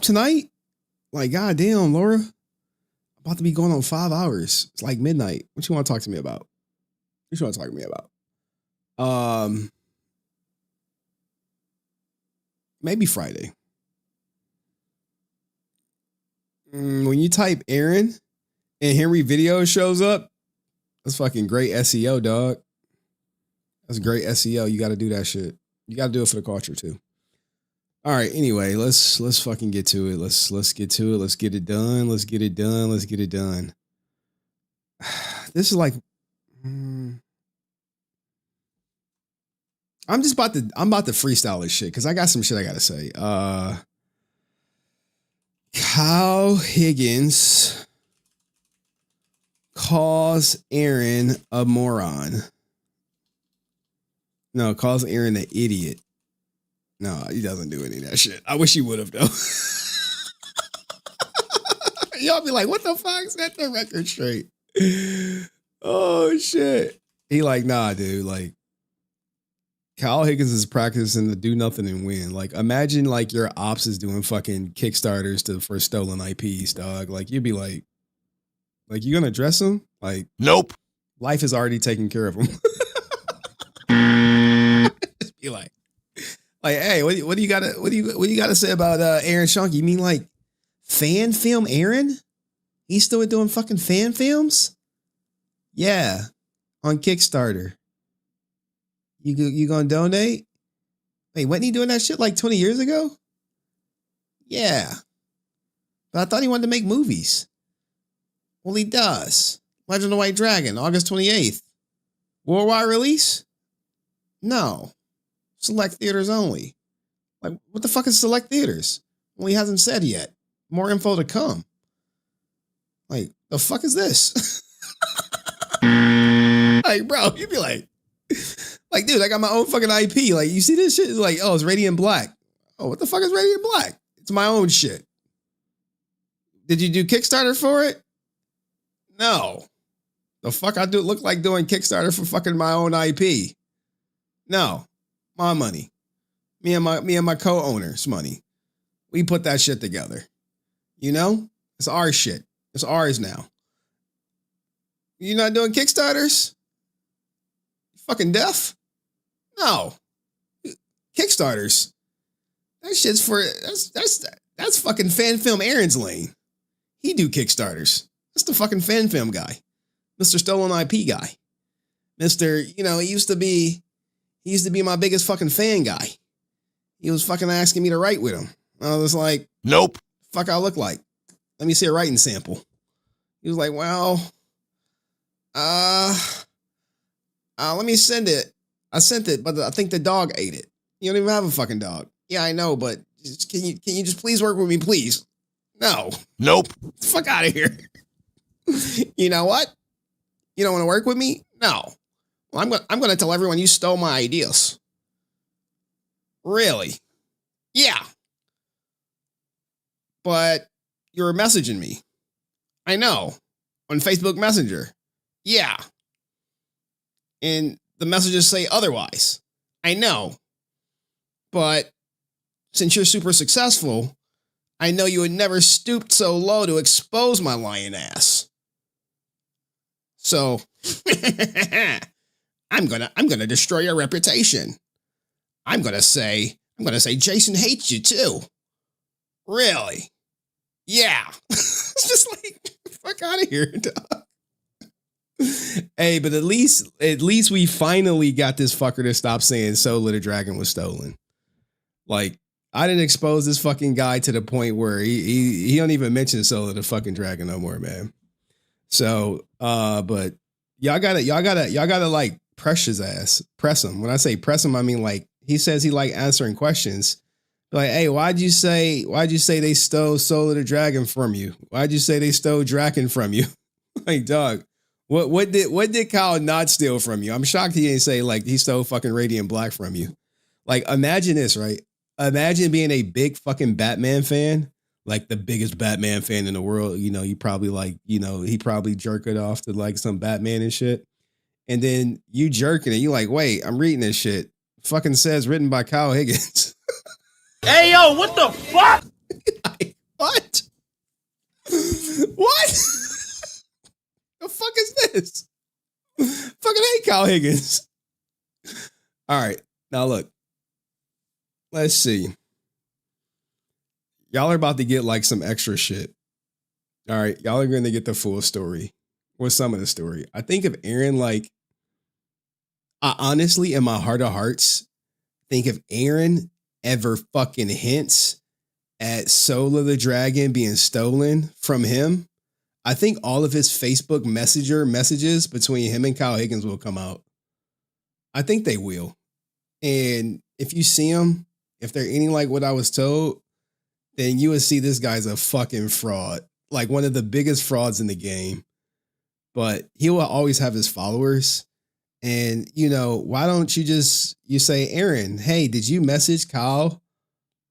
tonight. Like, goddamn, Laura. I'm about to be going on 5 hours. It's like midnight. What you want to talk to me about? What you want to talk to me about? Maybe Friday. When you type Aaron and Henry video shows up, that's fucking great SEO, dog. That's great SEO. You got to do that shit. You got to do it for the culture too. All right. Anyway, let's fucking get to it. Let's get to it. Let's get it done. Let's get it done. Let's get it done. This is like, I'm about to freestyle this shit because I got some shit I gotta say. Kyle Higgins calls Aaron a moron. No, calls Aaron an idiot. No, he doesn't do any of that shit. I wish he would have, though. Y'all be like, what the fuck? Set the record straight. Oh, shit. He like, nah, dude. Like, Kyle Higgins is practicing to do nothing and win. Like, imagine, like, your ops is doing fucking Kickstarters for stolen IPs, dog. Like, you'd be like, you gonna address him? Like, nope. Life is already taking care of him. Just be like, hey, what do you gotta say about Aaron Schoenke? You mean like fan film Aaron? He's still doing fucking fan films? Yeah, on Kickstarter. You gonna donate? Wait, wasn't he doing that shit like 20 years ago? Yeah, but I thought he wanted to make movies. Well, he does. Legend of the White Dragon, August 28th. Worldwide release? No. Select theaters only. Like, what the fuck is select theaters? Well, he hasn't said yet. More info to come. Like, the fuck is this? Like, bro, you'd be like, dude, I got my own fucking IP. Like, you see this shit? It's like, oh, it's Radiant Black. Oh, what the fuck is Radiant Black? It's my own shit. Did you do Kickstarter for it? No. The fuck I do look like doing Kickstarter for fucking my own IP? No. My money. Me and my co-owner's money. We put that shit together. You know? It's our shit. It's ours now. You not doing Kickstarters? You fucking deaf? No. Kickstarters. That shit's for that's fucking fan film Aaron's lane. He do Kickstarters. That's the fucking fan film guy. Mr. Stolen IP guy. Mr. You know, he used to be my biggest fucking fan guy. He was fucking asking me to write with him. I was like, nope. Fuck I look like. Let me see a writing sample. He was like, well, let me send it. I sent it, but I think the dog ate it. You don't even have a fucking dog. Yeah, I know, but can you just please work with me, please? No. Nope. Fuck out of here. You know what? You don't want to work with me? No. Well, I'm going to tell everyone you stole my ideas. Really? Yeah. But you were messaging me. I know. On Facebook Messenger. Yeah. And the messages say otherwise. I know. But since you're super successful, I know you would never stoop so low to expose my lying ass. So I'm gonna destroy your reputation. I'm gonna say Jason hates you too. Really? Yeah. It's just like, fuck out of here, dog. Hey, but at least we finally got this fucker to stop saying Solar the Dragon was stolen. Like, I didn't expose this fucking guy to the point where he don't even mention Solar the fucking Dragon no more, man. So, but y'all gotta like press his ass. Press him. When I say press him, I mean like he says he like answering questions. Like, hey, why'd you say they stole Solar the Dragon from you? Why'd you say they stole Drakkon from you? Like, dog, What did Kyle not steal from you? I'm shocked he didn't say like he stole fucking Radiant Black from you. Like, imagine this, right? Imagine being a big fucking Batman fan, like the biggest Batman fan in the world. You know, you probably like, you know, he probably jerked it off to like some Batman and shit. And then you jerking it. You like, wait, I'm reading this shit. Fucking says written by Kyle Higgins. Hey, yo, what the fuck? What? What? The fuck is this? Fucking hate Kyle Higgins. All right. Now look. Let's see. Y'all are about to get like some extra shit. All right. Y'all are going to get the full story or some of the story. I think if Aaron, like, I honestly, in my heart of hearts, think if Aaron ever fucking hints at Soul of the Dragon being stolen from him, I think all of his Facebook Messenger messages between him and Kyle Higgins will come out. I think they will. And if you see them, if they're anything like what I was told, then you would see this guy's a fucking fraud. Like one of the biggest frauds in the game. But he will always have his followers. And, you know, why don't you say, Aaron, hey, did you message Kyle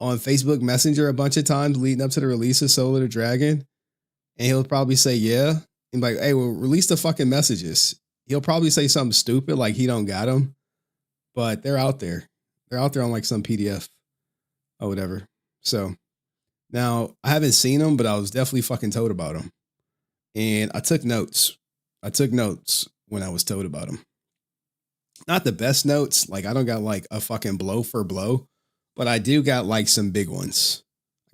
on Facebook Messenger a bunch of times leading up to the release of Soul of the Dragon? And he'll probably say, yeah. And like, hey, well, release the fucking messages. He'll probably say something stupid like he don't got them. But they're out there. They're out there on like some PDF or whatever. So now I haven't seen them, but I was definitely fucking told about them. And I took notes. I took notes when I was told about them. Not the best notes. Like I don't got like a fucking blow for blow, but I do got like some big ones.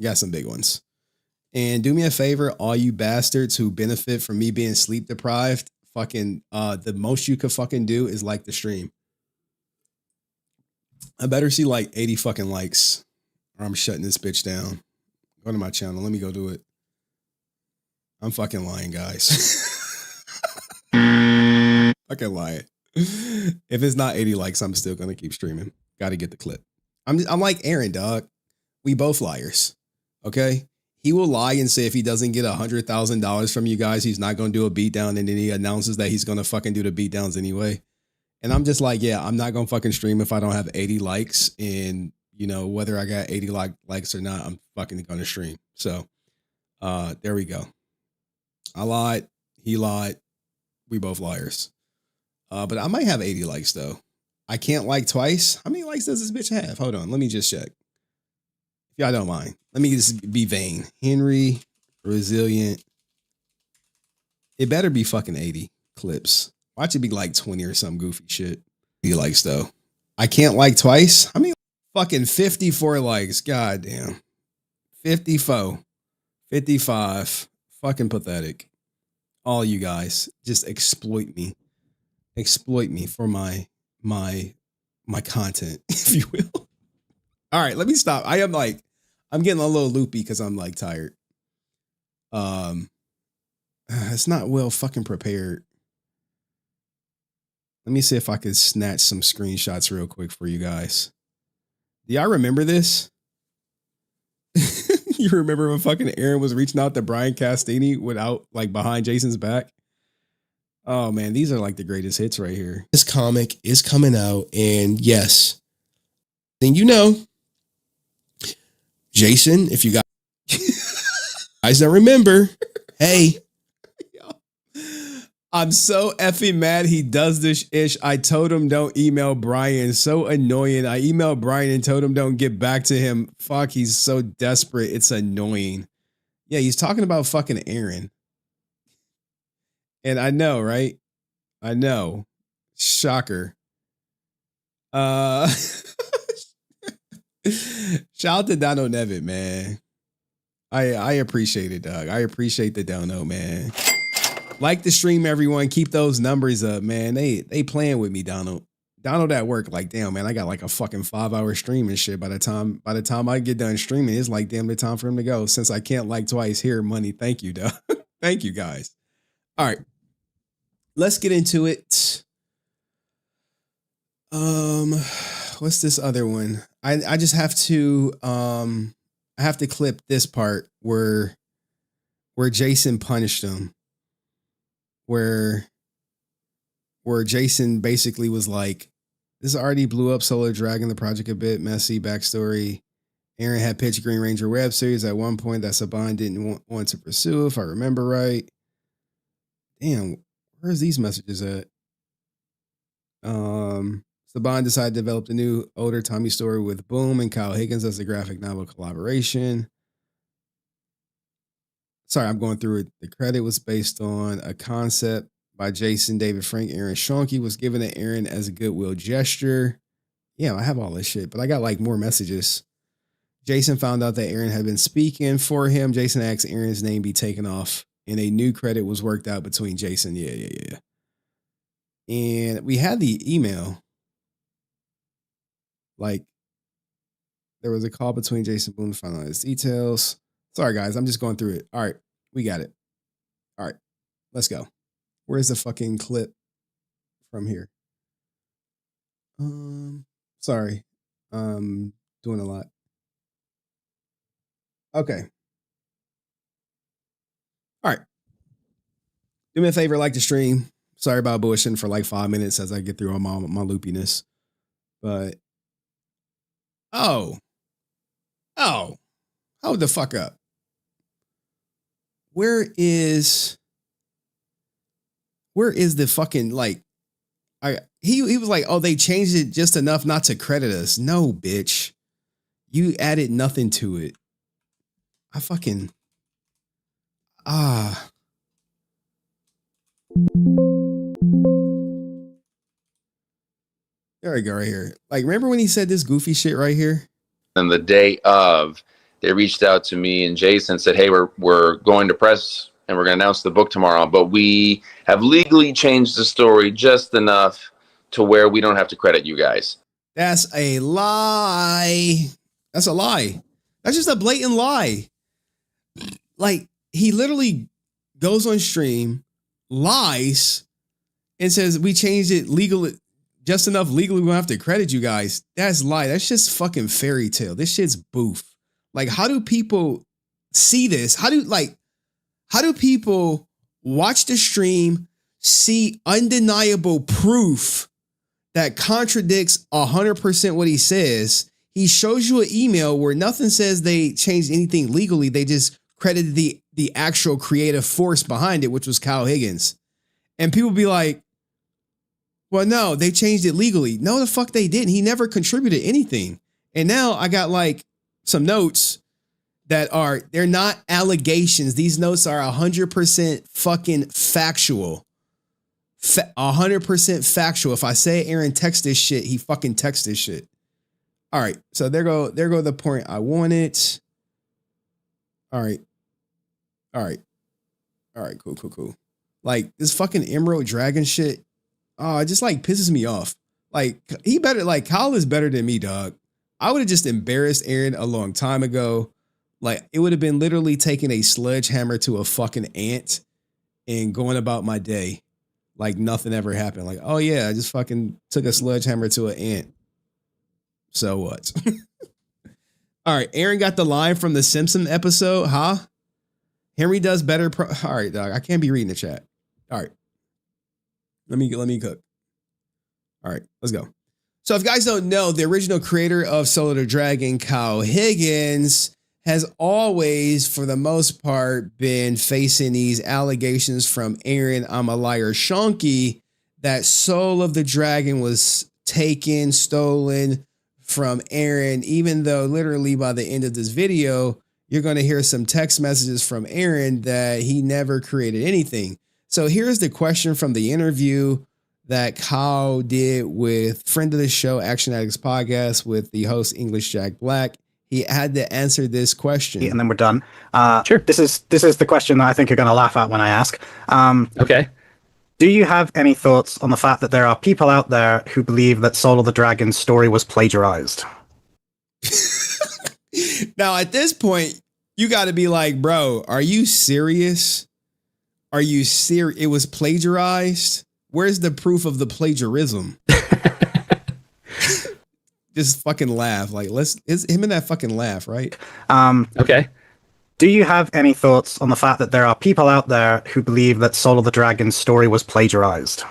I got some big ones. And do me a favor, all you bastards who benefit from me being sleep deprived, fucking the most you could fucking do is like the stream. I better see like 80 fucking likes or I'm shutting this bitch down. Go to my channel. Let me go do it. I'm fucking lying, guys. Fucking lying. If it's not 80 likes, I'm still going to keep streaming. Got to get the clip. I'm like Aaron, dog. We both liars. Okay? He will lie and say if he doesn't get $100,000 from you guys, he's not going to do a beatdown. And then he announces that he's going to fucking do the beatdowns anyway. And I'm just like, yeah, I'm not going to fucking stream if I don't have 80 likes. And, you know, whether I got 80 likes or not, I'm fucking going to stream. So there we go. I lied. He lied. We both liars. But I might have 80 likes, though. I can't like twice. How many likes does this bitch have? Hold on. Let me just check. If y'all don't mind. Let me just be vain. Henry Resilient. It better be fucking 80 clips. Watch it be like 20 or some goofy shit. 80 likes, though. I can't like twice. How many? Fucking 54 likes. God damn. 54. 55. Fucking pathetic. All you guys. Just exploit me. Exploit me for my content, if you will. All right, let me stop. I'm getting a little loopy because I'm like tired. It's not well fucking prepared. Let me see if I could snatch some screenshots real quick for you guys. Do y'all remember this? You remember when fucking Aaron was reaching out to Brian Castini without like behind Jason's back? Oh man, these are like the greatest hits right here. This comic is coming out, and yes, then you know, Jason, if you guys don't remember, hey, I'm so effing mad he does this ish. I told him don't email Brian. So annoying. I emailed Brian and told him don't get back to him. Fuck, he's so desperate. It's annoying. Yeah, he's talking about fucking Aaron. And I know, right? I know. Shocker. Shout out to Dono Nevitt, man. I appreciate it, dog. I appreciate the dono, man. Like the stream, everyone. Keep those numbers up, man. They playing with me, Donald. Donald at work, like, damn, man, I got like a fucking 5-hour stream and shit. By the time I get done streaming, it's like damn the time for him to go. Since I can't like twice here, money. Thank you, dog. Thank you, guys. All right. Let's get into it. What's this other one? I just have to I have to clip this part where Jason punished him. Where where Jason basically was like, this already blew up Solar Dragon, the project a bit messy backstory. Aaron had pitched Green Ranger web series at one point that Saban didn't want to pursue, if I remember right. Damn, where's these messages at? Saban decided to develop the new older Tommy story with Boom and Kyle Higgins as a graphic novel collaboration. Sorry, I'm going through it. The credit was based on a concept by Jason, David Frank, Aaron Schoenke, was given to Aaron as a goodwill gesture. Yeah, I have all this shit, but I got like more messages. Jason found out that Aaron had been speaking for him. Jason asked Aaron's name be taken off, and a new credit was worked out between Jason. Yeah. And we had the email. Like, there was a call between Jason Boone to find out his details. Sorry, guys, I'm just going through it. All right, we got it. All right, let's go. Where's the fucking clip from here? Sorry, doing a lot. Okay. All right. Do me a favor, like the stream. Sorry about bullshitting for like 5 minutes as I get through all my loopiness. But hold the fuck up. Where is the fucking like? He was like, oh, they changed it just enough not to credit us. No, bitch, you added nothing to it. I fucking There we go, right here. Like, remember when he said this goofy shit right here? And the day of, they reached out to me and Jason, said, hey, we're going to press and we're going to announce the book tomorrow, but we have legally changed the story just enough to where we don't have to credit you guys. That's a lie. That's a lie. That's just a blatant lie. Like, he literally goes on stream, lies, and says we changed it legally, just enough legally we don't have to credit you guys. That's lie. That's just fucking fairy tale. This shit's boof. Like, how do people see this? How do people watch the stream, see undeniable proof that contradicts 100% what he says? He shows you an email where nothing says they changed anything legally. They just credited the actual creative force behind it, which was Kyle Higgins. And people be like, well, no, they changed it legally. No, the fuck they didn't. He never contributed anything. And now I got like some notes that they're not allegations. These notes are 100% fucking factual. 100% factual. If I say Aaron text this shit, he fucking texts this shit. All right. So there go the point I wanted. All right. Cool. Like, this fucking Emerald Dragon shit. Oh, it just like pisses me off. Like, Kyle is better than me, dog. I would have just embarrassed Aaron a long time ago. Like, it would have been literally taking a sledgehammer to a fucking ant and going about my day like nothing ever happened. Like, oh yeah, I just fucking took a sledgehammer to an ant. So what? All right, Aaron got the line from the Simpson episode, huh? Henry does better. All right, dog. I can't be reading the chat. All right. Let me cook. All right, let's go. So if you guys don't know, the original creator of Solar the Dragon, Kyle Higgins, has always, for the most part, been facing these allegations from Aaron, I'm a liar, Schoenke, that Soul of the Dragon was taken, stolen from Aaron, even though literally by the end of this video, you're going to hear some text messages from Aaron that he never created anything. So here's the question from the interview that Kyle did with friend of the show, Action Addicts Podcast, with the host English Jack Black. He had to answer this question. And then we're done. Sure. This is the question that I think you're going to laugh at when I ask. Okay. Do you have any thoughts on the fact that there are people out there who believe that Soul of the Dragon's story was plagiarized? Now, at this point, you got to be like, bro, are you serious? Are you serious? It was plagiarized? Where's the proof of the plagiarism? Just fucking laugh. Like, it's him and that fucking laugh, right? Okay. Do you have any thoughts on the fact that there are people out there who believe that Soul of the Dragon's story was plagiarized?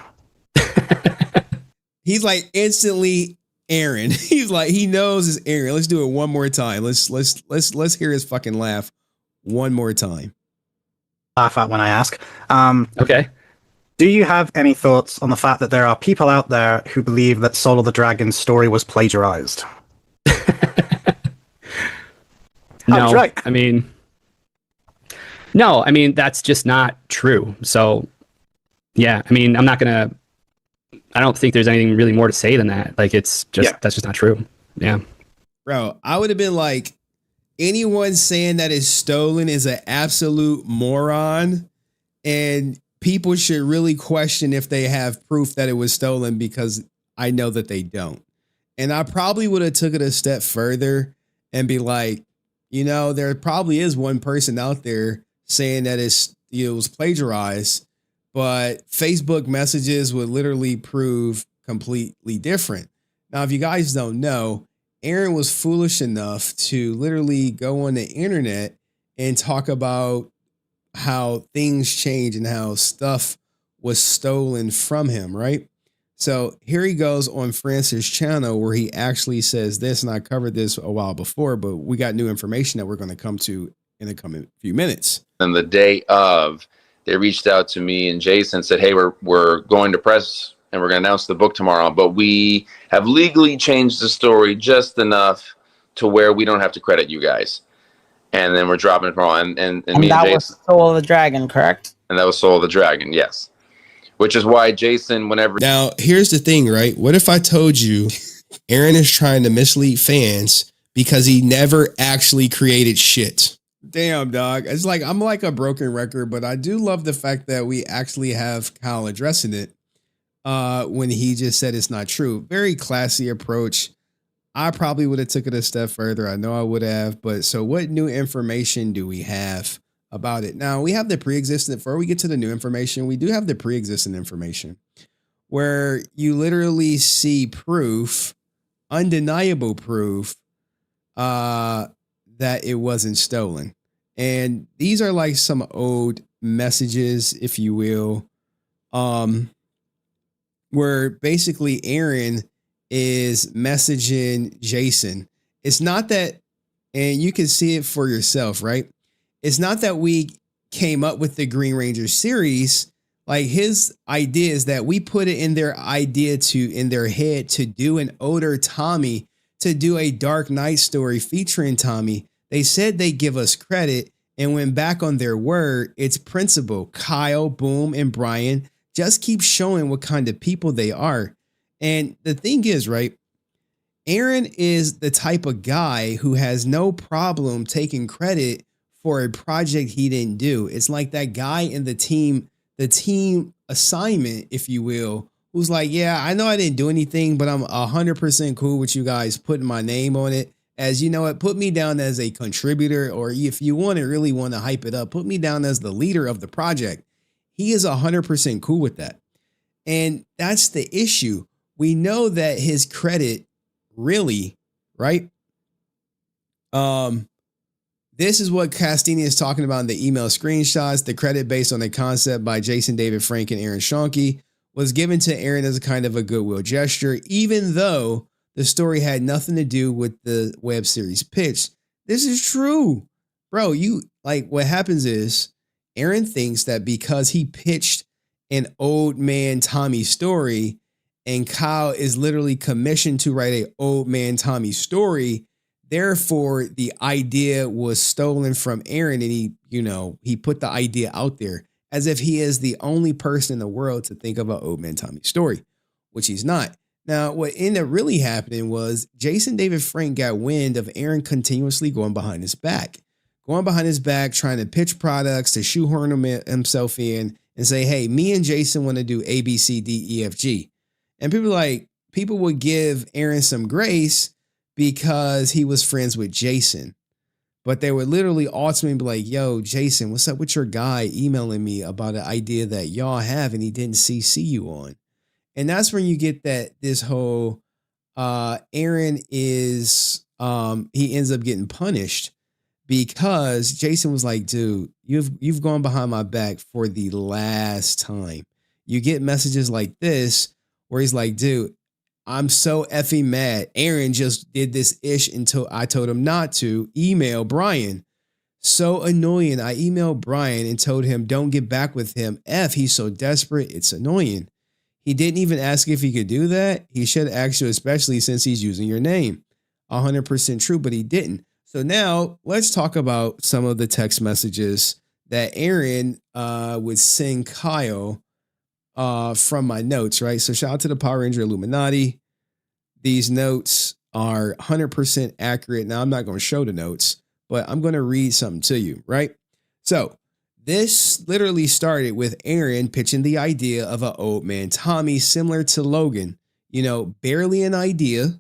He's like instantly Aaron. He's like, he knows it's Aaron. Let's do it one more time. Let's hear his fucking laugh one more time. Laugh at when I ask. Okay. Do you have any thoughts on the fact that there are people out there who believe that Soul of the Dragon's story was plagiarized? No, right. I mean, that's just not true. So, yeah, I mean, I don't think there's anything really more to say than that. Like, that's just not true. Yeah. Bro, I would have been like, anyone saying that is stolen is an absolute moron. And people should really question if they have proof that it was stolen, because I know that they don't. And I probably would have took it a step further and be like, there probably is one person out there saying that it was plagiarized, but Facebook messages would literally prove completely different. Now, if you guys don't know, Aaron was foolish enough to literally go on the internet and talk about how things change and how stuff was stolen from him, right? So here he goes on Francis' channel where he actually says this, and I covered this a while before, but we got new information that we're going to come to in the coming few minutes. And the day of, they reached out to me and Jason and said, hey, we're going to press and we're going to announce the book tomorrow, but we have legally changed the story just enough to where we don't have to credit you guys. And then we're dropping it tomorrow. And me and Jason. Was Soul of the Dragon, correct? And that was Soul of the Dragon, yes. Which is why Jason, whenever... Now, here's the thing, right? What if I told you Aaron is trying to mislead fans because he never actually created shit? Damn, dog. It's like, I'm like a broken record, but I do love the fact that we actually have Kyle addressing it when he just said it's not true. Very classy approach. I probably would have took it a step further. I know I would have, but so what new information do we have about it? Now, we have the pre-existing. Before we get to the new information, we do have the pre-existing information where you literally see proof, undeniable proof, that it wasn't stolen. And these are like some old messages, if you will, where basically Aaron is messaging Jason. It's not that, and you can see it for yourself, right? It's not that we came up with the Green Ranger series. Like, his idea is that we put it in their in their head to do an older Tommy, to do a Dark Knight story featuring Tommy. They said they give us credit and went back on their word. It's principle. Kyle, Boom, and Brian just keep showing what kind of people they are. And the thing is, right, Aaron is the type of guy who has no problem taking credit for a project he didn't do. It's like that guy in the team assignment, if you will, who's like, yeah, I know I didn't do anything, but I'm 100% cool with you guys putting my name on it. As you know, it put me down as a contributor, or if you really want to hype it up, put me down as the leader of the project. He is 100% cool with that. And that's the issue. We know that his credit really, right? This is what Castini is talking about in the email screenshots. The credit based on a concept by Jason David Frank and Aaron Schoenke was given to Aaron as a kind of a goodwill gesture, even though the story had nothing to do with the web series pitch. This is true, bro. What happens is Aaron thinks that because he pitched an old man Tommy story and Kyle is literally commissioned to write an old man Tommy story, therefore the idea was stolen from Aaron, and he put the idea out there as if he is the only person in the world to think of an old man Tommy story, which he's not. Now, what ended up really happening was Jason David Frank got wind of Aaron continuously going behind his back, trying to pitch products to shoehorn himself in and say, hey, me and Jason want to do A, B, C, D, E, F, G. And people would give Aaron some grace because he was friends with Jason. But they would literally ultimately be like, yo, Jason, what's up with your guy emailing me about an idea that y'all have and he didn't CC you on? And that's when you get that this whole Aaron is he ends up getting punished because Jason was like, dude, you've gone behind my back for the last time. You get messages like this where he's like, dude, I'm so effing mad. Aaron just did this ish until I told him not to. Email Brian. So annoying. I emailed Brian and told him don't get back with him. He's so desperate. It's annoying. He didn't even ask if he could do that. He should ask you, especially since he's using your name. 100% true, but he didn't. So now let's talk about some of the text messages that Aaron would send Kyle from my notes, right? So shout out to the Power Ranger Illuminati. These notes are 100% accurate. Now I'm not going to show the notes, but I'm going to read something to you, right? So this literally started with Aaron pitching the idea of an old man Tommy, similar to Logan, barely an idea.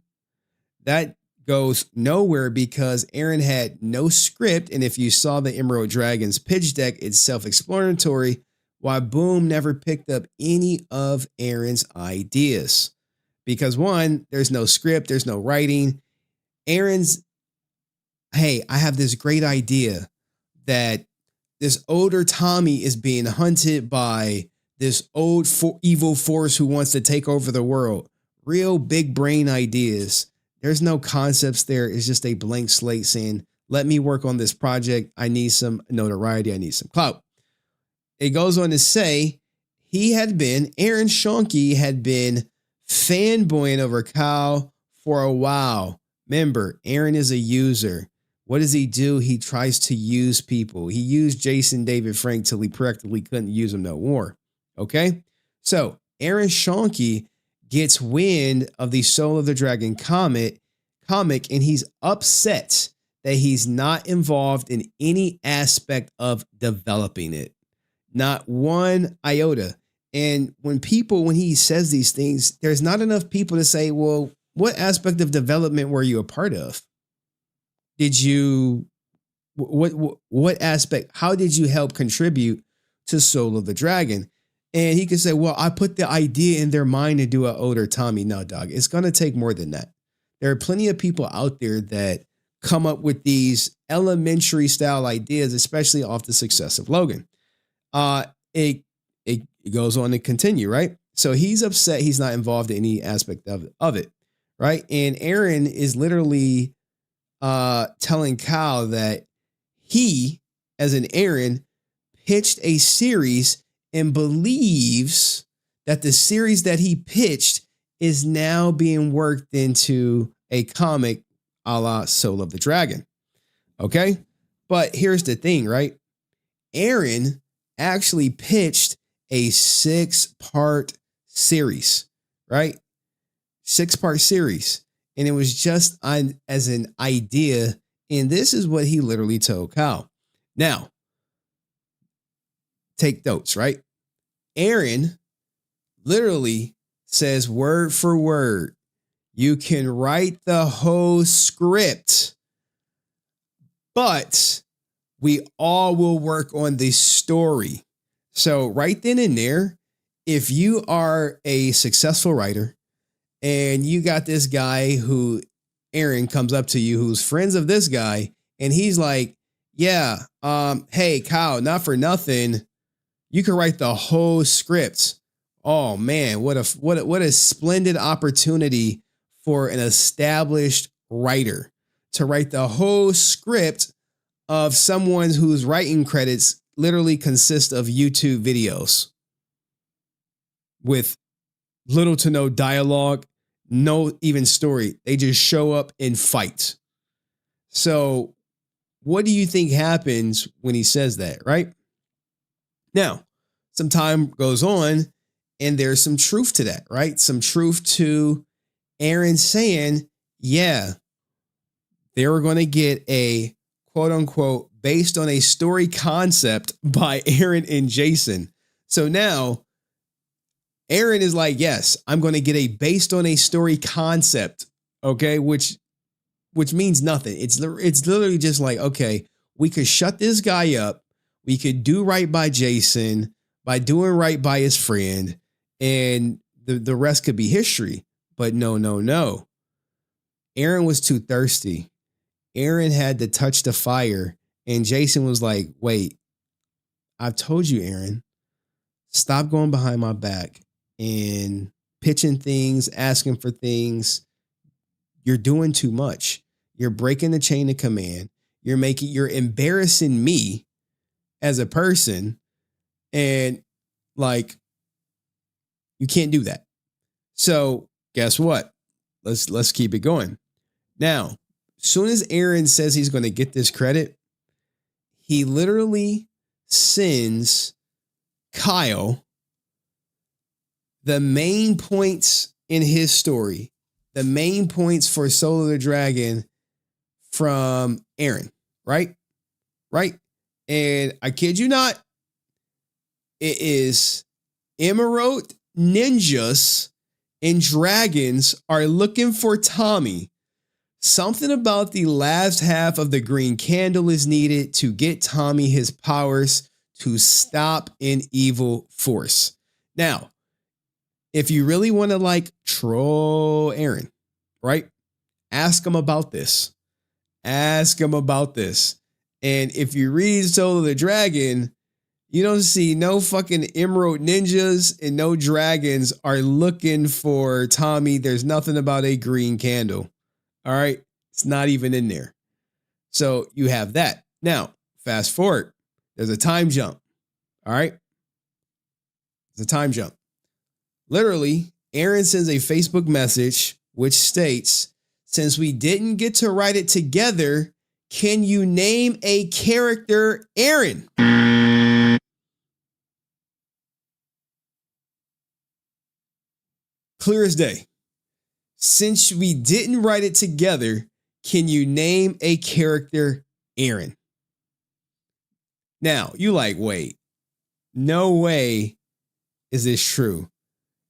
That goes nowhere because Aaron had no script. And if you saw the Emerald Dragons pitch deck, it's self-explanatory why Boom never picked up any of Aaron's ideas. Because one, there's no script, there's no writing. Aaron's, hey, I have this great idea that this older Tommy is being hunted by this old evil force who wants to take over the world. Real big brain ideas. There's no concepts there. It's just a blank slate saying, let me work on this project. I need some notoriety. I need some clout. It goes on to say Aaron Schoenke had been fanboying over Kyle for a while. Remember, Aaron is a user. What does he do? He tries to use people. He used Jason David Frank till he practically couldn't use him no more. Okay? So Aaron Schoenke gets wind of the Soul of the Dragon comic, and he's upset that he's not involved in any aspect of developing it. Not one iota. And when he says these things, there's not enough people to say, well, what aspect of development were you a part of? What aspect? How did you help contribute to Soul of the Dragon? And he could say, well, I put the idea in their mind to do an older Tommy. No, dog, it's going to take more than that. There are plenty of people out there that come up with these elementary style ideas, especially off the success of Logan. It goes on to continue, right? So he's upset he's not involved in any aspect of it, right? And Aaron is literally telling Kyle that he, as an Aaron, pitched a series and believes that the series that he pitched is now being worked into a comic a la Soul of the Dragon. Okay? But here's the thing, right? Aaron actually pitched a 6-part series, right? 6-part series. And it was just as an idea. And this is what he literally told Kyle. Now, take notes, right? Aaron literally says word for word, you can write the whole script, but we all will work on the story. So right then and there, if you are a successful writer and you got this guy who Aaron comes up to you, who's friends of this guy, and he's like, yeah, hey, Kyle, not for nothing, you can write the whole script. Oh man, what a splendid opportunity for an established writer to write the whole script of someone whose writing credits literally consist of YouTube videos with little to no dialogue, no even story. They just show up and fight. So what do you think happens when he says that, right? Now, some time goes on and there's some truth to that, right? Some truth to Aaron saying, yeah, they were going to get a quote unquote based on a story concept by Aaron and Jason. So now Aaron is like, yes, I'm going to get a based on a story concept. Okay. Which means nothing. It's literally just like, okay, we could shut this guy up. We could do right by Jason by doing right by his friend, and the rest could be history. But no. Aaron was too thirsty. Aaron had to touch the fire, and Jason was like, wait, I've told you, Aaron, stop going behind my back and pitching things, asking for things. You're doing too much. You're breaking the chain of command. You're embarrassing me as a person. And like, you can't do that. So guess what? Let's keep it going. Now, soon as Aaron says he's going to get this credit, he literally sends Kyle the main points in his story, the main points for Soul of the Dragon from Aaron, right? Right? And I kid you not, it is Emerald ninjas and dragons are looking for Tommy. Something about the last half of the green candle is needed to get Tommy his powers to stop an evil force. Now, if you really want to like troll Aaron, right? Ask him about this. Ask him about this. And if you read Soul of the Dragon, you don't see no fucking Emerald ninjas and no dragons are looking for Tommy. There's nothing about a green candle. All right. It's not even in there. So you have that. Now, fast forward. There's a time jump. All right. There's a time jump. Literally, Aaron sends a Facebook message which states, since we didn't get to write it together, can you name a character Aaron? Clear as day. Since we didn't write it together, can you name a character Aaron? Now, you like, wait, no way is this true.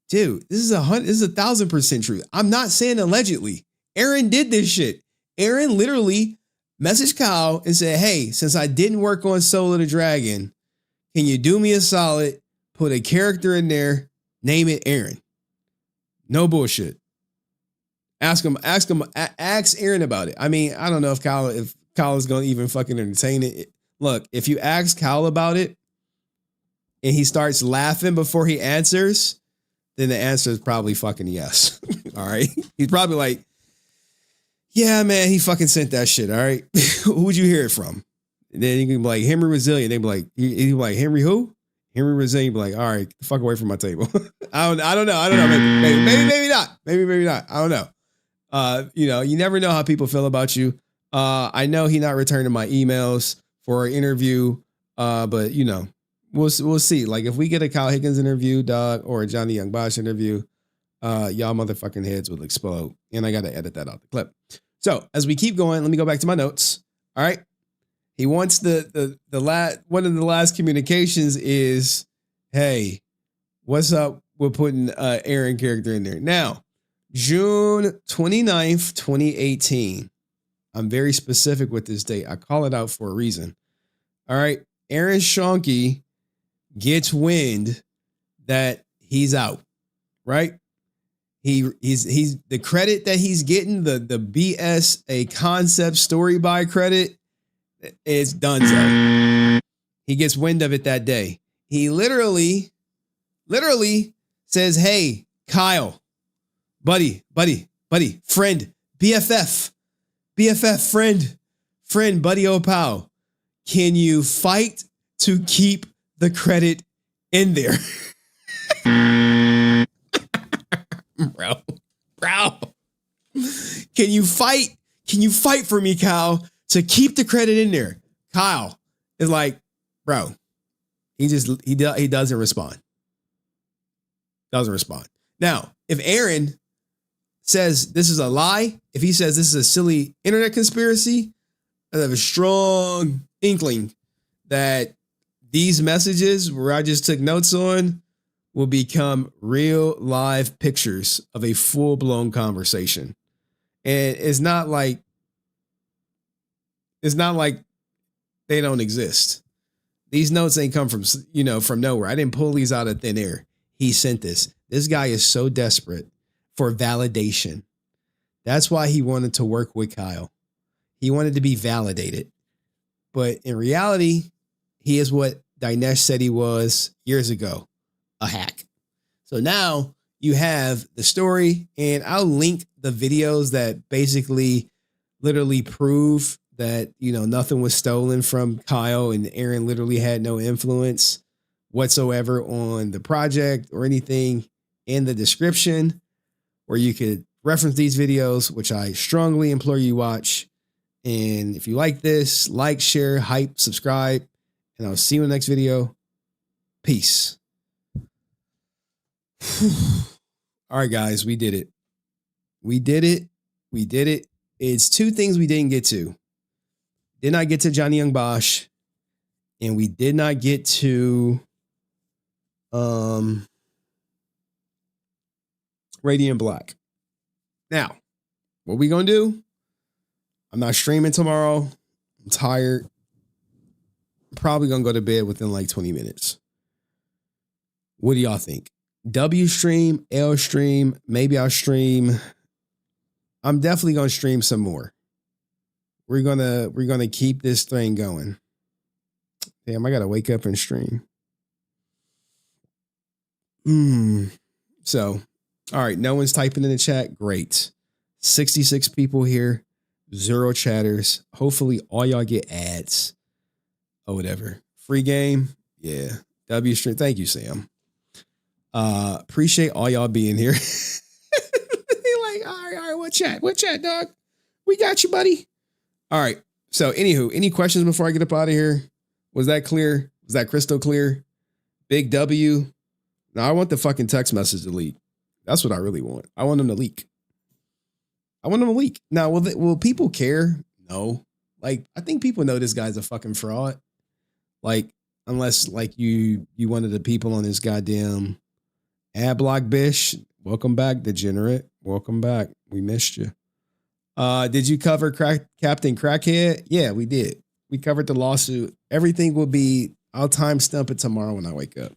Dude, this is 1,000% true. I'm not saying allegedly. Aaron did this shit. Aaron literally messaged Kyle and said, hey, since I didn't work on Soul of the Dragon, can you do me a solid, put a character in there, name it Aaron? No bullshit. Ask Aaron about it. I mean, I don't know if Kyle is going to even fucking entertain it. Look, if you ask Kyle about it and he starts laughing before he answers, then the answer is probably fucking yes. All right. He's probably like, yeah, man, he fucking sent that shit. All right. Who'd you hear it from? And then you can be like, HenryResilient. They'd be like, he'd be like, Henry who? HenryResilient. Be like, all right, the fuck away from my table. I don't know. Maybe not. Maybe not. I don't know. You never know how people feel about you. I know he not returning my emails for an interview. But we'll see. Like if we get a Kyle Higgins interview, dog, or a Johnny Young Bosch interview, y'all motherfucking heads will explode. And I got to edit that out the clip. So as we keep going, let me go back to my notes. All right. He wants the one of the last communications is, hey, what's up with putting Aaron character in there? Now, June 29th, 2018. I'm very specific with this date. I call it out for a reason. All right. Aaron Schoenke gets wind that he's out, right? He's the credit that he's getting, the BS, a concept story by credit, is donezo. He gets wind of it that day. He literally says, hey, Kyle, buddy, friend, BFF, friend, buddy, oh pal, can you fight to keep the credit in there? Bro. Can you fight for me, Kyle, to keep the credit in there? Kyle is like, bro, he doesn't respond. Now, if Aaron says this is a lie, if he says this is a silly internet conspiracy, I have a strong inkling that these messages where I just took notes on will become real live pictures of a full-blown conversation. And it's not like they don't exist. These notes ain't come from nowhere. I didn't pull these out of thin air. He sent this. This guy is so desperate for validation. That's why he wanted to work with Kyle. He wanted to be validated. But in reality, he is what Dinesh said he was years ago, a hack. So now you have the story, and I'll link the videos that basically literally prove that, nothing was stolen from Kyle and Aaron literally had no influence whatsoever on the project or anything in the description, where you could reference these videos, which I strongly implore you watch. And if you like this, like, share, hype, subscribe, and I'll see you in the next video. Peace. All right, guys, we did it. We did it. We did it. It's two things we didn't get to. Did not get to Johnny Young Bosch, and we did not get to Radiant Black. Now, what we gonna do? I'm not streaming tomorrow. I'm tired. I'm probably gonna go to bed within like 20 minutes. What do y'all think? W stream, L stream, maybe I'll stream. I'm definitely gonna stream some more. We're gonna keep this thing going. Damn, I gotta wake up and stream. So, all right, no one's typing in the chat. Great. 66 people here, 0 chatters. Hopefully all y'all get ads or whatever. Free game. Yeah. W stream. Thank you, Sam. Appreciate all y'all being here. Like, all right, what chat, dog? We got you, buddy. All right. So, anywho, any questions before I get up out of here? Was that clear? Was that crystal clear? Big W. Now, I want the fucking text message to leak. That's what I really want. I want them to leak. Now, will people care? No. Like, I think people know this guy's a fucking fraud. Like, unless like you one of the people on this goddamn ad block bish. Welcome back, degenerate. Welcome back. We missed you. Did you cover Captain Crackhead? Yeah, we did. We covered the lawsuit. Everything will be, I'll timestamp it tomorrow when I wake up.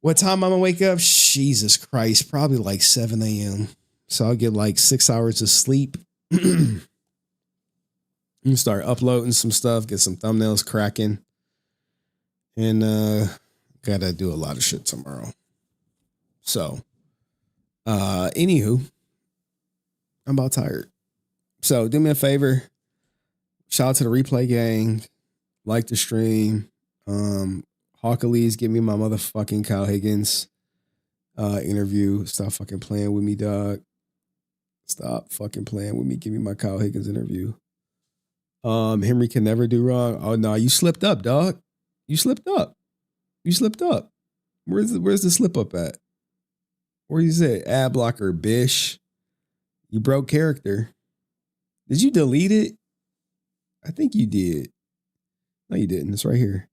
What time I'm gonna wake up? Jesus Christ, probably like 7 a.m. So I'll get like 6 hours of sleep. And start uploading some stuff, get some thumbnails cracking. And gotta do a lot of shit tomorrow. So anywho, I'm about tired. So do me a favor. Shout out to the replay gang. Like the stream. Hawkalees, give me my motherfucking Kyle Higgins interview. Stop fucking playing with me, dog. Stop fucking playing with me. Give me my Kyle Higgins interview. Henry can never do wrong. Oh no, you slipped up, dog. You slipped up. Where's the slip up at? Where you say ad blocker, bish? You broke character. Did you delete it? I think you did. No, you didn't. It's right here.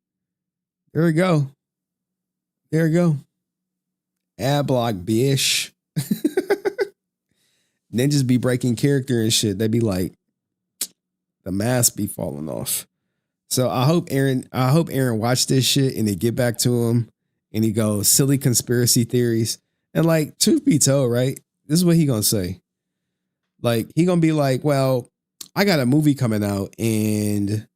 There we go. Ad block, bish. Ninjas be breaking character and shit. They be like, the mask be falling off. So I hope Aaron watched this shit and they get back to him and he goes, silly conspiracy theories. And like, truth be told, right? This is what he gonna say. Like, he gonna be like, well, I got a movie coming out and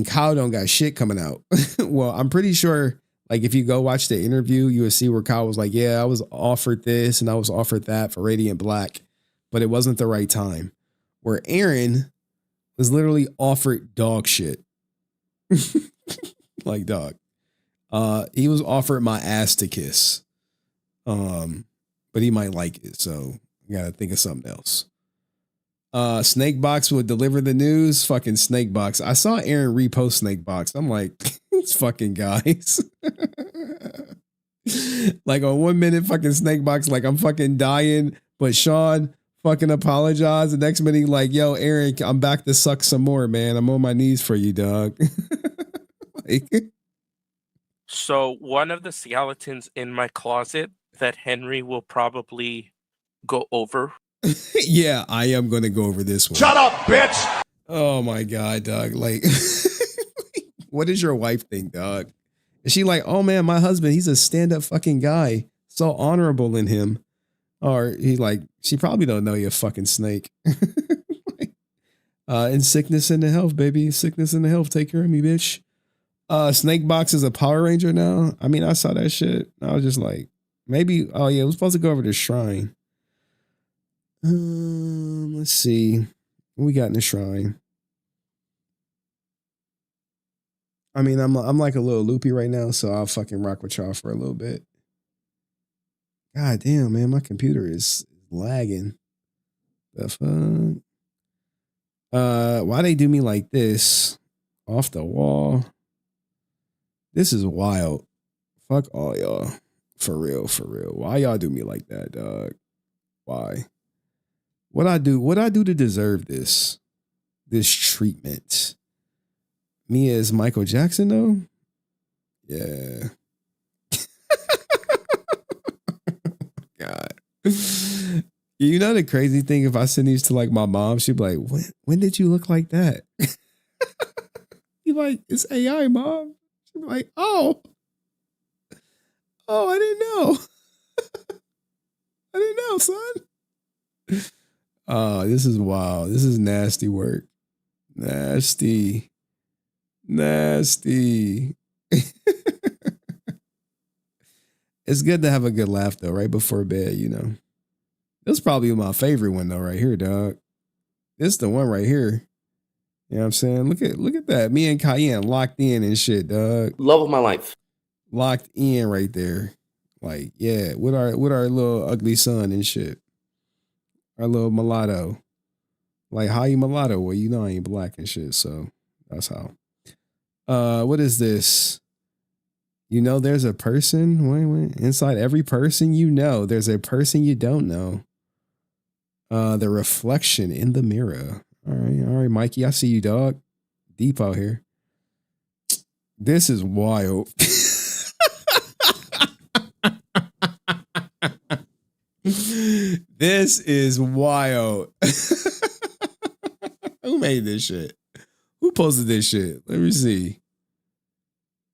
Kyle don't got shit coming out. Well, I'm pretty sure, like, if you go watch the interview, you will see where Kyle was like, yeah, I was offered this and I was offered that for Radiant Black, but it wasn't the right time. Where Aaron was literally offered dog shit. Like, dog. He was offered my ass to kiss. But he might like it, so you gotta think of something else. Snakebox would deliver the news. Fucking Snakebox. I saw Aaron repost Snakebox. I'm like, it's fucking guys. Like on 1 minute, fucking Snakebox, like I'm fucking dying, but Sean fucking apologized. The next minute, like, yo, Aaron, I'm back to suck some more, man. I'm on my knees for you, dog. Like, so one of the skeletons in my closet that Henry will probably go over. Yeah, I am going to go over this one. Shut up, bitch! Oh my God, dog. Like, what does your wife think, dog? Is she like, oh man, my husband, he's a stand-up fucking guy. So honorable in him. Or he like, she probably don't know you're a fucking snake. In sickness and the health, baby. Sickness and the health. Take care of me, bitch. Snakebox is a Power Ranger now. I mean, I saw that shit. I was just like, Maybe. Oh yeah, we're supposed to go over to the shrine. Let's see what we got in the shrine. I mean, I'm like a little loopy right now, so I'll fucking rock with y'all for a little bit. God damn, man, my computer is lagging. The fuck? Why they do me like this? Off the wall. This is wild. Fuck all y'all. For real, for real. Why y'all do me like that, dog? Why? What I do to deserve this treatment? Me as Michael Jackson, though? Yeah. God. You know the crazy thing, if I send these to like my mom, she'd be like, when did you look like that? You like, it's AI, mom. She'd be like, oh, I didn't know. I didn't know, son. Oh, this is wild. This is nasty work. Nasty. It's good to have a good laugh though, right before bed, you know. This is probably my favorite one though, right here, dog. This is the one right here. You know what I'm saying? Look at that. Me and Cayenne locked in and shit, dog. Love of my life. Locked in right there. Like, yeah, with our little ugly son and shit. Our little mulatto. Like, how you mulatto? Well, you know I ain't black and shit, so that's how. What is this? You know there's a person? Wait. Inside every person you know, there's a person you don't know. The reflection in the mirror. All right, Mikey. I see you, dog. Deep out here. This is wild. This is wild. Who made this shit? Who posted this shit? Let me see.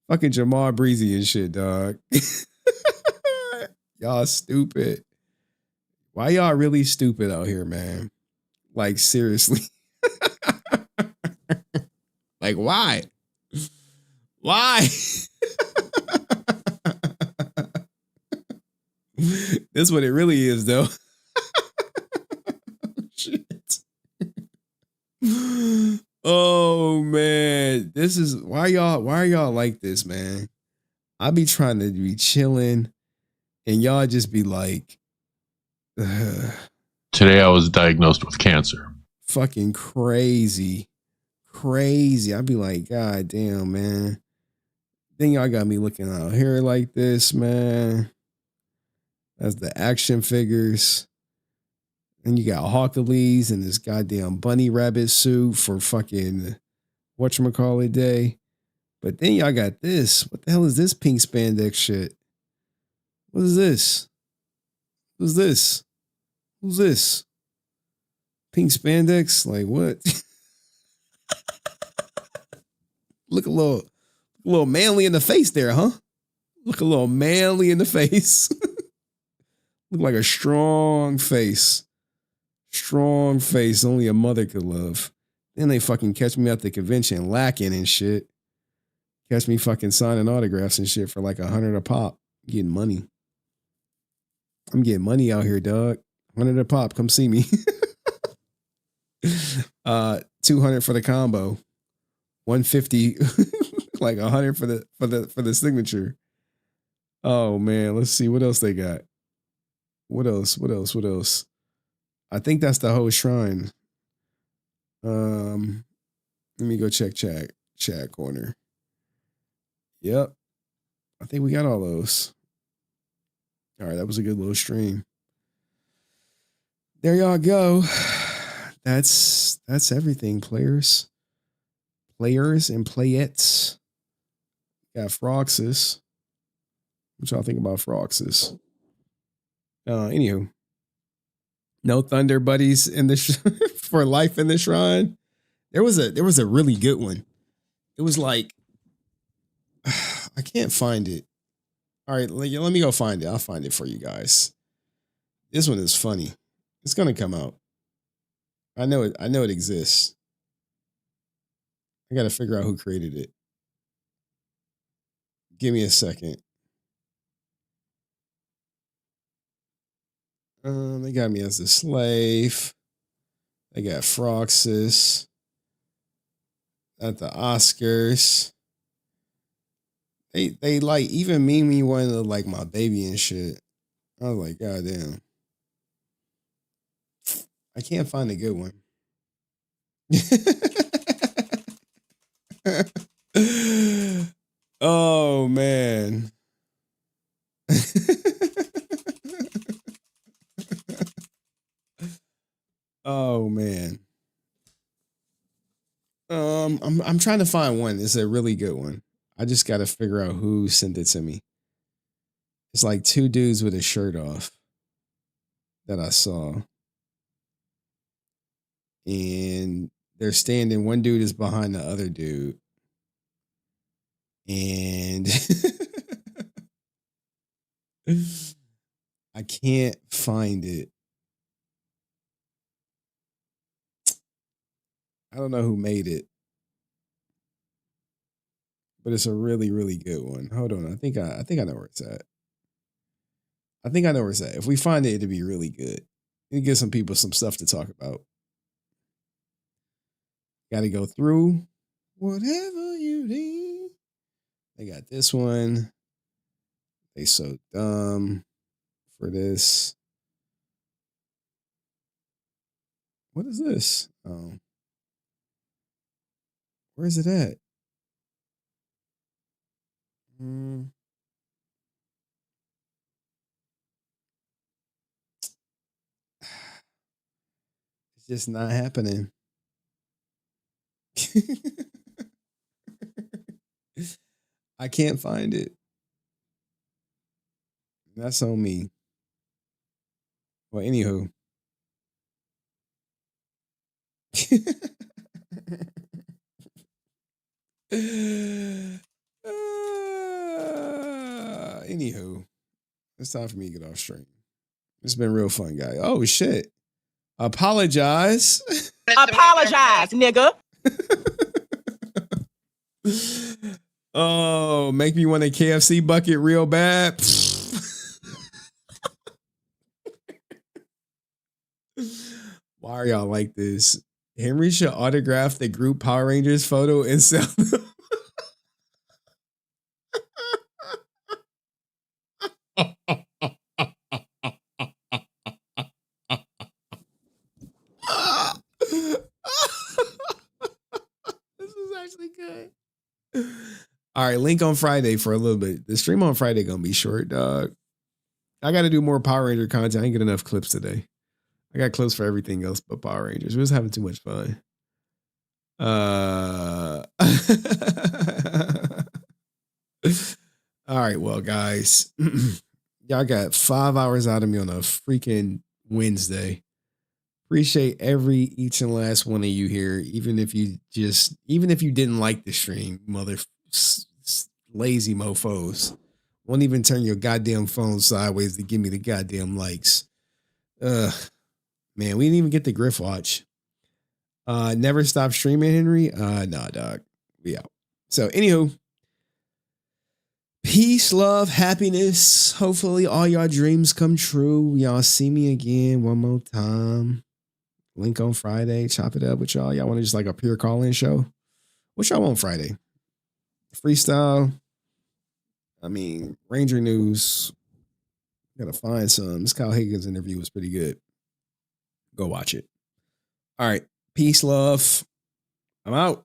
Fucking Jamal Breezy and shit, dog. Y'all stupid. Why y'all really stupid out here, man? Like, seriously. Like, why? Why? That's what it really is, though. Shit. Oh man, this is why are y'all like this, man? I be trying to be chilling, and y'all just be like, Today I was diagnosed with cancer. Fucking crazy. I'd be like, God damn, man. Then y'all got me looking out here like this, man. That's the action figures. And you got Hawkleys and this goddamn bunny rabbit suit for fucking whatchamacallit day. But then y'all got this. What the hell is this pink spandex shit? What is this? Who's this? Who's this? Pink spandex? Like what? Look a little manly in the face there, huh? Look a little manly in the face. Look like a strong face. Strong face only a mother could love. Then they fucking catch me at the convention lacking and shit. Catch me fucking signing autographs and shit for like $100 a pop. Getting money. I'm getting money out here, dog. $100 a pop. Come see me. $200 for the combo. $150 like $100 for the signature. Oh man, let's see what else they got. What else? I think that's the whole shrine. Let me go check chat corner. Yep. I think we got all those. All right, that was a good little stream. There y'all go. That's everything, players. Players and playettes. Got Froxus. What y'all think about Froxus? Anywho. No Thunder Buddies in the for life in the shrine. There was a really good one. It was like I can't find it. All right, let me go find it. I'll find it for you guys. This one is funny. It's gonna come out. I know it exists. I gotta figure out who created it. Give me a second. They got me as the slave. They got Froxus at the Oscars. They like even me wanting to like my baby and shit. I was like, God damn. I can't find a good one. Oh man. Oh man. I'm trying to find one. It's a really good one. I just got to figure out who sent it to me. It's like two dudes with a shirt off that I saw. And they're standing. One dude is behind the other dude. And I can't find it. I don't know who made it. But it's a really, really good one. Hold on. I think I know where it's at. I think I know where it's at. If we find it, it'd be really good. It'd give some people some stuff to talk about. Got to go through whatever you need. They got this one. They so dumb for this. What is this? Oh. Where is it at? It's just not happening. I can't find it. That's on me. Well, anywho. Anywho, it's time for me to get off stream. It's been real fun, guy. Oh shit! Apologize. Apologize, nigga. Oh, make me want a KFC bucket real bad. Why are y'all like this? Henry should autograph the group Power Rangers photo and sell them. This is actually good. All right, link on Friday for a little bit. The stream on Friday gonna be short, dog. I got to do more Power Ranger content. I didn't get enough clips today. I got clips for everything else but Power Rangers. We was having too much fun. All right, well, guys, y'all got 5 hours out of me on a freaking Wednesday. Appreciate each and last one of you here, even if you didn't like the stream, lazy mofos. Won't even turn your goddamn phone sideways to give me the goddamn likes. Man, we didn't even get the Grift watch. Never stop streaming, Henry. Nah, dog. We out. So, anywho, peace, love, happiness. Hopefully, all y'all dreams come true. Y'all see me again one more time. Link on Friday. Chop it up with y'all. Y'all want to just like a pure call-in show? What y'all want Friday? Freestyle. I mean, Ranger news. Gotta find some. This Kyle Higgins interview was pretty good. Go watch it. All right. Peace, love. I'm out.